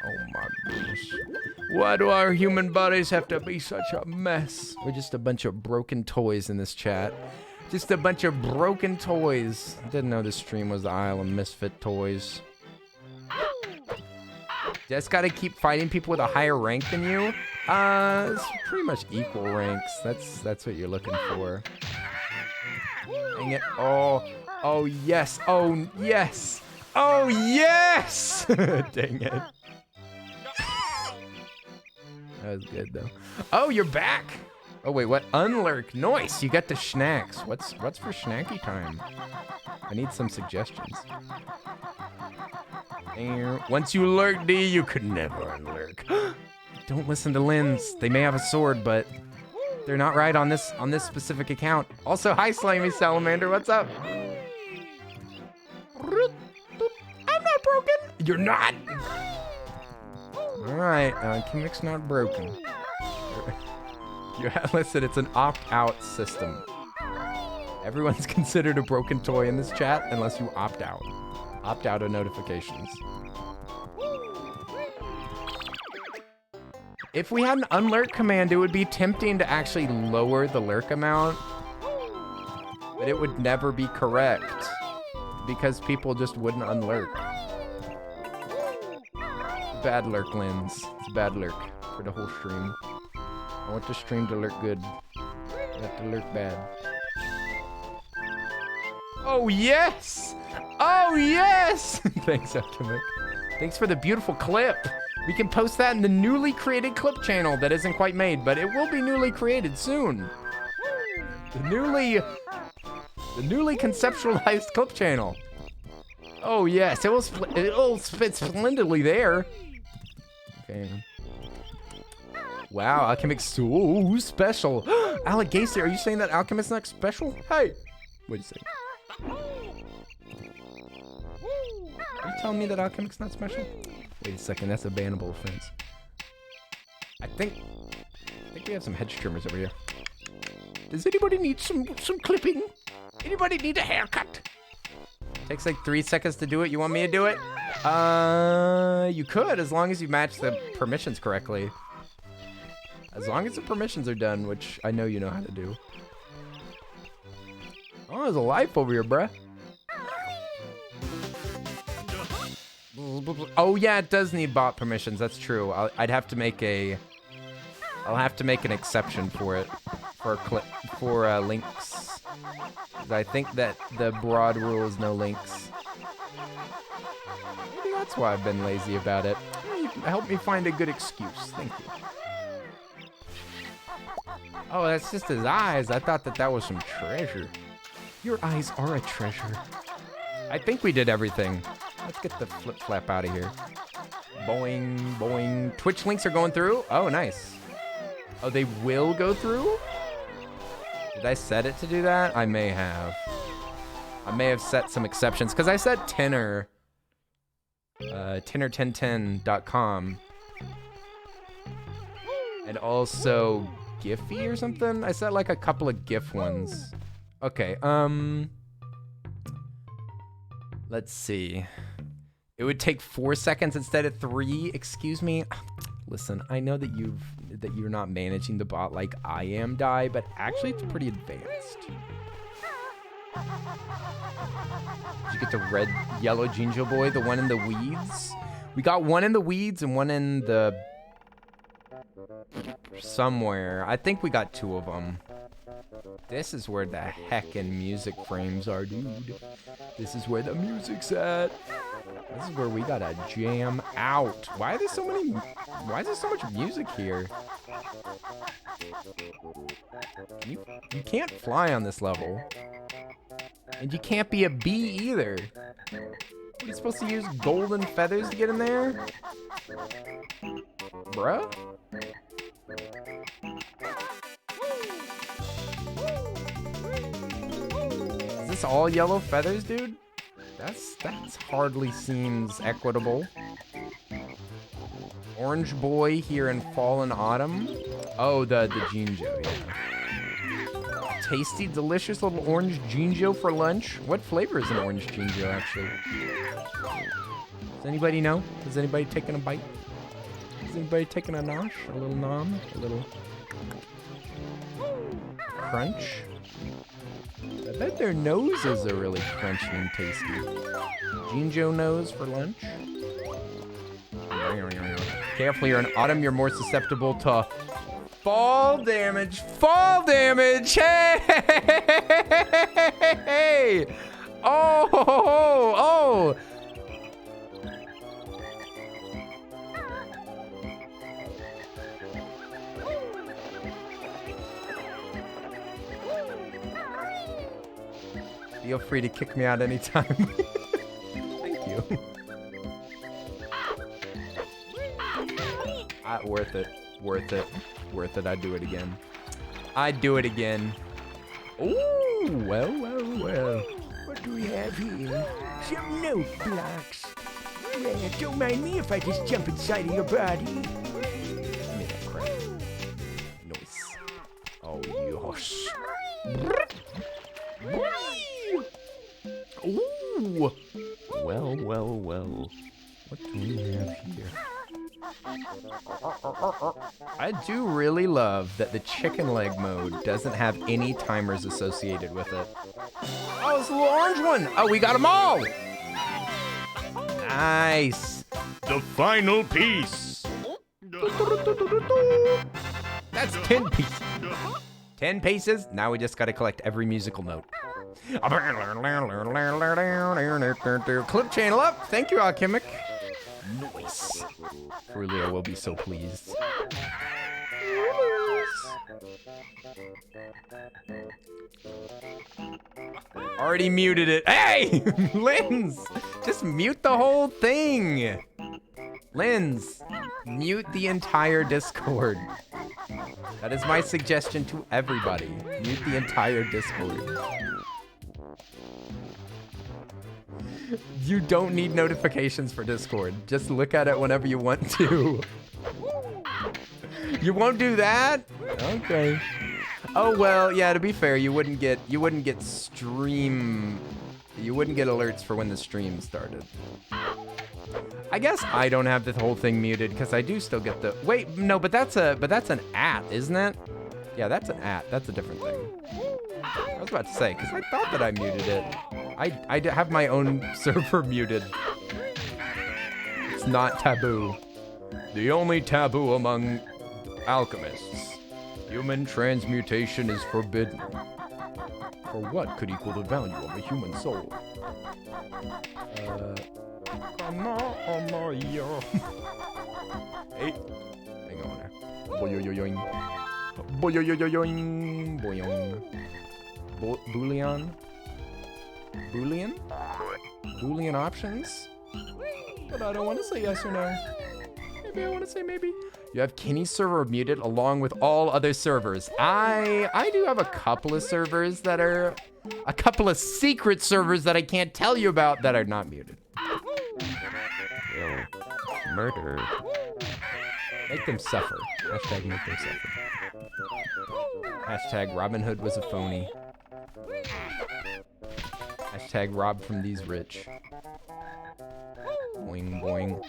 Oh my goodness. Why do our human bodies have to be such a mess? We're just a bunch of broken toys in this chat. Just a bunch of broken toys. I didn't know this stream was the Isle of Misfit Toys. Just gotta keep fighting people with a higher rank than you. It's pretty much equal ranks. That's what you're looking for. Dang it. Oh yes. Oh yes. Oh yes. Dang it. That was good though. Oh, you're back. Oh wait, what? Unlurk. Nice. You got the snacks. What's for snacky time? I need some suggestions. Once you lurk, D, you could Never unlurk. Don't listen to Lens. They may have a sword, but they're not right on this specific account. Also, hi, Slimy Salamander. What's up? I'm not broken. You're not. All right, Kimic's not broken. Listen, it's an opt-out system. Everyone's considered a broken toy in this chat unless you opt out. Opt out of notifications. If we had an unlurk command, it would be tempting to actually lower the lurk amount, but it would never be correct because people just wouldn't unlurk. Bad lurk, Lens. It's a bad lurk for the whole stream. I want the stream to lurk good, not to lurk bad. Oh, yes! Oh, yes! Thanks, Alchemic. Thanks for the beautiful clip. We can post that in the newly created clip channel that isn't quite made, but it will be newly created soon. The newly conceptualized clip channel. Oh, yes, it'll fit splendidly there. Okay. Wow, Alchemic's so special. Alligator, are you saying that Alchemic's not special? Hey! Wait a second. Are you telling me that Alchemic's not special? Wait a second, that's a bannable offense. I think we have some hedge trimmers over here. Does anybody need some clipping? Anybody need a haircut? Takes like 3 seconds to do it. You want me to do it? You could, as long as you match the permissions correctly. As long as the permissions are done, which I know you know how to do. Oh, there's a life over here, bruh. Oh yeah, it does need bot permissions. That's true. I'll have to make an exception for it, for links. I think that the broad rule is no links. Maybe that's why I've been lazy about it. Help me find a good excuse. Thank you. Oh, that's just his eyes. I thought that was some treasure. Your eyes are a treasure. I think we did everything. Let's get the flip-flap out of here. Boing, boing. Twitch links are going through? Oh, nice. Oh, they will go through? Did I set it to do that? I may have. I may have set some exceptions, because I said Tenor. Tenor1010.com. And also Giphy or something? I set like a couple of GIF ones. Okay, let's see. It would take 4 seconds instead of 3. Excuse me. Listen, I know that you're not managing the bot like I am, Dai, but actually it's pretty advanced. Did you get the red, yellow Jinjo boy, the one in the weeds? We got one in the weeds and one in the somewhere. I think we got 2 of them. This is where the heckin' music frames are, dude. This is where the music's at. This is where we gotta jam out. Why is there so much music here? You can't fly on this level. And you can't be a bee either. Are you supposed to use golden feathers to get in there? Bruh? Is this all yellow feathers, dude? That's hardly seems equitable. Orange boy here in fall and autumn. Oh, the Jinjo, yeah. Tasty, delicious little orange Jinjo for lunch. What flavor is an orange Jinjo, actually? Does anybody know? Is anybody taking a bite? Is anybody taking a nosh? A little nom? A little crunch? I bet their noses are really crunchy and tasty. Jinjo nose for lunch. Careful, you're in autumn, you're more susceptible to fall damage. Fall damage! Hey! Oh! Oh! Feel free to kick me out anytime. Thank you. Worth it. Worth it. Worth it. I'd do it again. I'd do it again. Ooh, well, well, well. What do we have here? Some note blocks. Yeah, don't mind me if I just jump inside of your body. Give me that crap. Nice. Oh, yes. Ooh. Well, well, well. What do we have here? I do really love that the chicken leg mode doesn't have any timers associated with it. Oh, it's the little orange one. Oh, we got them all. Nice. The final piece. That's 10 pieces. 10 pieces. Now we just got to collect every musical note. Clip channel up. Thank you, Alchemic. Nice. Frulio will be so pleased. Already muted it. Hey! Lens! Just mute the whole thing. Lens, mute the entire Discord. That is my suggestion to everybody. Mute the entire Discord. You don't need notifications for Discord. Just look at it whenever you want to. You won't do that? Okay. Oh well, yeah, to be fair, you wouldn't get alerts for when the stream started. I guess I don't have the whole thing muted because I do still get the wait, no, but that's an @ isn't it? Yeah, that's an @ that's a different thing. I was about to say, because I thought that I muted it. I have my own server muted. It's not taboo. The only taboo among alchemists. Human transmutation is forbidden. For what could equal the value of a human soul? Hey, hang on there. Boyoyoyoing. Boyoyoyoing. Boyoing. Boolean? Boolean? Boolean options? But I don't want to say yes or no. Maybe I want to say maybe. You have Kenny's server muted along with all other servers. I do have a couple of servers that are... A couple of secret servers that I can't tell you about that are not muted. Yo, murder. Make them suffer. Hashtag make them suffer. Hashtag Robin Hood was a phony. Hashtag rob from these rich. Boing boing.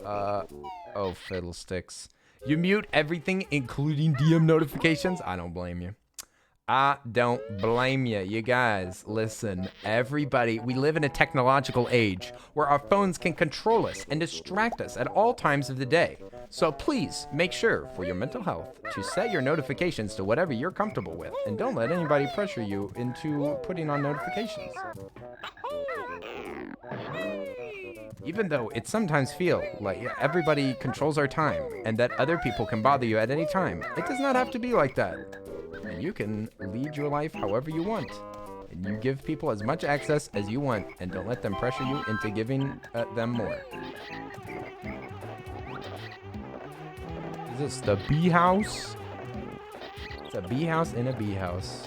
Oh, fiddlesticks. You mute everything, including DM notifications? I don't blame you. I don't blame you. You guys, listen, everybody, we live in a technological age where our phones can control us and distract us at all times of the day. So please make sure for your mental health to set your notifications to whatever you're comfortable with and don't let anybody pressure you into putting on notifications. Even though it sometimes feels like everybody controls our time and that other people can bother you at any time, it does not have to be like that. And you can lead your life however you want. And you give people as much access as you want and don't let them pressure you into giving them more. Is this the bee house? It's a bee house in a bee house.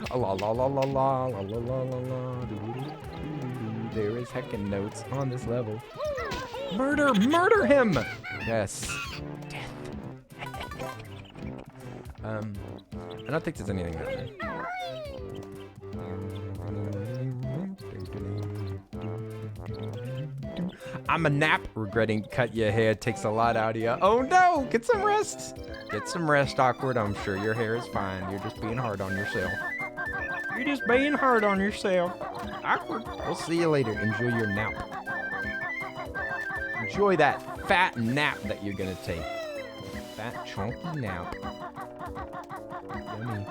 La la la la la la la la la la. There is heckin' notes on this level. Murder! Murder him! Yes. Death. I don't think there's anything down there. I'm a nap. Regretting cut your hair takes a lot out of you. Oh no! Get some rest. Get some rest, Awkward. I'm sure your hair is fine. You're just being hard on yourself. You're just being hard on yourself. Awkward. We'll see you later. Enjoy your nap. Enjoy that fat nap that you're gonna take. Fat chunky nap. Yummy.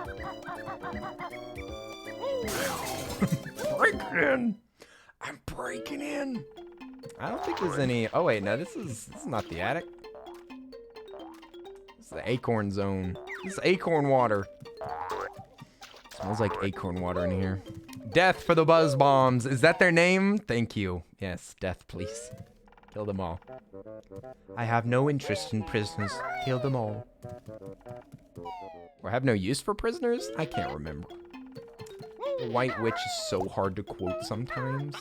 Breaking in. I'm breaking in. I don't think there's any. Oh wait, no. This is not the attic. This is the acorn zone. This is acorn water. Smells like acorn water in here. Death for the buzz bombs. Is that their name? Thank you. Yes, death, please. Kill them all. I have no interest in prisoners. Kill them all. Or have no use for prisoners? I can't remember. The White Witch is so hard to quote sometimes.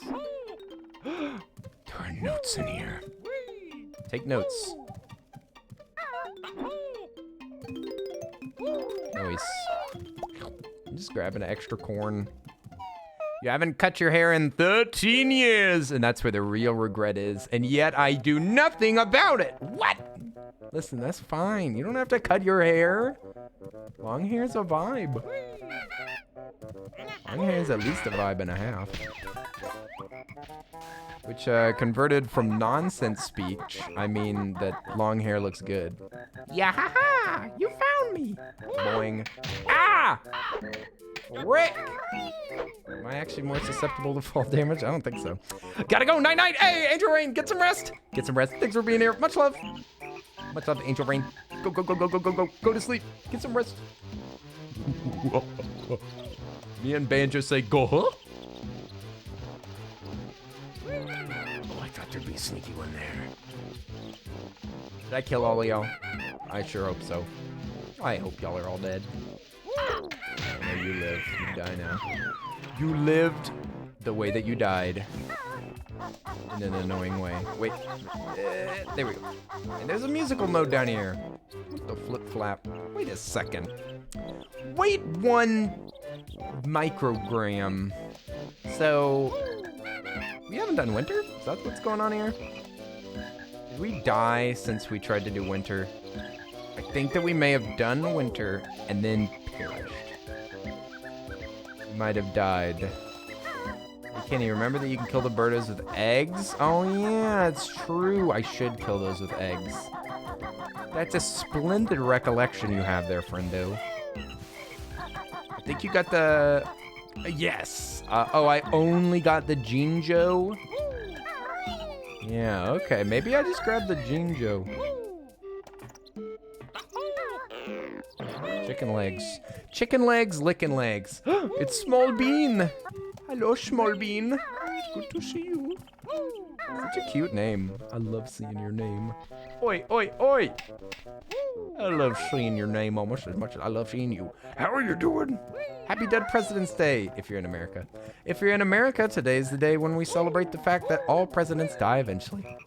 There are notes in here. Take notes. Nice. I'm just grabbing an extra corn. You haven't cut your hair in 13 years, and that's where the real regret is. And yet I do nothing about it. What? Listen, that's fine. You don't have to cut your hair. Long hair's a vibe. Long hair's at least a vibe and a half. Which converted from nonsense speech, I mean that long hair looks good. Yeah, ha ha! You found me! Boing. Ah! Rick! Am I actually more susceptible to fall damage? I don't think so. Gotta go, night-night! Hey, Angel Rain, get some rest! Get some rest. Thanks for being here. Much love. Much love, Angel Rain. Go, go, go, go, go, go, go. Go to sleep. Get some rest. Me and Banjo say, go, huh? Oh, I thought there'd be a sneaky one there. Did I kill all of y'all? I sure hope so. I hope y'all are all dead. No, you live. You die now. You lived the way that you died. In an annoying way. Wait. There we go. And there's a musical note down here. The flip-flap. Wait a second. Wait 1 microgram. So, we haven't done winter? Is that what's going on here? Did we die since we tried to do winter? I think that we may have done winter and then perished. We might have died. Kenny, remember that you can kill the birdos with eggs? Oh yeah, it's true. I should kill those with eggs. That's a splendid recollection you have there, friendo. I think you got the... yes. Oh, I only got the Jinjo. Yeah, okay. Maybe I just grabbed the Jinjo. Chicken legs. Chicken legs, licking legs. It's Small Bean. Hello, Small Bean. Good to see you. Such a cute name. I love seeing your name. Oi, oi, oi. I love seeing your name almost as much as I love seeing you. How are you doing? Happy Dead President's Day, if you're in America. If you're in America, today's the day when we celebrate the fact that all presidents die eventually.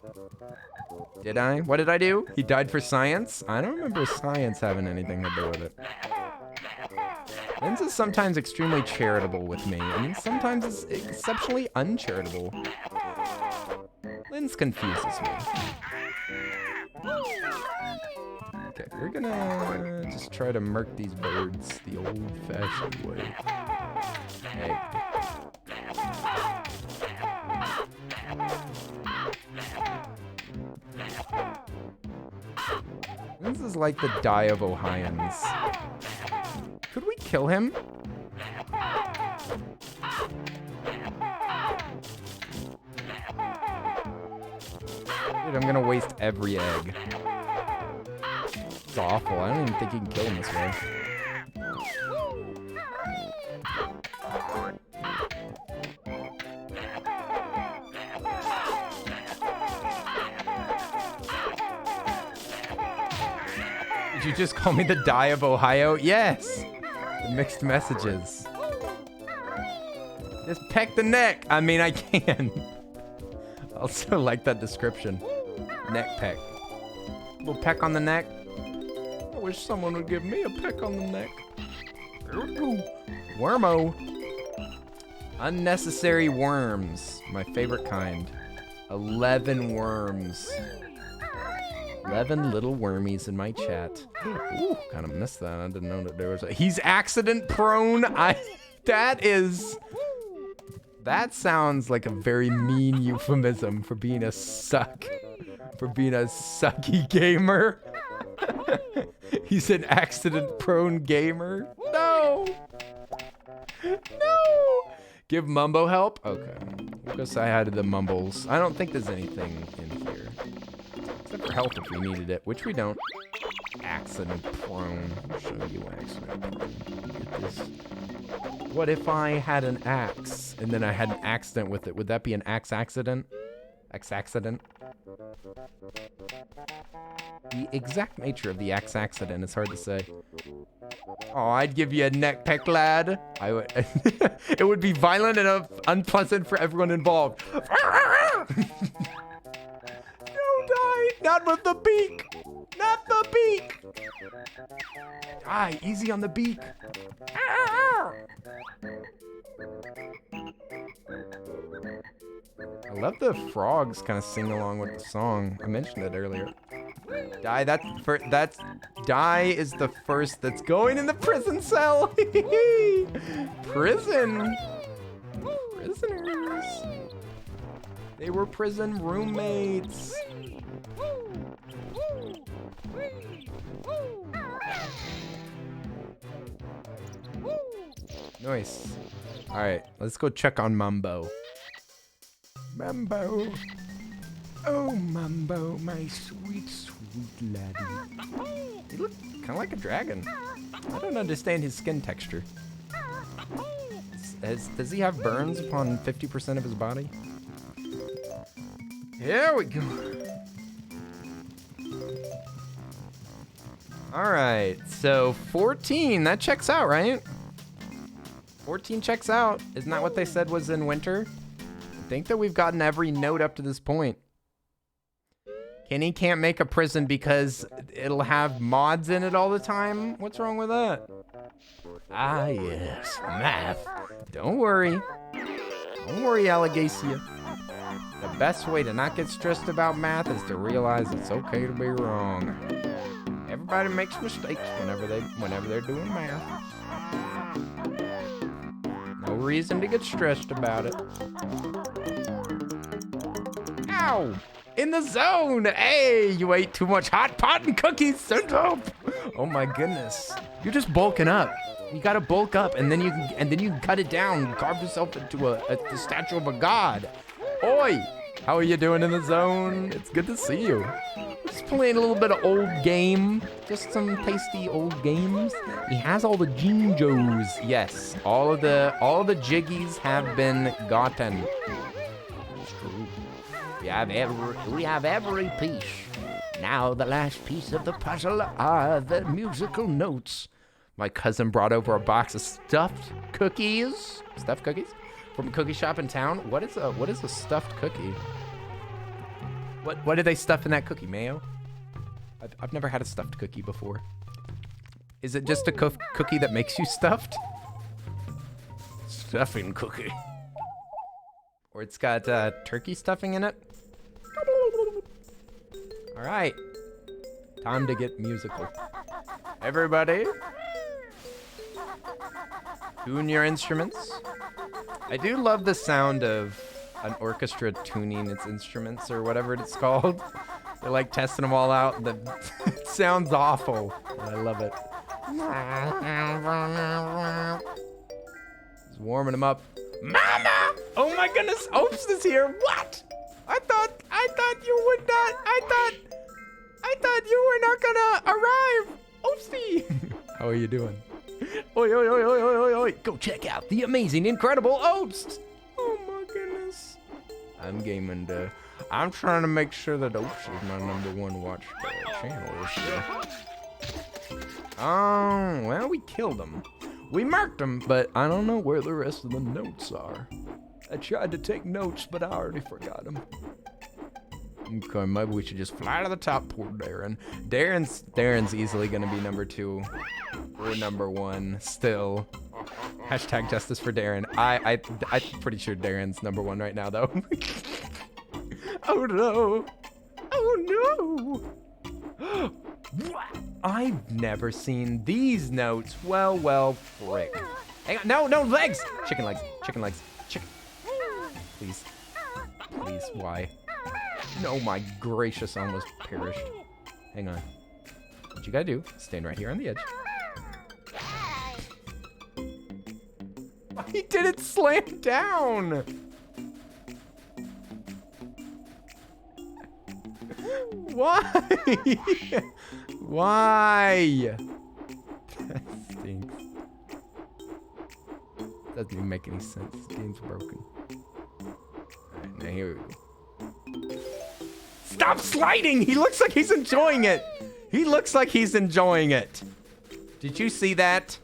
Did I? What did I do? He died for science? I don't remember science having anything to do with it. Linz is sometimes extremely charitable with me, and sometimes is exceptionally uncharitable. Linz confuses me. Okay, we're gonna just try to murk these birds the old-fashioned way. Hey. This is like the die of Ohioans. Could we kill him? Dude, I'm gonna waste every egg. It's awful. I don't even think you can kill him this way. Did you just call me the die of Ohio? Yes! The mixed messages. Just peck the neck. I mean, I can. I also like that description. Neck peck. A little peck on the neck. I wish someone would give me a peck on the neck. Wormo. Unnecessary worms. My favorite kind. 11 worms. 11 little wormies in my chat. Ooh, kind of missed that. I didn't know that there was a... He's accident prone. That sounds like a very mean euphemism for being a sucky gamer. He's an accident prone gamer. No. No. Give Mumbo help? Okay. We'll go say hi to the Mumbles. I don't think there's anything in here. Except for health if we needed it, which we don't. Accident prone. I'll show you accident prone. Get this. What if I had an axe and then I had an accident with it? Would that be an axe accident? Axe accident? The exact nature of the axe accident is hard to say. Oh, I'd give you a neck peck, lad. I would. It would be violent and unpleasant for everyone involved. Don't die! Not with the beak! Not the beak! Die, easy on the beak. I love the frogs kind of sing along with the song. I mentioned it earlier. Die, Die is the first that's going in the prison cell. Prison. Prisoners. They were prison roommates. Nice. All right, let's go check on Mumbo. Mumbo. Oh, Mumbo, my sweet, sweet laddie. He looks kind of like a dragon. I don't understand his skin texture. Does he have burns upon 50% of his body? Here we go. All right, so 14, that checks out, right? 14 checks out. Isn't that what they said was in winter? I think that we've gotten every note up to this point. Kenny can't make a prison because it'll have mods in it all the time? What's wrong with that? Ah, yes, math. Don't worry. Don't worry, Allegacia. The best way to not get stressed about math is to realize it's okay to be wrong. Everybody makes mistakes whenever they're doing math. No reason to get stressed about it. Ow! In the zone! Hey, you ate too much hot pot and cookies, sent up! Oh my goodness. You're just bulking up. You gotta bulk up and then you can cut it down, carve yourself into the statue of a god. Oi! How are you doing in the zone? It's good to see you. Just playing a little bit of old game. Just some tasty old games. He has all the Jinjos. Yes, all of the jiggies have been gotten. It's true. We have every piece. Now the last piece of the puzzle are the musical notes. My cousin brought over a box of stuffed cookies. Stuffed cookies? From a cookie shop in town. What is a stuffed cookie? What did they stuff in that cookie? Mayo? I've never had a stuffed cookie before. Is it just a cookie that makes you stuffed? Stuffing cookie. Or it's got turkey stuffing in it? All right. Time to get musical. Everybody, tune your instruments. I do love the sound of an orchestra tuning its instruments or whatever it's called. They're like testing them all out. It sounds awful. I love it. Just warming them up. Mama! Oh my goodness, Opes is here. What? I thought you would not. I thought you were not gonna arrive. Opesy. How are you doing? Oi, oi, oi, oi, oi, oi, oi. Go check out the amazing, incredible Opes. Oh my goodness. I'm gaming I'm trying to make sure that Opes is my #1 watched channel this year. Oh, well, we killed him. We marked him, but I don't know where the rest of the notes are. I tried to take notes, but I already forgot them. Okay, maybe we should just fly to the top. Poor Darren. Darren's easily gonna be #2 or #1 still. Hashtag justice for Darren. I'm pretty sure Darren's #1 right now, though. Oh no! Oh no! I've never seen these notes. Well, frick. Hang on, no, legs! Chicken legs. Please, why? No, my gracious, I almost perished. Hang on. What you gotta do, stand right here on the edge. He didn't slam down! Why? Why? That stinks. Doesn't even make any sense. This game's broken. Alright, now here we go. Stop sliding! He looks like he's enjoying it. He looks like he's enjoying it. Did you see that?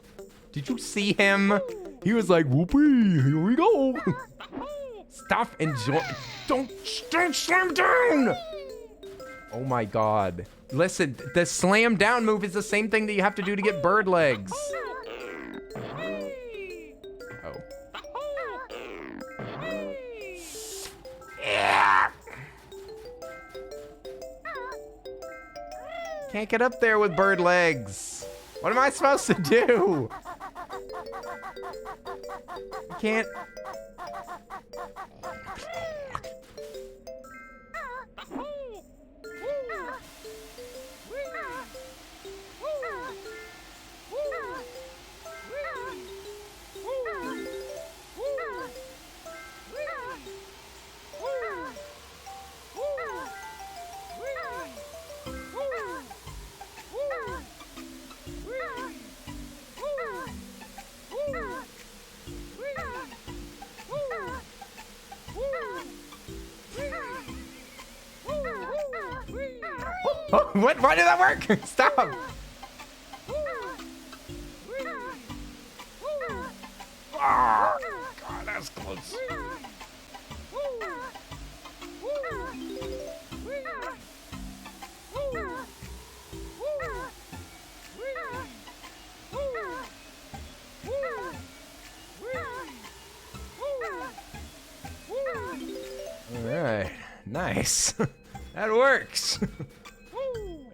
Did you see him? He was like, whoopee, here we go. Stop enjoying. Don't slam down. Oh my God. Listen, the slam down move is the same thing that you have to do to get bird legs. Oh. Yeah. Can't get up there with bird legs. What am I supposed to do? I can't. Oh, what? Why did that work? Stop! Oh, God, that's close. All right, nice. That works.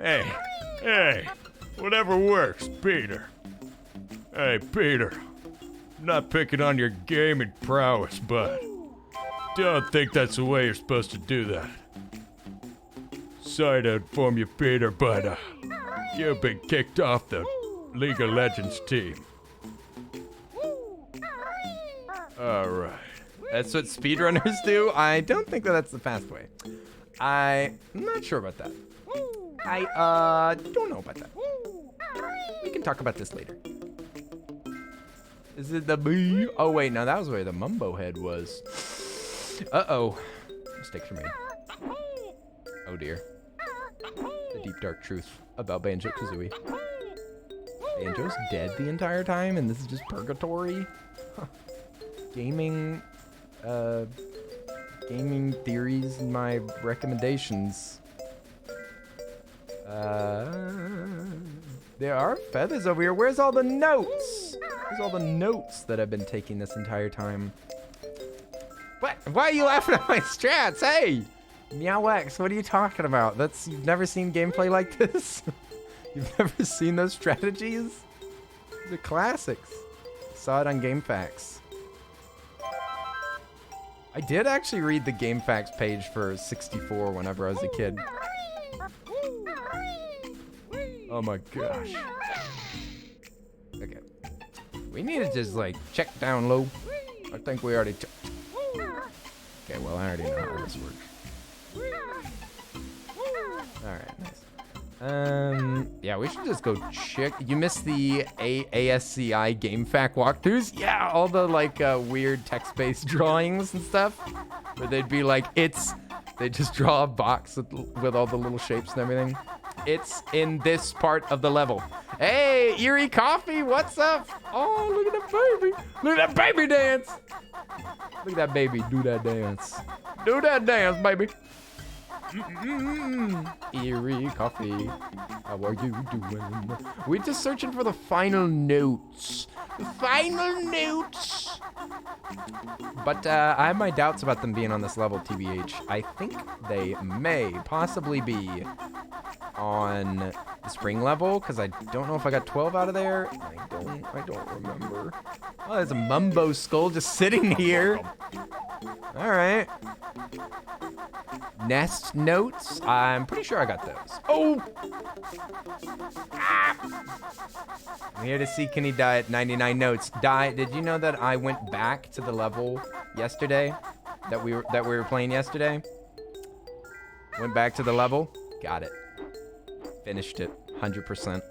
Hey, whatever works, Peter. Hey, Peter. I'm not picking on your gaming prowess, but don't think that's the way you're supposed to do that. Sorry to inform you, Peter, but you've been kicked off the League of Legends team. All right. That's what speedrunners do? I don't think that that's the fast way. I'm not sure about that. I don't know about that. We can talk about this later. Is it the bee? Oh wait, no, that was where the Mumbo head was. Uh-oh. Mistakes were made. Oh dear. The deep dark truth about Banjo-Kazooie. Banjo's dead the entire time and this is just purgatory? Huh. Gaming theories and my recommendations. There are feathers over here. Where's all the notes? Where's all the notes that I've been taking this entire time? What? Why are you laughing at my strats? Hey! Meowx, what are you talking about? You've never seen gameplay like this? You've never seen those strategies? These are classics. Saw it on GameFAQs. I did actually read the GameFAQs page for 64 whenever I was a kid. Oh my gosh. Okay. We need to just like check down low. I think we already checked. Okay, well I already know how this works. Alright, nice. Yeah, we should just go check. You missed the ASCI GameFAQ walkthroughs? Yeah, all the like weird text-based drawings and stuff. Where they'd be like, they just draw a box with all the little shapes and everything. It's in this part of the level. Hey, Eerie Coffee, what's up? Oh, look at that baby. Look at that baby dance. Look at that baby do that dance. Do that dance, baby. Eerie Coffee, how are you doing? We're just searching for the final notes. The final notes. But I have my doubts about them being on this level, TBH. I think they may possibly be on the spring level, because I don't know if I got 12 out of there. I don't remember. Oh, there's a Mumbo skull just sitting here. All right. Nest notes. I'm pretty sure I got those. Oh! Ah! I'm here to see Kenny die at 99 notes. Did you know that I went back to the level yesterday that we were playing yesterday? Went back to the level. Got it. Finished it. 100%.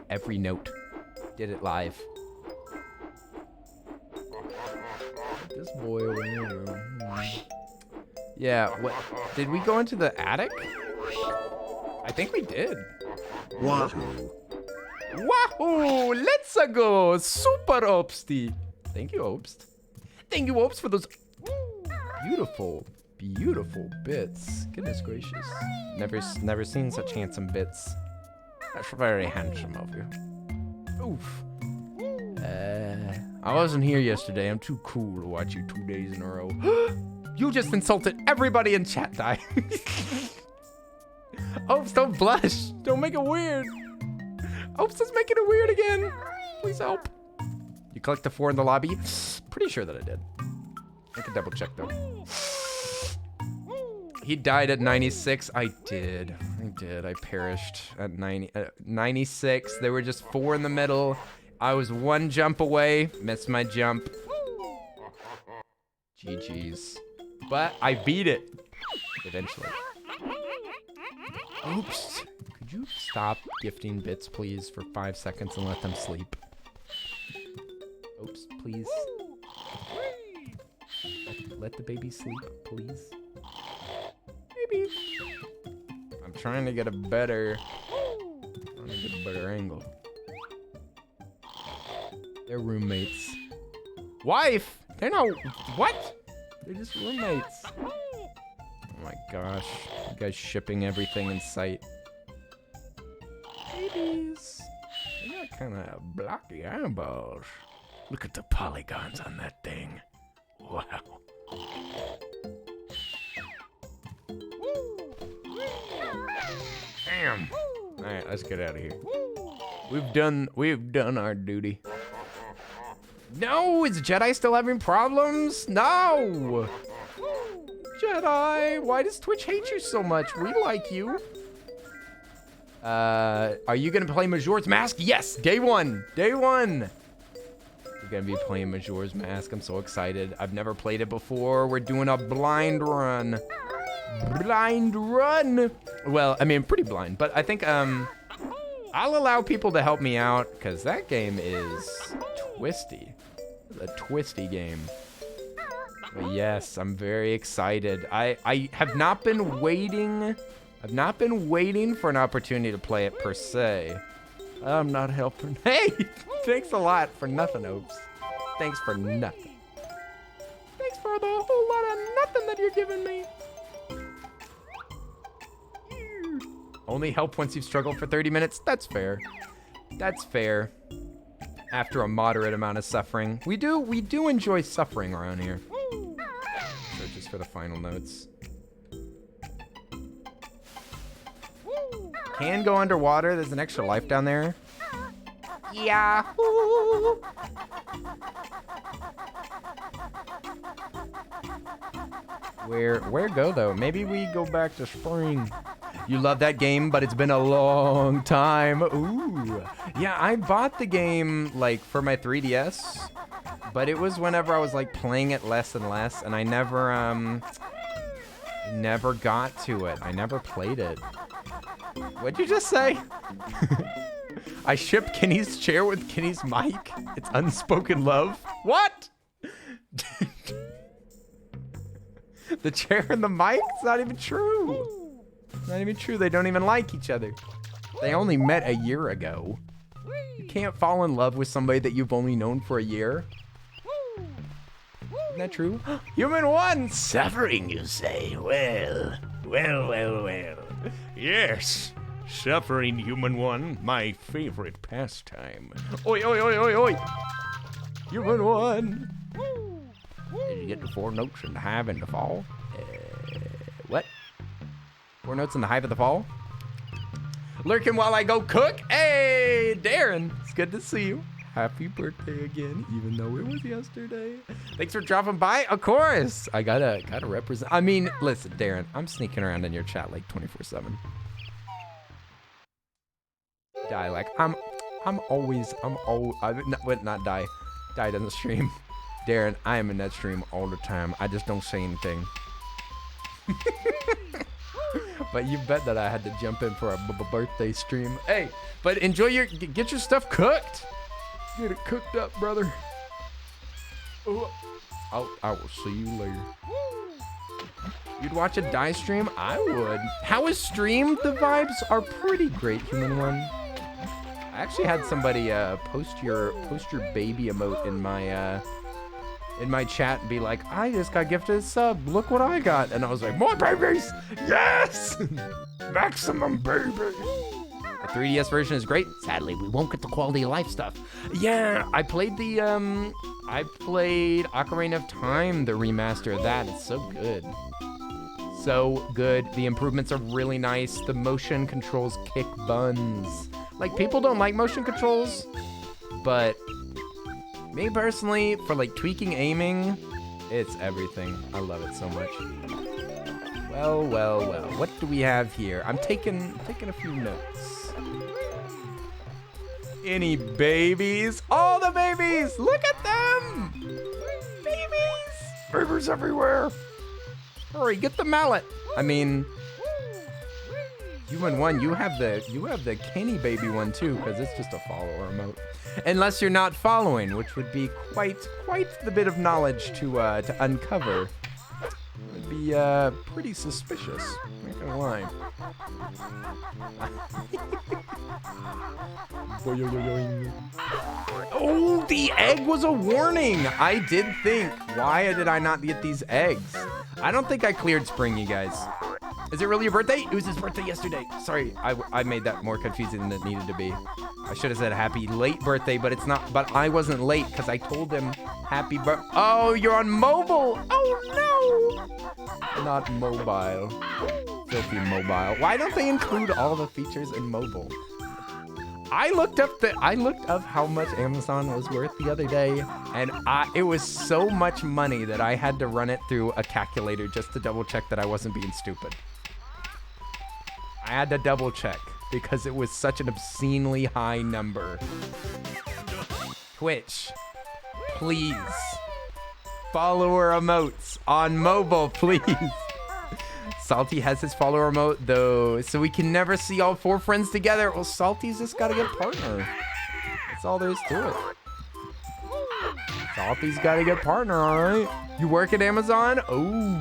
Every note. Did it live. This boy over here. Yeah, what? Did we go into the attic? I think we did. Wahoo! Wahoo! Let's go! Super Obsty! Thank you, Obst. Thank you, Obst, for those beautiful, beautiful bits. Goodness gracious. Never seen such handsome bits. That's very handsome of you. Oof. I wasn't here yesterday. I'm too cool to watch you 2 days in a row. You just insulted everybody in chat, Die. Oops, don't blush. Don't make it weird. Oops, is making it weird again. Please help. You collect the 4 in the lobby? Pretty sure that I did. I can double check though. He died at 96. I did. I perished at 96. There were just 4 in the middle. I was 1 jump away. Missed my jump. GG's. But I beat it. Eventually. Oops. Could you stop gifting bits, please, for 5 seconds and let them sleep? Oops, please. Let the baby sleep, please. Maybe. I'm trying to get a better angle. They're roommates. Wife? They're not. What? They're just roommates. Oh my gosh. You guys shipping everything in sight. Babies. They got kind of blocky eyeballs. Look at the polygons on that thing. Wow. Damn. All right, let's get out of here. We've done our duty. No, is Jedi still having problems? No. Jedi, why does Twitch hate you so much? We like you. Are you gonna play Majora's Mask? Yes, day one. We're gonna be playing Majora's Mask. I'm so excited. I've never played it before. We're doing a blind run. Well, I mean, pretty blind, but I think I'll allow people to help me out because that game is twisty. It's a twisty game. But yes, I'm very excited. I have not been waiting. I've not been waiting for an opportunity to play it per se. I'm not helping. Hey, thanks a lot for nothing, Opes. Thanks for nothing. Thanks for the whole lot of nothing that you're giving me. Only help once you've struggled for 30 minutes. That's fair. That's fair. After a moderate amount of suffering. We do enjoy suffering around here. Searches for the final notes. Can go underwater. There's an extra life down there. Yahoo! Where go though? Maybe we go back to spring. You love that game, but it's been a long time. Ooh. Yeah, I bought the game like for my 3DS, but it was whenever I was like playing it less and less, and I never got to it. I never played it. What'd you just say? I ship Kenny's chair with Kenny's mic. It's unspoken love. What? The chair and the mic? It's not even true. It's not even true. They don't even like each other. They only met a year ago. You can't fall in love with somebody that you've only known for a year. Isn't that true? Human one! Suffering, you say? Well. Yes. Suffering, human one, my favorite pastime. Oi, oi, oi, oi, oi! Human one! Did you get the 4 notes in the hive and the fall? What? 4 notes in the hive of the fall? Lurking while I go cook? Hey, Darren! It's good to see you. Happy birthday again, even though it was yesterday. Thanks for dropping by. Of course! I gotta represent. I mean, listen, Darren, I'm sneaking around in your chat like 24/7. Die, like, I'm always, not die. Die doesn't stream. Darren, I am in that stream all the time. I just don't say anything. But you bet that I had to jump in for a birthday stream. Hey, but enjoy get your stuff cooked. Get it cooked up, brother. Oh, I will see you later. You'd watch a die stream? I would. How is streamed? The vibes are pretty great, Human One. I actually had somebody post your baby emote in my chat and be like, I just got gifted a sub. Look what I got. And I was like, more babies! Yes! Maximum babies! The 3DS version is great. Sadly, we won't get the quality of life stuff. Yeah, I played Ocarina of Time, the remaster of that. It's so good. So good. The improvements are really nice. The motion controls kick buns. Like, people don't like motion controls, but me personally, for like tweaking aiming, it's everything. I love it so much. Well, well, well. What do we have here? I'm taking a few notes. Any babies? All the babies! Look at them! Babies! Babies everywhere! Hurry, get the mallet! I mean, Human One, you have the Kenny baby one too, because it's just a follower emote. Unless you're not following, which would be quite the bit of knowledge to uncover. Would be pretty suspicious. Not gonna lie. Oh, the egg was a warning. I did think, why did I not get these eggs? I don't think I cleared spring, you guys. Is it really your birthday? It was his birthday yesterday. Sorry, I made that more confusing than it needed to be. I should have said happy late birthday, but it's not. But I wasn't late because I told him happy birthday. Oh, you're on mobile. Oh no, not mobile. Filthy mobile. Why don't they include all the features in mobile? I looked up how much Amazon was worth the other day, and it was so much money that I had to run it through a calculator just to double check that I wasn't being stupid. I had to double check because it was such an obscenely high number. Twitch, please. Follower emotes on mobile, please. Salty has his follower emote though, so we can never see all 4 friends together. Well, Salty's just got a good partner. That's all there is to it. Salty's got a good partner, all right. You work at Amazon? Oh.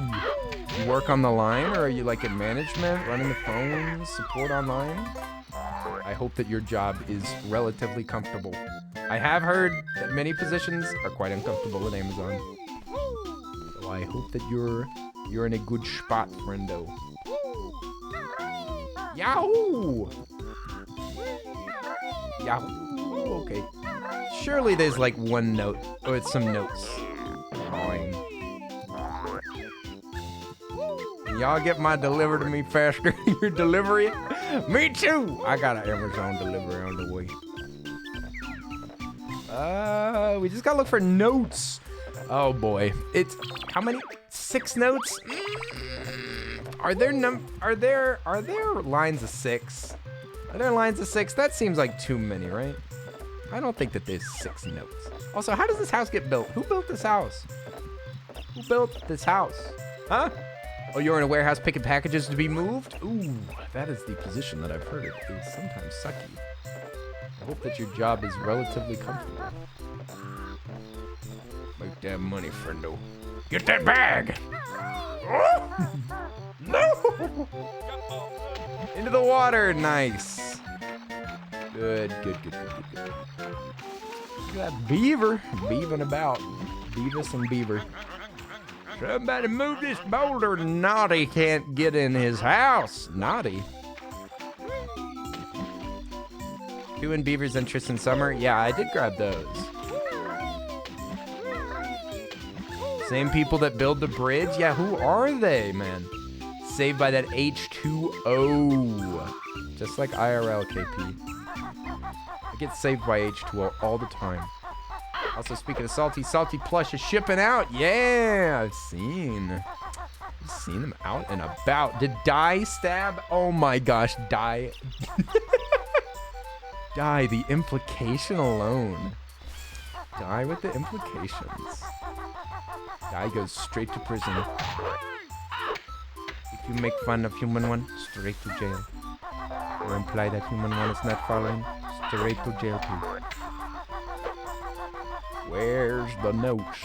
You work on the line, or are you like in management, running the phones, support online? I hope that your job is relatively comfortable. I have heard that many positions are quite uncomfortable at Amazon. So I hope that you're in a good spot, friendo. Yahoo! Yahoo! Okay. Surely there's like one note, or it's some notes. Fine. Y'all get my deliver to me faster. Your delivery? Me too! I got an Amazon delivery on the way. We just gotta look for notes. Oh boy. It's how many? 6 notes? Are there lines of 6? Are there lines of 6? That seems like too many, right? I don't think that there's 6 notes. Also, how does this house get built? Who built this house? Who built this house? Huh? Oh, you're in a warehouse picking packages to be moved? Ooh, that is the position that I've heard it is sometimes sucky. I hope that your job is relatively comfortable. Make that money, friendo. Get that bag! Oh! No! Into the water, nice. Good. Look at that beaver, beaving about. Beavis and Beaver. Somebody move this boulder. Naughty can't get in his house. Naughty. Doing Beaver's interest in summer? Yeah, I did grab those. Same people that build the bridge? Yeah, who are they, man? Saved by that H2O. Just like IRL, KP. I get saved by H2O all the time. Also, speaking of Salty Plush is shipping out. Yeah, I've seen him out and about. Did Die stab? Oh my gosh, Die. Die, the implication alone. Die with the implications. Die goes straight to prison. If you make fun of Human One, straight to jail. Or imply that Human One is not following, straight to jail too. Where's the notes?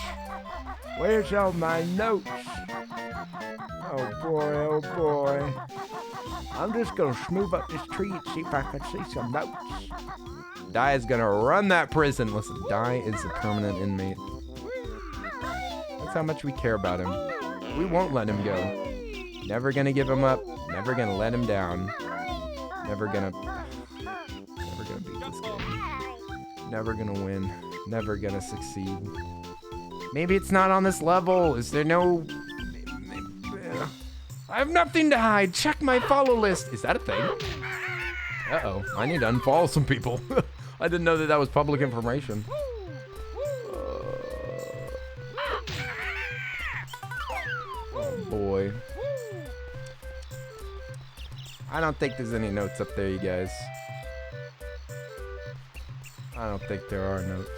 Where's all my notes? Oh boy. I'm just gonna smooth up this tree and see if I can see some notes. Die is gonna run that prison. Listen, Die is a permanent inmate. That's how much we care about him. We won't let him go. Never gonna give him up. Never gonna let him down. Never gonna beat this game. Never gonna win. Never gonna succeed. Maybe it's not on this level. Is there no... I have nothing to hide. Check my follow list. Is that a thing? Uh-oh. I need to unfollow some people. I didn't know that that was public information. Oh, boy. I don't think there's any notes up there, you guys. I don't think there are notes.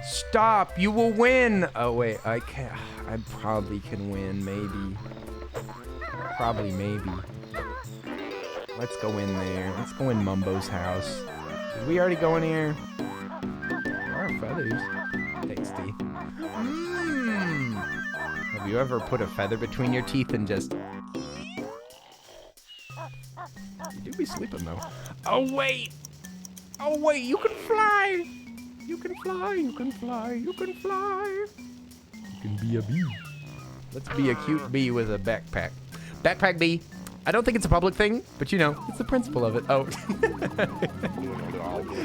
Stop! You will win! Oh, wait. I can't. I probably can win. Maybe. Probably, maybe. Let's go in there. Let's go in Mumbo's house. Did we already go in here? There are feathers. Tasty. Have you ever put a feather between your teeth and just... You do be sleeping, though. Oh, wait! Oh, wait! You can fly! You can fly! You can fly! You can fly! You can be a bee. Let's be a cute bee with a backpack. Backpack bee. I don't think it's a public thing, but you know, it's the principle of it. Oh.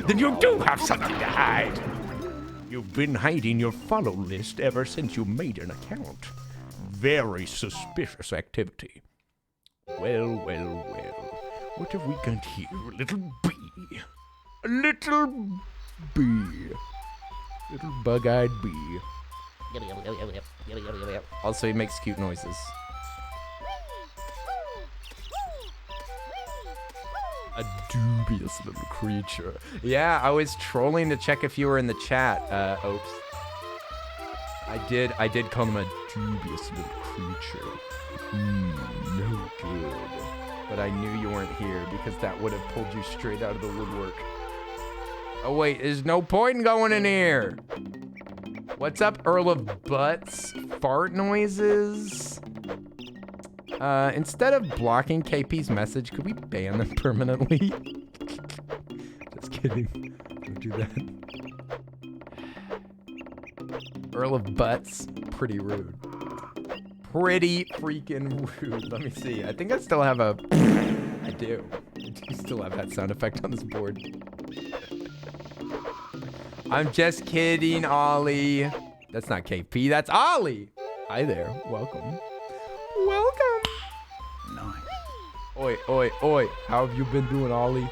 Then you do have something to hide. You've been hiding your follow list ever since you made an account. Very suspicious activity. Well. What have we got here? A little bee. A little bee. Little bug-eyed bee. Also, he makes cute noises. A dubious little creature. Yeah, I was trolling to check if you were in the chat, Oaks. I did call him a dubious little creature. No good. But I knew you weren't here because that would have pulled you straight out of the woodwork. Oh wait, there's no point in going in here. What's up, Earl of Butts? Fart noises? Instead of blocking KP's message, could we ban them permanently? Just kidding. Don't do that. Earl of Butts. Pretty rude. Pretty freaking rude. Let me see. I think I still have a... I do. I do still have that sound effect on this board. I'm just kidding, Ollie. That's not KP. That's Ollie. Hi there. Welcome. Welcome. Nice. Oi, oi, oi. How have you been doing, Ollie?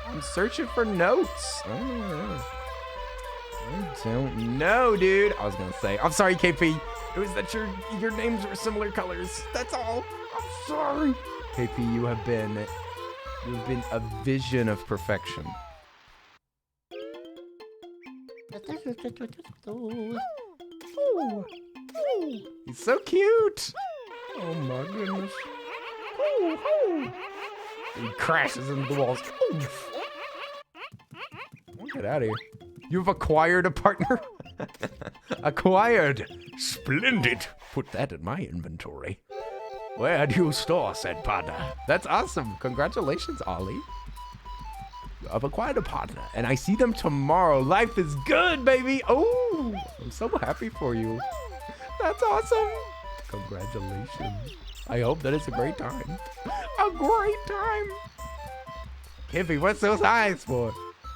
I'm searching for notes. I don't know, dude. I was gonna say, I'm sorry, KP. It was that your names were similar colors. That's all. I'm sorry. KP, you've been a vision of perfection. He's so cute. Oh my goodness. He crashes into the walls. Get out of here. You've acquired a partner? Acquired. Splendid. Put that in my inventory. Where do you store said partner? That's awesome. Congratulations, Ollie. I've acquired a partner, and I see them tomorrow. Life is good, baby. Oh, I'm so happy for you. That's awesome. Congratulations. I hope that it's a great time. A great time. Kiffy, what's those eyes for?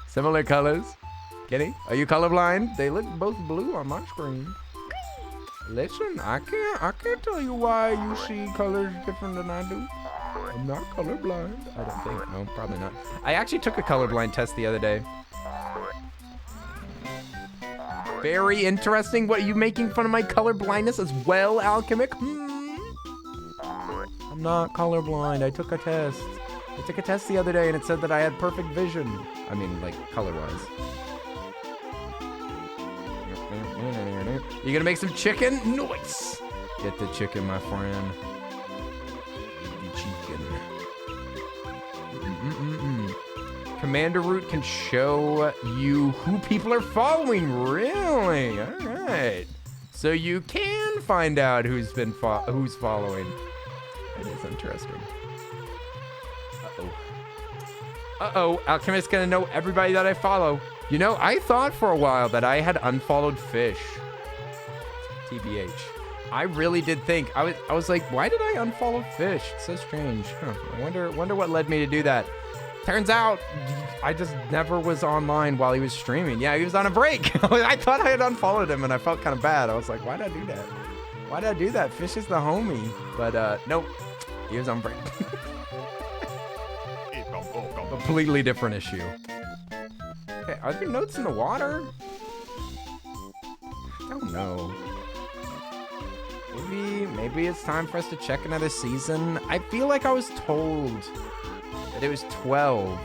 Similar colors. Kenny, are you colorblind? They look both blue on my screen. Listen, I can't tell you why you see colors different than I do. I'm not colorblind. I don't think. No, probably not. I actually took a colorblind test the other day. Very interesting. What, are you making fun of my colorblindness as well, Alchemic? I'm not colorblind. I took a test. I took a test the other day and it said that I had perfect vision. I mean, like, color-wise. You gonna make some chicken? Nice! Get the chicken, my friend. Get the chicken. Commander Root can show you who people are following. Really? Alright. So you can find out who's following. That is interesting. Uh-oh, Alchemist's gonna know everybody that I follow. You know, I thought for a while that I had unfollowed Fish. TBH. I really did think. I was like, why did I unfollow Fish? It's so strange. Huh. I wonder what led me to do that. Turns out, I just never was online while he was streaming. Yeah, he was on a break. I thought I had unfollowed him, and I felt kind of bad. I was like, why did I do that? Why did I do that? Fish is the homie. But, nope. He was on break. Completely different issue. Okay, are there notes in the water? I don't know. Maybe it's time for us to check another season. I feel like I was told that it was 12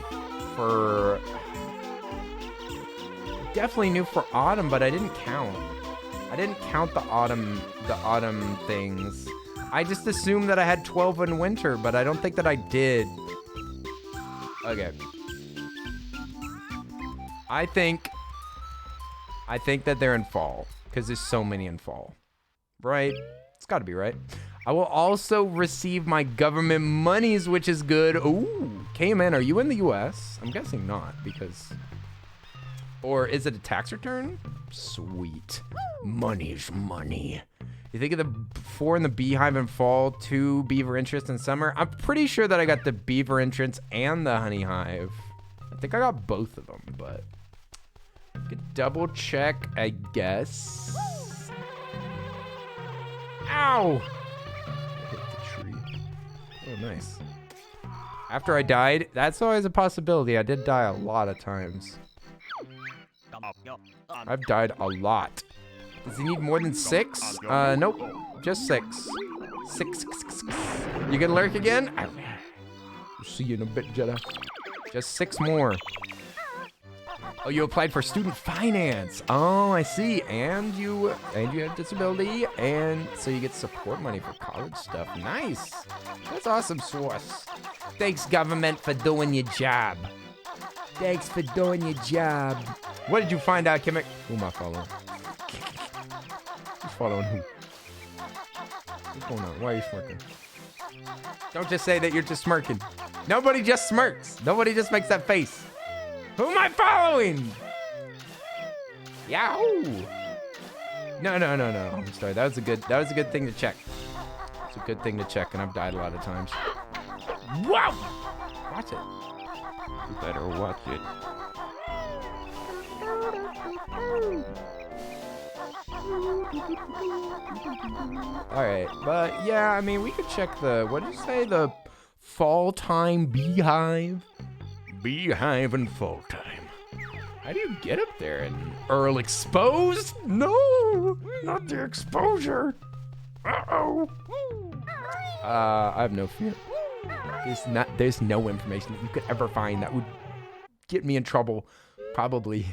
for... Definitely knew for autumn, but I didn't count. I didn't count the autumn things. I just assumed that I had 12 in winter, but I don't think that I did. Okay. I think that they're in fall, because there's so many in fall. Right? It's got to be right. I will also receive my government monies, which is good. Ooh, Cayman, are you in the U.S.? I'm guessing not, because... Or is it a tax return? Sweet. Money's money. You think of the 4 in the beehive in fall, 2 beaver interest in summer? I'm pretty sure that I got the beaver entrance and the honey hive. I think I got both of them, but... Could double check, I guess. Ow! I hit the tree. Oh, nice. After I died, that's always a possibility. I did die a lot of times. I've died a lot. Does he need more than 6? Nope. Just 6. 6. You gonna lurk again? See you in a bit, Jetta. Just 6 more. Oh, you applied for student finance. Oh, I see. And you have disability, and so you get support money for college stuff. Nice. That's awesome sauce. Thanks, government, for doing your job. Thanks for doing your job. What did you find out, Kimmick? Who am I following? Who's following who? What's going on? Why are you smirking? Don't just say that you're just smirking. Nobody just smirks. Nobody just makes that face. Who am I following? Yahoo! No. I'm sorry. That was a good thing to check. It's a good thing to check, and I've died a lot of times. Wow! Watch it. You better watch it. Alright, but yeah, I mean, we could check the, what did you say? The fall time beehive? Beehive and fall time. How do you get up there? And Earl exposed? No, not the exposure. Uh-oh. I have no fear. There's no information that you could ever find that would get me in trouble. Probably.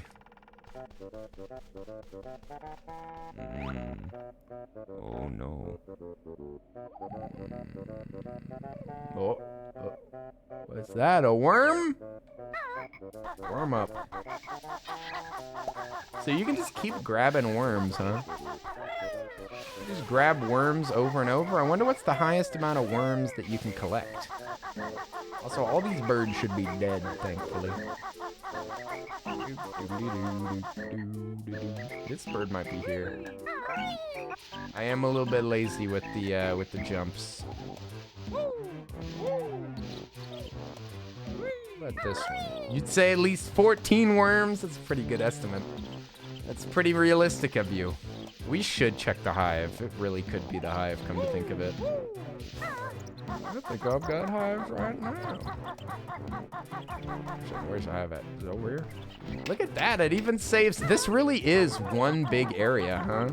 Oh no. Oh. What's that? A worm? Worm up. So you can just keep grabbing worms, huh? You just grab worms over and over. I wonder what's the highest amount of worms that you can collect. Also, all these birds should be dead, thankfully. This bird might be here. I am a little bit lazy with the jumps. What about this one? You'd say at least 14 worms? That's a pretty good estimate. That's pretty realistic of you. We should check the hive. It really could be the hive, come to think of it. I think I've got hives right now. Where's the hive at? Is it over here? Look at that. It even saves. This really is one big area, huh?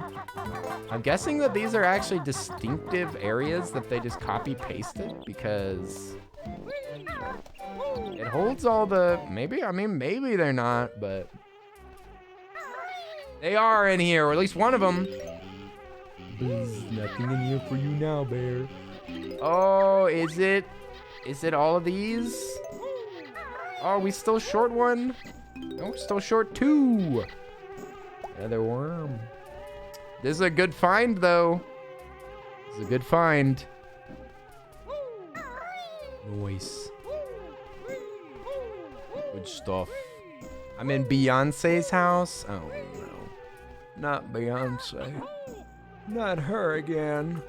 I'm guessing that these are actually distinctive areas that they just copy-pasted because it holds all the... Maybe they're not, but... They are in here, or at least one of them. There's nothing in here for you now, bear. Oh, is it all of these? Oh, are we still short one? No, we're still short 2. Another worm. This is a good find, though. This is a good find. Nice. Good stuff. I'm in Beyonce's house. Oh, no. Not Beyonce. Not her again.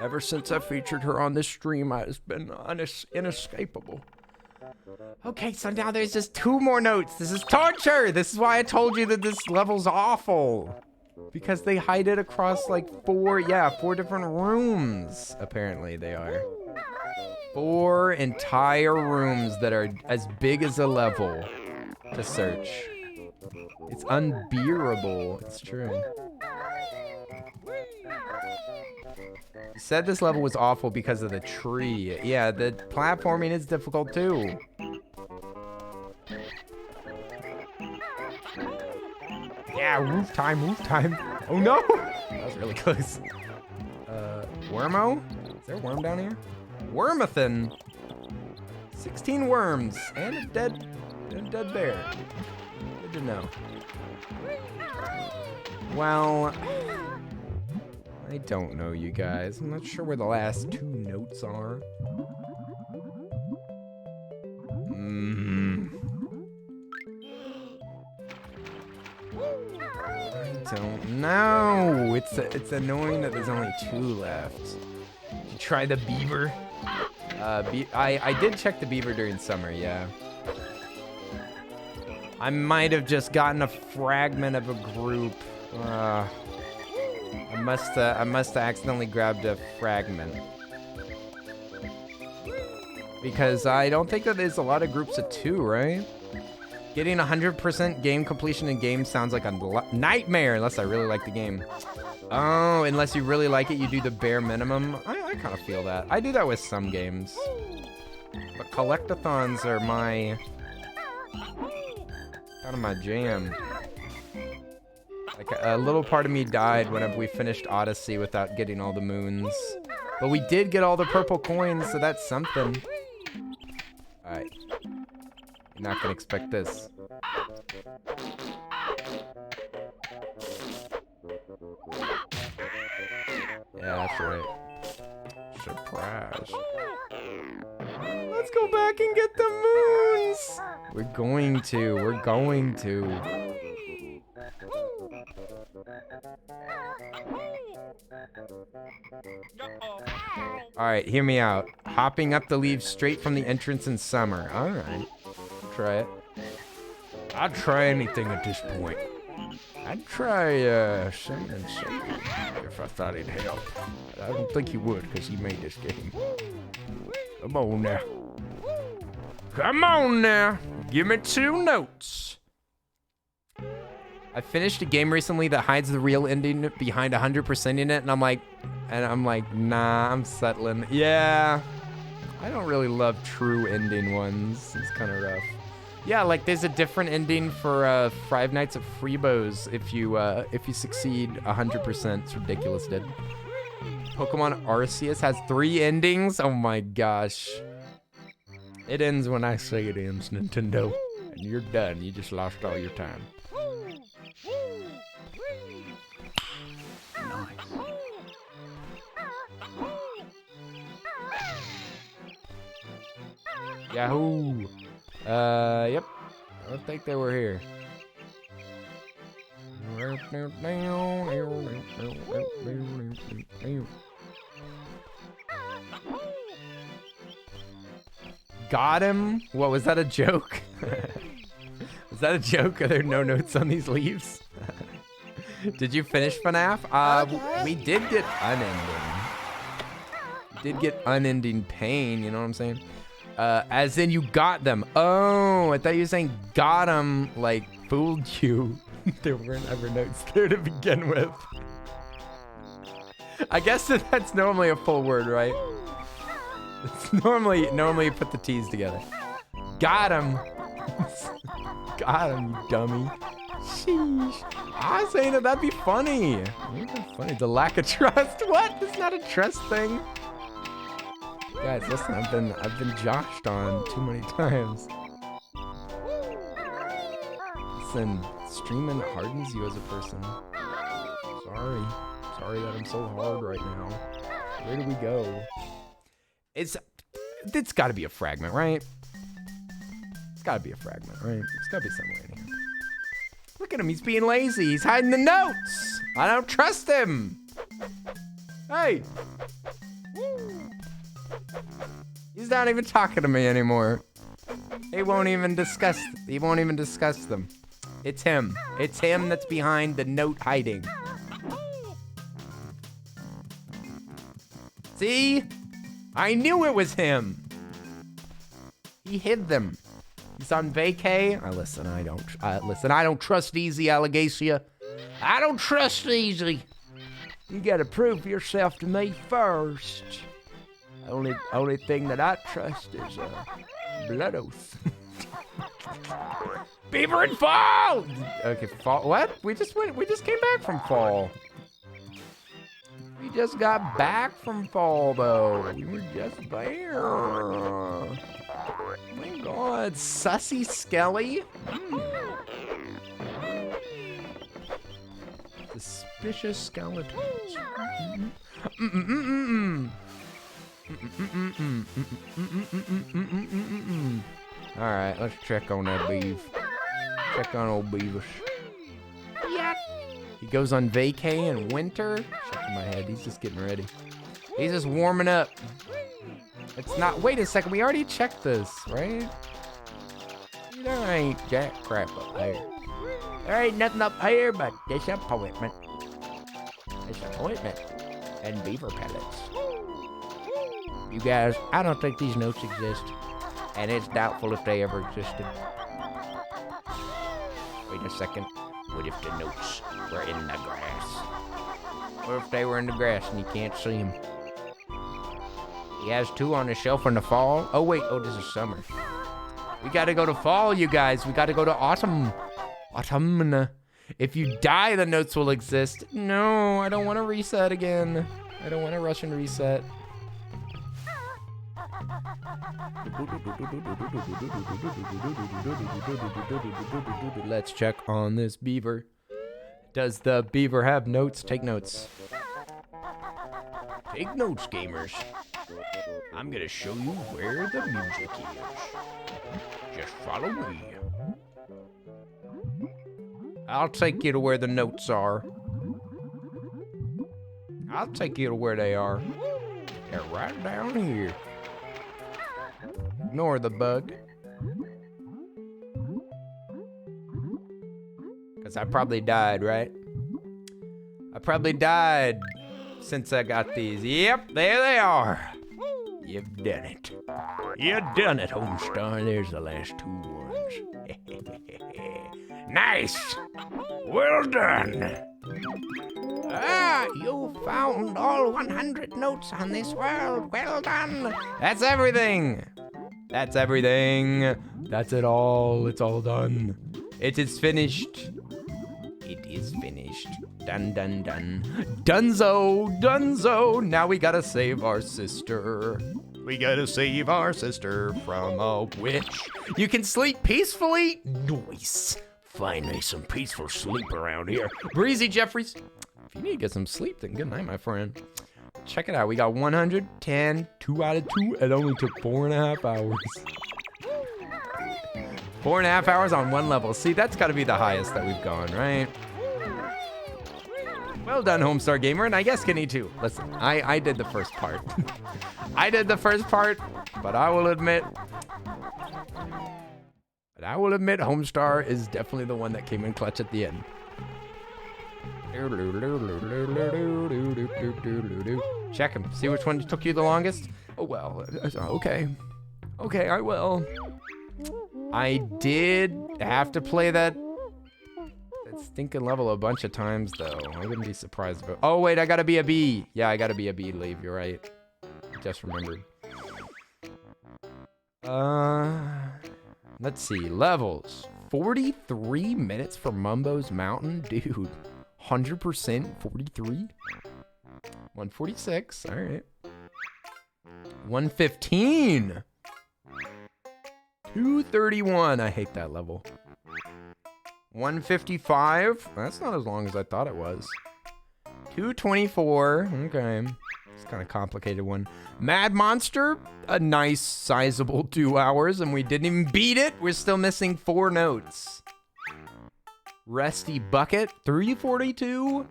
Ever since I featured her on this stream, it's been inescapable. Okay, so now there's just 2 more notes. This is torture. This is why I told you that this level's awful. Because they hide it across like 4 different rooms. Apparently they are. 4 entire rooms that are as big as a level to search. It's unbearable. It's true. You said this level was awful because of the tree. Yeah, the platforming is difficult too. Yeah, roof time, roof time. Oh no! That was really close. Wormo? Is there a worm down here? Wormathan. 16 worms and a dead bear. Good to know. Well, I don't know, you guys. I'm not sure where the last 2 notes are. I don't know. It's annoying that there's only 2 left. You try the beaver. I did check the beaver during summer, yeah. I might have just gotten a fragment of a group. I must have accidentally grabbed a fragment. Because I don't think that there's a lot of groups of 2, right? Getting 100% game completion in game sounds like a nightmare unless I really like the game. Oh, unless you really like it, you do the bare minimum. I kind of feel that. I do that with some games. But collectathons are kind of my jam. Like a little part of me died whenever we finished Odyssey without getting all the moons. But we did get all the purple coins, so that's something. Alright. You're not gonna expect this. Yeah, that's right. Surprise. Let's go back and get the moons! We're going to. Alright, hear me out. Hopping up the leaves straight from the entrance in summer. Alright. Try it. I'd try anything at this point. I'd try Simon Savior if I thought he'd help. But I don't think he would because he made this game. Come on now. Come on now. Give me 2 notes. I finished a game recently that hides the real ending behind 100%ing it, and I'm like, nah, I'm settling. Yeah, I don't really love true ending ones. It's kind of rough. Yeah, like there's a different ending for Five Nights at Freebo's if you succeed 100%. It's ridiculous, dude. Pokemon Arceus has 3 endings. Oh my gosh. It ends when I say it ends, Nintendo, and you're done. You just lost all your time. Yahoo! Yep. I don't think they were here. Got him? What, was that a joke? Was that a joke? Are there no notes on these leaves? Did you finish FNAF? We did get unending. We did get unending pain, you know what I'm saying? As in you got them. Oh, I thought you were saying got them, like fooled you. There weren't ever notes there to begin with. I guess that's normally a full word, right? It's normally you put the T's together. Got him. Got him, you dummy. Sheesh. I was saying that'd be funny. That'd be funny. The lack of trust. What? It's not a trust thing. Guys, listen, I've been joshed on too many times. Listen, streaming hardens you as a person. Sorry. Sorry that I'm so hard right now. Where do we go? It's gotta be a fragment, right? It's gotta be a fragment, right? It's gotta be somewhere in here. Look at him, he's being lazy. He's hiding the notes. I don't trust him. Hey. He's not even talking to me anymore. He won't even discuss them. It's him. It's him that's behind the note hiding. See? I knew it was him. He hid them. He's on vacay. Listen, I don't trust Easy, Allegacia. I don't trust Easy. You gotta prove yourself to me first. Only thing that I trust is blood oath. Beaver and Fall! Okay, Fall. What? We just came back from Fall. We just got back from Fall, though. We were just there. Oh my God, Sussy Skelly. Suspicious skeletons. All right, let's check on that beef. Check on old Beavis. Yeah. He goes on vacay in winter. Shaking my head. He's just getting ready. He's just warming up. It's not. Wait a second. We already checked this, right? There ain't jack crap up here. There ain't nothing up here but disappointment. Disappointment and beaver pellets. You guys, I don't think these notes exist, and it's doubtful if they ever existed. Wait a second. What if the notes were in the grass? What if they were in the grass and you can't see them? He has 2 on the shelf in the fall. Oh, wait. Oh, this is summer. We gotta go to fall, you guys. We gotta go to autumn. Autumn. If you die, the notes will exist. No, I don't want to reset again. I don't want to rush and reset. Let's check on this beaver. Does the beaver have notes? Take notes. Take notes, gamers. I'm gonna show you where the music is. Just follow me. I'll take you to where the notes are. I'll take you to where they are. They're right down here. Ignore the bug. Because I probably died, right? I probably died since I got these. Yep, there they are. You've done it. You done it, Homestar. There's the last 2 ones. Nice! Well done! Ah, you found all 100 notes on this world. Well done. That's everything. That's everything. That's it all. It's all done. It is finished. It is finished. Done, done, done. Dunzo, Dunzo. Now we gotta save our sister. We gotta save our sister from a witch. You can sleep peacefully. Nice. Finally, some peaceful sleep around here. Breezy Jeffries. If you need to get some sleep, then good night, my friend. Check it out. We got 110, 2 out of 2. It only took 4.5 hours. 4.5 hours on 1 level. See, that's got to be the highest that we've gone, right? Well done, Homestar Gamer, and I guess Kenny too. Listen, I did the first part. I did the first part, but I will admit Homestar is definitely the one that came in clutch at the end. Check him. See which one took you the longest? Oh, well. Okay. Okay, I will. I did have to play that stinking level a bunch of times, though. I wouldn't be surprised about... Oh, wait, I gotta be a bee. Yeah, I gotta be a bee, Leave. You're right. Just remembered. Let's see. Levels. 43 minutes for Mumbo's Mountain? Dude. 100%? 43? 146. All right. 115. 231. I hate that level. 155. That's not as long as I thought it was. 224. Okay. It's kind of complicated one. Mad Monster, a nice sizable 2 hours, and we didn't even beat it. We're still missing 4 notes. Rusty Bucket, 342.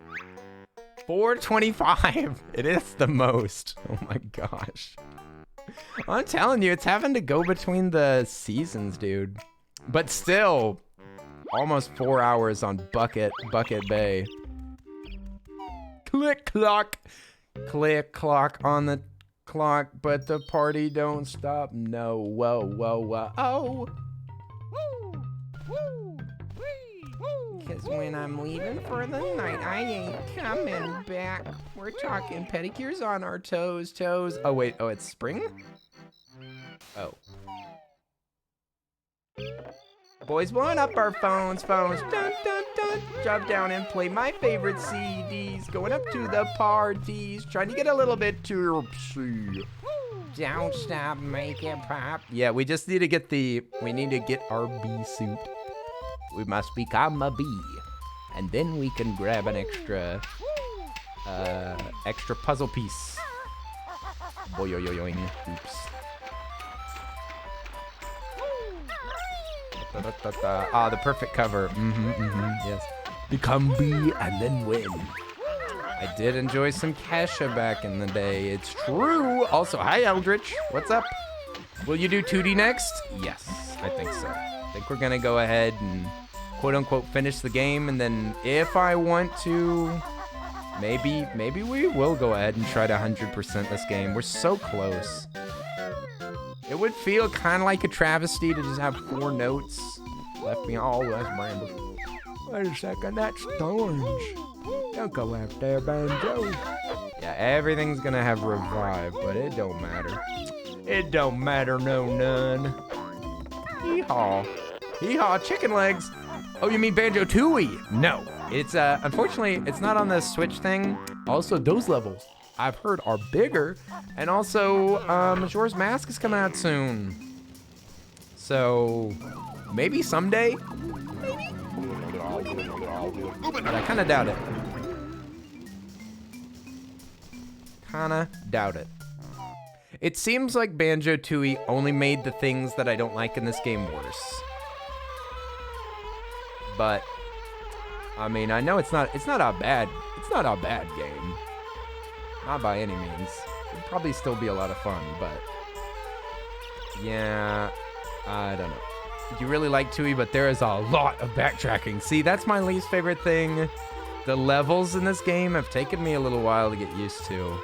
425. It is the most. Oh my gosh. I'm telling you, it's having to go between the seasons, dude. But still, almost 4 hours on Bucket Bay. Click clock. Click clock on the clock, but the party don't stop. No, whoa, whoa, whoa. Oh. Because when I'm leaving for the night, I ain't coming back. We're talking pedicures on our toes. Oh, wait. Oh, it's spring? Oh. Boys blowing up our phones. Dun, dun, dun. Drop down and play my favorite CDs. Going up to the parties. Trying to get a little bit tipsy. Don't stop, make it pop. Yeah, we just need to get our bee suit. We must become a bee. And then we can grab an extra puzzle piece. Boing. Oops. The perfect cover. Yes. Become bee and then win. I did enjoy some Kesha back in the day. It's true. Also, hi Eldritch. What's up? Will you do 2D next? Yes, I think so. I think we're gonna go ahead and quote unquote finish the game, and then if I want to, maybe we will go ahead and try to 100% this game. We're so close. It would feel kind of like a travesty to just have 4 notes left behind. Oh, that's Bramble. Wait a second, that's Thorns. Don't go out there, Banjo. Yeah, everything's gonna have revive, but it don't matter. It don't matter, no none. Hee-haw. Hee-haw, chicken legs. Oh, you mean Banjo-Tooie? No. It's, unfortunately, it's not on the Switch thing. Also, those levels, I've heard, are bigger. And also, Majora's Mask is coming out soon. So, maybe someday? Maybe? But I kind of doubt it. It seems like Banjo-Tooie only made the things that I don't like in this game worse. But I mean, I know it's not a bad game. Not by any means. It'd probably still be a lot of fun, but yeah, I don't know. You really like Tooie, but there is a lot of backtracking. See, that's my least favorite thing. The levels in this game have taken me a little while to get used to.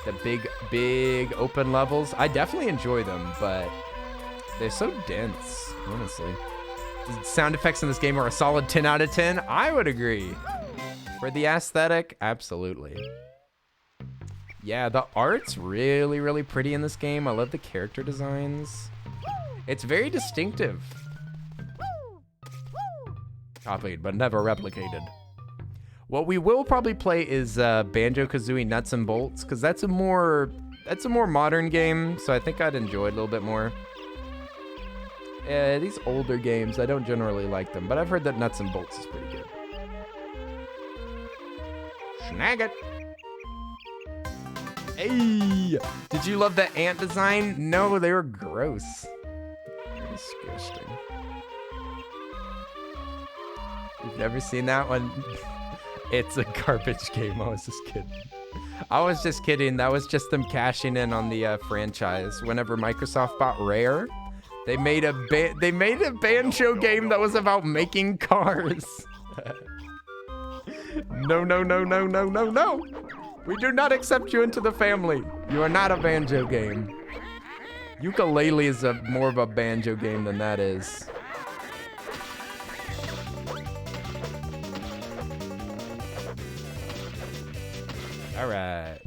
Like the big open levels. I definitely enjoy them, but they're so dense, honestly. The sound effects in this game are a solid 10 out of 10. I would agree. For the aesthetic, absolutely. Yeah, the art's really, really pretty in this game. I love the character designs. It's very distinctive. Copied, but never replicated. What we will probably play is Banjo-Kazooie Nuts and Bolts, because that's a more modern game, so I think I'd enjoy it a little bit more. These older games, I don't generally like them, but I've heard that Nuts and Bolts is pretty good. Snag it. Hey! Did you love the ant design? No, they were gross. They're disgusting. You've never seen that one? It's a garbage game. I was just kidding. That was just them cashing in on the franchise. Whenever Microsoft bought Rare, they made a Banjo game that was about making cars. No. We do not accept you into the family. You are not a Banjo game. Ukulele is more of a Banjo game than that is. All right.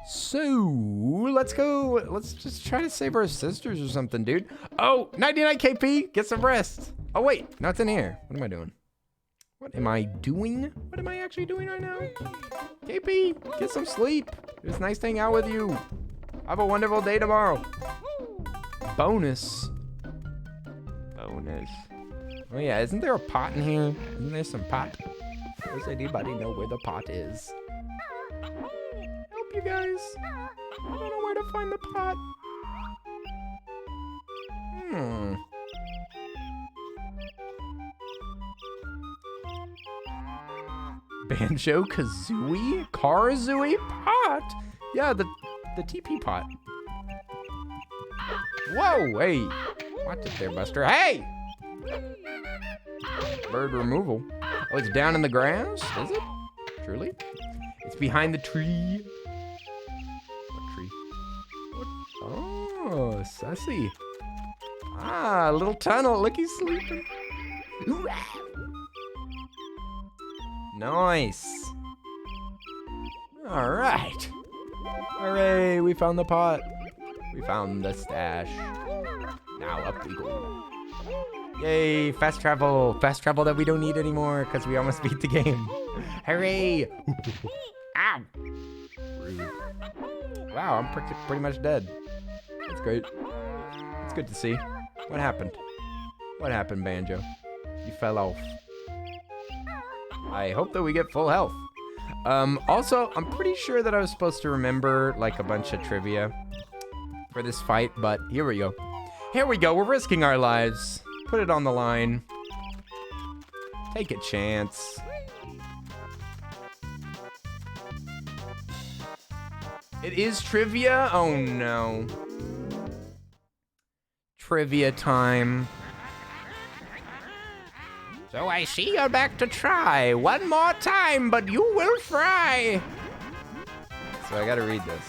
So, let's go. Let's just try to save our sisters or something, dude. Oh, 99 KP. Get some rest. Oh, wait. No, it's in here. What am I doing? What am I actually doing right now? KP, get some sleep. It was nice to hang out with you. Have a wonderful day tomorrow. Bonus. Oh, yeah. Isn't there a pot in here? Isn't there some pot? Does anybody know where the pot is? Help, you guys. I don't know where to find the pot. Banjo-Kazooie? Karazooie pot? Yeah, the TP pot. Whoa, hey. Watch it there, Buster. Hey! Bird removal. Oh, it's down in the grass? Is it? Truly? It's behind the tree. What tree? What? Oh, sussy. Ah, a little tunnel. Look, he's sleeping. Nice. All right. Hooray, we found the pot. We found the stash. Now up we go. Yay, fast travel. Fast travel that we don't need anymore because we almost beat the game. Hooray. Ow. Wow, I'm pretty much dead. That's great. It's good to see. What happened? What happened, Banjo? You fell off. I hope that we get full health. Also, I'm pretty sure that I was supposed to remember like a bunch of trivia for this fight, but here we go. Here we go. We're risking our lives. Put it on the line. Take a chance. It is trivia? Oh no. Trivia time. So I see you're back to try. One more time, but you will fry. So I gotta read this.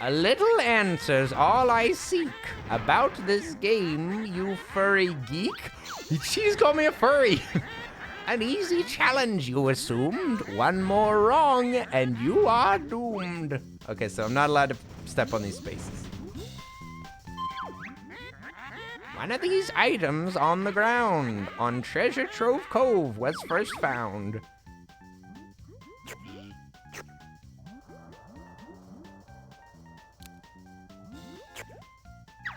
A little answer's all I seek about this game, you furry geek. She's called me a furry. An easy challenge, you assumed. One more wrong, and you are doomed. Okay, so I'm not allowed to step on these spaces. One of these items on the ground on Treasure Trove Cove was first found.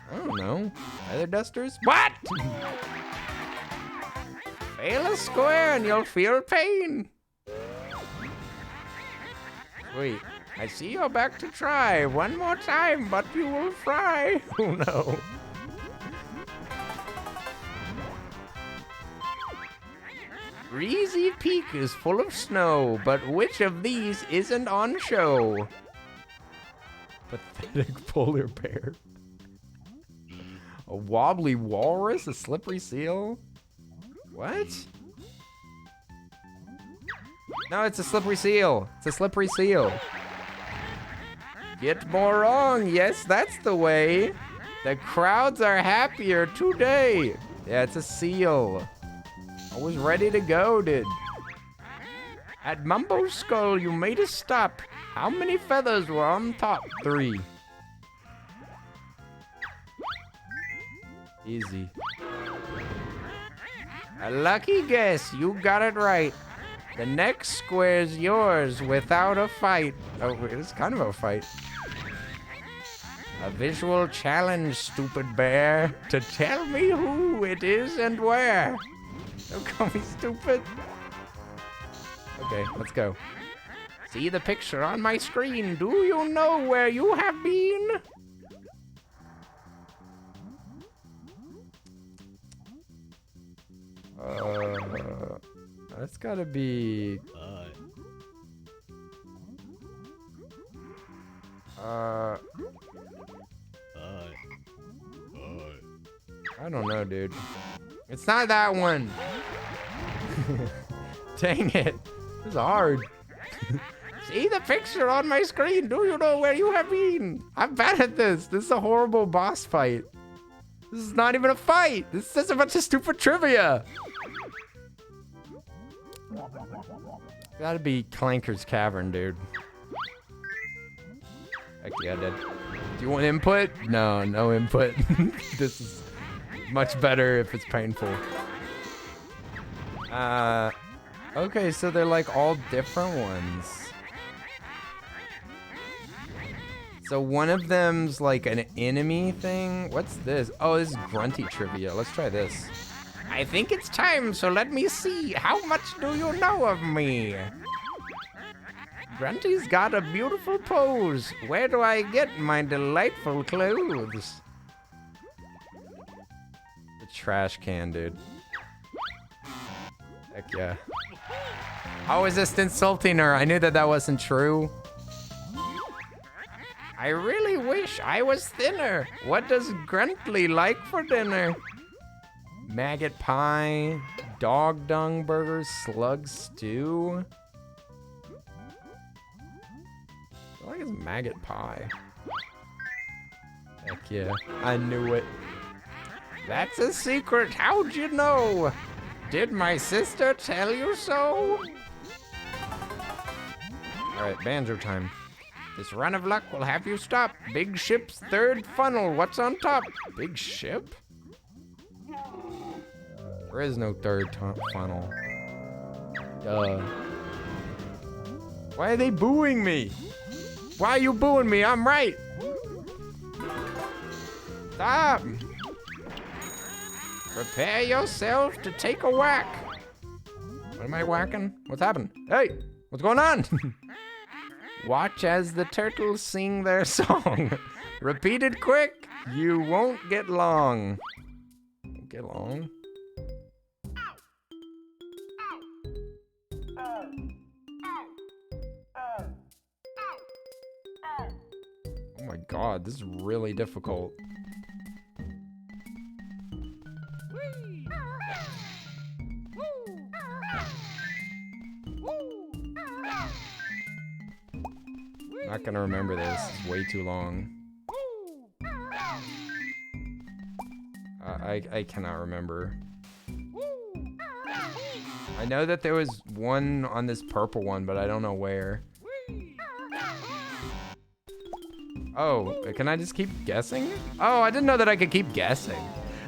I don't know. Feather dusters? What? Fail a square and you'll feel pain. Wait, I see you're back to try. One more time, but you will fry. Oh no. Breezy Peak is full of snow, but which of these isn't on show? Pathetic polar bear. A wobbly walrus? A slippery seal? What? No, it's a slippery seal. It's a slippery seal. Get more wrong. Yes, that's the way. The crowds are happier today. Yeah, it's a seal. I was ready to go, dude. At Mumbo Skull, you made a stop. How many feathers were on top? 3. Easy. A lucky guess. You got it right. The next square's yours without a fight. Oh, it's kind of a fight. A visual challenge, stupid bear, to tell me who it is and where. Don't call me stupid. Okay, let's go. See the picture on my screen. Do you know where you have been? That's gotta be... I don't know, dude. It's not that one. Dang it. This is hard. See the picture on my screen. Do you know where you have been? I'm bad at this. This is a horrible boss fight. This is not even a fight. This is just a bunch of stupid trivia. Gotta be Clanker's Cavern, dude. Heck yeah, I did. Do you want input? No, no input. This is much better if it's painful. Okay, so they're like all different ones. So one of them's like an enemy thing. What's this? Oh, this is grunty trivia. Let's try this. I think it's time, so let me see. How much do you know of me? Grunty's got a beautiful pose. Where do I get my delightful clothes? The trash can, dude. Heck yeah. How is this insulting her? I knew that that wasn't true. I really wish I was thinner. What does Gruntly like for dinner? Maggot pie, dog dung burgers, slug stew. I feel like it's maggot pie. Heck yeah, I knew it. That's a secret, how'd you know? Did my sister tell you so? All right, banjo time. This run of luck will have you stop. Big ship's third funnel, what's on top? Big ship? There is no third funnel. Duh. Why are they booing me? Why are you booing me? I'm right. Stop. Prepare yourself to take a whack. What am I whacking? What's happened? Hey, what's going on? Watch as the turtles sing their song. Repeat it quick. You won't get long. Won't get long. Oh my god, this is really difficult. Not gonna remember this. It's way too long. I cannot remember. I know that there was one on this purple one, but I don't know where. Oh, can I just keep guessing? Oh, I didn't know that I could keep guessing.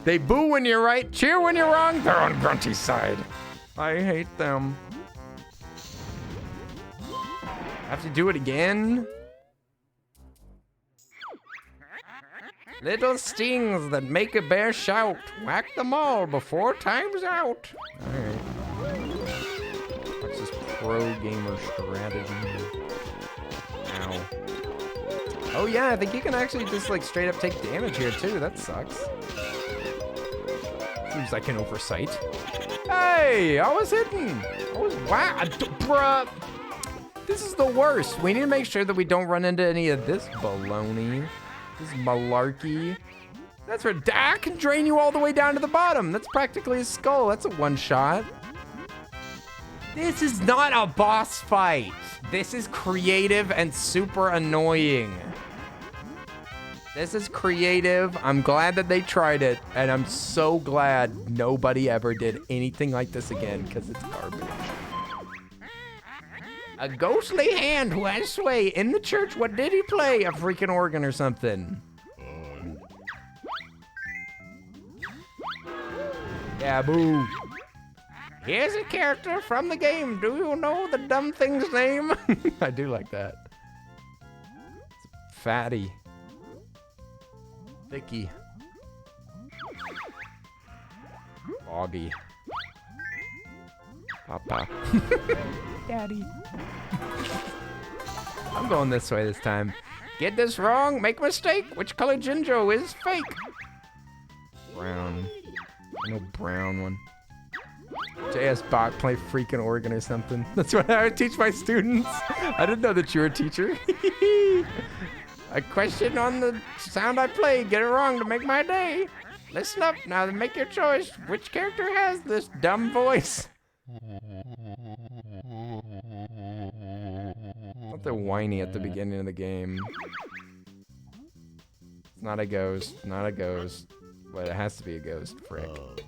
They boo when you're right, cheer when you're wrong. They're on Grunty's side. I hate them. Have to do it again? Little stings that make a bear shout. Whack them all before time's out. Alright. What's this pro gamer strategy? Ow. Oh yeah, I think you can actually just like straight up take damage here too. That sucks. Seems like an oversight. Hey, I was hitting. I was wow, bruh. This is the worst. We need to make sure that we don't run into any of this baloney. This malarkey. That's right. I can drain you all the way down to the bottom. That's practically a skull. That's a one shot. This is not a boss fight. This is creative and super annoying. This is creative. I'm glad that they tried it. And I'm so glad nobody ever did anything like this again because it's garbage. A ghostly hand who has sway in the church. What did he play? A freaking organ or something. Yeah, boo. Here's a character from the game. Do you know the dumb thing's name? I do like that. It's fatty. Thicky. Foggy. Papa. Daddy. I'm going this way this time. Get this wrong, make a mistake. Which color Jinjo is fake? Brown. No brown one. JS Bot play freaking organ or something. That's what I would teach my students. I didn't know that you were a teacher. A question on the sound I play. Get it wrong to make my day. Listen up now to make your choice. Which character has this dumb voice? They're whiny at the beginning of the game. It's not a ghost, not a ghost. But it has to be a ghost, frick.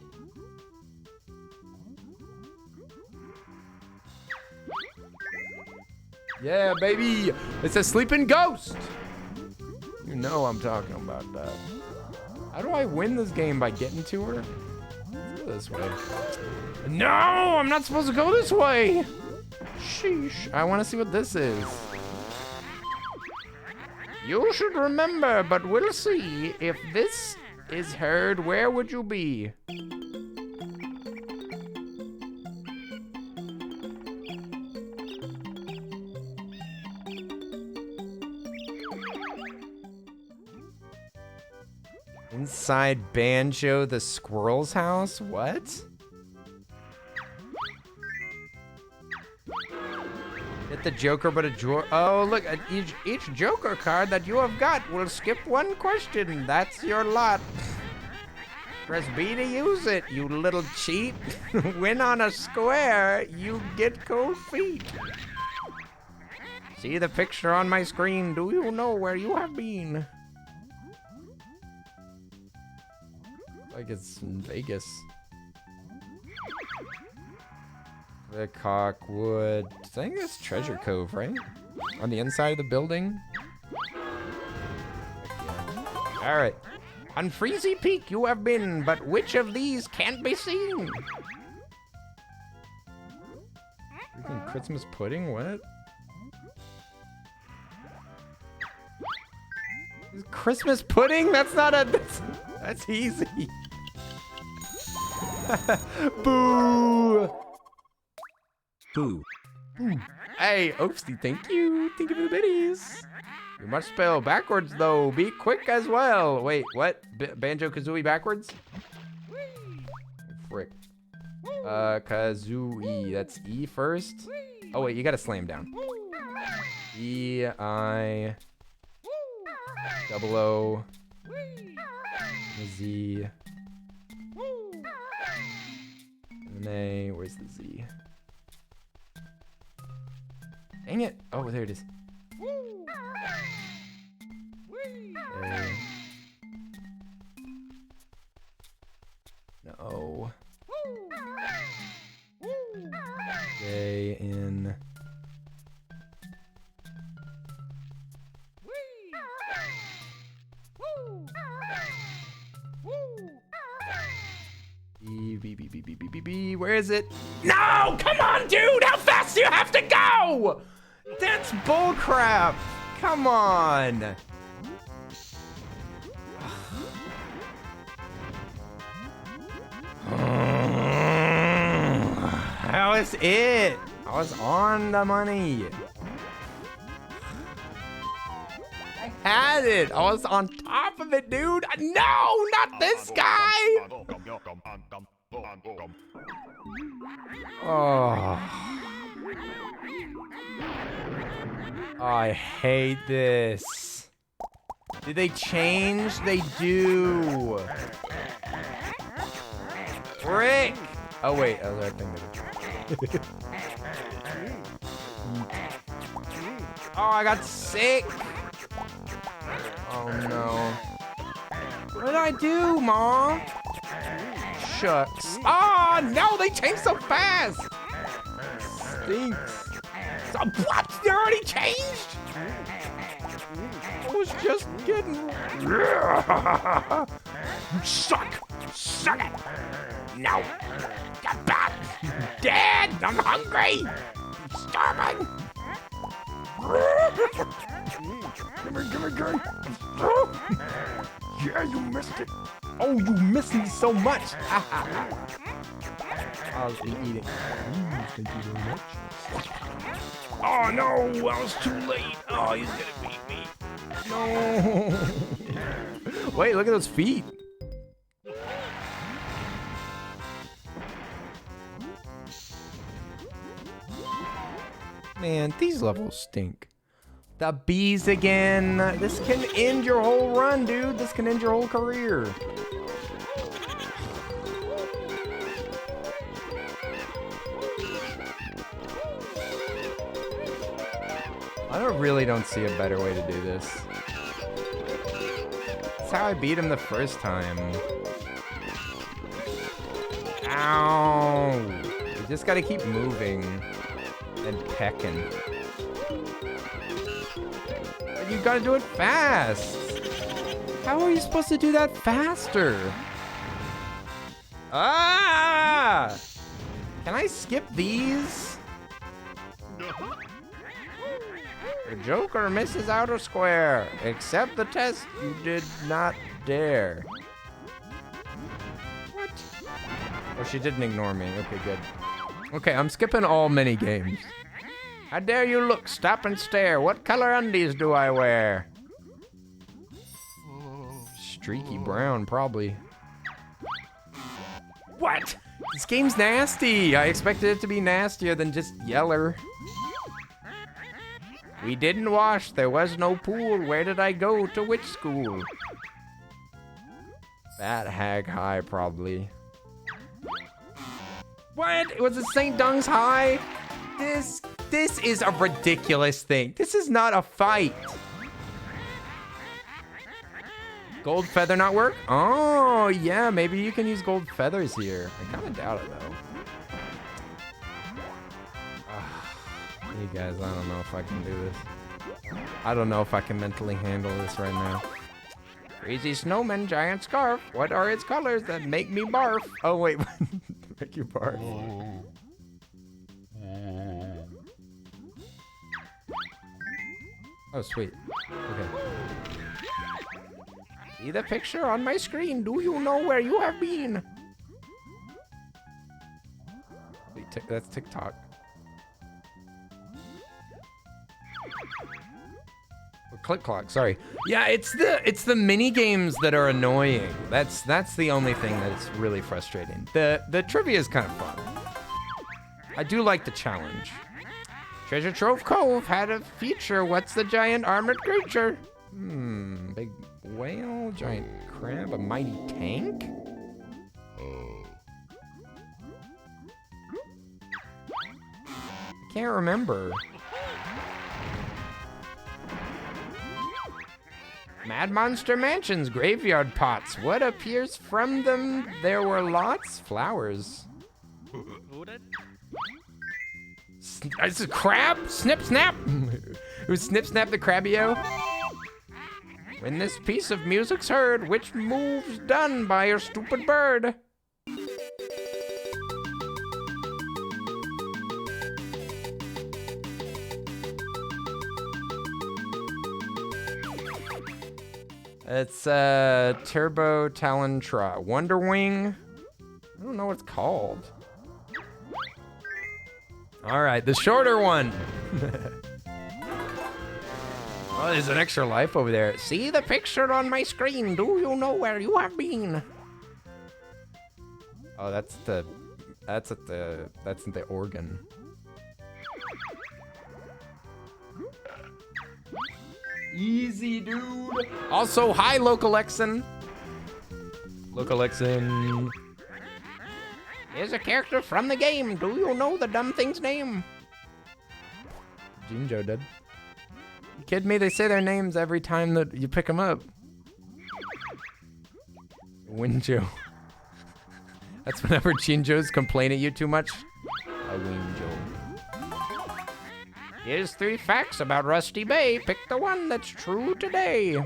Yeah, baby! It's a sleeping ghost! You know I'm talking about that. How do I win this game? By getting to her? Let's go this way. No! I'm not supposed to go this way! Sheesh. I want to see what this is. You should remember, but we'll see. If this is heard, where would you be? Inside Banjo the squirrel's house? What? Get the Joker, but a drawer. Oh, look, each Joker card that you have got will skip one question. That's your lot. Press B to use it, you little cheat. Win on a square, you get cold feet. See the picture on my screen. Do you know where you have been? Like it's in Vegas. The Cockwood. I think that's Treasure Cove, right? On the inside of the building. All right. On Freezy Peak you have been, but which of these can't be seen? Freaking Christmas pudding? What? Christmas pudding? That's not a. That's easy. Boo! Boo. Hey, Oopsie, thank you. Thank you for the biddies. You must spell backwards, though. Be quick as well. Wait, what? Banjo-Kazooie backwards? Frick. Kazooie. That's E first? Oh, wait, you gotta slam down. E-I... Double O... Z... And A... Where's the Z? Dang it! Oh, there it is. A. No. J in. B. Where is it? No! Come on, dude! How fast do you have to go? That's bullcrap! Come on! How is it? I was on the money. I had it. I was on top of it, dude. No, not this guy. Oh. I hate this. Did they change? They do. Frick. Oh, wait. Oh, that thing. Oh, I got sick. Oh, no. What did I do, Mom? Shucks. Oh, no, they changed so fast. Stinks. So, what? They already changed? I was just kidding. You suck. Suck it. No. Get back. Dad, I'm hungry. I'm starving. Give me. Yeah, you missed it. Oh, you missed me so much. I'll be eating. Thank you very much. Oh no, I was too late. Oh, he's gonna beat me. No. Wait, look at those feet. Man, these levels stink. The bees again. This can end your whole run, dude. This can end your whole career. I really don't see a better way to do this. That's how I beat him the first time. Ow! You just gotta keep moving and pecking. You gotta do it fast. How are you supposed to do that faster? Ah! Can I skip these? The Joker misses outer square. Accept the test you did not dare. What? Oh, she didn't ignore me. Okay, good. Okay, I'm skipping all mini games. How dare you look, stop and stare. What color undies do I wear? streaky brown, probably. What? This game's nasty. I expected it to be nastier than just yeller. We didn't wash. There was no pool. Where did I go? To which school? Fat Hag High, probably. What? Was it St. Dung's High? This is a ridiculous thing. This is not a fight. Gold feather not work? Oh, yeah, maybe you can use gold feathers here. I kind of doubt it, though. You guys, I don't know if I can do this. I don't know if I can mentally handle this right now. Crazy snowman, giant scarf. What are its colors that make me barf? Oh, wait. Make you barf. Oh, sweet. Okay. See the picture on my screen. Do you know where you have been? Wait, that's TikTok. Click clock, sorry. Yeah, it's the mini games that are annoying. That's the only thing that's really frustrating. The trivia is kind of fun. I do like the challenge. Treasure Trove Cove had a feature. What's the giant armored creature? Big whale, giant crab, a mighty tank? I can't remember. Mad Monster Mansion's graveyard pots. What appears from them? There were lots. Flowers. It's a crab? Snip Snap? It was Snip Snap the Crabio? When this piece of music's heard, which move's done by your stupid bird? It's Turbo Talon Trot. Wonder Wing? I don't know what it's called. All right, the shorter one. Oh, there's an extra life over there. See the picture on my screen. Do you know where you have been? Oh, that's in the organ. Easy, dude. Also, hi, Local Exon. Local Exon. There's a character from the game. Do you know the dumb thing's name? Jinjo did. You kidding me? They say their names every time that you pick them up. Winjo. That's whenever Jinjos complain at you too much. A Winjo. Here's 3 facts about Rusty Bay. Pick the one that's true today.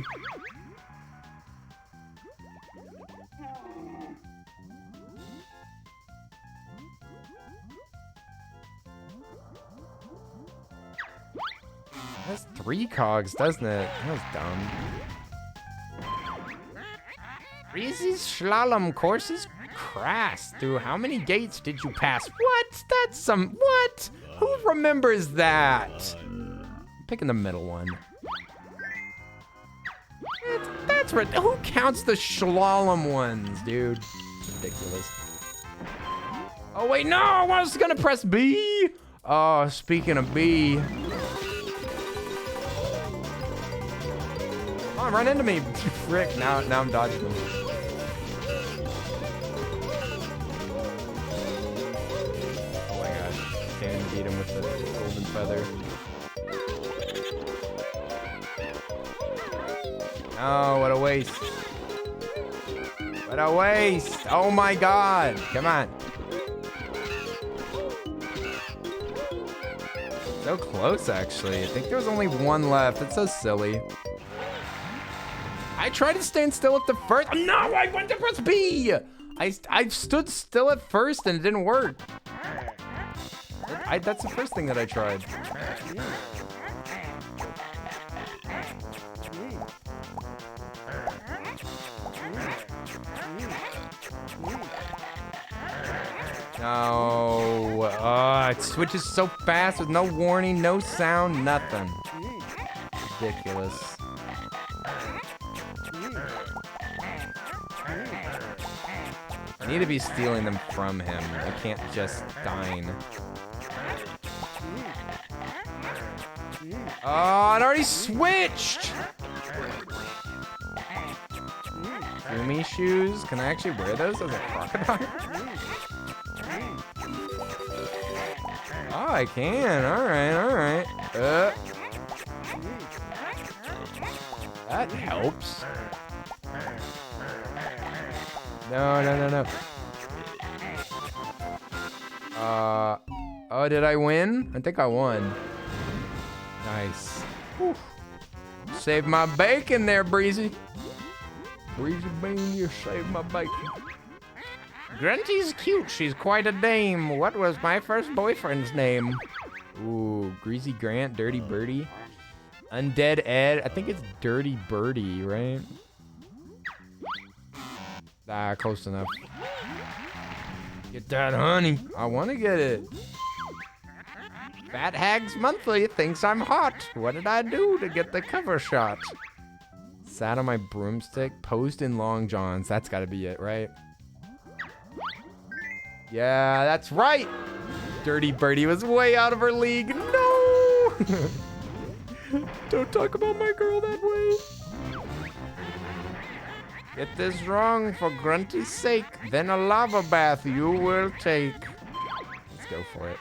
That's 3 cogs, doesn't it? That was dumb. Reese's slalom course is crass. Through how many gates did you pass? What? That's some... What? Who remembers that? I'm picking the middle one. That's right. Who counts the slalom ones, dude? It's ridiculous. Oh, wait, no. I was going to press B. Oh, speaking of B. Come on, run into me. Frick. Now I'm dodging them. Beat him with the golden feather. Oh, what a waste. What a waste. Oh my god. Come on. So close, actually. I think there was only one left. It's so silly. I tried to stand still at the first. No, I went to press B. I stood still at first and it didn't work. That's the first thing that I tried. No. It switches so fast with no warning, no sound, nothing. Ridiculous. I need to be stealing them from him. I can't just dine. Oh, it already switched! Gumi shoes? Can I actually wear those as a crocodile? Oh, I can. Alright, alright. That helps. No, no, no, no. Oh, did I win? I think I won. Nice. Whew. Saved my bacon there, Breezy. Breezy Bean, you saved my bacon. Grunty's cute. She's quite a dame. What was my first boyfriend's name? Ooh, Greasy Grant, Dirty Birdie. Undead Ed. I think it's Dirty Birdie, right? Ah, close enough. Get that honey. I want to get it. Fat Hags Monthly thinks I'm hot. What did I do to get the cover shot? Sat on my broomstick, posed in long johns. That's got to be it, right? Yeah, that's right. Dirty Birdie was way out of her league. No! Don't talk about my girl that way. Get this wrong for Grunty's sake, then a lava bath you will take. Let's go for it.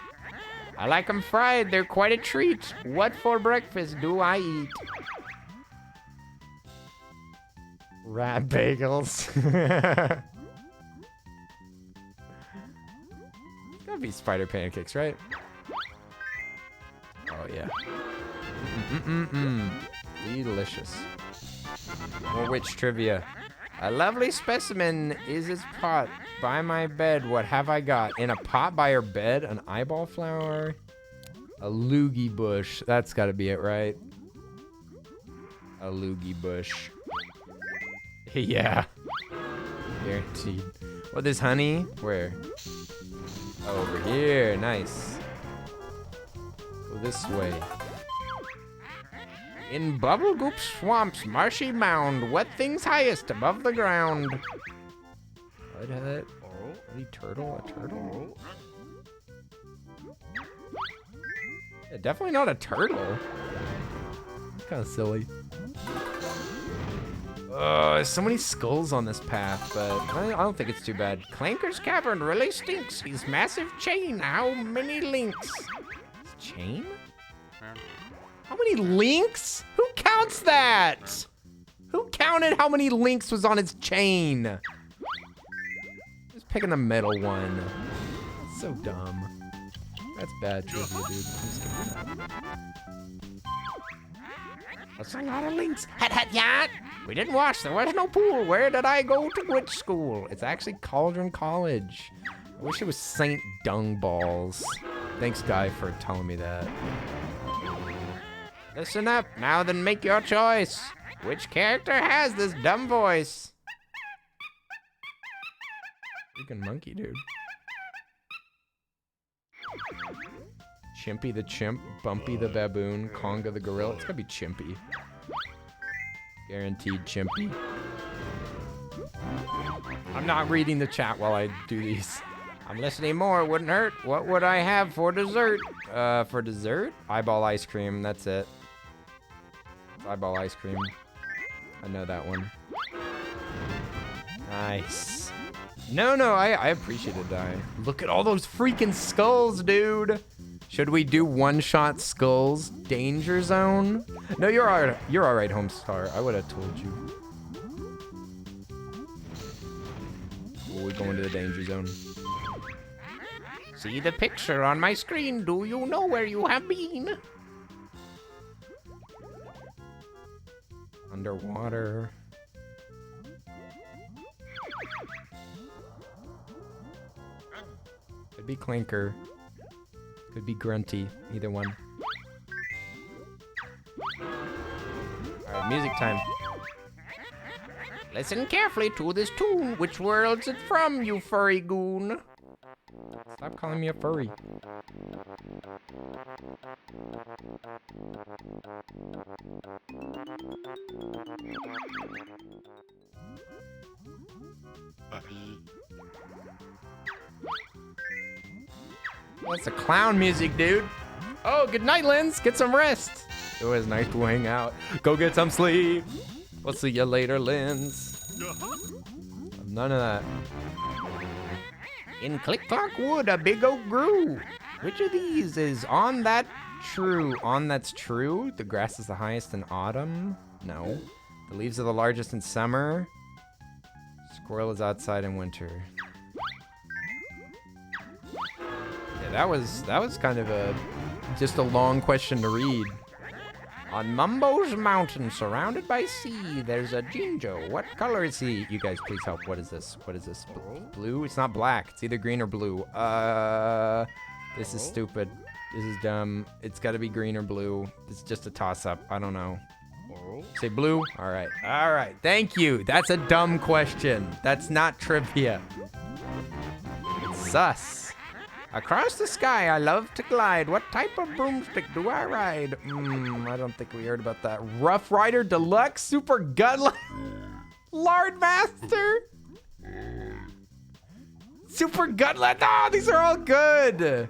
I like them fried, they're quite a treat. What for breakfast do I eat? Rat bagels. Gotta be spider pancakes, right? Oh, yeah. Delicious. More witch trivia. A lovely specimen is its pot by my bed. What have I got? In a pot by her bed, an eyeball flower, a loogie bush. That's got to be it, right? A loogie bush. Yeah. Guaranteed. What is honey? Where? Oh, over here. Nice. Go this way. In Bubblegoop Swamp's marshy mound, what thing's highest above the ground? What is it? Any turtle? A turtle? Yeah, definitely not a turtle. Kind of silly. There's so many skulls on this path, but I don't think it's too bad. Clanker's Cavern really stinks. He's massive chain. How many links? Chain? How many links? Who counts that? Who counted how many links was on his chain? Just picking a metal one. That's so dumb. That's bad trivia, dude. I'm skipping that. That's a lot of links. Hat, hat, yacht. We didn't wash. There was no pool. Where did I go to which school? It's actually Cauldron College. I wish it was St. Dung Balls. Thanks, Guy, for telling me that. Listen up, now then make your choice. Which character has this dumb voice? Freaking monkey, dude. Chimpy the chimp, Bumpy the baboon, Conga the gorilla. It's gotta be Chimpy. Guaranteed Chimpy. I'm not reading the chat while I do these. I'm listening more, wouldn't hurt. What would I have for dessert? For dessert? Eyeball ice cream, that's it. Eyeball ice cream. I know that one. Nice. No, I appreciate it, Die. Look at all those freaking skulls, dude. Should we do one-shot skulls? Danger zone? No, you're all right, Homestar. I would have told you. We're going to the danger zone. See the picture on my screen. Do you know where you have been? Underwater. Could be Clinker. Could be Grunty. Either one. Alright, music time. Listen carefully to this tune. Which world's it from, you furry goon? Stop calling me a furry. That's the clown music, dude. Oh, good night, Linz. Get some rest. It was nice to hang out. Go get some sleep. We'll see you later, Linz. None of that. In Click-Clock Wood, a big oak grew. Which of these is on that true? On that's true? The grass is the highest in autumn? No. The leaves are the largest in summer. Squirrel is outside in winter. Yeah, that was kind of just a long question to read. On Mumbo's mountain, surrounded by sea, there's a Jinjo. What color is he? You guys, please help. What is this? What is this? Blue? It's not black. It's either green or blue. This is stupid. This is dumb. It's got to be green or blue. It's just a toss-up. I don't know. Say blue? All right. All right. Thank you. That's a dumb question. That's not trivia. It's sus. Across the sky, I love to glide. What type of broomstick do I ride? I don't think we heard about that. Rough Rider Deluxe Super Gut Lard Master? Super Gutlet. Oh, these are all good.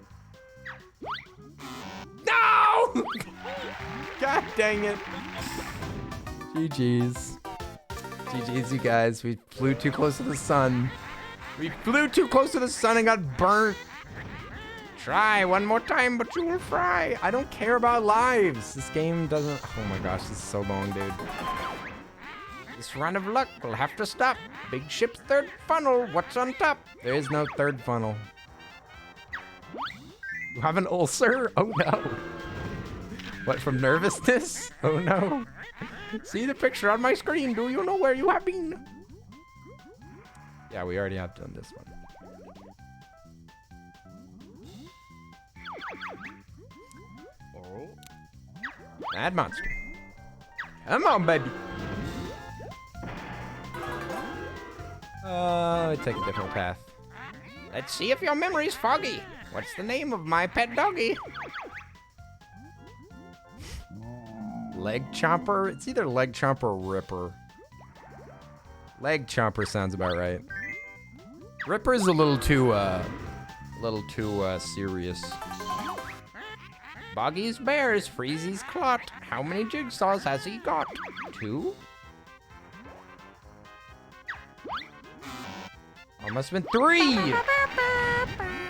No! God dang it. GG's. GG's, you guys. We flew too close to the sun. We flew too close to the sun and got burnt. Try one more time, but you will fry. I don't care about lives. This game doesn't... Oh my gosh, this is so long, dude. This run of luck will have to stop. Big ship's third funnel. What's on top? There is no third funnel. You have an ulcer? Oh no. What, from nervousness? Oh no. See the picture on my screen. Do you know where you have been? Yeah, we already have done this one. Mad Monster. Come on, baby. Take a different path. Let's see if your memory's foggy. What's the name of my pet doggy? Leg Chomper? It's either Leg Chomper or Ripper. Leg Chomper sounds about right. Ripper's a little too serious. Boggy's bears, Freezy's clot. How many jigsaws has he got? 2? Oh, must have been 3!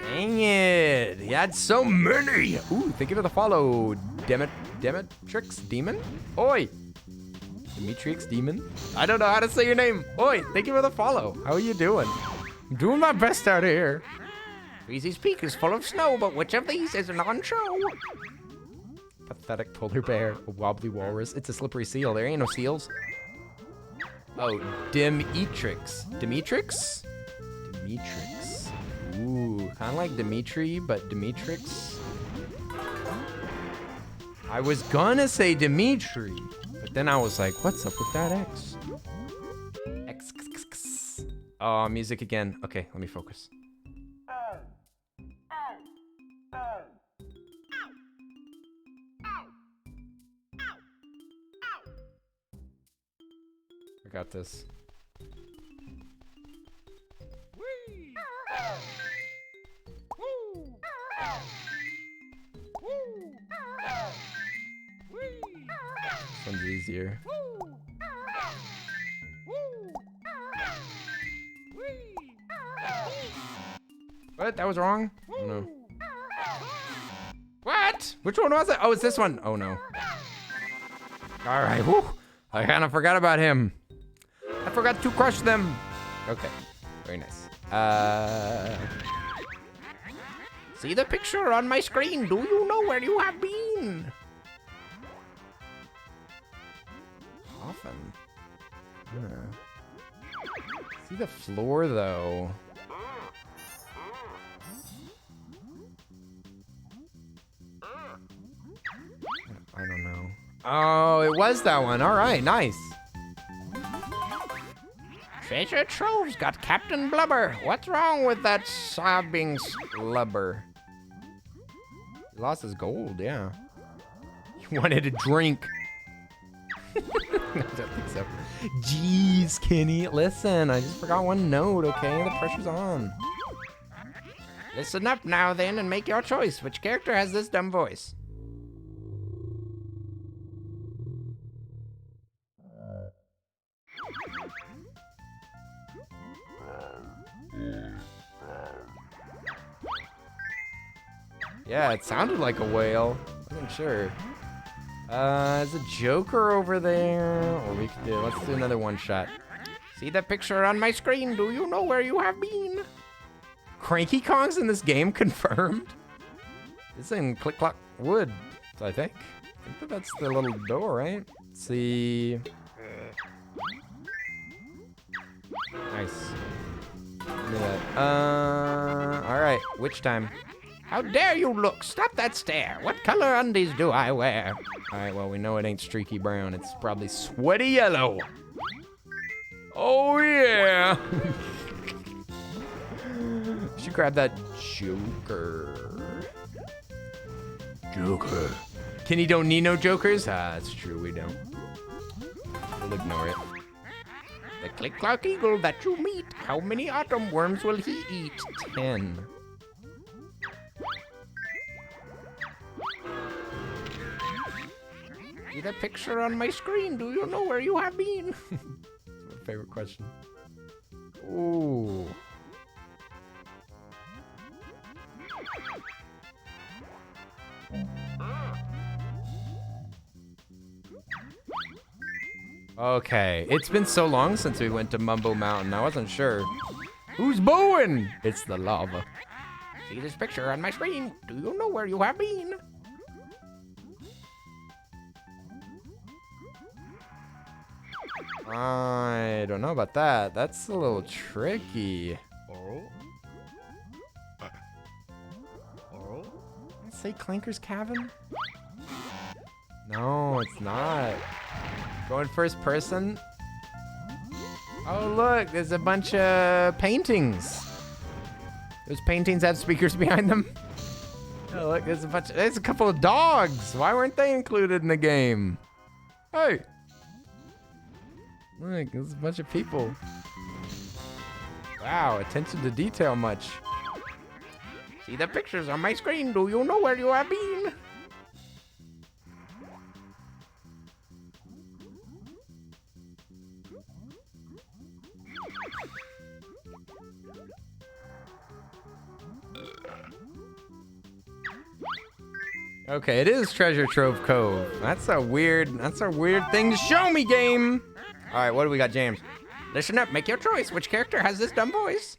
Dang it! He had so many! Ooh, thank you for the follow. Demetrix Demon? Oi! Demetrix Demon? I don't know how to say your name. Oi, thank you for the follow. How are you doing? I'm doing my best out here. Freezy's Peak is full of snow, but which of these isn't on show? Pathetic polar bear, a wobbly walrus. It's a slippery seal. There ain't no seals. Oh, Demetrix. Demetrix? Demetrix. Ooh, kind of like Dimitri, but Demetrix. I was gonna say Dimitri, but then I was like, what's up with that X? X. Oh, music again. Okay, let me focus. I got this. This one's easier. What? That was wrong? Oh no. What? Which one was it? Oh, it's this one. Oh no. All right. Whew. I kind of forgot about him. I forgot to crush them. Okay. Very nice. See the picture on my screen. Do you know where you have been? Often. See the floor though. I don't know. Oh, it was that one. All right, nice. Treasure trove's got Captain Blubber. What's wrong with that sobbing slubber? He lost his gold, yeah. He wanted a drink. I don't think so. Jeez, Kenny. Listen, I just forgot one note, okay? The pressure's on. Listen up now then and make your choice. Which character has this dumb voice? Yeah, it sounded like a whale. I wasn't sure. There's a Joker over there. Or we could do, let's do another one shot. See the picture on my screen? Do you know where you have been? Cranky Kong's in this game, confirmed. It's in Click Clock Woods, I think. I think that's the little door, right? Let's see. Nice. Look at that. Alright, which time? How dare you look? Stop that stare. What color undies do I wear? Alright, well, we know it ain't streaky brown. It's probably sweaty yellow. Oh, yeah. Should grab that Joker. Joker. Kenny don't need no jokers? Ah, that's true, we don't. We'll ignore it. The Click Clock Eagle that you meet. How many autumn worms will he eat? 10. See the picture on my screen? Do you know where you have been? That's my favorite question. Ooh. Okay, it's been so long since we went to Mumbo Mountain, I wasn't sure. Who's booing? It's the lava. See this picture on my screen? Do you know where you have been? I don't know about that. That's a little tricky. Let's say Clanker's Cavern? No, it's not. Going first person? Oh, look, there's a bunch of paintings. Those paintings have speakers behind them. Oh, look, there's a couple of dogs. Why weren't they included in the game? Hey. Look, there's a bunch of people. Wow, attention to detail much. See the pictures on my screen. Do you know where you have been? Okay, it is Treasure Trove Cove. That's a weird thing to show me, game. All right, what do we got, James? Listen up, make your choice. Which character has this dumb voice?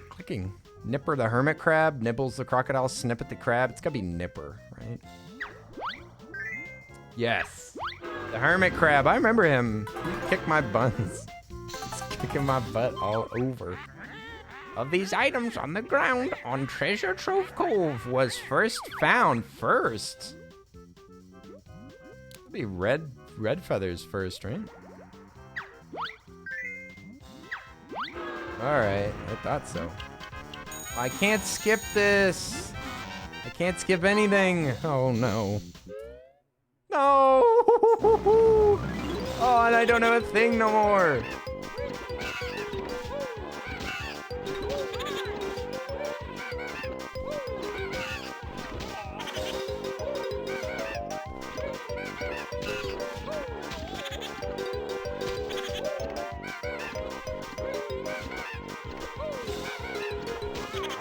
Clicking. Nipper the hermit crab, Nibbles the crocodile, Snippet the crab. It's gotta be Nipper, right? Yes. The hermit crab, I remember him. He kicked my buns. He's kicking my butt all over. Of these items on the ground on Treasure Trove Cove was first found first. It'll be red feathers first, right? Alright, I thought so. I can't skip this. I can't skip anything. Oh no. No! Oh, and I don't have a thing no more.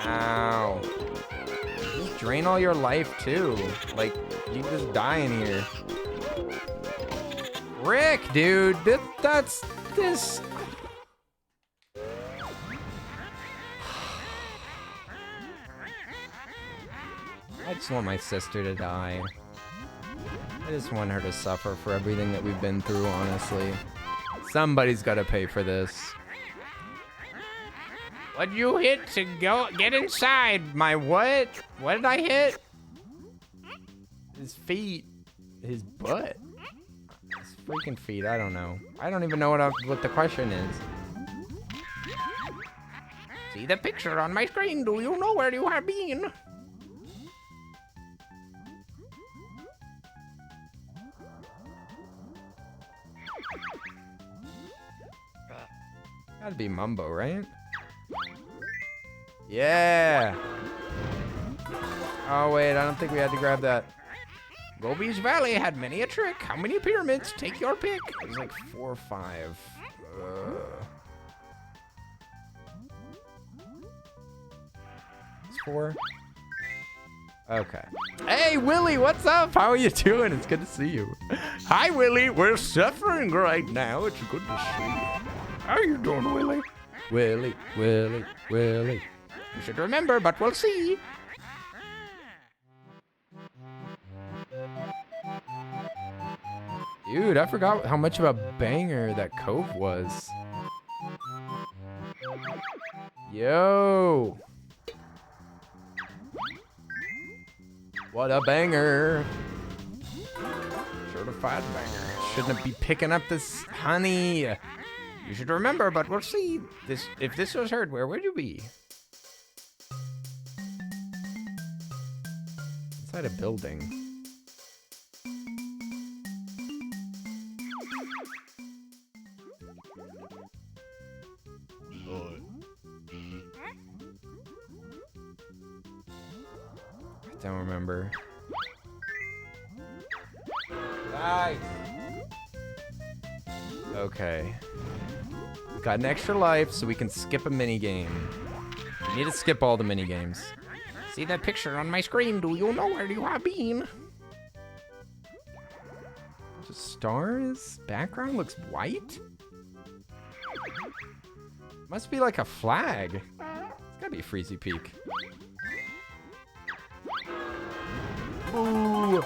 Ow. Just drain all your life too. Like, you just die in here. Rick, dude, that's this. I just want my sister to die. I just want her to suffer for everything that we've been through, honestly. Somebody's gotta pay for this. What'd you hit to get inside? My what? What did I hit? His feet. His butt. His freaking feet, I don't know. I don't even know what the question is. See the picture on my screen. Do you know where you have been? Gotta be Mumbo, right? Yeah. Oh, wait, I don't think we had to grab that. Gobi's Valley had many a trick. How many pyramids? Take your pick. It was like 4 or 5. It's 4. Okay. Hey, Willie, what's up? How are you doing? It's good to see you. Hi, Willie. We're suffering right now. It's good to see you. How you doing, Willie? Willie. You should remember, but we'll see. Dude, I forgot how much of a banger that cove was. Yo. What a banger. Certified banger. Shouldn't be picking up this honey. You should remember, but we'll see. If this was heard, where would you be? Inside a building. I don't remember. Nice. Okay. Got an extra life so we can skip a mini game. We need to skip all the mini games. See that picture on my screen? Do you know where you have been? The stars? Background looks white? Must be like a flag. It's gotta be a Freezy Peak. Ooh.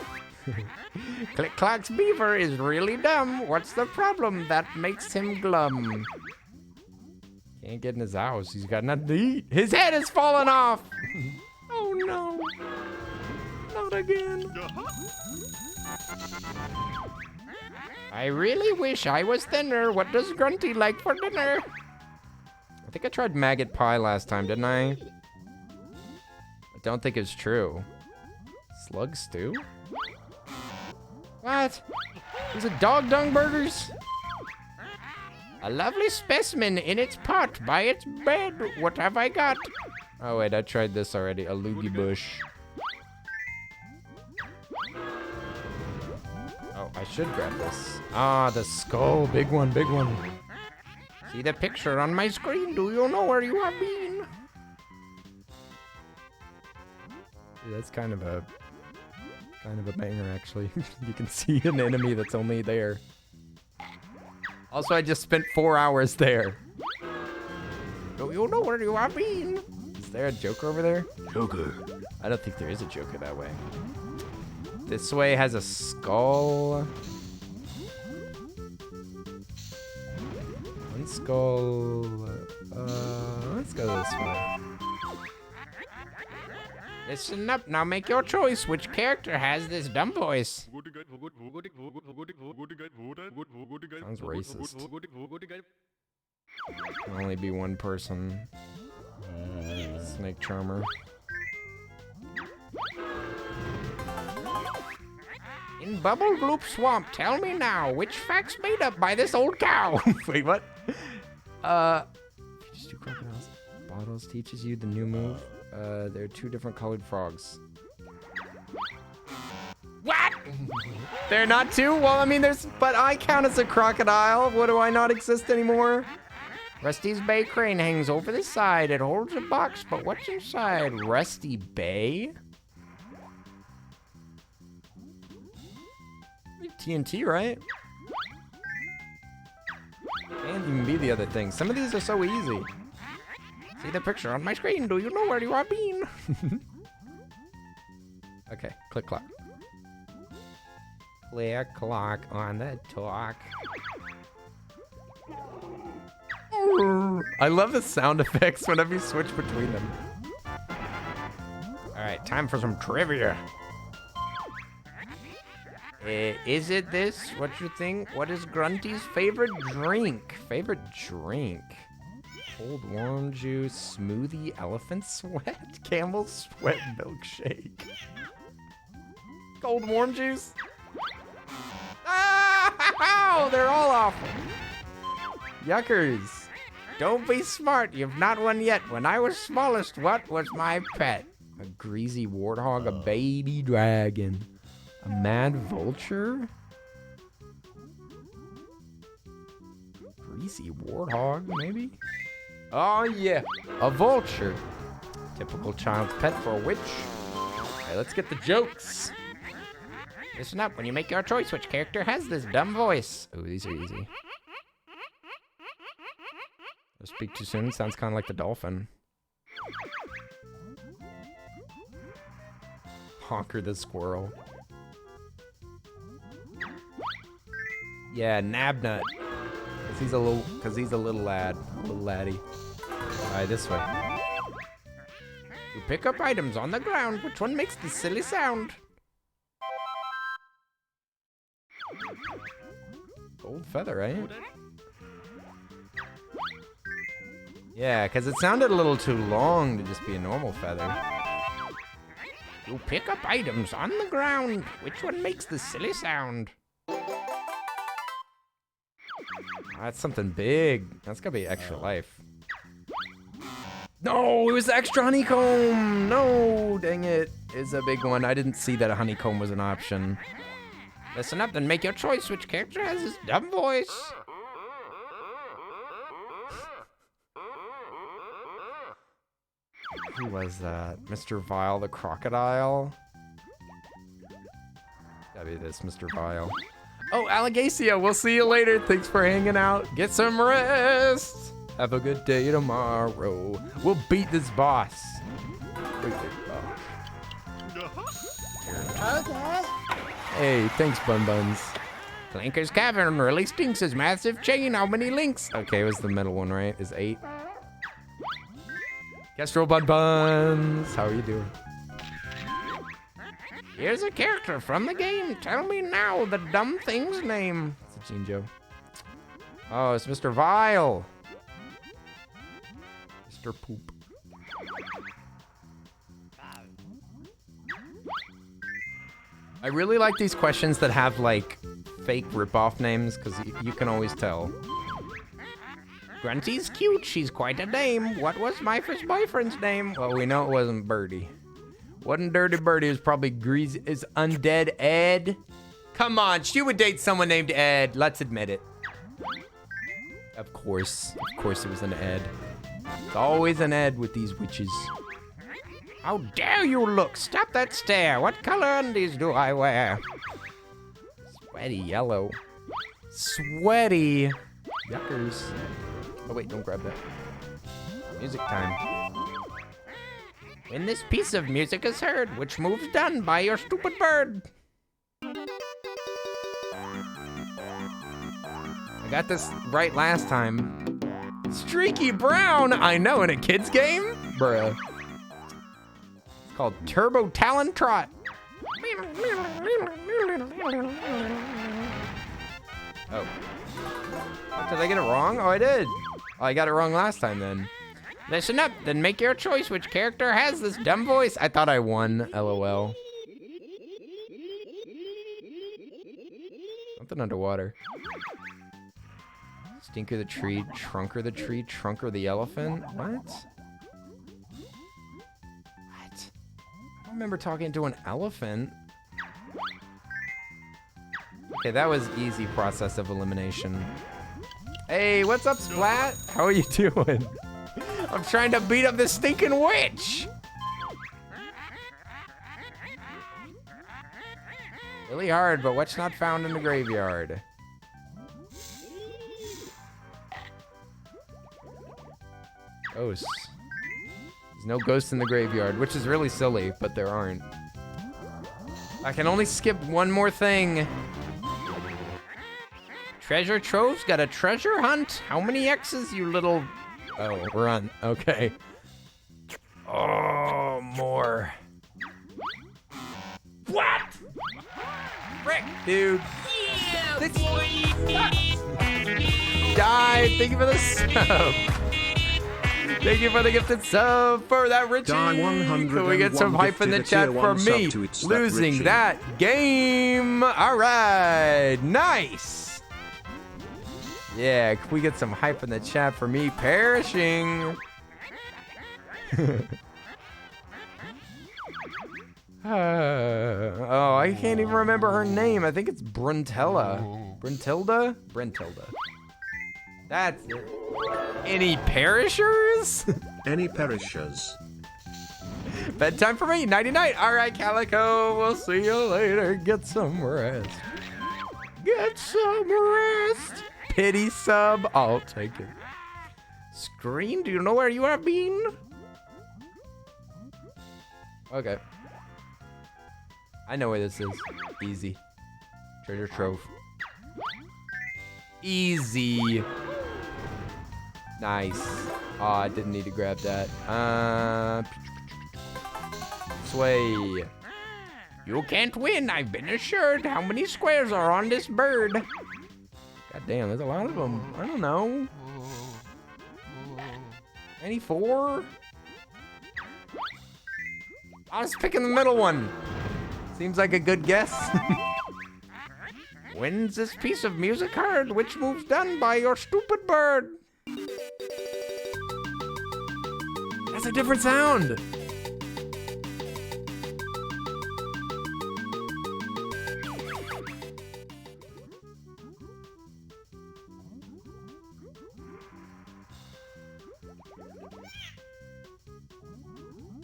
Click-Clock's beaver is really dumb. What's the problem that makes him glum? Can't get in his house. He's got nothing to eat. His head is falling off. Oh no. Not again. I really wish I was thinner. What does Grunty like for dinner? I think I tried maggot pie last time, didn't I? I don't think it's true. Slug stew? What? Is it dog dung burgers? A lovely specimen in its pot by its bed. What have I got? Oh wait, I tried this already. A loogie bush. Oh, I should grab this. Ah, the skull. Big one, big one. See the picture on my screen? Do you know where you have been? Dude, that's kind of a banger, actually. You can see an enemy that's only there. Also, I just spent 4 hours there. Do you know where you have been? Is there a Joker over there? Joker. I don't think there is a Joker that way. This way has a skull. One skull. Let's go this way. Listen up, now make your choice. Which character has this dumb voice? Sounds racist. Can only be one person. Snake Charmer. In Bubble Gloop Swamp, tell me now, which fact's made up by this old cow? Wait, what? Just 2 crocodiles. Bottles teaches you the new move. There are 2 different colored frogs. What? They're not 2? Well, I mean, but I count as a crocodile. What, do I not exist anymore? Rusty's Bay crane hangs over the side. It holds a box, but what's inside? Rusty Bay? TNT, right? Can't even be the other thing. Some of these are so easy. See the picture on my screen. Do you know where you have been? Okay, click-clock. Click-clock on the Tock. I love the sound effects whenever you switch between them. Alright, time for some trivia. Is it this? What's your thing? What is Grunty's favorite drink? Favorite drink? Cold warm juice, smoothie, elephant sweat, camel sweat milkshake. Cold warm juice? Oh, they're all awful. Yuckers. Don't be smart. You've not won yet. When I was smallest, what was my pet? A greasy warthog, a baby dragon, a mad vulture? Greasy warthog, maybe? Oh, yeah. A vulture. Typical child's pet for a witch. Okay, let's get the jokes. Listen up. When you make your choice, which character has this dumb voice? Oh, these are easy. Don't speak too soon. Sounds kind of like the dolphin. Honker the squirrel. Yeah, Nabnut. Cause he's a little lad. Little laddie. Alright, this way. You pick up items on the ground. Which one makes the silly sound? Gold feather, right? Yeah, because it sounded a little too long to just be a normal feather. You pick up items on the ground. Which one makes the silly sound? That's something big. That's gotta be extra life. No, it was extra honeycomb. No, dang it. It's a big one. I didn't see that a honeycomb was an option. Listen up and make your choice. Which character has this dumb voice? Who was that? Mr. Vile the crocodile? Gotta be this, Mr. Vile. Oh, Allegacia, we'll see you later. Thanks for hanging out. Get some rest. Have a good day tomorrow. We'll beat this boss. Okay. Hey, thanks, Bun Buns. Clanker's Cavern really stinks his massive chain. How many links? Okay, it was the middle one, right? Is 8. Kestrel Bun Buns. How are you doing? Here's a character from the game. Tell me now the dumb thing's name. It's a Jinjo. Oh, it's Mr. Vile. Mr. Poop. I really like these questions that have like fake ripoff names because you can always tell. Grunty's cute. She's quite a dame. What was my first boyfriend's name? Well, we know it wasn't Birdie. Wasn't Dirty Birdie. It was probably Greasy. Is Undead Ed? Come on, she would date someone named Ed. Let's admit it. Of course it was an Ed. It's always an Ed with these witches. How dare you look? Stop that stare. What color undies do I wear? Sweaty yellow. Sweaty. Yuckers. Oh wait, don't grab that. Music time. When this piece of music is heard, which move's done by your stupid bird? I got this right last time. Streaky Brown, I know, in a kid's game? Bruh. It's called Turbo Talon Trot. Oh. Did I get it wrong? Oh, I did. Oh, I got it wrong last time then. Listen up, then make your choice. Which character has this dumb voice? I thought I won, LOL. Something underwater. Stinker the tree, Trunker the tree, Trunker the elephant? What? What? I don't remember talking to an elephant. Okay, that was easy process of elimination. Hey, what's up, Splat? How are you doing? I'm trying to beat up this stinking witch. Really hard, but what's not found in the graveyard? Ghosts. There's no ghosts in the graveyard, which is really silly, but there aren't. I can only skip one more thing. Treasure trove's got a treasure hunt. How many X's, you little... Oh, run. Okay. Oh, more. What? Frick, dude. Yeah, Die. Thank you for the sub. Thank you for the gifted sub for that, Richie. Can we get some hype in the chat for me losing that game? All right. Nice. Yeah, can we get some hype in the chat for me perishing? Oh, I can't even remember her name. I think it's Bruntella. Bruntilda? Brentilda. That's it. Any perishers? Any perishers? Bedtime for me, nighty-night. All right, Calico, we'll see you later. Get some rest. Get some rest. Pity sub, I'll take it. Screen, do you know where you have been? Okay. I know where this is. Easy. Treasure trove. Easy. Nice. Oh, I didn't need to grab that. Sway. You can't win, I've been assured. How many squares are on this bird? God damn, there's a lot of them. I don't know. Any 4? I was picking the middle one. Seems like a good guess. When's this piece of music heard? Which move's done by your stupid bird? That's a different sound.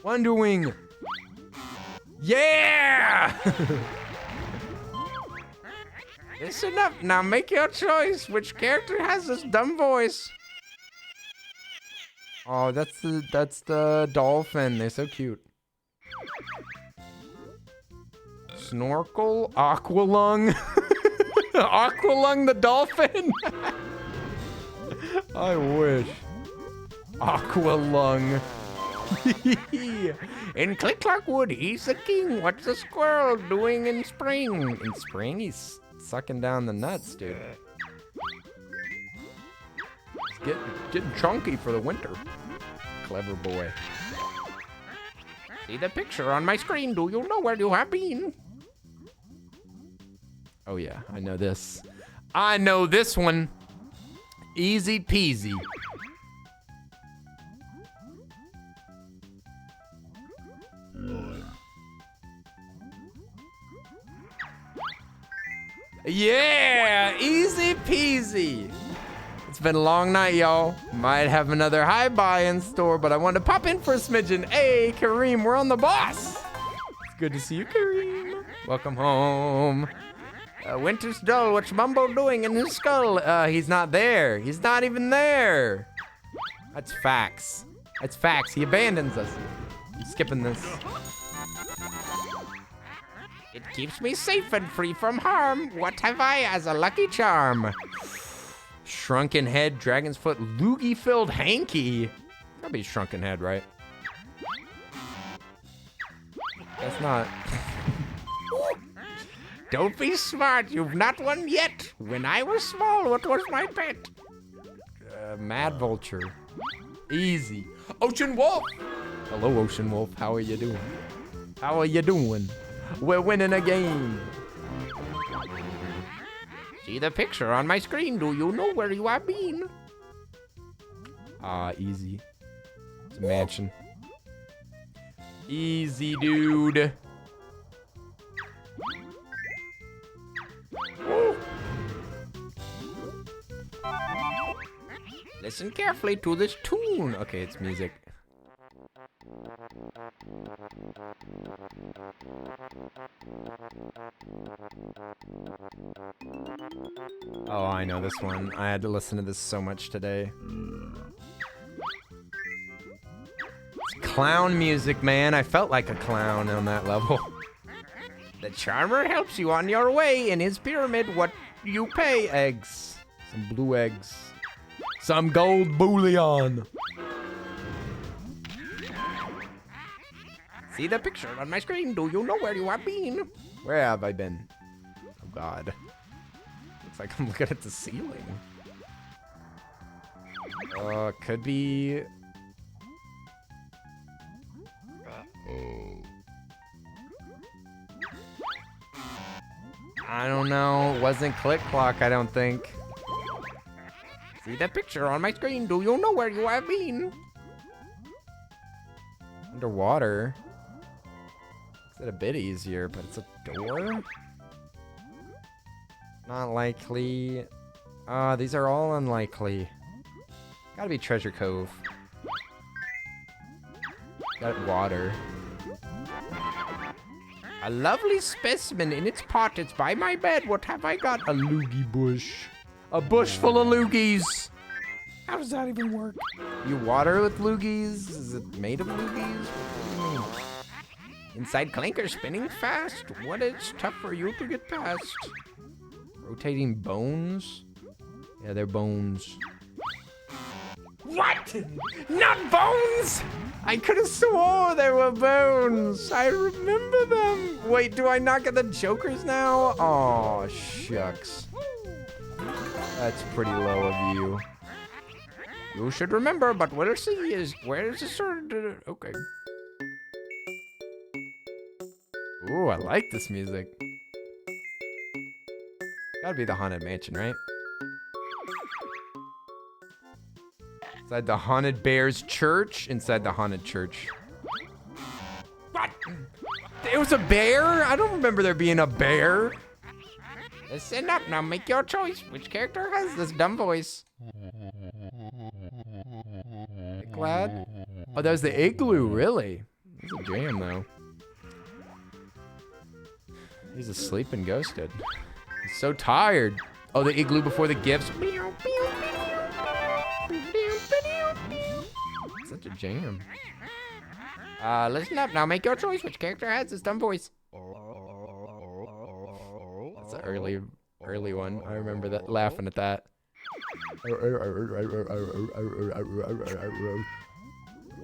Wonder Wing. Yeah! Listen up, now make your choice. Which character has this dumb voice? Oh, that's the dolphin. They're so cute. Snorkel, Aqualung. Aqualung the dolphin. I wish. Aqualung. In Click Clock Wood, he's the king. What's the squirrel doing in spring? In spring, he's sucking down the nuts, dude. He's getting chunky for the winter. Clever boy. See the picture on my screen. Do you know where you have been? Oh yeah, I know this. I know this one. Easy peasy. Yeah, easy peasy. It's been a long night, y'all. Might have another high buy in store, but I wanted to pop in for a smidgen. Hey, Kareem, we're on the boss. It's good to see you, Kareem. Welcome home. Winter's dull. What's Mumbo doing in his skull? He's not there. He's not even there. That's facts. That's facts. He abandons us. I'm skipping this. It keeps me safe and free from harm. What have I as a lucky charm? Shrunken head, dragon's foot, loogie-filled hanky. Gotta be shrunken head, right? That's not. Don't be smart, you've not won yet. When I was small, what was my pet? Mad vulture. Easy. Ocean wolf. Hello, Ocean wolf. How are you doing? How are you doing? We're winning a game. See the picture on my screen. Do you know where you have been? Easy. It's a mansion. Easy, dude. Woo. Listen carefully to this tune. Okay, it's music. Oh, I know this one. I had to listen to this so much today. It's clown music, man. I felt like a clown on that level. The charmer helps you on your way. In his pyramid, what you pay? Eggs. Some blue eggs. Some gold bullion. See the picture on my screen. Do you know where you have been? Where have I been? Oh, God. Looks like I'm looking at the ceiling. Could be... I don't know. It wasn't Click Clock, I don't think. See the picture on my screen. Do you know where you have been? Underwater. Makes it a bit easier, but it's a door? Not likely. These are all unlikely. Gotta be Treasure Cove. Got water. A lovely specimen in its pot. It's by my bed. What have I got? A loogie bush. A bush full of loogies. How does that even work? You water with loogies? Is it made of loogies? What do you mean? Inside clinker spinning fast. What is tough for you to get past? Rotating bones? Yeah, they're bones. What? Not bones? I could have swore they were bones. I remember them. Wait, do I not get the jokers now? Oh, shucks. That's pretty low of you. You should remember, but we'll see is where's the sword? Okay. Ooh, I like this music. Gotta be the Haunted Mansion, right? Inside the Haunted Bear's church? Inside the Haunted Church. What? It was a bear? I don't remember there being a bear. Listen up, now make your choice. Which character has this dumb voice? Glad? Oh, that was the igloo, really? That's a jam, though. He's asleep and ghosted. He's so tired. Oh, the igloo before the gifts. Such a jam. Listen up, now make your choice. Which character has this dumb voice? That's an early one. I remember that, laughing at that.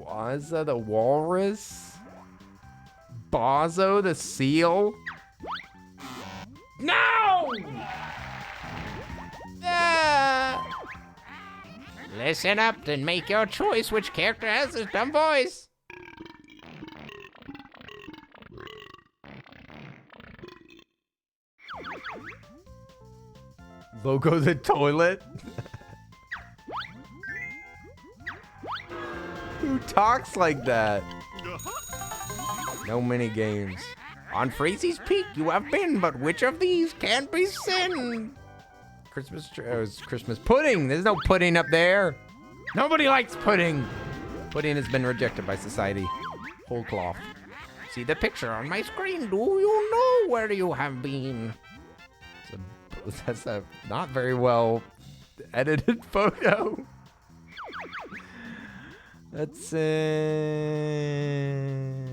Wazza the walrus? Bozo the seal? No! Listen up and make your choice. Which character has this dumb voice? Logo the toilet? Who talks like that? No mini games. On Freezy's Peak you have been, but which of these can't be sin? Christmas pudding. There's no pudding up there. Nobody likes pudding. Pudding has been rejected by society. Whole cloth. See the picture on my screen. Do you know where you have been? That's a not very well edited photo. That's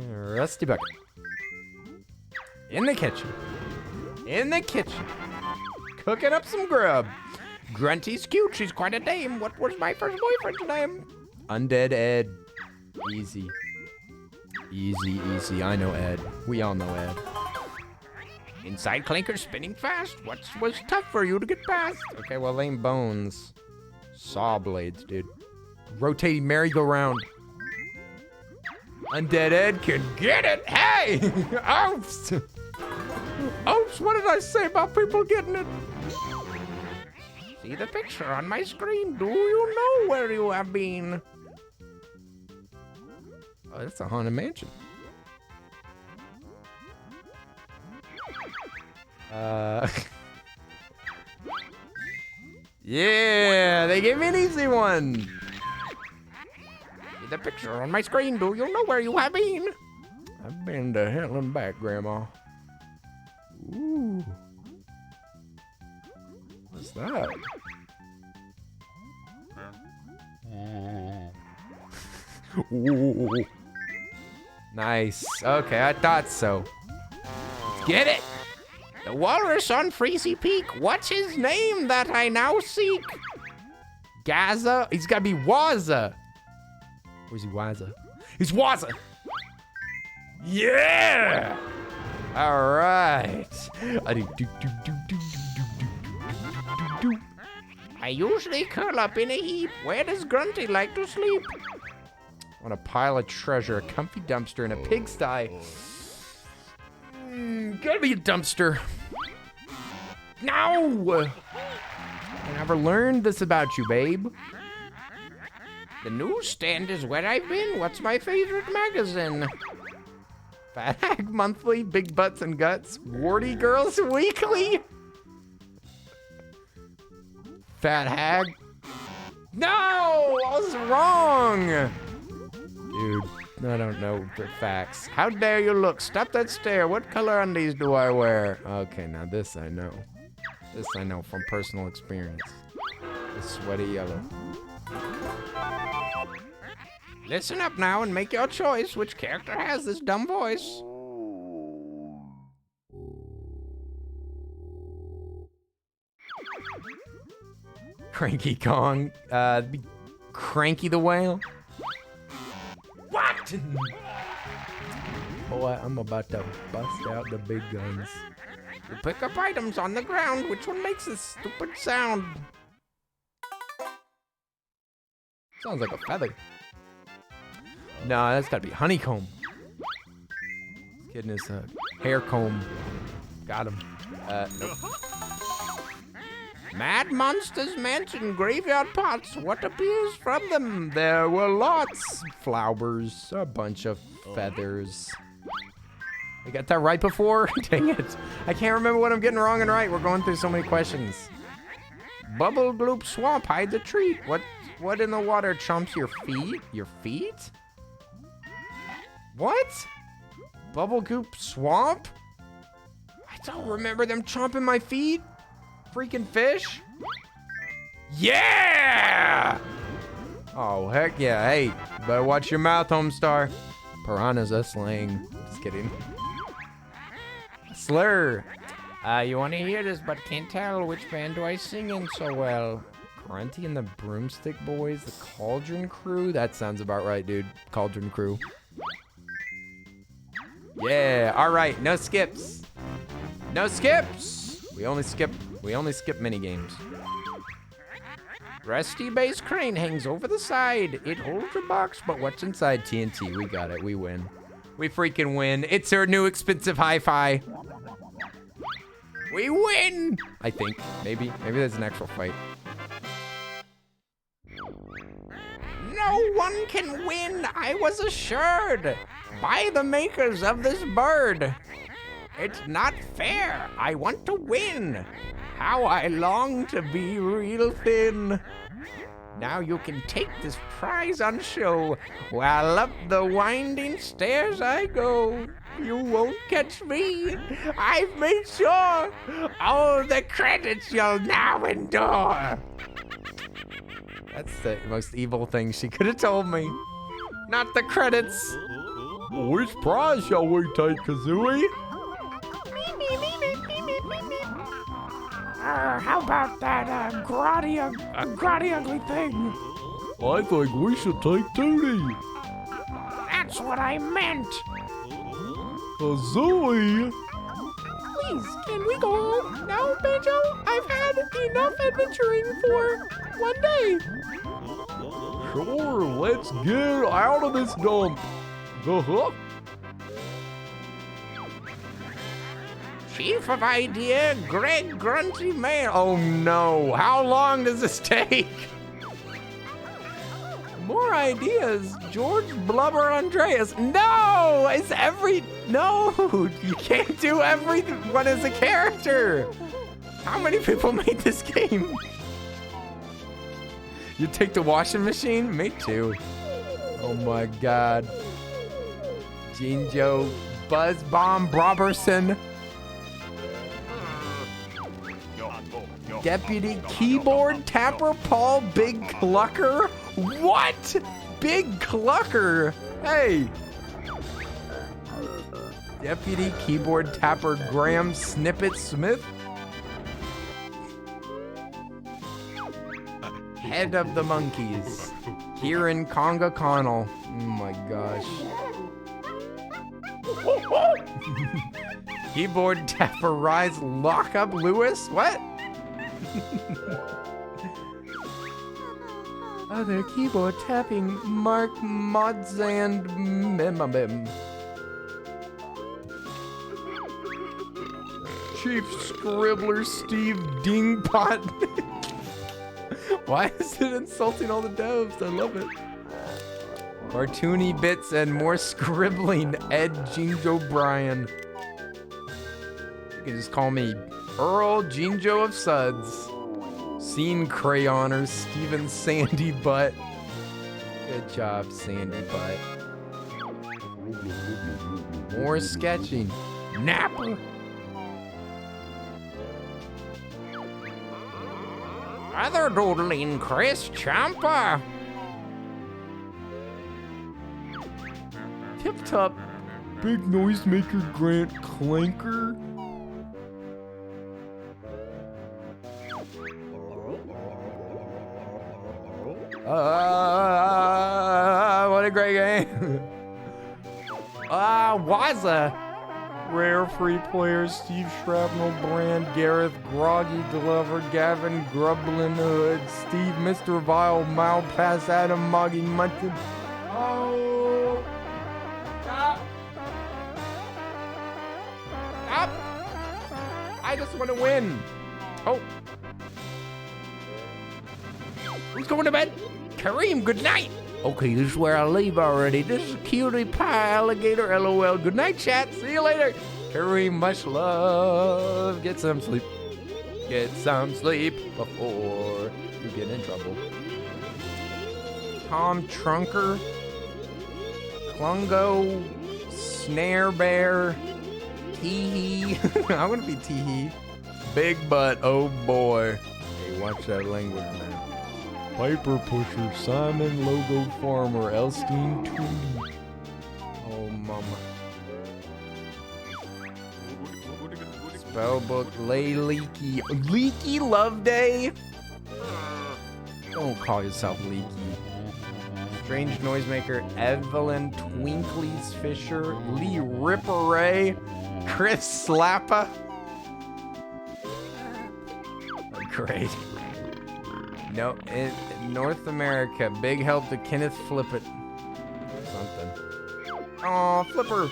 Rusty Bucket. In the kitchen. In the kitchen. Cooking up some grub. Grunty's cute. She's quite a dame. What was my first boyfriend's name? Undead Ed. Easy. Easy, easy. I know Ed. We all know Ed. Inside clinker spinning fast. What was tough for you to get past? Okay, well, lame bones. Saw blades, dude. Rotating merry-go-round. Undead Ed can get it. Hey! Oops! Oops, what did I say about people getting it? See the picture on my screen. Do you know where you have been? Oh, that's a Haunted Mansion. Yeah, they gave me an easy one. See the picture on my screen. Do you know where you have been? I've been to hell and back, Grandma. Ooh. What's that? Ooh. Nice. Okay, I thought so. Let's get it. The walrus on Freezy Peak. What's his name that I now seek? Gaza? He's gotta be Wazza. Where's he, Wazza? He's Wazza. Yeah! All right. I usually curl up in a heap. Where does Grunty like to sleep? On a pile of treasure, a comfy dumpster, and a pigsty. Gotta be a dumpster. No! never learned this about you, babe. The newsstand is where I've been. What's my favorite magazine? Fat Hag Monthly, Big Butts and Guts, Warty Girls Weekly. Fat Hag. No, I was wrong. Dude, I don't know the facts. How dare you look? Stop that stare. What color undies do I wear? Okay, now this I know. This I know from personal experience. The sweaty yellow. Listen up now and make your choice. Which character has this dumb voice? Cranky Kong. Cranky the Whale. What? Boy, I'm about to bust out the big guns. You pick up items on the ground. Which one makes this stupid sound? Sounds like a feather. No, that's gotta be honeycomb. This kid is a hair comb. Got him. Nope. Mad Monsters Mansion graveyard pots. What appears from them? There were lots. Flowers, a bunch of feathers. I got that right before? Dang it. I can't remember what I'm getting wrong and right. We're going through so many questions. Bubble Gloop Swamp hides a treat. What in the water chomps your feet? Your feet? What? Bubble Goop Swamp? I don't remember them chomping my feet. Freaking fish? Yeah! Oh, heck yeah. Hey, better watch your mouth, Homestar. Piranha's a slang. Just kidding. Slur. You want to hear this, but can't tell which band do I sing in so well. Grunty and the Broomstick Boys, the Cauldron Crew? That sounds about right, dude. Cauldron Crew. Yeah, all right, no skips. No skips. We only skip mini games. Rusty Base Crane hangs over the side. It holds a box, but What's inside TNT? We got it. We win. We freaking win. It's our new expensive hi-fi. We win! I think. Maybe there's an actual fight. No one can win, I was assured, by the makers of this bird. It's not fair. I want to win. How I long to be real thin. Now you can take this prize on show while up the winding stairs I go. You won't catch me. I've made sure. All the credits you'll now endure. That's the most evil thing she could have told me. Not the credits. Which prize shall we take, Kazooie? How about that grotty ugly thing? I think we should take Tootie. That's what I meant. Kazooie. Please, can we go home now, Banjo? I've had enough adventuring for one day. Sure, let's get out of this dump. Chief of Idea, Greg Grunty Mail. Oh no, how long does this take? More ideas, George Blubber Andreas. No, no, you can't do everyone as a character. How many people made this game? You take the washing machine? Me too. Oh my God. Gene Joe, Buzz Bomb Robertson. Deputy Keyboard Tapper Paul Big Clucker? What? Big Clucker? Hey. Deputy Keyboard Tapper Graham Snippet Smith? Head of the Monkeys. Kieran Conga Connell. Oh my gosh. Keyboard Tapper Rise Lockup Lewis? What? Other keyboard tapping Mark Modzand Mimabim. Chief Scribbler Steve Dingpot. Why is it insulting all the devs? I love it. Cartoony bits and more scribbling. Ed Jinjo O'Brien. You can just call me Earl Jinjo of Suds. Scene Crayoners. Steven Sandy Butt. Good job, Sandy Butt. More sketching. Napper. Other doodling Chris Champa. Tip Top. Big Noisemaker Grant Clanker. What a great game. Waza. Rare free players, Steve Shrapnel, Brand, Gareth, Groggy Glover, Gavin, Grublin Hood, Steve, Mr. Vile, Malpass, Adam, Moggy, Munton. Oh! Stop! Stop! I just want to win. Oh. Who's going to bed? Kareem, good night. Okay, this is where I leave already. This is Cutie Pie Alligator, LOL. Good night, chat. See you later. Kareem, much love. Get some sleep. Get some sleep before you get in trouble. Tom Trunker. Klungo. Snare Bear. Teehee. I want to be Teehee. Big Butt, oh boy. Hey, watch that language, man. Piper Pusher, Simon Logo Farmer, Elstein Tootie. Oh, mama. Spellbook, Lay Leaky. Leaky Love Day? Don't call yourself Leaky. Strange Noisemaker, Evelyn Twinkleys Fisher, Lee Ripperay, Chris Slappa. Oh, great. No, in North America, big help to Kenneth Flippet. Something. Aw, Flipper.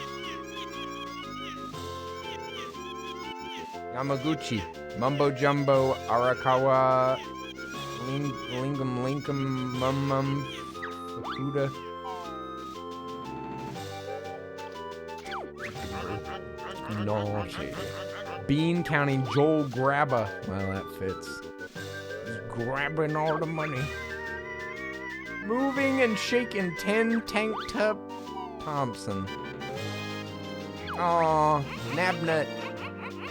Yamaguchi, Mumbo Jumbo, Arakawa, Lingam, Mum, Fukuda. Naughty. Bean counting Joel Grabba. Well, that fits. Grabbing all the money. Moving and shaking 10 Tank Top Thompson. Aw, Nabnut.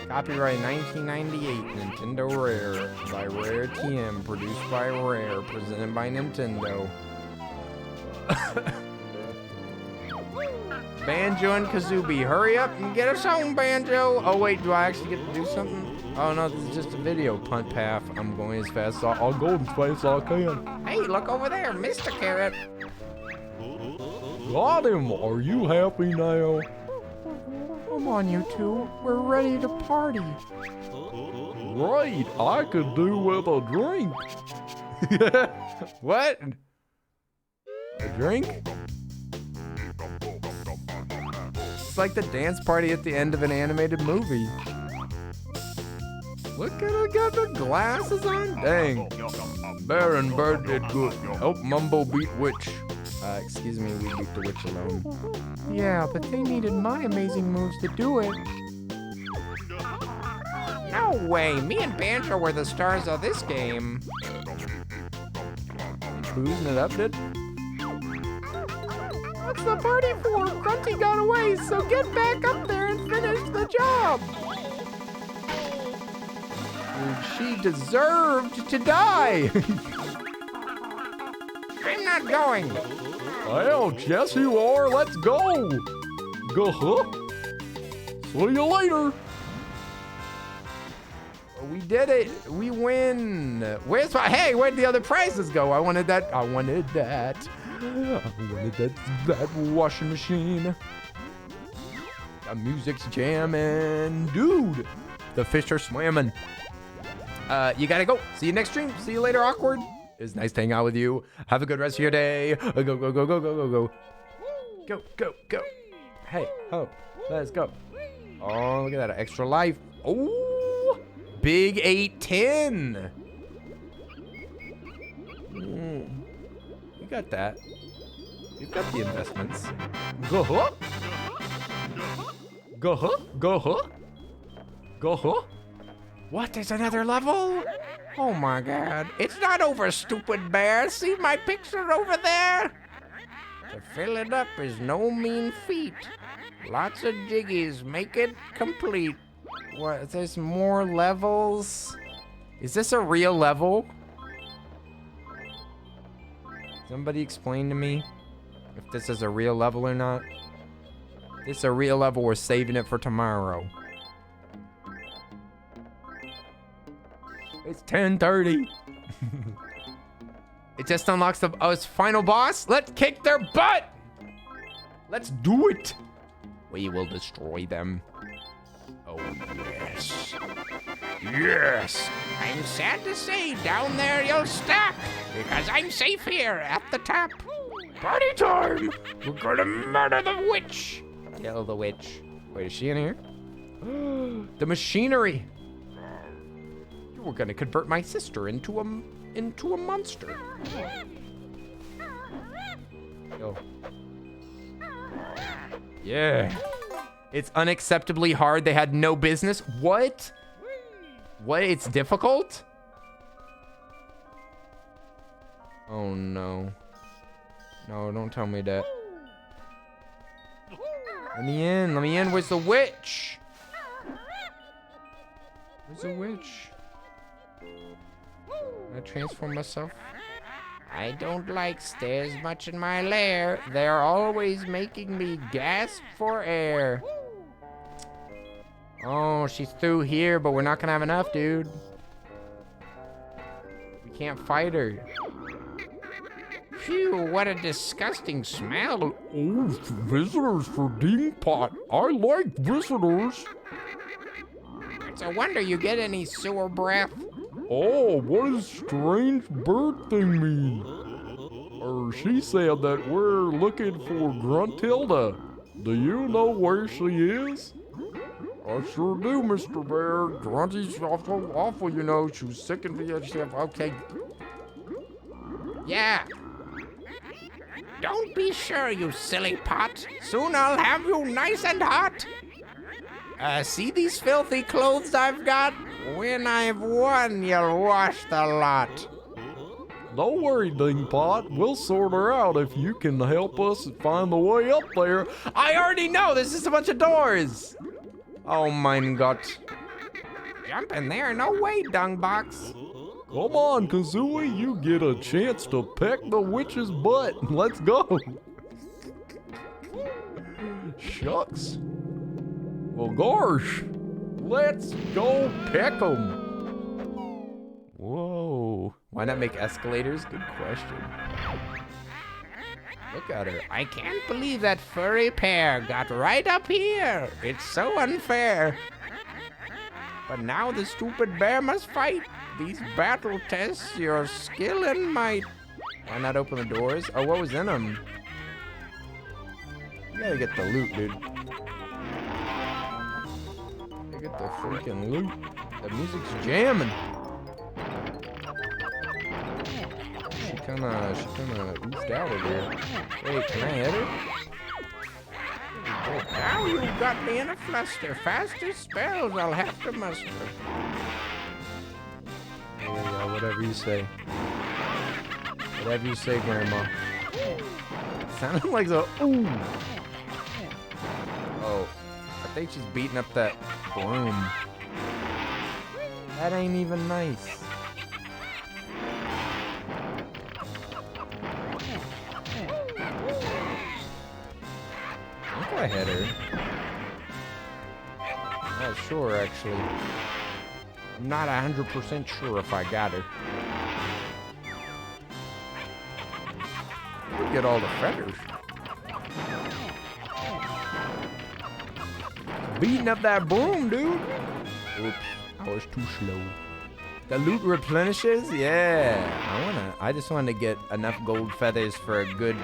Copyright 1998, Nintendo Rare. By Rare TM, produced by Rare, presented by Nintendo. Banjo and Kazooie, hurry up and get us home, Banjo. Oh wait, do I actually get to do something? Oh no, this is just a video. Punt path. I'm going as fast as I'll go as fast as I can. Hey, look over there, Mr. Carrot. Got him. Are you happy now? Come on, you two. We're ready to party. Right. I could do with a drink. What? A drink? It's like the dance party at the end of an animated movie. Look at I got the glasses on. Dang. Baron Bird did good. Oh, Mumbo beat Witch. Excuse me, we beat the witch alone. Yeah, but they needed my amazing moves to do it. No way, me and Banjo were the stars of this game. Boozing it up, dude? What's the party for? Grunty got away, so get back up there and finish the job. She deserved to die. I'm not going. Well, yes you are. Let's go. Go. See you later. We did it. We win. Where's my... Hey, where'd the other prizes go? I wanted that. I wanted that washing machine. The music's jamming. Dude, the fish are swimming. You gotta go. See you next stream. See you later, awkward. It's nice to hang out with you. Have a good rest of your day. Go, go, go, go, go, go, go. Go, go, go. Hey, oh, let's go. Oh, look at that, extra life. Oh, big 810. got that. You've got the investments. Go-huh. Go-huh. Go-huh. Go-huh. What? There's another level? Oh my god. It's not over, stupid bear. See my picture over there? To fill it up is no mean feat. Lots of jiggies make it complete. What? There's more levels? Is this a real level? Somebody explain to me if this is a real level or not. If this is a real level, we're saving it for tomorrow. It's 10:30. It just unlocks the its final boss. Let's kick their butt. Let's do it. We will destroy them. Oh yes. Yes! I'm sad to say, down there you'll stack, because I'm safe here at the top. Party time! We're gonna murder the witch! Kill the witch. Wait, is she in here? The machinery. You were gonna convert my sister into a monster. Go. Yeah. It's unacceptably hard. They had no business. What? What? It's difficult? Oh no. No, don't tell me that. Let me in. Let me in. Where's the witch? Where's the witch? Can I transform myself? I don't like stairs much in my lair. They're always making me gasp for air. Oh, she's through here, but we're not gonna have enough, dude. We can't fight her. Phew, what a disgusting smell. Oh, visitors for Dingpot. I like visitors. It's a wonder you get any sewer breath. Oh, what does strange bird thing mean? She said that we're looking for Gruntilda. Do you know where she is? I sure do, Mr. Bear. Grunty's awful, you know. She was sick and okay. Yeah. Don't be sure, you silly pot. Soon I'll have you nice and hot. See these filthy clothes I've got? When I've won, you'll wash the lot. Don't worry, Dingpot. We'll sort her out if you can help us find the way up there. I already know. There's just a bunch of doors. Oh mein Gott. Jump in there, no way, dung box. Come on, Kazooie. You get a chance to peck the witch's butt. Let's go. Shucks. Well, gosh. Let's go peck 'em. Whoa. Why not make escalators? Good question. Look at her. I can't believe that furry pair got right up here. It's so unfair. But now the stupid bear must fight. These battle tests your skill and might. Why not open the doors? Oh, what was in them? You gotta get the loot, dude. You get the freaking loot. The music's jamming. She kinda oozed out of here. Wait, can I hit her? Now you've got me in a fluster. Faster spells I'll have to muster. Yeah, whatever you say. Whatever you say, Grandma. Sounded like a ooh. Oh, I think she's beating up that broom. That ain't even nice. I think I hit her. Not sure, actually. I'm not 100% sure if I got her. We'll get all the feathers. Beating up that broom, dude. Oops, I was too slow. The loot replenishes? Yeah. I just wanted to get enough gold feathers for a good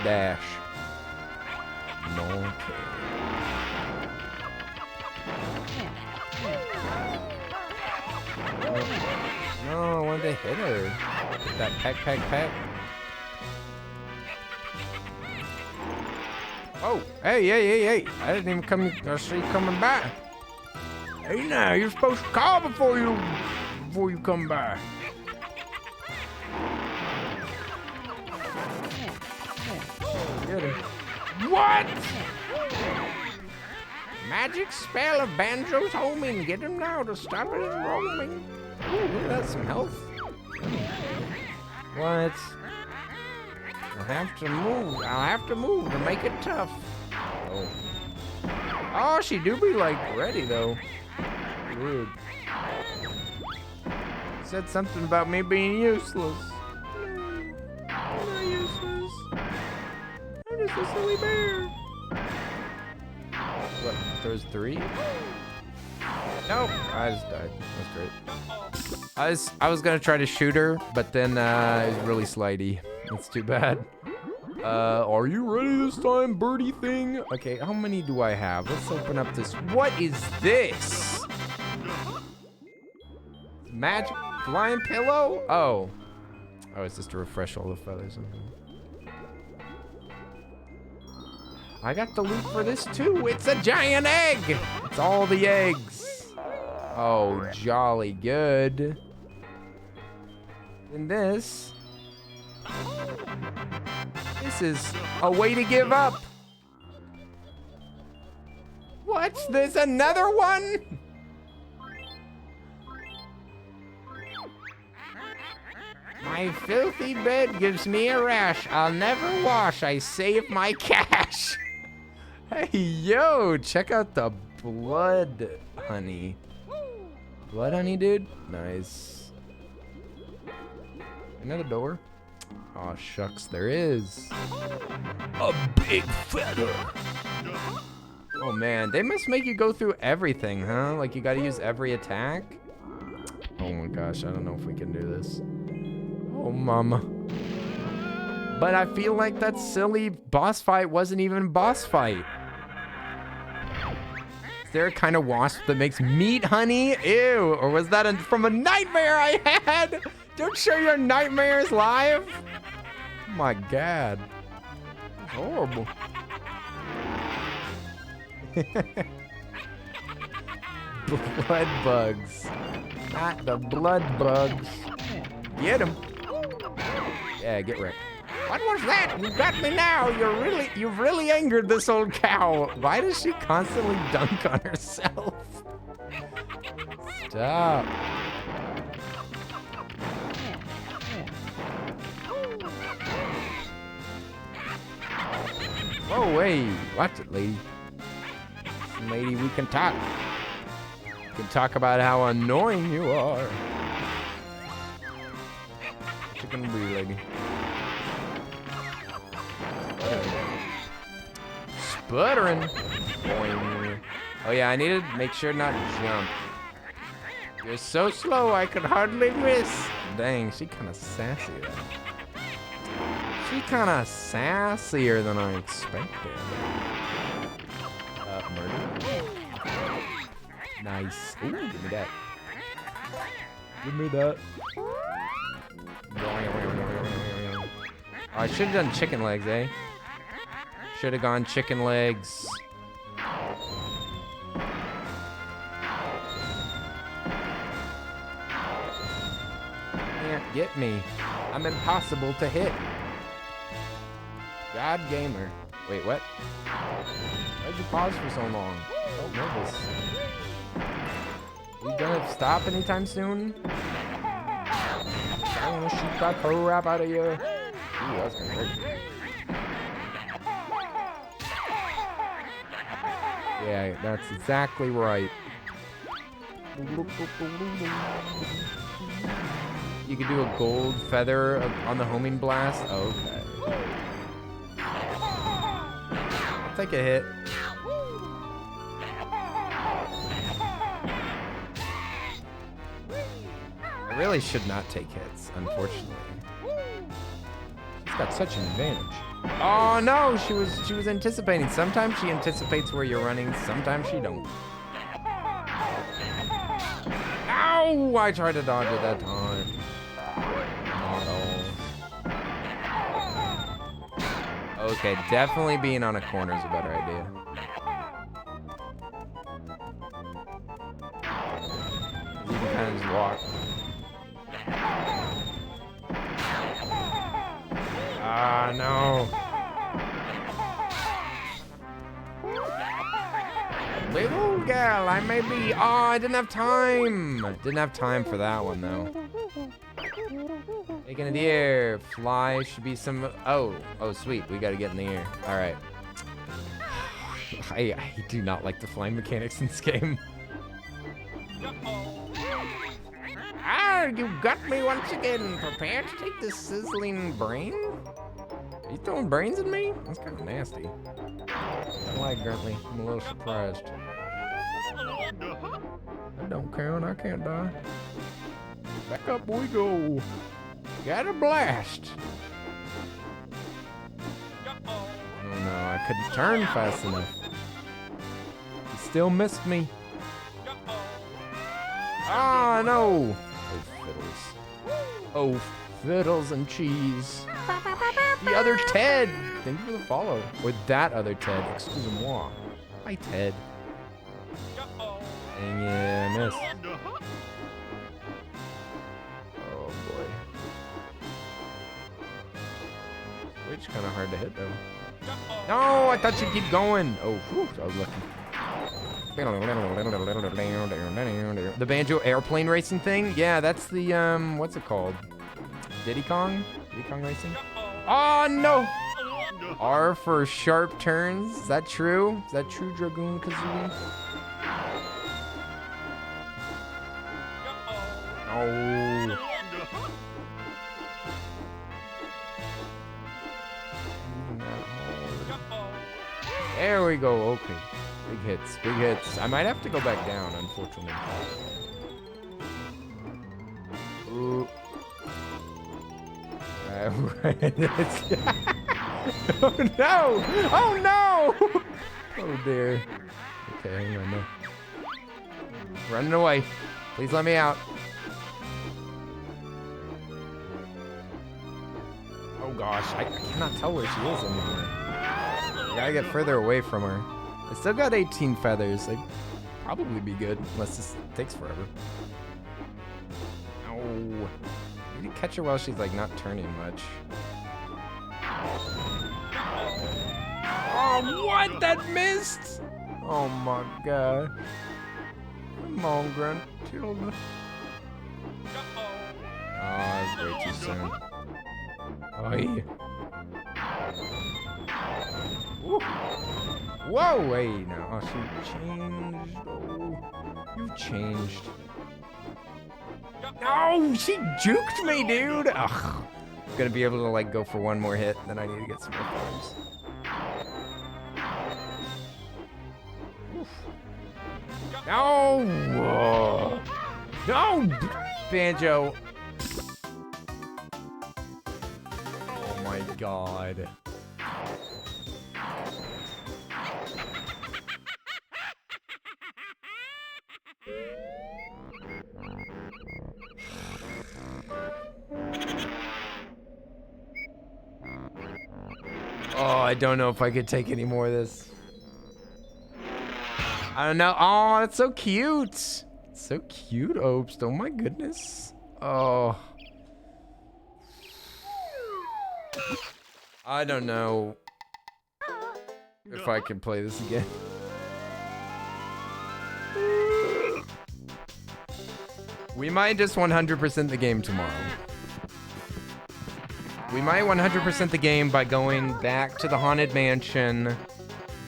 dash. No. No, I wanted to hit her. Get that peck. Oh, hey. I didn't even see you coming by. Hey, now, you're supposed to call before you come by. Get him. What? Magic spell of Banjo's homing. Get him now to stop his roaming. Ooh, look at that, some health. What? I'll have to move to make it tough. Oh. Oh, she do be like ready though. Rude. Said something about me being useless. I'm not useless. I'm just a silly bear. What? There's 3? Nope. I just died. That's great. I was gonna try to shoot her, but then it was really slidey. That's too bad. Are you ready this time, birdie thing? Okay, how many do I have? Let's open up this. What is this? Magic flying pillow? Oh. Oh, it's just to refresh all the feathers. I got the loot for this too. It's a giant egg. It's all the eggs. Oh, jolly good. And this is a way to give up. What's this? Another one? My filthy bed gives me a rash. I'll never wash. I save my cash. Hey, yo, check out the blood honey. Blood honey, dude? Nice. Another door? Aw, shucks, there is. A big feather. Oh, man, they must make you go through everything, huh? Like, you gotta use every attack? Oh, my gosh, I don't know if we can do this. Oh, mama. But I feel like that silly boss fight wasn't even a boss fight. Is there a kind of wasp that makes meat honey? Ew, or was that from a nightmare I had? Don't show your nightmares live. Oh my God. That's horrible. Blood bugs. Not the blood bugs. Get him. Yeah, get wrecked. What was that? You got me now. You've really angered this old cow. Why does she constantly dunk on herself? Stop. Whoa, wait. Watch it, lady. Lady, we can talk. We can talk about how annoying you are. Chicken brie, lady. Sputtering. Boing. Oh yeah, I need to make sure not to jump. You're so slow, I could hardly miss. Dang, she kind of sassy though. She kind of sassier than I expected. Murder. Nice. Ooh, give me that. Give me that. Oh, I should have done chicken legs, eh? Should have gone chicken legs. Can't get me. I'm impossible to hit. God gamer. Wait, what? Why'd you pause for so long? So nervous. You gonna stop anytime soon? I wanna shoot that crap out of you. Ooh, that's gonna hurt. Yeah, that's exactly right. You could do a gold feather on the homing blast? Oh, okay. I'll take a hit. I really should not take hits, unfortunately. She's got such an advantage. Oh no, she was anticipating. Sometimes she anticipates where you're running, sometimes she don't. Ow! I tried to dodge it that time. Not all. Okay, definitely being on a corner is a better idea. You can kind of just walk. Ah, no. Little gal, I may be. Oh, I didn't have time. Didn't have time for that one, though. Take it in the air. Fly should be some. Oh, sweet. We got to get in the air. All right. I do not like the flying mechanics in this game. Ah, you got me once again. Prepare to take this sizzling brain? Are you throwing brains at me? That's kind of nasty. I like Gurtley. I'm a little surprised. That don't count. I can't die. Back up we go. Got a blast. Oh no, I couldn't turn fast enough. He still missed me. Ah, no. Oh, fiddles. Oh, fiddles and cheese. The other Ted. Thank you for the follow. Or that other Ted. Excusez-moi. Hi, Ted. Dang it, I missed. Oh, boy. Which kind of hard to hit, though. No, I thought you'd keep going. Oh, whew, I was lucky. The Banjo airplane racing thing? Yeah, that's the, what's it called? Diddy Kong? Diddy Kong Racing? Oh, no! R for sharp turns. Is that true? Is that true, Dragoon Kazooie? Oh. There we go. Okay. Big hits. Big hits. I might have to go back down, unfortunately. Ooh. Oh no! Oh no! Oh dear. Okay, hang on. No. Running away. Please let me out. Oh gosh, I cannot tell where she is anymore. I gotta get further away from her. I still got 18 feathers. I'd probably be good, unless this takes forever. Oh. I need to catch her while she's like not turning much. Oh, what? That missed? Oh my god. Come on, Gruntilda. Oh, that's way too soon. Oh, yeah. Woo. Whoa, wait, no. Oh, she changed. Oh, you've changed. No, she juked me, dude. Ugh. I'm gonna be able to like go for one more hit, then I need to get some more farms. No! No! Banjo! Oh my god. Oh, I don't know if I could take any more of this. I don't know. Oh, that's so cute. It's so cute, Opst. Oh my goodness. Oh. I don't know if I can play this again. We might just 100% the game tomorrow. We might 100% the game by going back to the Haunted Mansion,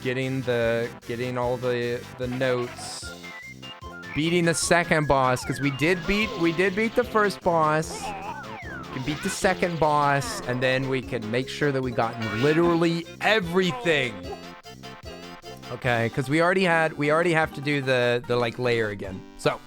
getting all the notes, beating the second boss, because we did beat the first boss. We can beat the second boss, and then we can make sure that we got literally everything. Okay, because we already have to do the like layer again. So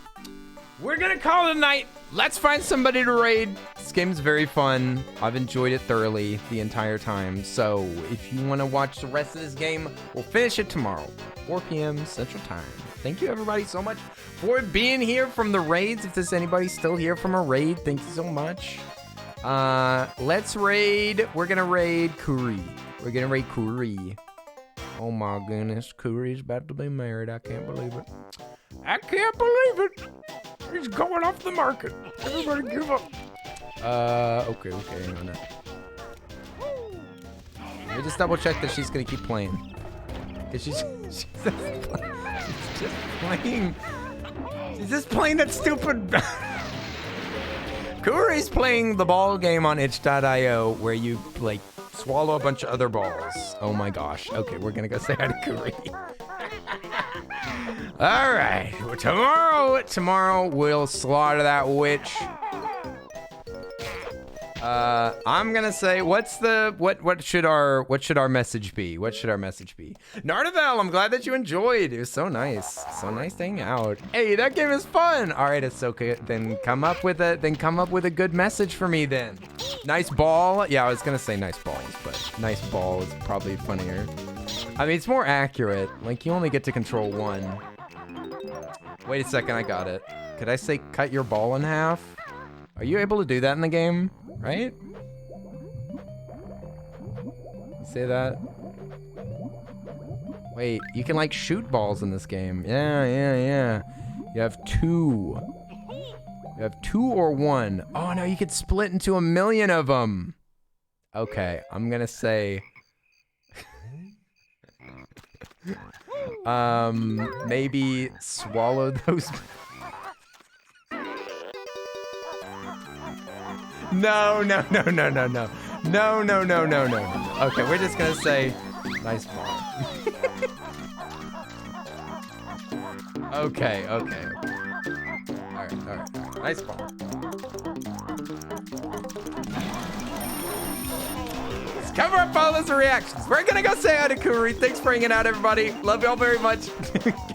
we're gonna call it a night. Let's find somebody to raid. This game's very fun. I've enjoyed it thoroughly the entire time. So if you want to watch the rest of this game, we'll finish it tomorrow, 4 p.m. Central Time. Thank you everybody so much for being here from the raids. If there's anybody still here from a raid, thank you so much. Let's raid. We're gonna raid Kuri. We're getting ready Kuri. Oh my goodness, Kuri's about to be married. I can't believe it. I can't believe it. He's going off the market. Everybody give up. Okay, hang on. Let me just double check that she's gonna keep playing. Cause she's just playing. She's just playing that stupid. Kuri's playing the ball game on itch.io where you like swallow a bunch of other balls. Oh my gosh. Okay, we're gonna go say hi to Kuri. All right. Well, tomorrow we'll slaughter that witch. I'm gonna say, what should our message be? What should our message be? Nardavel, I'm glad that you enjoyed. It was so nice. So nice to hang out. Hey, that game is fun. All right, Ahsoka, then come up with a good message for me then. Nice ball. Yeah, I was gonna say nice balls, but nice ball is probably funnier. I mean, it's more accurate. Like, you only get to control one. Wait a second, I got it. Could I say cut your ball in half? Are you able to do that in the game? Right? Say that. Wait, you can like shoot balls in this game. Yeah. You have two. You have 2 or 1. Oh no, you could split into 1,000,000 of them. Okay, I'm gonna say. Maybe swallow those. No. Okay, we're just gonna say nice ball. Okay. All right. Nice ball. Let's cover up all those reactions. We're gonna go say hi to Kuri. Thanks for hanging out, everybody. Love y'all very much.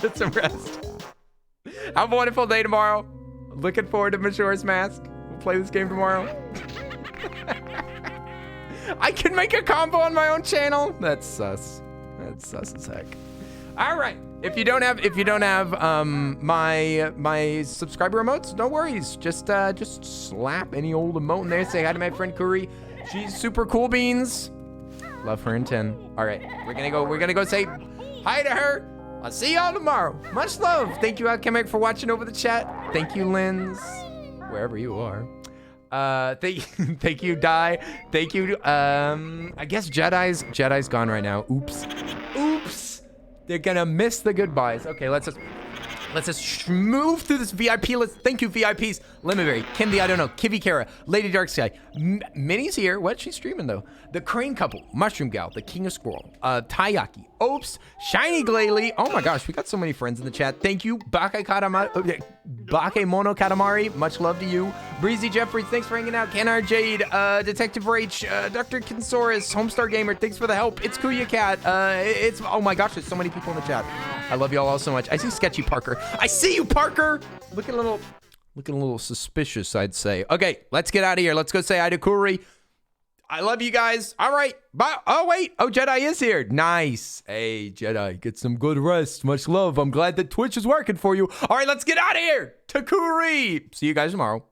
Get some rest. Have a wonderful day tomorrow. Looking forward to Majora's Mask. We'll play this game tomorrow. I can make a combo on my own channel. That's sus. That's sus as heck. All right. If you don't have my subscriber emotes, no worries. Just slap any old emote in there. Say hi to my friend Kuri. She's super cool beans. Love her in 10. All right. We're gonna go say hi to her. I'll see y'all tomorrow. Much love. Thank you, Alchemic, for watching over the chat. Thank you, Linz, wherever you are. Thank you, Dai. Thank you. I guess Jedi's gone right now. Oops. They're gonna miss the goodbyes. Okay, let's just move through this VIP list. Thank you, VIPs. Lemonberry, Kendi, I don't know, Kivi Kara, Lady Darksky, Minnie's here. What? She's streaming though. The Crane Couple, Mushroom Gal, The King of Squirrel, Taiyaki, Oops, Shiny Glalie. Oh my gosh, we got so many friends in the chat. Thank you, Bake Mono Katamari. Much love to you. Breezy Jeffrey, thanks for hanging out. Canar Jade, Detective Rach, Dr. Kinsaurus, Homestar Gamer, thanks for the help. It's Kuya Cat. Oh my gosh, there's so many people in the chat. I love y'all all so much. I see Sketchy Parker. I see you, Parker. Looking a little suspicious, I'd say. Okay, let's get out of here. Let's go say hi to Kuri. I love you guys. All right. Bye. Oh, wait. Oh, Jedi is here. Nice. Hey, Jedi, get some good rest. Much love. I'm glad that Twitch is working for you. All right, let's get out of here. To Kuri. See you guys tomorrow.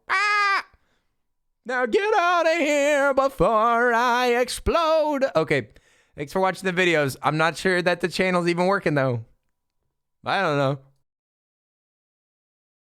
Now get out of here before I explode. Okay. Thanks for watching the videos. I'm not sure that the channel's even working, though. I don't know.